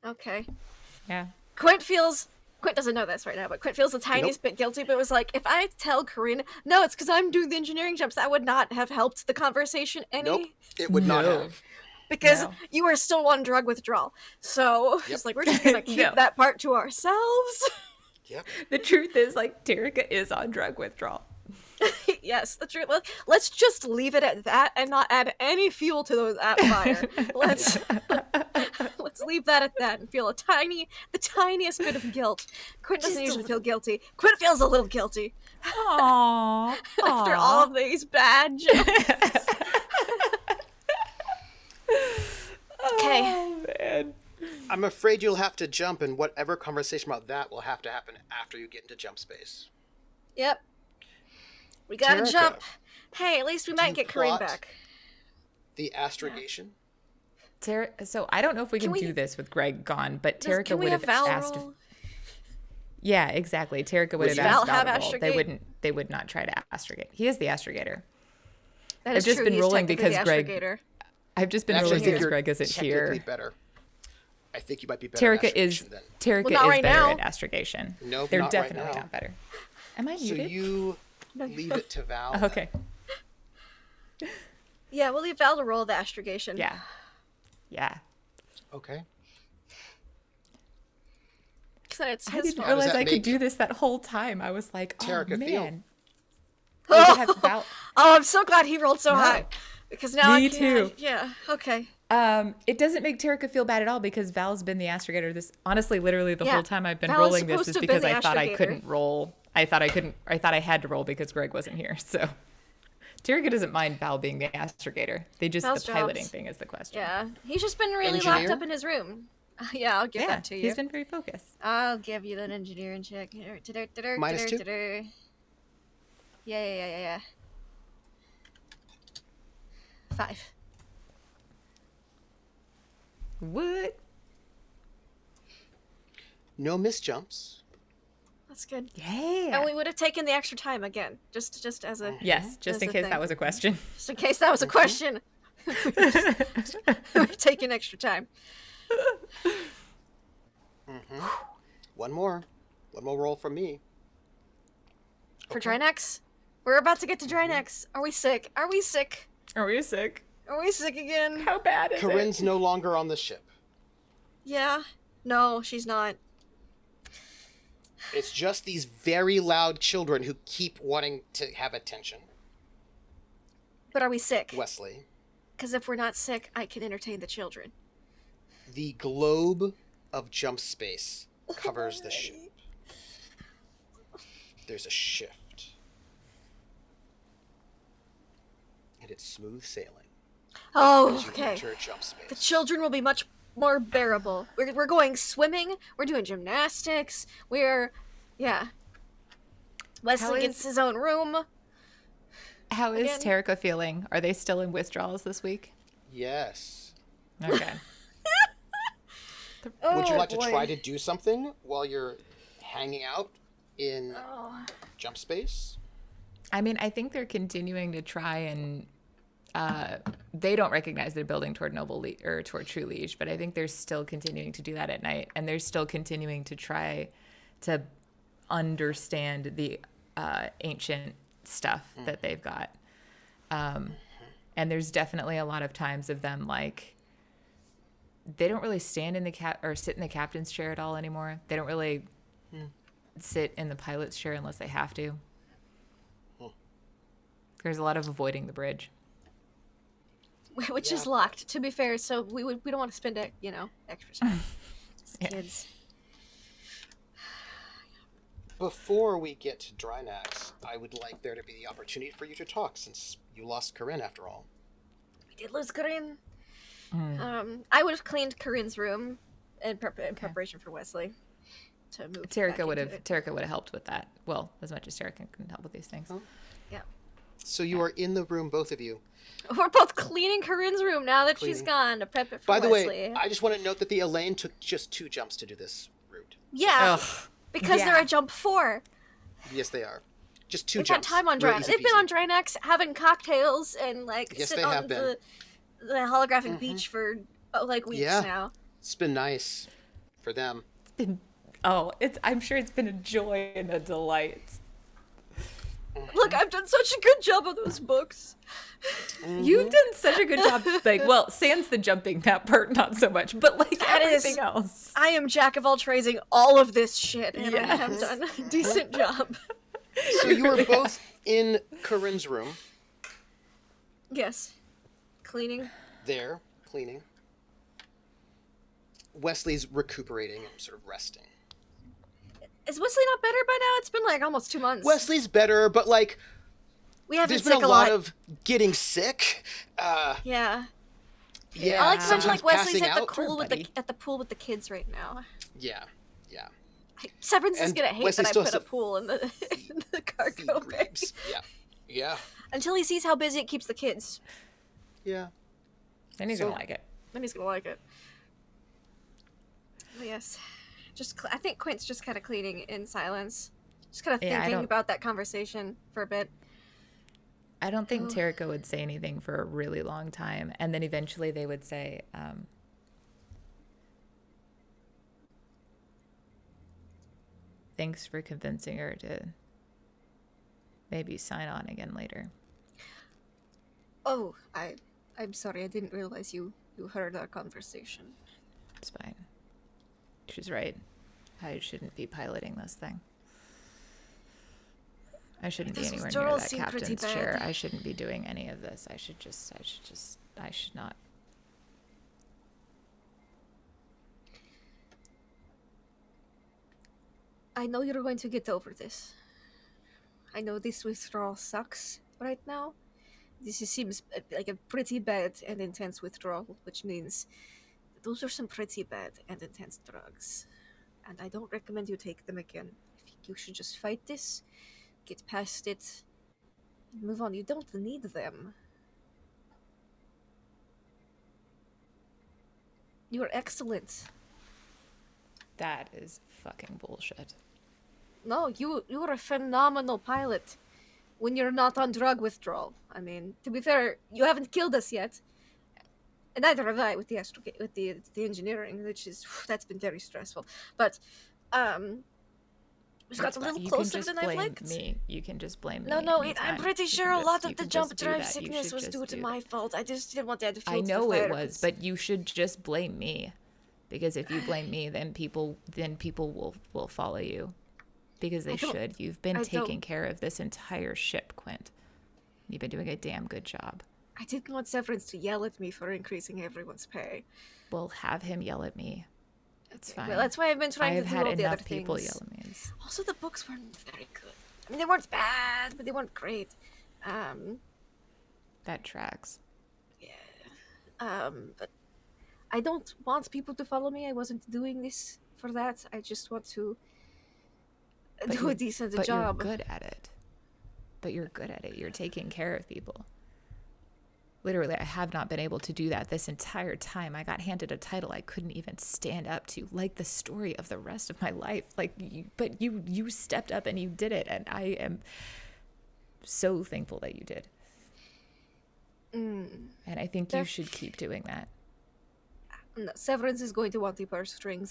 Okay. Yeah. Quint doesn't know this right now, but Quint feels the tiniest bit guilty, but was like, if I tell Corinne, no, it's because I'm doing the engineering jumps, that would not have helped the conversation any. Nope, it would not have. Because you are still on drug withdrawal. So it's like, we're just going to keep that part to ourselves. Yep. The truth is, like, Terika is on drug withdrawal. Yes, the truth. Let's just leave it at that and not add any fuel to that fire. Let's leave that at that and feel the tiniest bit of guilt. Quint doesn't usually feel guilty. Quint feels a little guilty. Aww. After all of these bad jokes. Okay. Oh, man. I'm afraid you'll have to jump, and whatever conversation about that will have to happen after you get into jump space. Yep. We gotta Terica, jump. Hey, at least we do might you get Corinne plot back. The astrogation? So I don't know if we can we- do this with Greg gone, but Terica Can we would have have Val asked. roll? Yeah, exactly. Terica would Does have asked Val have Val to roll. astrogate? They would not try to astrogate. He is the astrogator. That is I've just true. been He's rolling technically because the Greg- astrogator. I've just been Actually, I rolling think because you're Greg isn't technically here. better. I think you might be better Terica at is astrogation then. Terica Well, not is right better now. at astrogation. Nope, They're not right definitely now. not better. Am I So muted? you leave it to Val. Oh, okay. Yeah, we'll leave Val to roll the astrogation. Yeah. Yeah. Okay. So it's I his didn't fault. realize that I could make do this that whole time. I was like, oh Terica feel? man. We could have Val- Oh, I'm so glad he rolled so No. high. Because now I Me can. too. Yeah, okay. It doesn't make Terica feel bad at all because Val's been the astrogator this honestly literally the Yeah, whole time I've been Val is rolling this supposed is to have because been I the thought I astrogator. couldn't roll. I thought I had to roll because Greg wasn't here. So Terica doesn't mind Val being the astrogator. They just Val's the piloting jobs. thing is the question. Yeah. He's just been really Engineer? locked up in his room. Yeah, I'll give Yeah, that to you. he's been very focused. I'll give you that engineering check. -2? Yeah. 5. What? No missed jumps. That's good. Yeah. And we would have taken the extra time again, just as a Yes, just That's in the case thing. that was a question. just in case that was a question. We're taking extra time. One more roll from me. For Okay. Drinax? We're about to get to Drinax. Are we sick? Are we sick? Are we sick? Are we sick again? How bad is Corinne's it? no longer on the ship. Yeah. No, she's not. It's just these very loud children who keep wanting to have attention. But are we sick? Wesley, Because if we're not sick, I can entertain the children. the globe of jump space covers the ship. There's a shift. And it's smooth sailing Oh, as you okay. enter jump The space. children will be much more bearable. We're going swimming. We're doing gymnastics. Yeah. Wesley How gets is- his own room. How is Again? Terica feeling? Are they still in withdrawals this week? Yes. Okay. Would you like to boy. try to do something while you're hanging out in Oh. jump space? I mean, I think they're continuing to try and they don't recognize they're building toward or toward True Liege, but I think they're still continuing to do that at night, and they're still continuing to try to understand the ancient stuff that they've got. And there's definitely a lot of times of them like they don't really stand in the or sit in the captain's chair at all anymore. They don't really sit in the pilot's chair unless they have to. There's a lot of avoiding the bridge. Which is Yeah. locked, to be fair, so we don't want to spend it, extra time. As Yeah. kids. Before we get to Drinax, I would like there to be the opportunity for you to talk, since you lost Corinne after all. We did lose Corinne. I would have cleaned Corinne's room in preparation for Wesley to move. Terica would have helped with that. Well, as much as Terica can help with these things. Yeah. So you are in the room, both of you. We're both cleaning Corinne's room now that she's Cleaning. gone to prep it for By the Wesley. way, I just want to note that the Elaine took just 2 jumps to do this route. Yeah, Ugh. because yeah. they're at jump 4. Yes, they are. Just 2 They've had jumps. time on Real Drinax. easy They've been peasy. on Drinax having cocktails and Yes, sitting they on have been. the holographic beach for weeks Yeah. now. It's been nice for them. I'm sure it's been a joy and a delight. Look, I've done such a good job of those books. You've done such a good job. Sans the jumping, that part not so much, but That is- everything else. I am jack of all trades in all of this shit, and I have Yes. done a decent job. So you were both in Corinne's room, Yes. Cleaning. there, cleaning. Wesley's recuperating and sort of resting. Is Wesley not better by now? It's been almost 2 months. Wesley's better, but we have been there's been sick a a lot lot. of getting sick. Yeah. Yeah, I like to mention sometimes like Wesley's passing at the out. pool with the buddy. at the pool with the kids right now. Yeah, yeah. Severance is And gonna hate Wesley that I still put has a pool in the in the cargo bay grieves. Yeah, yeah, until he sees how busy it keeps the kids. yeah. Then he's So- gonna like it. Then he's gonna like it. But yes, I think Quint's just kind of cleaning in silence, just kind of Yeah, I thinking don't- about that conversation for a bit. I don't think Terrica would say anything for a really long time, and then eventually they would say, "Thanks for convincing her to maybe sign on again later." Oh, I'm sorry, I didn't realize you heard our conversation. It's fine. She's right. I shouldn't be piloting this thing. I shouldn't be This anywhere withdrawal near that seemed pretty captain's chair. bad. I shouldn't be doing any of this. I should not. I know you're going to get over this. I know this withdrawal sucks right now. Seems like a pretty bad and intense withdrawal, which means those are some pretty bad and intense drugs. And I don't recommend you take them again. I think you should just fight this, get past it, and move on. You don't need them. You're excellent. That is fucking bullshit. No, you're a phenomenal pilot when you're not on drug withdrawal. I mean, to be fair, you haven't killed us yet, and neither have I with the engineering, which is that's been very stressful. But we've got a little closer than I've liked. Me. You can just blame me. No, I'm anytime. pretty You sure can a lot just- of you the can jump just do drive that. You sickness should was just due to do my that. fault. I just didn't want to add fuel I to the know it fire. was, but you should just blame me, because if you blame me, then people will follow you, because they should. You've been taking care of this entire ship, Quint. You've been doing a damn good job. I didn't want Severance to yell at me for increasing everyone's pay. Well, have him yell at me. It's fine. Well, that's why I've been trying I've to do had all the other enough people things. yell at me. Also, the books weren't very good. I mean, they weren't bad, but they weren't great. That tracks. But I don't want people to follow me. I wasn't doing this for that. I just want to do a decent But job. you're good at it. You're taking care of people. Literally, I have not been able to do that this entire time. I got handed a title I couldn't even stand up to, like the story of the rest of my life. But you stepped up and you did it, and I am so thankful that you did. And I think you should keep doing that. No, Severance is going to want the purse strings.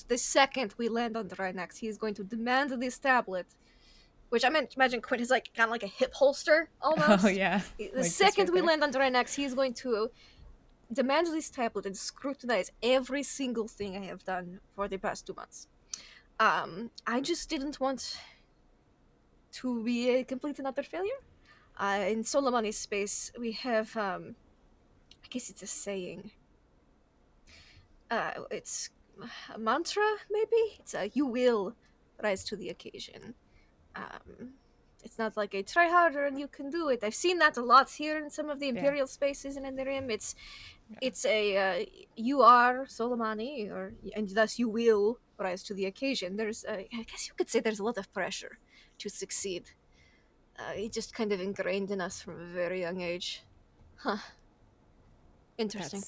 The second we land on Drinax, he is going to demand this tablet. Which I imagine Quint is like kind of like a hip holster almost. Oh yeah. The second we land on Drinax, he's going to demand this tablet and scrutinize every single thing I have done for the past 2 months. I just didn't want to be a complete and utter failure. In Solomoni's space, we have, I guess it's a saying. It's a mantra, maybe? It's you will rise to the occasion. It's not like a try harder and you can do it. I've seen that a lot here in some of the Imperial spaces and in the Rim. It's a you are Solomani, and thus you will rise to the occasion. There's I guess you could say there's a lot of pressure to succeed. It just kind of ingrained in us from a very young age. Huh. Interesting.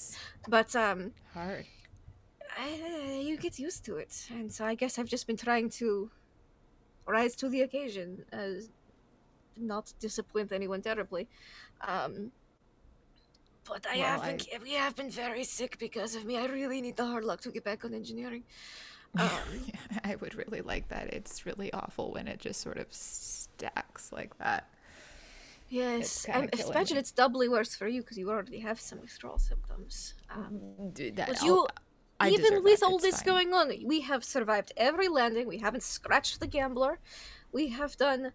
That's But hard. you get used to it, and so I guess I've just been trying to rise to the occasion, not disappoint anyone terribly. But we have been very sick because of me. I really need the hard luck to get back on engineering. I would really like that. It's really awful when it just sort of stacks like that. Yes, kinda I killing imagine me. it's doubly worse for you because you already have some withdrawal symptoms. Dude, But I even deserve with that. all It's this fine. going on, we have survived every landing. We haven't scratched the gambler. We have done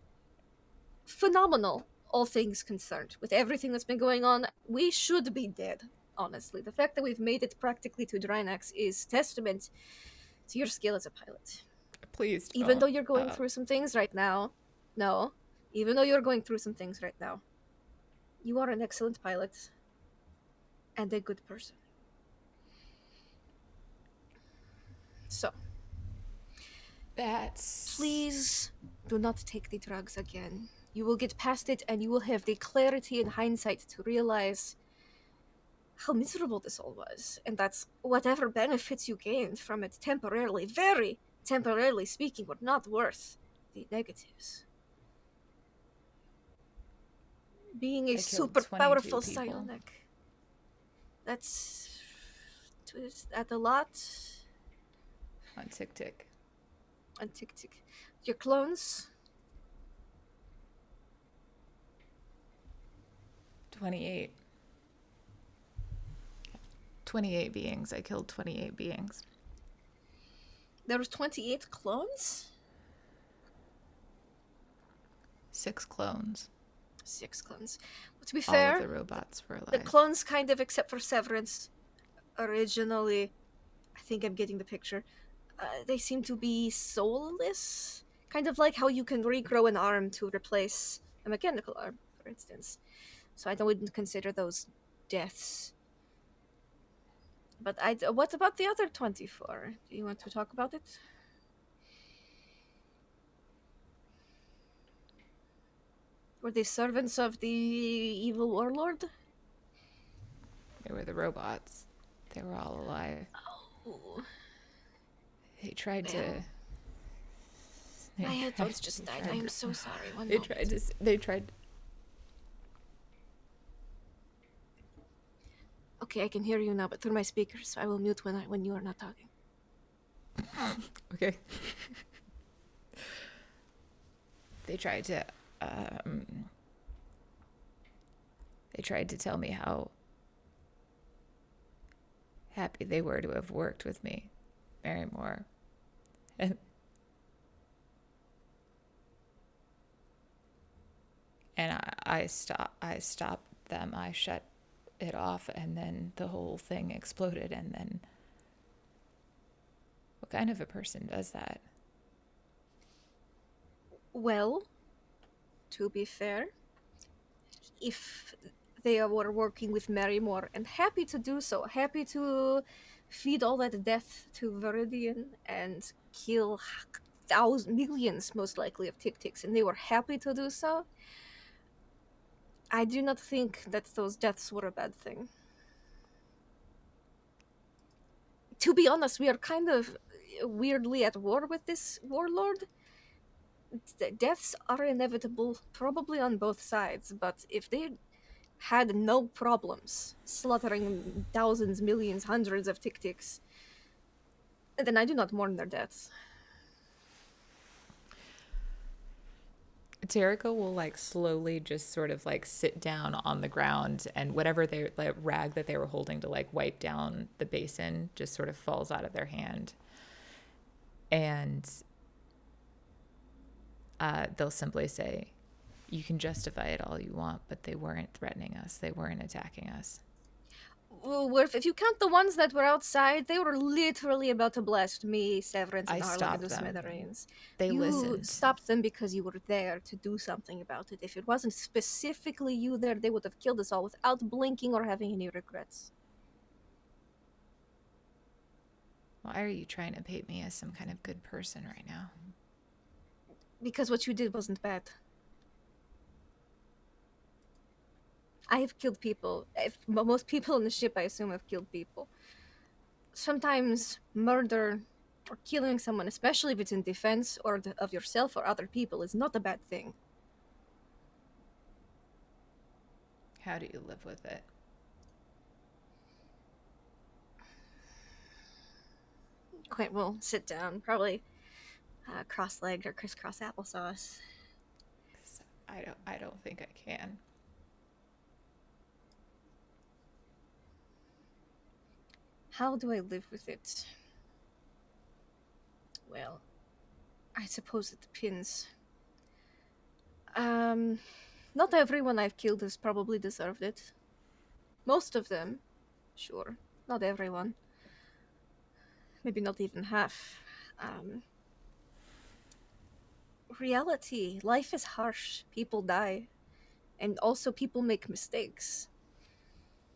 phenomenal, all things concerned. With everything that's been going on, we should be dead, honestly. The fact that we've made it practically to Drinax is testament to your skill as a pilot. Please don't. Even though you're going through some things right now, even though you're going through some things right now, you are an excellent pilot and a good person. So, That's... please do not take the drugs again. You will get past it and you will have the clarity and hindsight to realize how miserable this all was, and that's whatever benefits you gained from it temporarily, very temporarily speaking, were not worth the negatives. Being a I killed super 22 powerful people. psionic. That's a lot. On tick. And tick tick. Your clones? 28. 28 beings. I killed 28 beings. There was 28 clones? 6 clones. 6 clones. But to be All fair, of the robots were alive. the clones kind of, except for Severance, originally, I think I'm getting the picture, they seem to be soulless. Kind of like how you can regrow an arm to replace a mechanical arm, for instance. So I wouldn't consider those deaths. But what about the other 24? Do you want to talk about it? Were they servants of the evil warlord? They were the robots. They were all alive. Oh. They tried to... My headphones just died. I am so sorry. They tried... Okay, I can hear you now, but through my speakers, so I will mute when you are not talking. Okay. They tried to tell me how happy they were to have worked with me, Barrymore. And I stopped them. I shut it off, and then the whole thing exploded. And then, what kind of a person does that? Well, to be fair, if they were working with Marymore and happy to do so, happy to feed all that death to Viridian and kill millions, most likely, of Tick-Ticks, and they were happy to do so, I do not think that those deaths were a bad thing. To be honest, we are kind of weirdly at war with this warlord. Deaths are inevitable, probably on both sides, but if they had no problems slaughtering thousands, millions, hundreds of Tick-Ticks, then I do not mourn their deaths. Terrica will slowly just sort of sit down on the ground, and whatever rag that they were holding to wipe down the basin just sort of falls out of their hand. And they'll simply say, "You can justify it all you want, but they weren't threatening us. They weren't attacking us." Well, if you count the ones that were outside, they were literally about to blast me, Severance, and Harlan into smithereens. They listened. You stopped them because you were there to do something about it. If it wasn't specifically you there, they would have killed us all without blinking or having any regrets. Why are you trying to paint me as some kind of good person right now? Because what you did wasn't bad. I have killed people. Most people on the ship, I assume, have killed people. Sometimes murder or killing someone, especially if it's in defense of yourself or other people, is not a bad thing. How do you live with it? Quite well. Sit down. Probably cross-legged or crisscross applesauce. I don't think I can. How do I live with it? Well, I suppose it depends. Not everyone I've killed has probably deserved it. Most of them, sure. Not everyone. Maybe not even half. Reality. Life is harsh. People die. And also people make mistakes.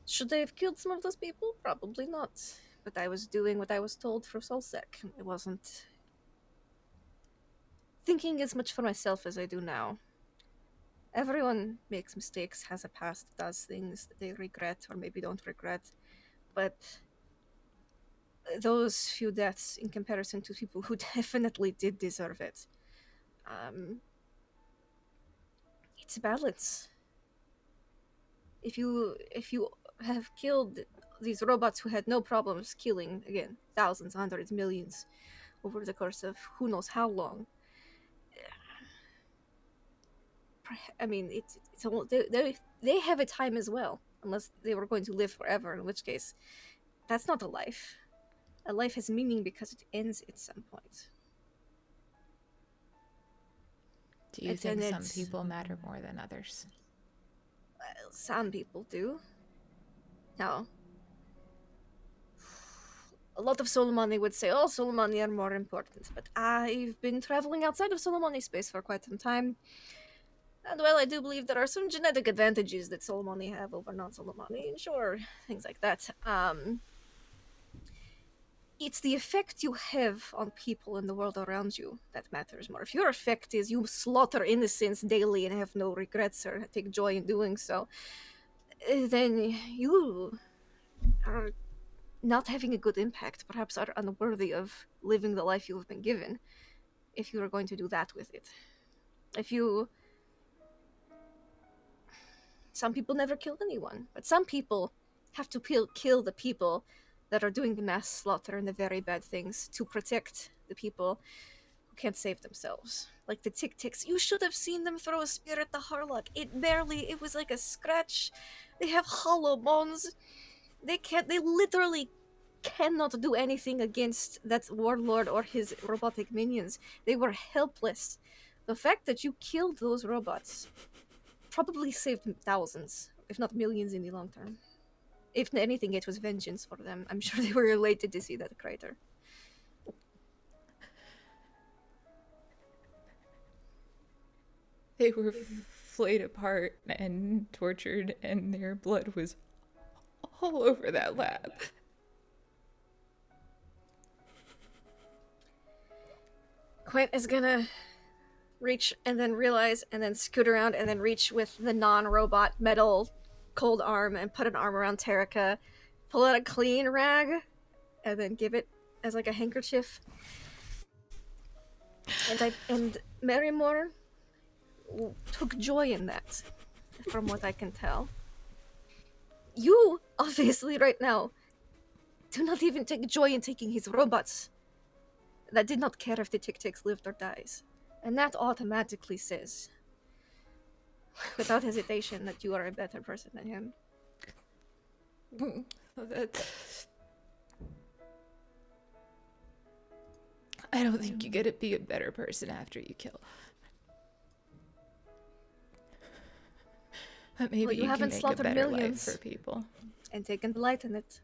Should I have killed some of those people? Probably not. but I was doing what I was told for Solsec. I wasn't thinking as much for myself as I do now. Everyone makes mistakes, has a past, does things that they regret or maybe don't regret, but those few deaths in comparison to people who definitely did deserve it, it's a balance. If you have killed these robots who had no problems killing, again, thousands, hundreds, millions over the course of who knows how long, I mean, they have a time as well, unless they were going to live forever, in which case, that's not a life. A life has meaning because it ends at some point. Do you think some people matter more than others? Well, some people do. Now, a lot of Solomoni would say, oh, Solomoni are more important, but I've been traveling outside of Solomoni space for quite some time. And well, I do believe there are some genetic advantages that Solomoni have over non-Solomoni, and sure, things like that. It's the effect you have on people in the world around you that matters more. If your effect is you slaughter innocents daily and have no regrets or take joy in doing so, then you are not having a good impact, perhaps are unworthy of living the life you have been given, if you are going to do that with it. Some people never killed anyone, but some people have to kill the people that are doing the mass slaughter and the very bad things to protect the people who can't save themselves. Like the Tick-Ticks. You should have seen them throw a spear at the Harlock. It was like a scratch. They have hollow bones. They literally cannot do anything against that warlord or his robotic minions. They were helpless. The fact that you killed those robots probably saved thousands, if not millions in the long term. If anything, it was vengeance for them. I'm sure they were elated to see that crater. They were flayed apart and tortured, and their blood was all over that lab. Quint is gonna reach and then realize and then scoot around and then reach with the non-robot metal cold arm and put an arm around Terrica, pull out a clean rag, and then give it as like a handkerchief. And Marymore took joy in that, from what I can tell. You, obviously, right now, do not even take joy in taking his robots. That did not care if the Tick-Ticks lived or dies. And that automatically says, without hesitation, that you are a better person than him. I don't think you get to be a better person after you kill. But maybe you haven't can make a better life for people. And taken delight in it.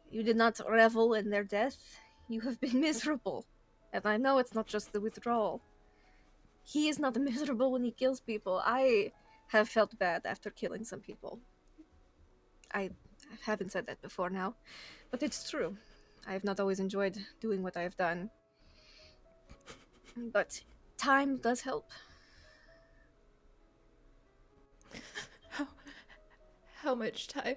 You did not revel in their death. You have been miserable. And I know it's not just the withdrawal. He is not miserable when he kills people. I have felt bad after killing some people. I haven't said that before now, but it's true. I have not always enjoyed doing what I have done. But time does help. How much time?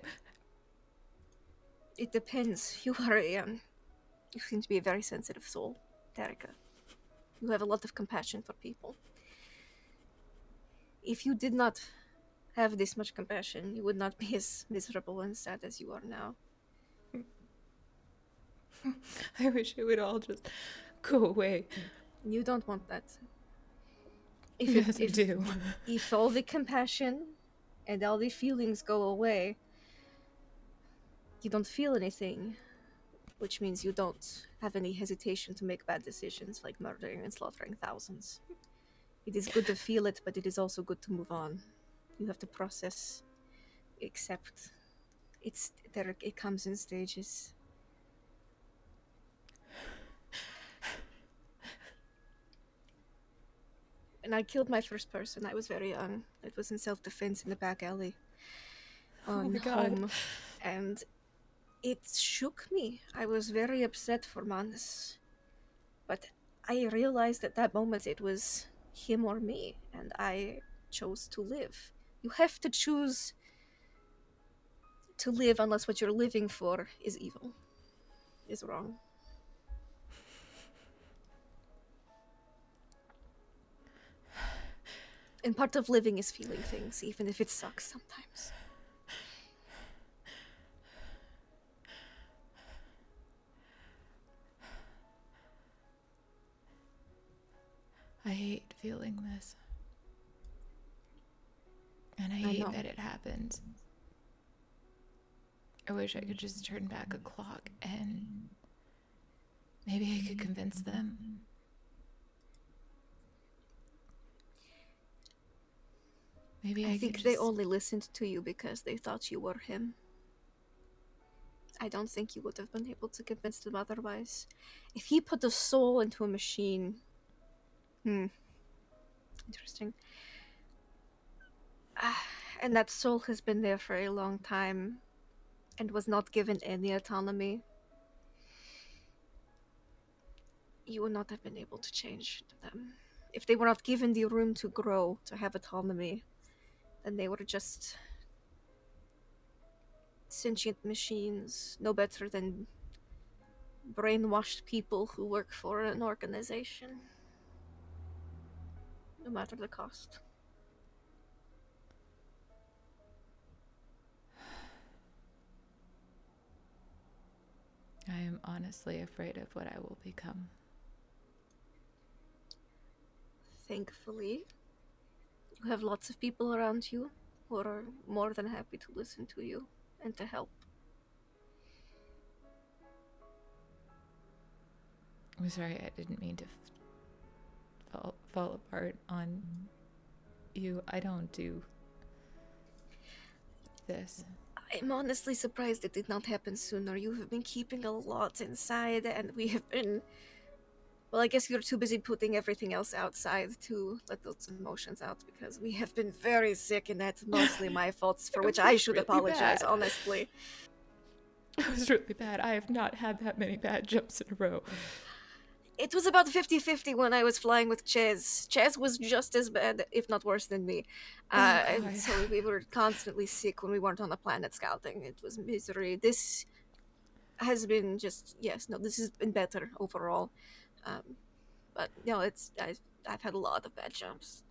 It depends. You seem to be a very sensitive soul, Terrica. You have a lot of compassion for people. If you did not have this much compassion, you would not be as miserable and sad as you are now. I wish it would all just go away. You don't want that. Yes, I do. If all the compassion and all the feelings go away, you don't feel anything, which means you don't have any hesitation to make bad decisions like murdering and slaughtering thousands. It is good to feel it, but it is also good to move on. You have to process, accept. It comes in stages. And I killed my first person. I was very young. It was in self-defense in the back alley. Oh my God. And It shook me. I was very upset for months. But I realized at that moment it was him or me, and I chose to live. You have to choose to live unless what you're living for is evil, is wrong. And part of living is feeling things, even if it sucks sometimes. I hate feeling this. And I I hate know. that it happened. I wish I could just turn back a clock and maybe I could convince them. Maybe I I think could they just... only listened to you because they thought you were him. I don't think you would have been able to convince them otherwise. If he put a soul into a machine... Interesting. And that soul has been there for a long time and was not given any autonomy. You would not have been able to change them. If they were not given the room to grow, to have autonomy, then they were just sentient machines, no better than brainwashed people who work for an organization. No matter the cost. I am honestly afraid of what I will become. Thankfully, you have lots of people around you who are more than happy to listen to you and to help. I'm sorry, I didn't mean to fall apart on you. I don't do this. I'm honestly surprised it did not happen sooner. You have been keeping a lot inside, and we have been... Well, I guess you're too busy putting everything else outside to let those emotions out, because we have been very sick, and that's mostly my fault, for which I should really apologize, bad. honestly. It was really bad. I have not had that many bad jumps in a row. It was about 50-50 when I was flying with Ches. Ches was just as bad, if not worse than me. And God. so we were constantly sick when we weren't on the planet scouting. It was misery. This has been just... Yes, no, this has been better overall. But no, I've had a lot of bad jumps.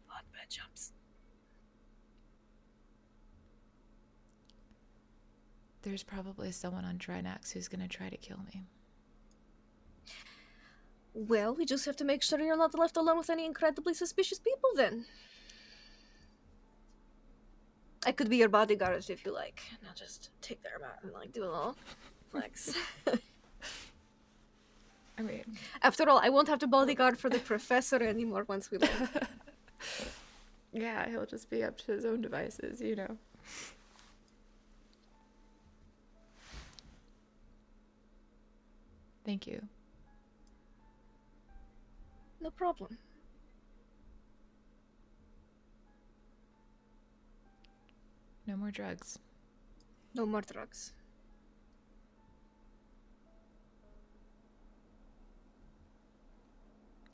A lot of bad jumps. There's probably someone on Drinax who's gonna try to kill me. Well, we just have to make sure you're not left alone with any incredibly suspicious people, then. I could be your bodyguard if you like. And I'll just take their amount and, like, do a little flex. I mean... After all, I won't have to bodyguard for the professor anymore once we leave. Yeah, he'll just be up to his own devices, you know. Thank you. No problem. No more drugs. No more drugs.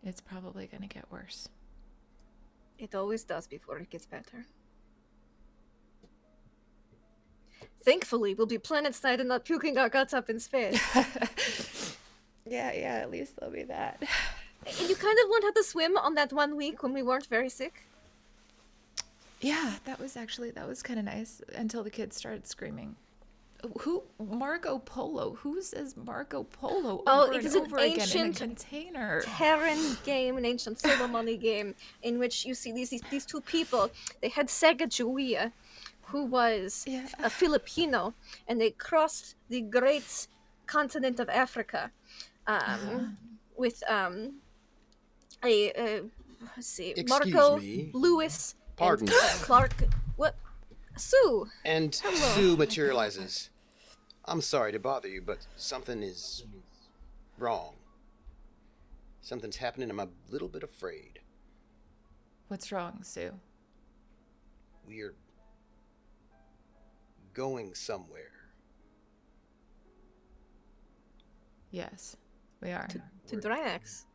It's probably gonna get worse. It always does before it gets better. Thankfully, we'll be planet-side and not puking our guts up in space. Yeah, at least there'll be that. And you kind of learned how to swim on that 1 week when we weren't very sick. Yeah, that was kind of nice until the kids started screaming. Who? Marco Polo. Who says Marco Polo over it is and an over again in a ancient container? Terran game, an ancient silver money game, in which you see these two people. They had Sacagawea, who was a Filipino, and they crossed the great continent of Africa with let's see, Excuse Marco, me. Lewis, Pardon. and Clark. What? Sue. And Hello. Sue materializes. I'm sorry to bother you, but something is wrong. Something's happening. I'm a little bit afraid. What's wrong, Sue? We're going somewhere. Yes, we are. To Drinax.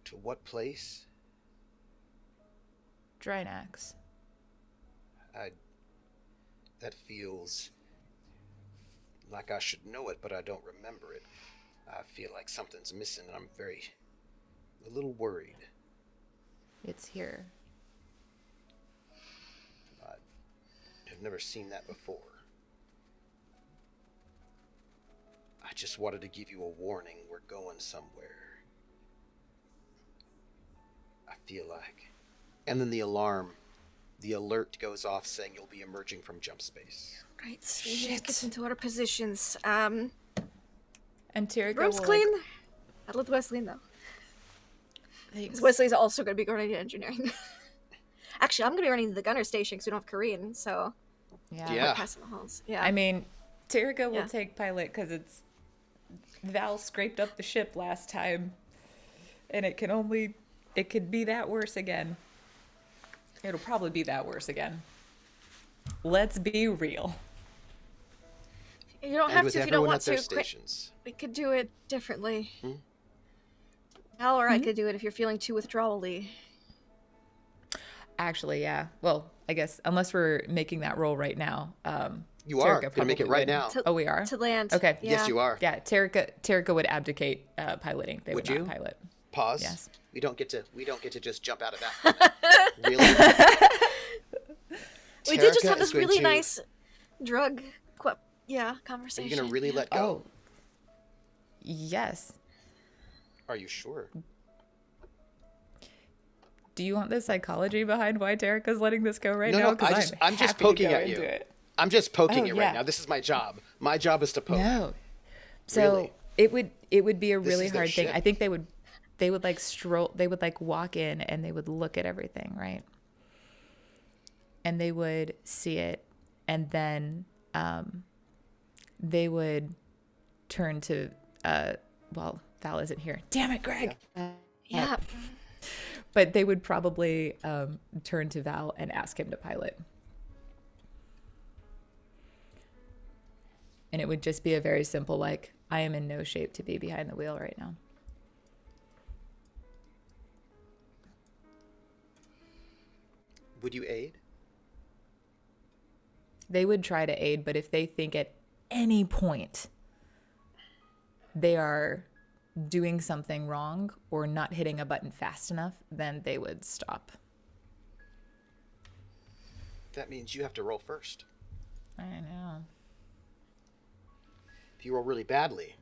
To what place? Drinax. That feels like I should know it, but I don't remember it. I feel like something's missing, and I'm a little worried. It's here. I've never seen that before. I just wanted to give you a warning. We're going somewhere. I feel like. And then the alert goes off saying you'll be emerging from jump space. Right, so we need to get into our positions. And Terica Room's will, clean. I'd let Wesley know. Thanks. Because Wesley's also going to be going into engineering. Actually, I'm going to be running the gunner station because we don't have Korean, so... Yeah. Passing the halls. Yeah. I mean, Terica will Yeah. take pilot because it's... Val scraped up the ship last time. And it could be that worse again. It'll probably be that worse again. Let's be real. You don't And have with to if you don't everyone want at their to. stations. We could do it differently. Al or I could do it if you're feeling too withdrawal-y. Actually, yeah. Well, I guess unless we're making that roll right now. You are Terica going to make it probably right would. now. Oh, we are? To land. Okay. Yeah. Yes, you are. Yeah, Terica would abdicate piloting. They would Would not you? pilot. Pause. Yes. We don't get to just jump out of that. Really? We did just Terica have is this going really to- nice drug Are conversation. you going to really let go? Oh. Yes. Are you sure? Do you want the psychology behind why Terica's letting this go right No, now? no, 'Cause I'm just happy to poking go at you. into it. I'm just poking Oh, you yeah. right now. This is my job. My job is to poke. No. So Really? it would be a This really is their hard thing. ship. I think they would like stroll, they would like walk in and they would look at everything, right? And they would see it, and then they would turn to well, Val isn't here. Damn it, Greg. Yeah. But they would probably turn to Val and ask him to pilot. And it would just be a very simple, like, I am in no shape to be behind the wheel right now. Would you aid? They would try to aid, but if they think at any point they are doing something wrong or not hitting a button fast enough, then they would stop. That means you have to roll first. I know. If you roll really badly,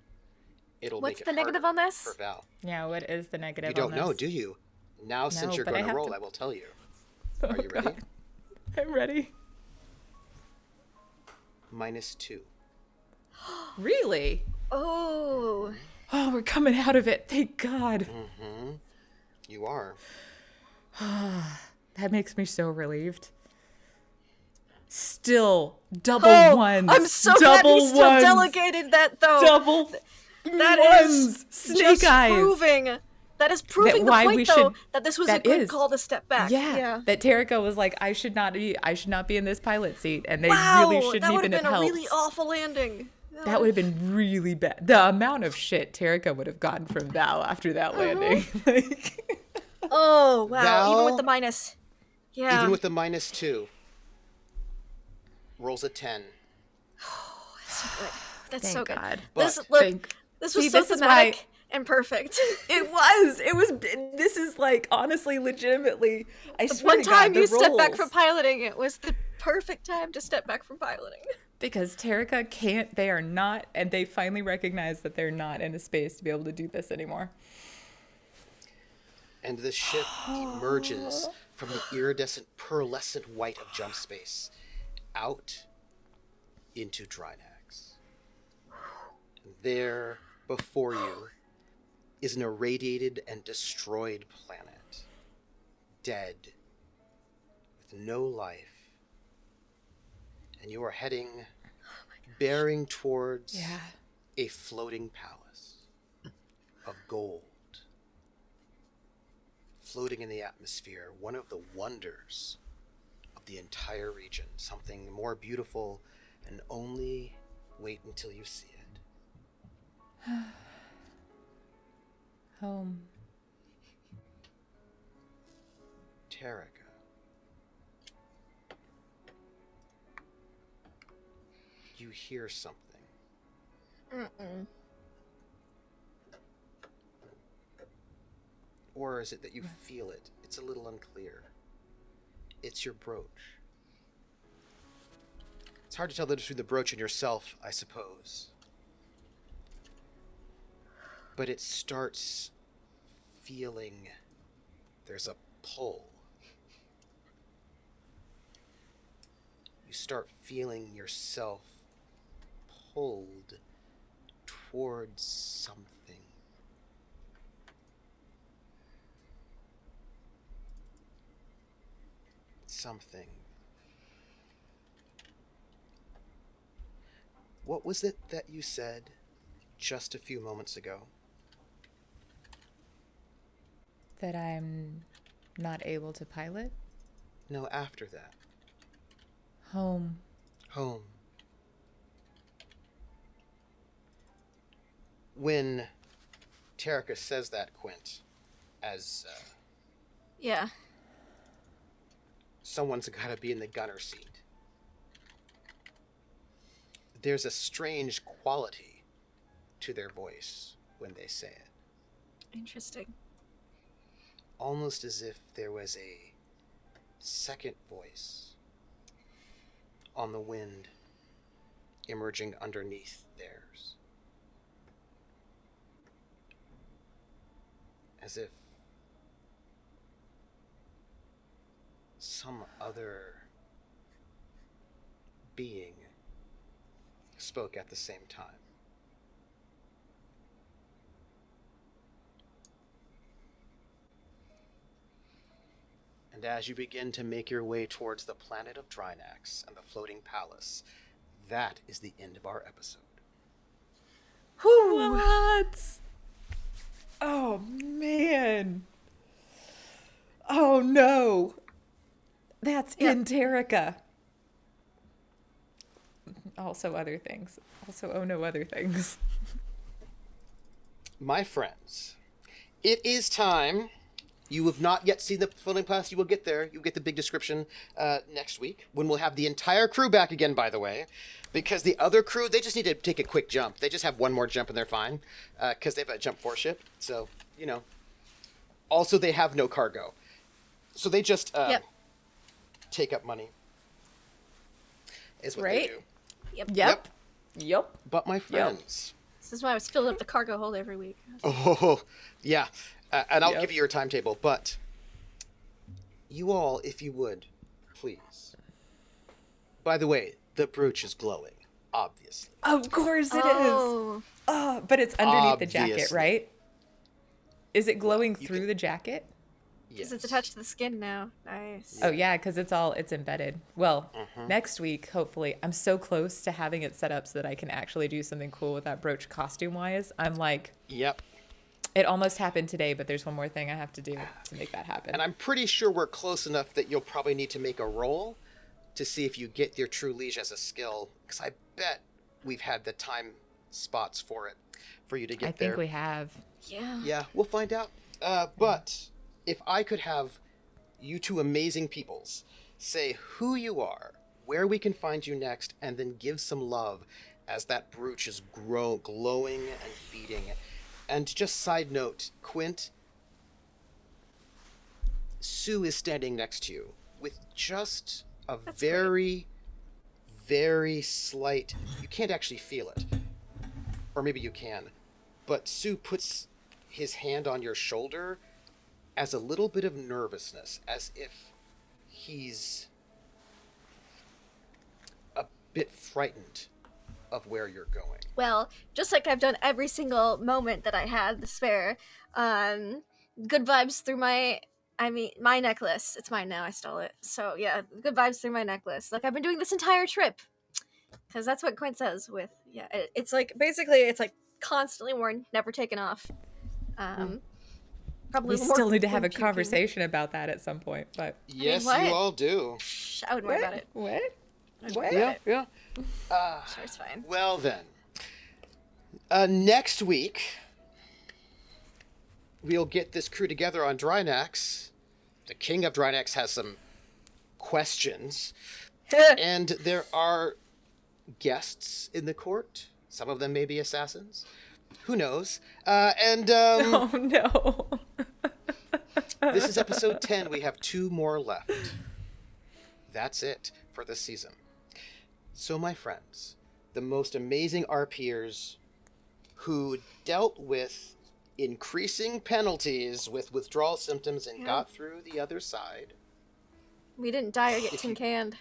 it'll What's make it the negative harder on this? for Val. Yeah, what is the negative You don't on know, this? do you? Now, since No, you're but I going to have roll, to- I will tell you. Oh, Are you ready? God. I'm ready. -2. Really? Oh. Oh, we're coming out of it. Thank God. You are. That makes me so relieved. Still double Oh, ones. I'm so glad double he still ones. delegated that, though. Double That ones. is Snake just eyes. proving. That is proving the why point, we though, should- that this was that a good is. call to step back. Yeah, that Terica was like, I should not be in this pilot seat, and they Wow, really shouldn't that would even have been have a helped. really awful landing. That would have been really bad. The amount of shit Terica would have gotten from Val after that landing. Like, Oh, wow. Even with Val? the minus. Yeah. Even with the -2. Rolls a 10. That's thank so good. God. This, But- look, Thank- this was See, so this is thematic and perfect. It was. This is like honestly, legitimately. I swear One to God, time the you stepped back roles- from piloting, it was the perfect time to step back from piloting. because Terica can't. They are not, and they finally recognize that they're not in a space to be able to do this anymore. And the ship emerges from the iridescent, pearlescent white of jump space out into Drinax. There, before you, is an irradiated and destroyed planet. Dead, with no life. And you are heading, bearing towards a floating palace of gold. Floating in the atmosphere, one of the wonders of the entire region, something more beautiful and only Wait until you see it. Home. Tarika. You hear something. Mm-mm. Or is it that you feel it? It's a little unclear. It's your brooch. It's hard to tell the difference between the brooch and yourself, I suppose. But it starts feeling there's a pull. You start feeling yourself pulled towards something. Something. What was it that you said just a few moments ago? That I'm not able to pilot? No, after that. Home. Home. When Tarika says that, Quint, as Yeah. someone's got to be in the gunner seat, there's a strange quality to their voice when they say it. Interesting. Almost as if there was a second voice on the wind emerging underneath theirs. As if some other being spoke at the same time. And as you begin to make your way towards the planet of Drinax and the floating palace, that is the end of our episode. What? Oh, man. Oh, no. That's in Tarika. Also other things. Also, oh no, other things. My friends, it is time. You have not yet seen the floating palace. You will get there. You'll get the big description next week, when we'll have the entire crew back again, by the way. Because the other crew, they just need to take a quick jump. They just have one more jump and they're fine. Because they have a jump 4 ship. So, you know. Also, they have no cargo. So they just take up money. Is what they do. Yep. But my friends. This is why I was filling up the cargo hold every week. Oh, yeah. And I'll give you your timetable, but you all, if you would, please. By the way, the brooch is glowing, obviously. Of course it is. Oh, but it's underneath the jacket, right? Is it glowing through the jacket? Because it's attached to the skin now. Nice. Oh, yeah, because it's embedded. Well, next week, hopefully, I'm so close to having it set up so that I can actually do something cool with that brooch costume-wise. I'm like... Yep. It almost happened today, but there's one more thing I have to do to make that happen. And I'm pretty sure we're close enough that you'll probably need to make a roll to see if you get your true liege as a skill. Because I bet we've had the time spots for it, for you to get there. I think we have. Yeah. Yeah, we'll find out. But if I could have you two amazing peoples say who you are, where we can find you next, and then give some love as that brooch is glowing and beating. And just side note, Quint, Sue is standing next to you with just a very slight, you can't actually feel it. Or maybe you can. But Sue puts his hand on your shoulder as a little bit of nervousness, as if he's a bit frightened of where you're going. Well, just like I've done every single moment that I had to spare, good vibes through my necklace. It's mine now, I stole it. So yeah, good vibes through my necklace. Like I've been doing this entire trip. Because that's what Quint says with, it's like, basically, it's like constantly worn, never taken off. Probably We still need to have a conversation about that at some point, but... Yes, what? you all do. I wouldn't worry about it. What? What? Yeah. Sure, it's fine. Well then, next week we'll get this crew together on Drinax. The king of Drinax has some questions, and there are guests in the court. Some of them may be assassins. Who knows? Oh no. This is episode 10. We have 2 more left. That's it for this season. So, my friends, the most amazing RPers who dealt with increasing penalties with withdrawal symptoms and got through the other side. We didn't die or get tin canned.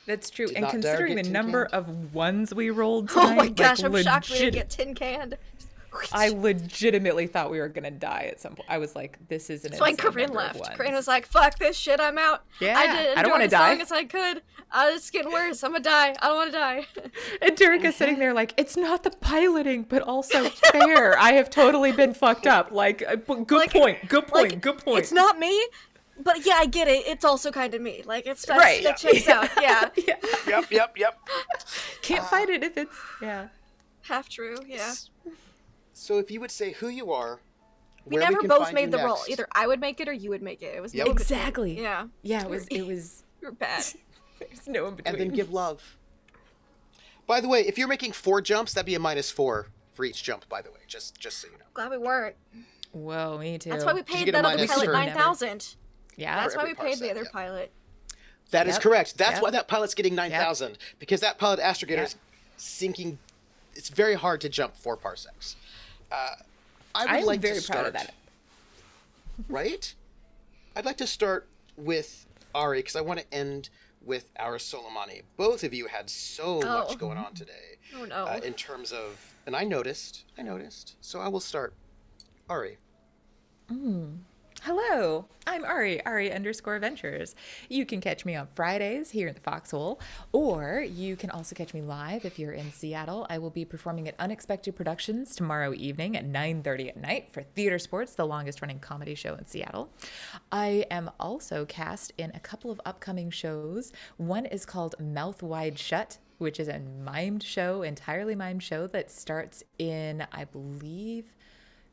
That's true. Did And not considering the dare get number tin of ones we rolled tonight, Oh my gosh, like, I'm shocked we didn't get tin canned. I legitimately thought we were gonna die at some point. I was like, "This is an." That's why insane Corinne number of left. ones. Corinne was like, "Fuck this shit, I'm out." Yeah, I did I don't wanna as die. long as I could. It's getting worse. I'm gonna die. I don't want to die. And Derica's sitting there like, "It's not the piloting, but also fair. I have totally been fucked up." Like, good point. It's not me, but yeah, I get it. It's also kind of me. Like, Right. That checks out. Yeah, Yep. Can't fight it if it's half true. Yeah. So, if you would say who you are, We where never can both find made you the roll. next. Either I would make it or you would make it. It was Yep. no in between. Exactly. Yeah. Yeah, it was. You're bad. There's no in between. And then give love. By the way, if you're making 4 jumps, that'd be a -4 for each jump, by the way, just so you know. Glad we weren't. Whoa, me too. That's why we you paid get a that other minus pilot for- 9,000. Yeah. That's For why every we paid the parsec, other yeah. pilot. That is Yep. correct. That's Yep. why that pilot's getting 9,000, because that pilot astrogator is sinking. It's very hard to jump 4 parsecs. I would I'm like very to start, proud of that. Right? I'd like to start with Ari, because I want to end with our Solomani. Both of you had so much going on today. Oh no. In terms of, and I noticed. So I will start. Ari. Hello, I'm Ari _Ventures. You can catch me on Fridays here in the Foxhole, or you can also catch me live if you're in Seattle. I will be performing at Unexpected Productions tomorrow evening at 9:30 at night for Theater Sports, the longest running comedy show in Seattle. I am also cast in a couple of upcoming shows. One is called Mouth Wide Shut, which is a entirely mimed show that starts in, I believe,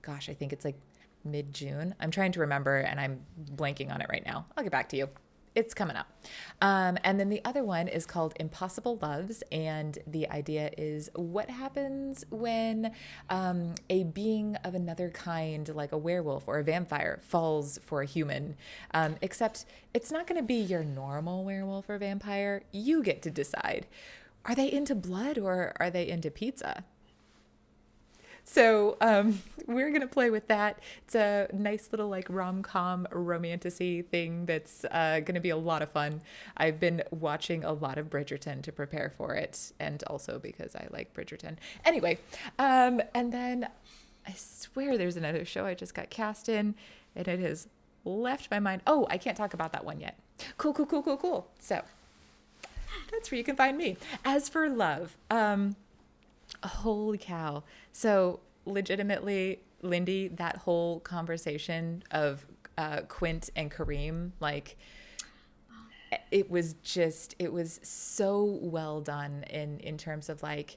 I think it's like mid-June. I'm trying to remember and I'm blanking on it right now. I'll get back to you. It's coming up. And then the other one is called Impossible Loves. And the idea is what happens when a being of another kind, like a werewolf or a vampire, falls for a human. Except it's not going to be your normal werewolf or vampire. You get to decide. Are they into blood or are they into pizza? So we're going to play with that. It's a nice little like rom-com romantic-y thing that's going to be a lot of fun. I've been watching a lot of Bridgerton to prepare for it, and also because I like Bridgerton. Anyway, and then I swear there's another show I just got cast in, and it has left my mind. Oh, I can't talk about that one yet. Cool. So that's where you can find me. As for love, holy cow. So legitimately, Lindy, that whole conversation of Quint and Kareem, like it was so well done in terms of like,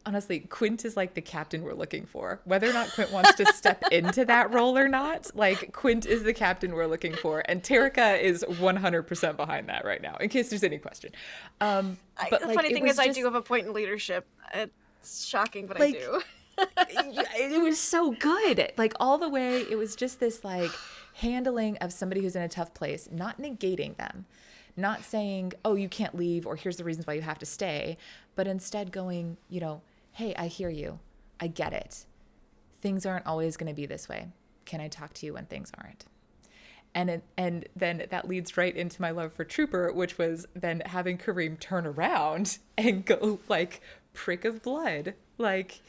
honestly, Quint is like the captain we're looking for. Whether or not Quint wants to step into that role or not, like Quint is the captain we're looking for. And Terrica is 100% behind that right now, in case there's any question. But the funny thing is I do have a point in leadership. It's shocking, but like, I do. It was so good. Like all the way, it was just this like handling of somebody who's in a tough place, not negating them, not saying, oh, you can't leave, or here's the reasons why you have to stay, but instead going, hey, I hear you. I get it. Things aren't always going to be this way. Can I talk to you when things aren't? And then that leads right into my love for Trooper, which was then having Kareem turn around and go like, prick of blood. Like,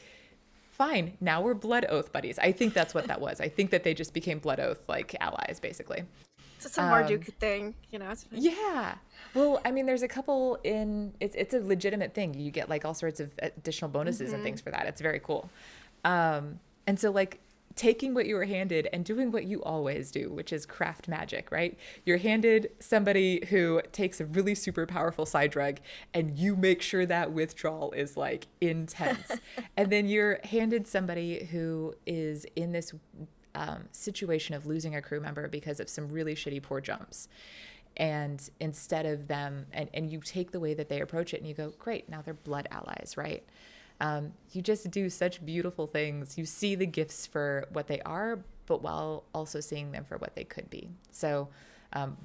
fine, now we're blood oath buddies. I think that's what that was. I think that they just became blood oath like allies, basically. It's a Marduk thing, It's fine. Yeah. Well, I mean, there's a couple it's a legitimate thing. You get like all sorts of additional bonuses and things for that. It's very cool. And so like taking what you were handed and doing what you always do, which is craft magic, right? You're handed somebody who takes a really super powerful psi-drug, and you make sure that withdrawal is like intense. And then you're handed somebody who is in this situation of losing a crew member because of some really shitty poor jumps. And instead of them, and you take the way that they approach it and you go, great, now they're blood allies, right? You just do such beautiful things. You see the gifts for what they are, but while also seeing them for what they could be. So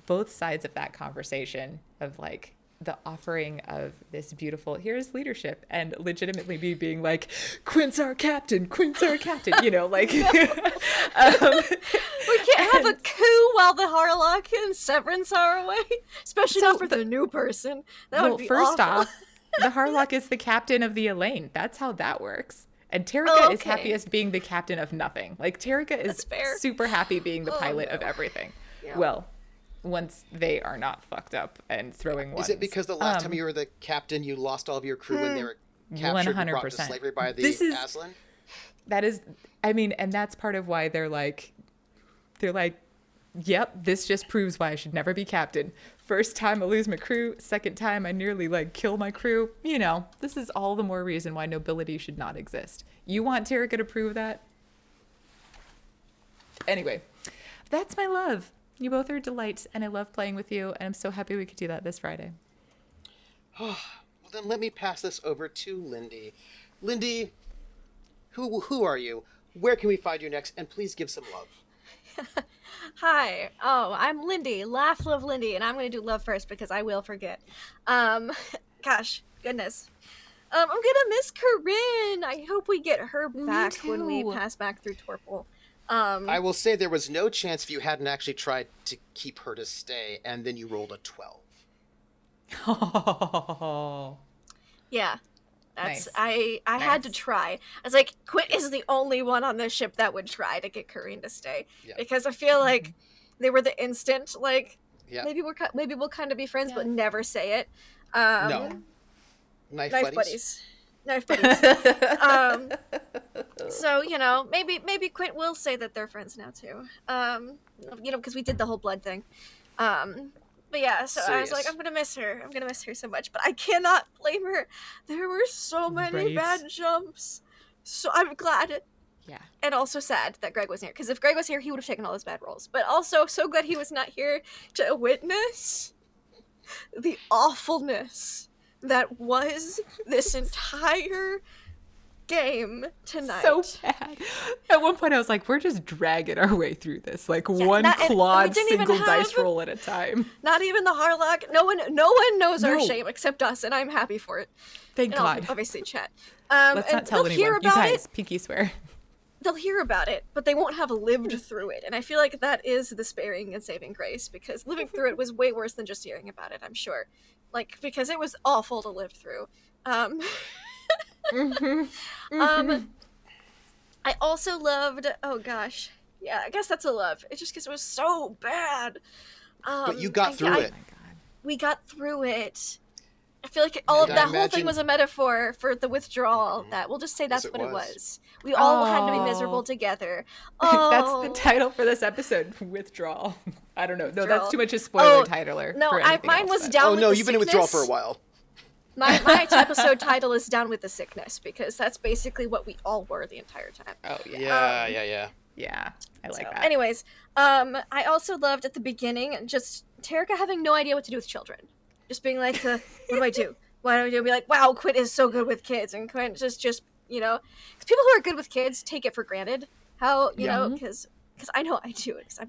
both sides of that conversation of like the offering of this beautiful, here's leadership, and legitimately me being like, Quint's our captain, you know, like. We can't have a coup while the Harlock and Severance are away, especially not for the new person. That would be first awful. off, the Harlock is the captain of the Elaine. That's how that works. And Terrica is happiest being the captain of nothing. Like, Terrica is super happy being the pilot of everything. Yeah. Well, once they are not fucked up and throwing ones. Is it because the last time you were the captain, you lost all of your crew when they were captured 100%. And brought to slavery by the Aslan? That is, I mean, and that's part of why they're like, yep, this just proves why I should never be captain. First time I lose my crew, second time I nearly like kill my crew. You know, this is all the more reason why nobility should not exist. You want Terrica to prove that? Anyway, that's my love. You both are a delight, and I love playing with you, and I'm so happy we could do that this Friday. Well, then let me pass this over to Lindy. Lindy, who are you? Where can we find you next? And please give some love. Hi. Oh, I'm Lindy. Laugh, love, Lindy. And I'm going to do love first because I will forget. Gosh, goodness. I'm going to miss Corinne. I hope we get her back when we pass back through Torpal. I will say there was no chance if you hadn't actually tried to keep her to stay, and then you rolled a 12. Oh. Yeah. That's Nice. I had to try. I was like, Quint is the only one on this ship that would try to get Corinne to stay. Yeah. Because I feel like they were the instant, like, maybe we'll kind of be friends, but never say it. No. Knife buddies. Knife buddies. So, you know, maybe Quint will say that they're friends now too. You know, because we did the whole blood thing. But yeah, so I was like, I'm gonna miss her so much, but I cannot blame her. There were so many bad jumps. So I'm glad. Yeah. And also sad that Greg wasn't here, because if Greg was here, he would have taken all those bad rolls. But also so glad he was not here to witness the awfulness that was this entire game tonight. So bad. At one point I was like, we're just dragging our way through this, like one clawed single dice roll at a time. Not even the Harlock. No one knows our shame except us, and I'm happy for it. Thank God. Obviously chat. Let's not tell anyone. You guys, pinky swear. They'll hear about it, but they won't have lived through it. And I feel like that is the sparing and saving grace, because living through it was way worse than just hearing about it, I'm sure. Like, because it was awful to live through. I also loved, oh gosh, yeah, I guess that's a love. It's just because it was so bad. But you got through it. We got through it. I feel like that whole thing was a metaphor for the withdrawal. That we'll just say that's what it was. We all had to be miserable together. That's the title for this episode. Withdrawal. I don't know. No, that's too much a spoiler titler. No, mine was else, down. Oh no, you've been in withdrawal for a while. My episode title is Down with the Sickness, because that's basically what we all were the entire time. Oh yeah. Yeah, I like that. Anyways, I also loved at the beginning just Terrica having no idea what to do with children. Just being like, what do I do? What do I do? Be like, wow, Quint is so good with kids. And Quint just you know, because people who are good with kids take it for granted. How, you know, because I know I do it, because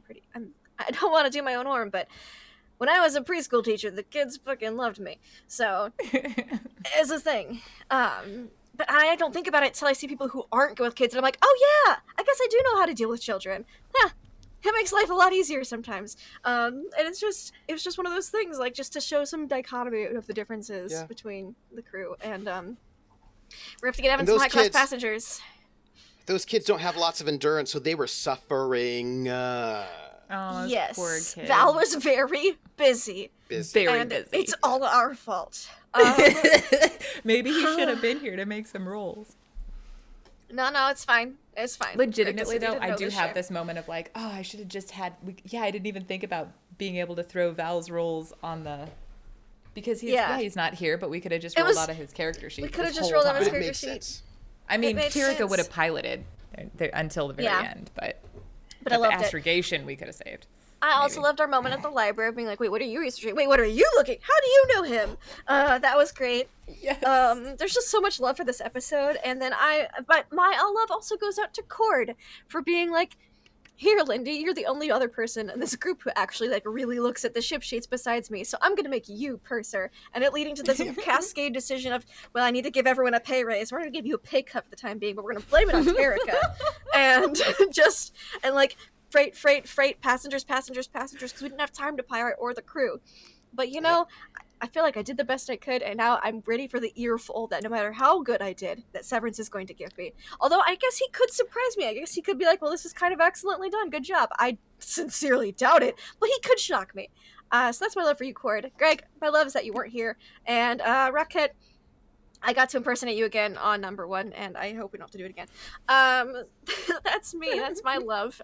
I don't want to do my own harm, but when I was a preschool teacher, the kids fucking loved me. So, it's a thing. But I don't think about it till I see people who aren't good with kids, and I'm like, oh yeah, I guess I do know how to deal with children. Yeah, it makes life a lot easier sometimes. And it was just one of those things, like, just to show some dichotomy of the differences between the crew. And we have to get having some high-class passengers. Those kids don't have lots of endurance, so they were suffering. Yes, poor kid. Val was very busy. Very busy. It's all our fault. Maybe he should have been here to make some rolls. No, it's fine. It's fine. Legitimately, Greg though, doesn't I know do this have shit. this moment of like, oh, I should have just had. I didn't even think about being able to throw Val's rolls on the. Because he's not here, but we could have just rolled out of his character sheet. We could have this just whole rolled out of his time. But it character made sheet. sense. I mean, made Tirika sense. would have piloted until the very end, but I loved the it. astrogation we could have saved. I also loved our moment at the library of being like, wait, what are you researching? Wait, what are you looking? How do you know him? That was great. Yes. There's just so much love for this episode. And then but my love also goes out to Cord for being like, here, Lindy, you're the only other person in this group who actually like really looks at the ship sheets besides me. So I'm gonna make you purser, and it leading to this cascade decision of, well, I need to give everyone a pay raise. We're gonna give you a pay cut for the time being, but we're gonna blame it on Terica, and like freight, passengers, because we didn't have time to pirate or the crew. But you know, I feel like I did the best I could, and now I'm ready for the earful that no matter how good I did, that Severance is going to give me. Although I guess he could surprise me. I guess he could be like, well, this is kind of excellently done. Good job. I sincerely doubt it, but he could shock me. So that's my love for you, Cord. Greg, my love is that you weren't here. And Rocket, I got to impersonate you again on number 1, and I hope we don't have to do it again. That's me. That's my love.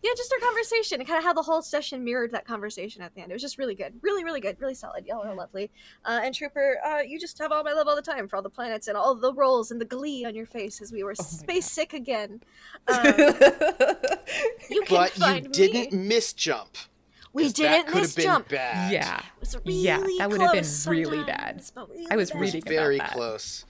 Yeah, just our conversation. And kind of how the whole session mirrored that conversation at the end. It was just really good. Really, really good. Really solid. Y'all are lovely. And Trooper, you just have all my love all the time for all the planets and all the rolls and the glee on your face as we were space sick again. You can find But you didn't misjump. We didn't misjump. Bad. Yeah. It was really that would have been close really bad. sometimes, but really I was bad. reading Very about that. close.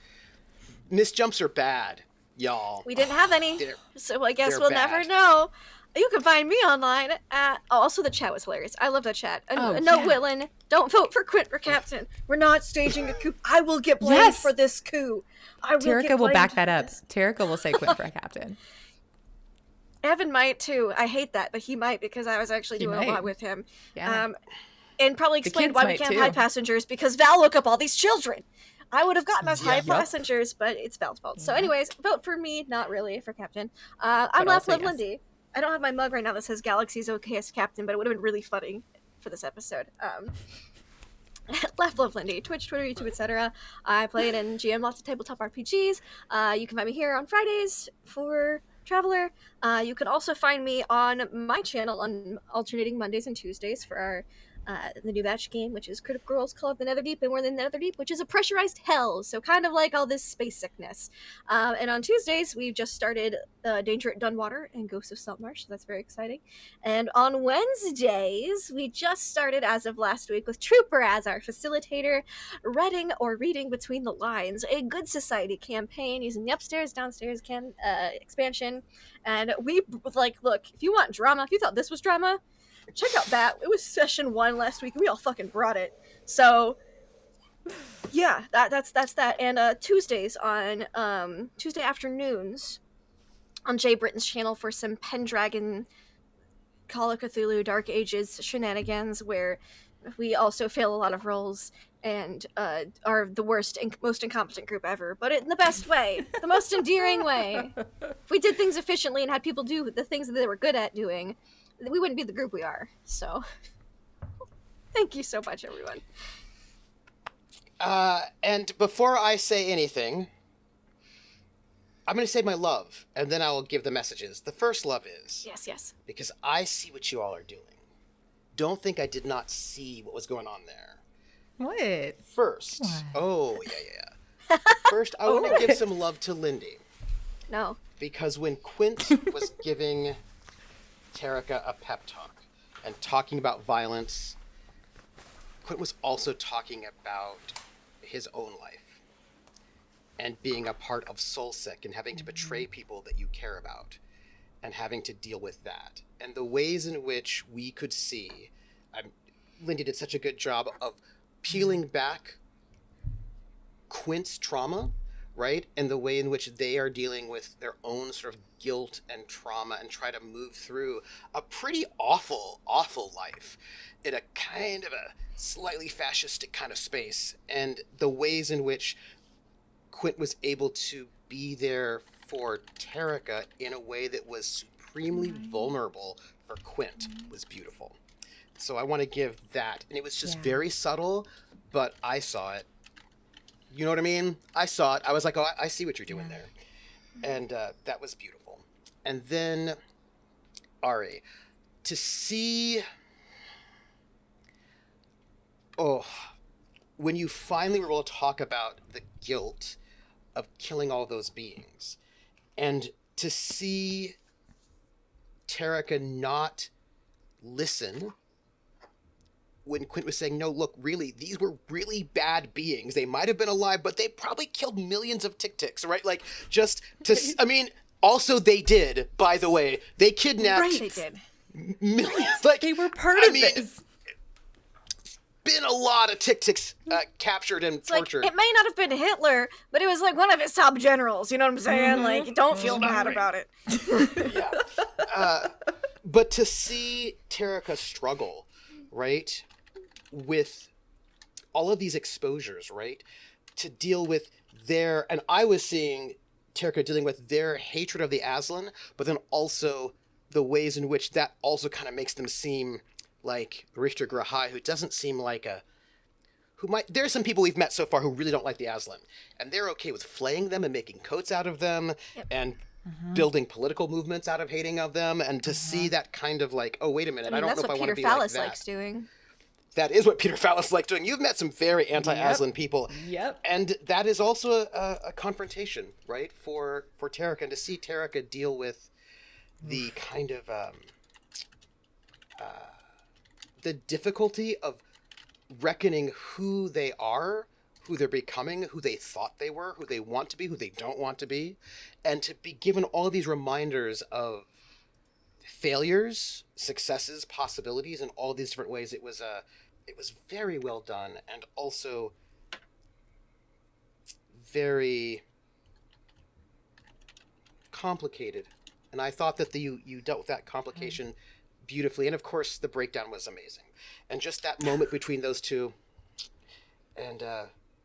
Misjumps are bad, y'all. We didn't have any, They're- so I guess they're we'll bad. never know. You can find me online at... Oh, also, the chat was hilarious. I love that chat. No, Willen, don't vote for Quint for captain. We're not staging a coup. I will get blamed for this coup. Terica will back that up. Terica will say Quint for a captain. Evan might, too. I hate that, but he might because I was actually doing a lot with him. Yeah. And probably explained why we can't hide passengers because Val woke up all these children. I would have gotten us high passengers, but it's Val's fault. So anyways, vote for me, not really, for captain. I'm Laugh Love Lindy. I don't have my mug right now that says Galaxy's okay as captain, but it would have been really funny for this episode. Laugh Love Lindy, Twitch, Twitter, YouTube, etc. I play it and GM lots of tabletop RPGs. You can find me here on Fridays for Traveler. You can also find me on my channel on alternating Mondays and Tuesdays for our the new batch game, which is Critical Role's Call of the Netherdeep, and we're in the Netherdeep, which is a pressurized hell, so kind of like all this space sickness. And on Tuesdays, we've just started Danger at Dunwater and Ghosts of Saltmarsh, so that's very exciting. And on Wednesdays, we just started, as of last week, with Trooper as our facilitator, reading between the lines, a Good Society campaign using the upstairs, downstairs expansion. And we, look, if you want drama, if you thought this was drama, check out that. It was session 1 last week. We all fucking brought it. So, yeah, that's that. And Tuesdays on Tuesday afternoons on Jay Britton's channel for some Pendragon, Call of Cthulhu, Dark Ages shenanigans, where we also fail a lot of roles and are the worst and most incompetent group ever, but in the best way, the most endearing way. If we did things efficiently and had people do the things that they were good at doing, we wouldn't be the group we are. So thank you so much, everyone. And before I say anything, I'm going to say my love, and then I will give the messages. The first love is... Yes. Because I see what you all are doing. Don't think I did not see what was going on there. What? First... What? Oh, yeah. First, I want to give some love to Lindy. No. Because when Quint was giving Terica a pep talk and talking about violence, Quint was also talking about his own life and being a part of Soulsick and having to betray people that you care about and having to deal with that. And the ways in which we could see, Lindy did such a good job of peeling back Quint's trauma, right? And the way in which they are dealing with their own sort of guilt and trauma and try to move through a pretty awful life in a kind of a slightly fascistic kind of space. And the ways in which Quint was able to be there for Terica in a way that was supremely vulnerable for Quint was beautiful. So I want to give that. And it was just very subtle, but I saw it. You know what I mean? I saw it. I was like, oh, I see what you're doing there. And that was beautiful. And then, Ari, to see... Oh, when you finally were able to talk about the guilt of killing all those beings, and to see Tarika not listen when Quint was saying, no, look, really, these were really bad beings. They might have been alive, but they probably killed millions of tic-tics, right? Like, just to, I mean, also they did, by the way. They kidnapped Right. They did. millions. Like, They were part of this. Been a lot of tic-tics captured and It's like, tortured. it may not have been Hitler, but it was like one of his top generals. You know what I'm saying? Like, don't feel bad about it. Yeah. But to see Tarika struggle, right, with all of these exposures, right, to deal with their, and I was seeing Tarika dealing with their hatred of the Aslan, but then also the ways in which that also kind of makes them seem like Richter Grahai, who doesn't seem like a, who might, there are some people we've met so far who really don't like the Aslan, and they're okay with flaying them and making coats out of them, and building political movements out of hating of them, and to see that kind of like, oh, wait a minute, I don't know if I want to be like that. That's what Peter Fallis likes doing. That is what Peter Fallis likes doing. You've met some very anti-Aslan people. Yep. And that is also a confrontation, right, for Tarika, and to see Tarika deal with the kind of the difficulty of reckoning who they are, who they're becoming, who they thought they were, who they want to be, who they don't want to be, and to be given all of these reminders of failures, successes, possibilities in all these different ways. It was very well done, and also very complicated. And I thought that you dealt with that complication beautifully. And of course, the breakdown was amazing. And just that moment between those two. And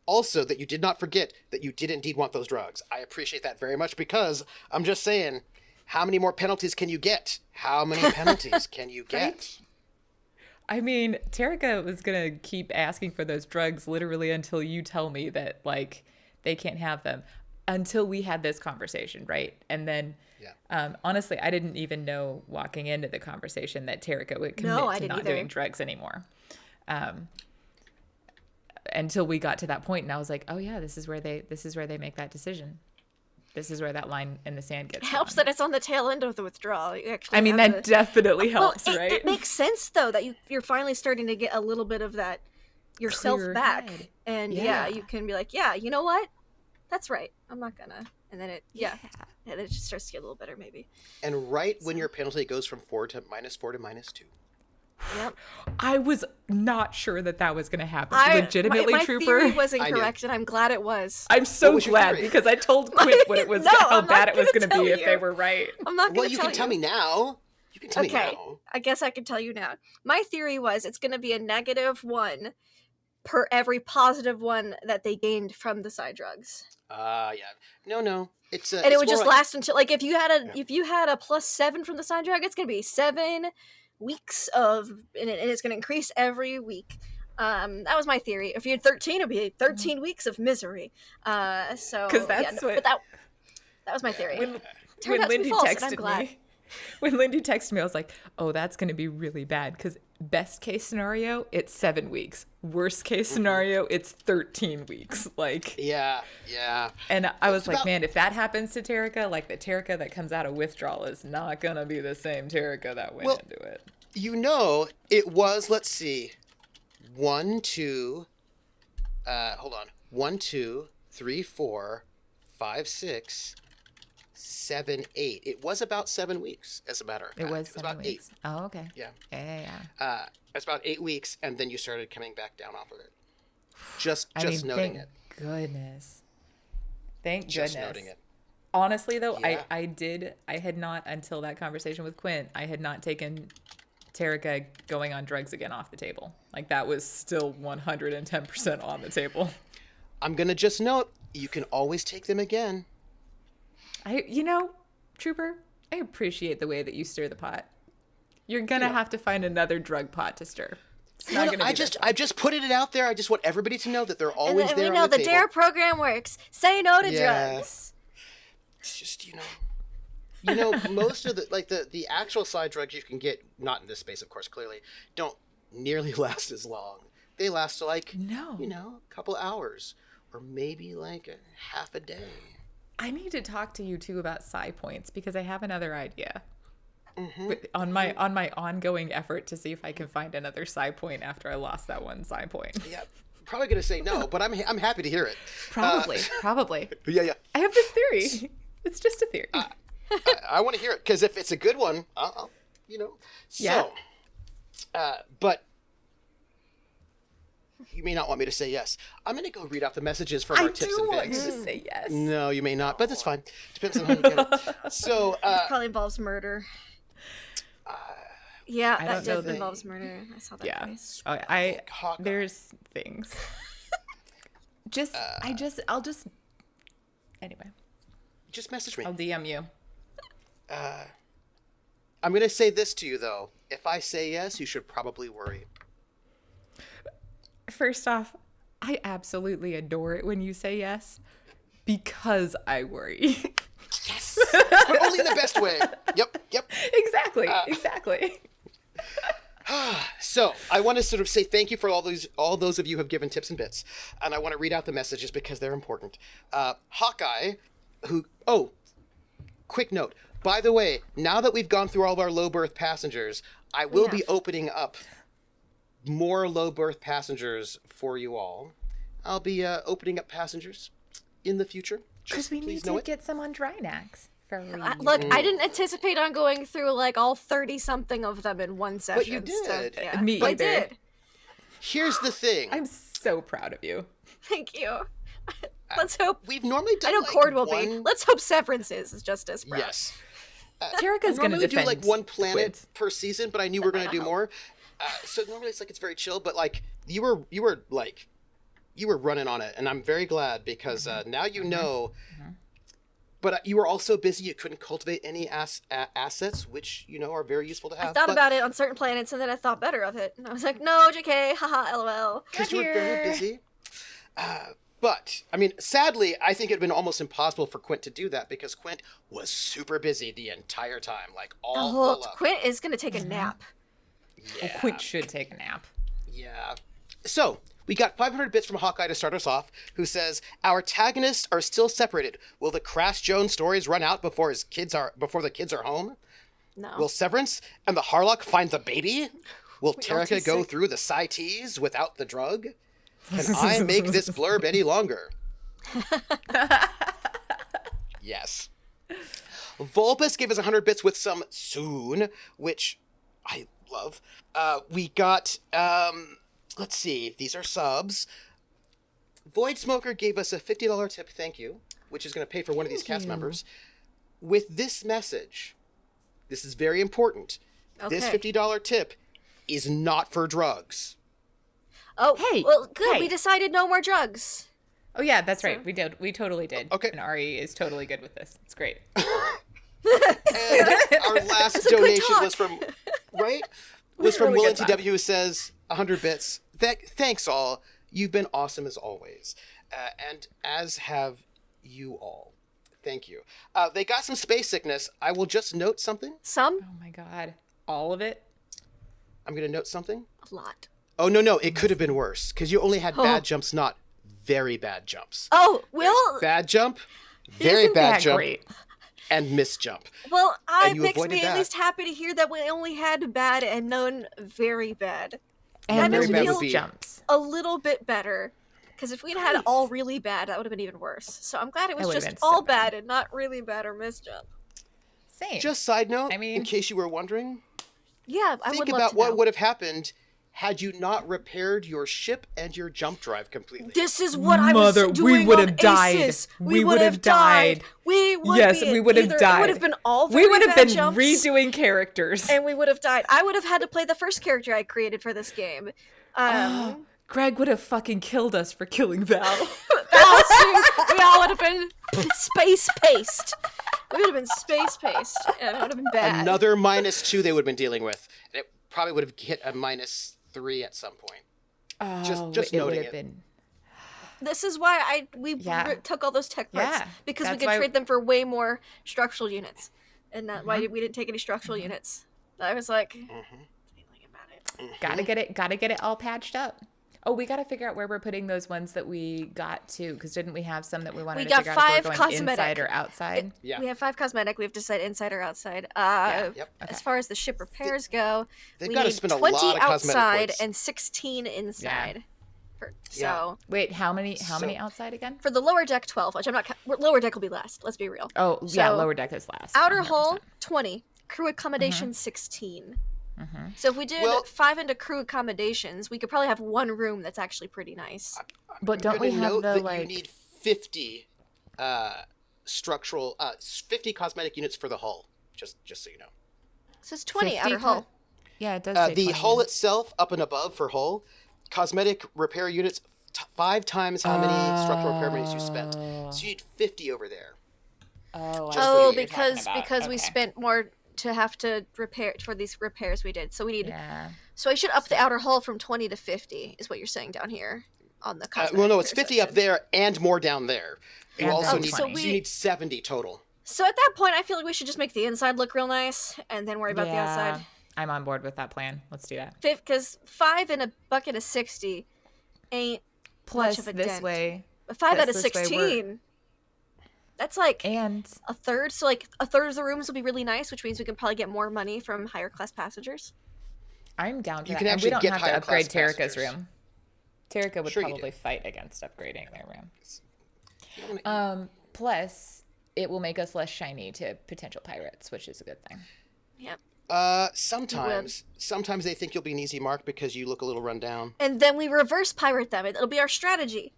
also that you did not forget that you did indeed want those drugs. I appreciate that very much, because I'm just saying, how many more penalties can you get? How many penalties can you get? Right? I mean, Tarika was going to keep asking for those drugs literally until you tell me that, like, they can't have them. Until we had this conversation, right? And then, honestly, I didn't even know walking into the conversation that Tarika would commit to not doing drugs anymore. Until we got to that point, and I was like, oh yeah, this is where they make that decision. This is where that line in the sand gets. It helps that it's on the tail end of the withdrawal. You actually I mean, that definitely helps, well, right? It makes sense though that you're finally starting to get a little bit of that yourself Clearer back, head. and Yeah. you can be like, yeah, you know what, that's right. I'm not gonna, and then and it just starts to get a little better maybe. And right when your penalty goes from -4 to -2. Yep. I was not sure that was going to happen. Legitimately, my Trooper. theory was I knew. incorrect, and I'm glad it was. I'm so was your glad theory? because I told Quint what it was, No, how I'm bad not it was gonna going to be tell if they you. were right. I'm not gonna Well, you can tell me now. You can tell me now. I guess I can tell you now. My theory was it's going to be a -1 per every +1 that they gained from the psi-drugs. Yeah. No. It's And it would just last until, like, if you had a +7 from the psi-drug, it's going to be 7 weeks of, and it's going to increase every week. That was my theory. If you had 13, it'd be 13 weeks of misery. So Because that's what. but that was my theory. When Turned out to be Lindy false, and I'm texted glad. me, when Lindy texted me, I was like, "Oh, that's going to be really bad." Because best case scenario, it's 7 weeks. Worst case scenario, it's 13 weeks. Like, Yeah. and I was like, about- man, if that happens to Tarika, like the Tarika that comes out of withdrawal is not going to be the same Tarika that went into it. You know, it was, let's see, 1, 2, hold on, 1, 2, 3, 4, 5, 6, 7, 8. It was about 7 weeks, as a matter of fact. It was 7 about weeks. 8. Oh, okay. Yeah. Yeah. It's about 8 weeks, and then you started coming back down off of it. Just I mean, noting thank it. goodness. Thank Just goodness. noting it. Honestly, though, Yeah. I had not, until that conversation with Quint, I had not taken Tarika going on drugs again off the table. Like, that was still 110% on the table. I'm going to just note, you can always take them again. Trooper, I appreciate the way that you stir the pot. You're going to have to find another drug pot to stir. It's not Well, going to be I just put it out there. I just want everybody to know that they're always And there we on know the the table. DARE program works. Say no to Yeah. drugs. It's just, most of the actual psi-drugs you can get, not in this space, of course, clearly, don't nearly last as long. They last like, a couple hours or maybe like a half a day. I need to talk to you too about psi points because I have another idea. On my ongoing effort to see if I can find another psi point after I lost that one psi point. Yeah, probably gonna say no, but I'm happy to hear it. Probably. Yeah. I have this theory. It's just a theory. I want to hear it because if it's a good one, So, but you may not want me to say yes. I'm going to go read off the messages from our tips and want things. you to say yes. No, you may not, but that's fine. Depends on how you get it. So, It probably involves murder. Yeah, I that don't know does involves murder. I saw that Yeah. face. Hawkeye. There's things. Anyway, Just message me. I'll DM you. I'm going to say this to you, though. If I say yes, you should probably worry. First off, I absolutely adore it when you say yes because I worry. Yes! But only in the best way. Yep. Exactly. So I want to sort of say thank you for all those of you who have given tips and bits, and I want to read out the messages because they're important. Hawkeye, quick note. By the way, now that we've gone through all of our low berth passengers, I will be opening up more low berth passengers for you all. I'll be opening up passengers in the future. Because we need to get some on Drinax. Look, I didn't anticipate on going through like all 30-something of them in one session. But you did. So, yeah. Me I either. did. Here's the thing. I'm so proud of you. Thank you. Let's hope. We've normally done I know like Cord will one... be. Let's hope Severance is just as proud. Yes. Terrica's going to normally defend do like one planet Quid. per season, but I knew we were going to do more. So normally it's very chill, but like you were running on it, and I'm very glad because now you know. But you were also busy; you couldn't cultivate any assets, which are very useful to have. I thought about it on certain planets, and then I thought better of it, and I was like, "No, JK, haha, lol." Because you were very busy. But I mean, sadly, I think it'd been almost impossible for Quint to do that because Quint was super busy the entire time, like all full up. Quint is gonna take a nap. Yeah. Quint should take a nap. Yeah. So, we got 500 bits from Hawkeye to start us off, who says, "Our Tagonists are still separated. Will the Crash Jones stories run out before the kids are home? No. Will Severance and the Harlock find the baby? Will all Terrica too go sick. through the Psi-Ts without the drug? Can I make this blurb any longer?" Yes. Volpus gave us 100 bits with some soon, which I love. We got, let's see, these are subs. Void Smoker gave us a $50 tip, thank you, which is going to pay for one of these cast members. With this message, this is very important. This $50 tip is not for drugs. Oh, Hey, well, good. hey. We decided no more drugs. Oh yeah, that's right. We did. We totally did. Okay. And Ari is totally good with this. It's great. And our last a good donation talk. was from, was from Really Will good talk. NTW, who says 100 bits. Thanks all. You've been awesome as always. And as have you all. Thank you. They got some space sickness. I will just note something. Some? Oh my god. All of it? I'm going to note something. A lot. Oh, no. It could have been worse because you only had bad jumps, not very bad jumps. Oh, Will? Bad jump, very Isn't bad that jump, great? and miss jump. Well, And you makes avoided me that. at least happy to hear that we only had bad and none very bad. And very no bad would miss be- jumps. A little bit better. Because if we'd had all really bad, that would have been even worse. So I'm glad it was That would've just been so all bad. bad and not really bad or misjump. Same. Just side note, I mean- in case you were wondering, Yeah, I think would love about to what know. would have happened had you not repaired your ship and your jump drive completely. This is what I Mother, was we doing would on have died. Aces. We would have died. We would Yes, be we would have either- died. It would have been all we very would have bad been jumps, redoing characters. and we would have died. I would have had to play the first character I created for this game. Greg would have fucking killed us for killing Val. We all would have been space-paced. We would have been space-paced, and it would have been bad. Another -2 they would have been dealing with. And it probably would have hit a -3 at some point. Oh, Just it would noting have it. been. This is why we Yeah. took all those tech parts Yeah, because we that's could why- trade them for way more structural units, and not why we didn't take any structural units. I was like, feeling about it. Gotta get it all patched up. Oh, we gotta figure out where we're putting those ones that we got too, because didn't we have some that we wanted We to got figure out if 5 we're going cosmetic. inside or outside? Yeah. We have 5 cosmetic. We have to decide inside or outside. Yep. Okay. As far as the ship repairs go, They've we got to need spend a 20 lot of cosmetic outside points. and 16 inside. Yeah. So Wait, how many So- outside again? for the lower deck, 12, which I'm not. Lower deck will be last. Let's be real. Oh, yeah, So, lower deck is last. Outer 100%. hull, 20. Crew accommodation, 16. So if we did Well- 5 into crew accommodations, we could probably have one room that's actually pretty nice. But don't we Gonna have note the that like? you need 50 structural 50 cosmetic units for the hull. Just so you know. So it's 20 50 outer hull. Yeah, it does. Say The 20 hull units. itself, up and above for hull, cosmetic repair units 5 times how many structural repair units you spent. So you need 50 over there. Oh, I Just see Oh, what you're talking because about. we Okay. spent more to have to repair for these repairs we did. So we need. Yeah. So I should up the outer hull from 20 to 50, is what you're saying down here on the cosmetic. Well, no, it's repair 50 up section. there and more down there. You And also then need, 20. so you need 70 total. So at that point, I feel like we should just make the inside look real nice and then worry about the outside. I'm on board with that plan. Let's do that. Because 5 in a bucket of 60 ain't Plus, much of a this dent. way, But 5 out of this way 16. That's like and a third. So like a third of the rooms will be really nice, which means we can probably get more money from higher class passengers. I'm down to You that. can And we actually don't get have to higher upgrade class Terrica's passengers. room. Terrica would Sure you probably do. fight against upgrading their room. You wanna- Plus, it will make us less shiny to potential pirates, which is a good thing. Yep. Sometimes they think you'll be an easy mark because you look a little run down. And then we reverse pirate them. It'll be our strategy.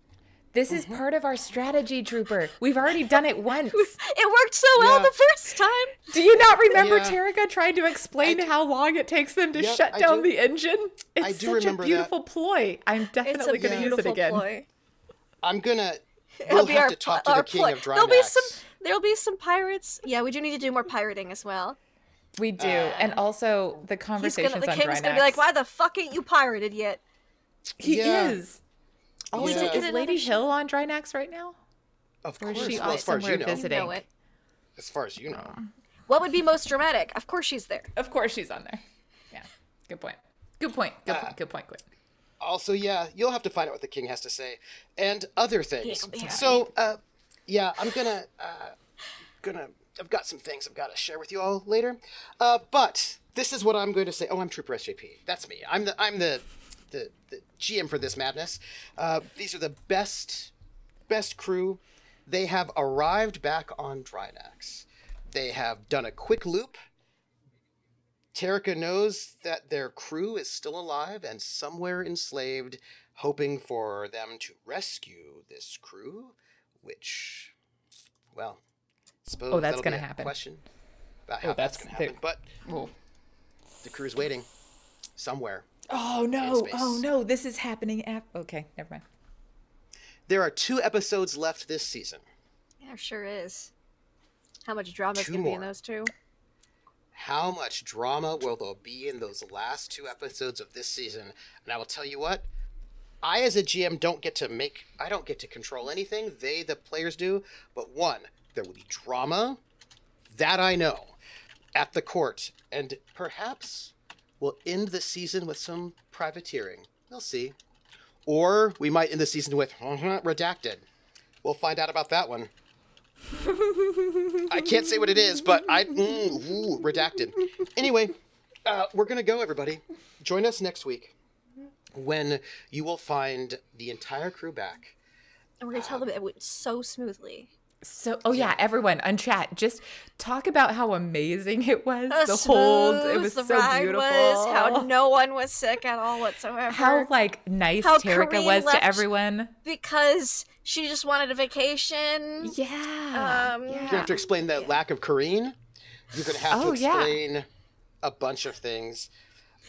This is part of our strategy, Trooper. We've already done it once. It worked so well Yeah. the first time. Do you not remember Yeah. Terrica trying to explain how long it takes them to Yep, shut I down do. the engine? It's I do such remember a that. beautiful ploy. I'm It's a definitely going to use it beautiful again. ploy. I'm gonna. It'll We'll be have our to talk to the our king ploy. of Drinax. There'll be some pirates. Yeah, we do need to do more pirating as well. We do. and also the conversations The on king's Drinax. gonna be like, "Why the fuck ain't you pirated yet?" He Yeah. is. Oh, Yeah. is Another Lady ship. Hill on Drinax right now? Of Or is course. she Well, off as far as you somewhere know. visiting? Know it. As far as you know. What would be most dramatic? Of course she's there. Of course she's on there. Yeah. Good point. Good point. Good point. Good point. Good. Also, yeah, you'll have to find out what the king has to say and other things. He'll be happy. So, yeah, I'm gonna I've got some things I've got to share with you all later. But this is what I'm going to say. Oh, I'm Trooper SJP. That's me. I'm the GM for this madness. These are the best crew. They have arrived back on Drinax. They have done a quick loop. Terrica knows that their crew is still alive and somewhere enslaved, hoping for them to rescue this crew, which, well, suppose that's that'll gonna be a happen. question about how that's going to happen. But the crew's waiting somewhere. Oh In no! space. Oh no! This is happening. Okay, never mind. There are 2 episodes left this season. Yeah, there sure is. How much drama is 2 gonna be in more. those two? How much drama will there be in those last 2 episodes of this season? And I will tell you what, I as a GM don't get to control anything. The players do. But one, there will be drama. That I know. At the court. And perhaps we'll end the season with some privateering. We'll see. Or we might end the season with redacted. We'll find out about that one. I can't say what it is, but redacted. Anyway, we're going to go, everybody. Join us next week when you will find the entire crew back. And we're gonna tell them it went so smoothly. So, everyone on chat, just talk about how amazing it was. How The hold, it smooth was the so ride beautiful. was, how no one was sick at all whatsoever. How nice How Terrica Kareen was left- to everyone. because she just wanted a vacation. Yeah. You're going to have to explain the lack of Kareen. You're going to have to explain a bunch of things.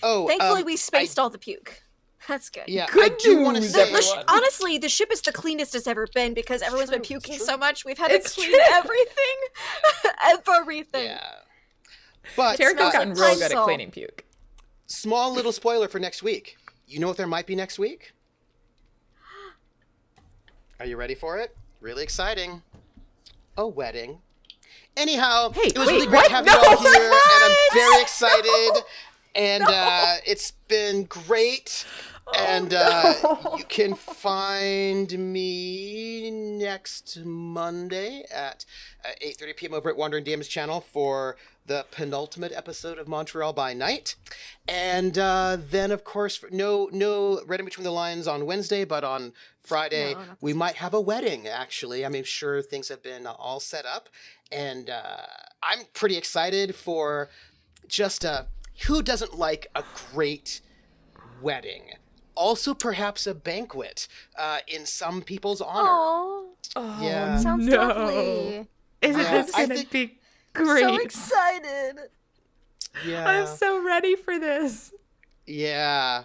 Oh, Thankfully, we spaced all the puke. That's good. Yeah, Good I do want to news, say... everyone. Honestly, the ship is the cleanest it's ever been because everyone's been true, puking it's so true. much. We've had It's to clean true. everything. Everything. Yeah. But Terrica's smells gotten like real good at Pine-Sol. cleaning puke. small little spoiler for next week. You know what there might be next week? Are you ready for it? Really exciting. A wedding. Anyhow, Hey, it was wait, really great what? having you all here, and I'm very excited. And it's been great. And you can find me next Monday at 8:30 p.m. over at Wandering Damon's channel for the penultimate episode of Montreal by Night. And then, of course, no Reading Between the Lines on Wednesday, but on Friday, we might have a wedding, actually. I mean, sure, things have been all set up. And I'm pretty excited for just who doesn't like a great wedding? Also, perhaps a banquet in some people's honor. Oh, Yeah. sounds lovely. Isn't Yeah, this I going to think- be great? So excited. Yeah. I'm so ready for this. Yeah.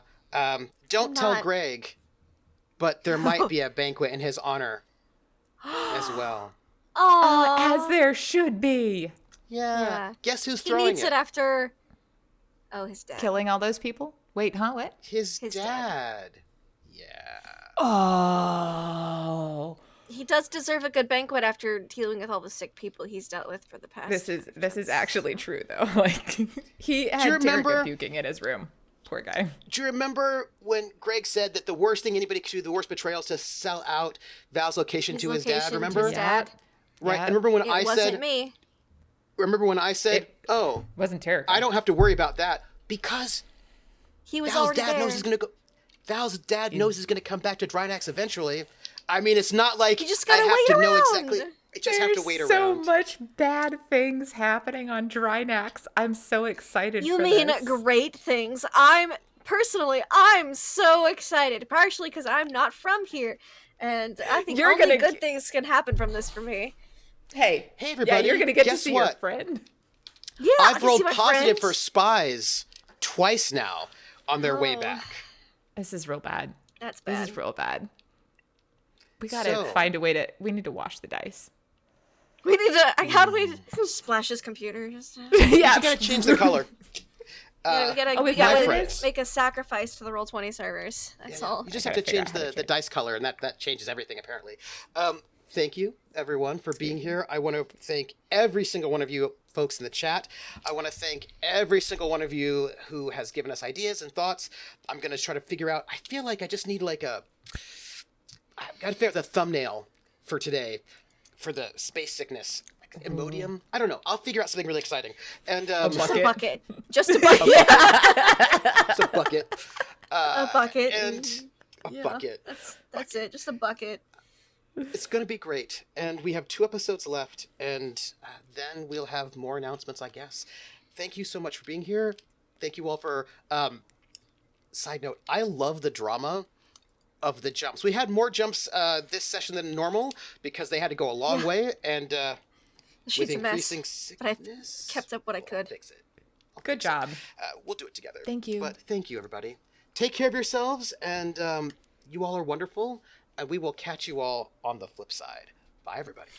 Don't tell Not- Greg, but there might be a banquet in his honor as well. Oh, As there should be. Yeah. Guess who's he throwing needs it after. Oh, his dad. Killing all those people? Wait, huh? What? His His dad. Yeah. Oh. He does deserve a good banquet after dealing with all the sick people he's dealt with for the past. This is actually true though. Like he had remember- Terica puking in his room. Poor guy. Do you remember when Greg said that the worst thing anybody could do, the worst betrayal, is to sell out Val's location to his dad? location to Remember? his dad. Right. Yeah. And remember when It I wasn't said? me. Remember when I said, "Oh, Wasn't Terica. I don't have to worry about that because He was Val's already dad there. knows he's gonna go. Val's dad knows he's gonna come back to Drinax eventually. I mean, it's not like You just I gotta have wait to know around. exactly. I just have to wait There's so around. much bad things happening on Drinax. I'm so excited You for mean this. great things? I'm so excited. Partially because I'm not from here, and I think You're only gonna good things can happen from this for me. Hey, Hey, everybody, Yeah, you're gonna get to guess see your what? friend. Yeah, I I've can see rolled my positive for friends. spies twice now on their way Oh. back. This is real bad. That's This bad. is real bad. We gotta So- find a way to. We need to wash the dice. We need to. How do we splash his computer? Just. Yeah, You gotta change the color. Yeah, we gotta, oh, we is that gotta what it is? make a sacrifice to the Roll20 servers. That's all. You just I have to gotta figure change out how to the dice color, and that changes everything, apparently. Thank you, everyone, for being here. I want to thank every single one of you folks in the chat. I want to thank every single one of you who has given us ideas and thoughts. I'm going to try to figure out... I feel like I just need, like, I've got to figure out the thumbnail for today for the space sickness. Imodium? I don't know. I'll figure out something really exciting. And Just a bucket. bucket. Just a bucket. it's a bucket. A bucket. And a Yeah, bucket. That's it. Just a bucket. It's going to be great. And we have 2 episodes left, and then we'll have more announcements, I guess. Thank you so much for being here. Thank you all for... side note, I love the drama of the jumps. We had more jumps this session than normal because they had to go a long way, and The with sheet's a increasing mess. But I sickness... kept up what I I'll could. fix it. Good job. We'll do it together. Thank you. But thank you, everybody. Take care of yourselves, and you all are wonderful, and we will catch you all on the flip side. Bye, everybody.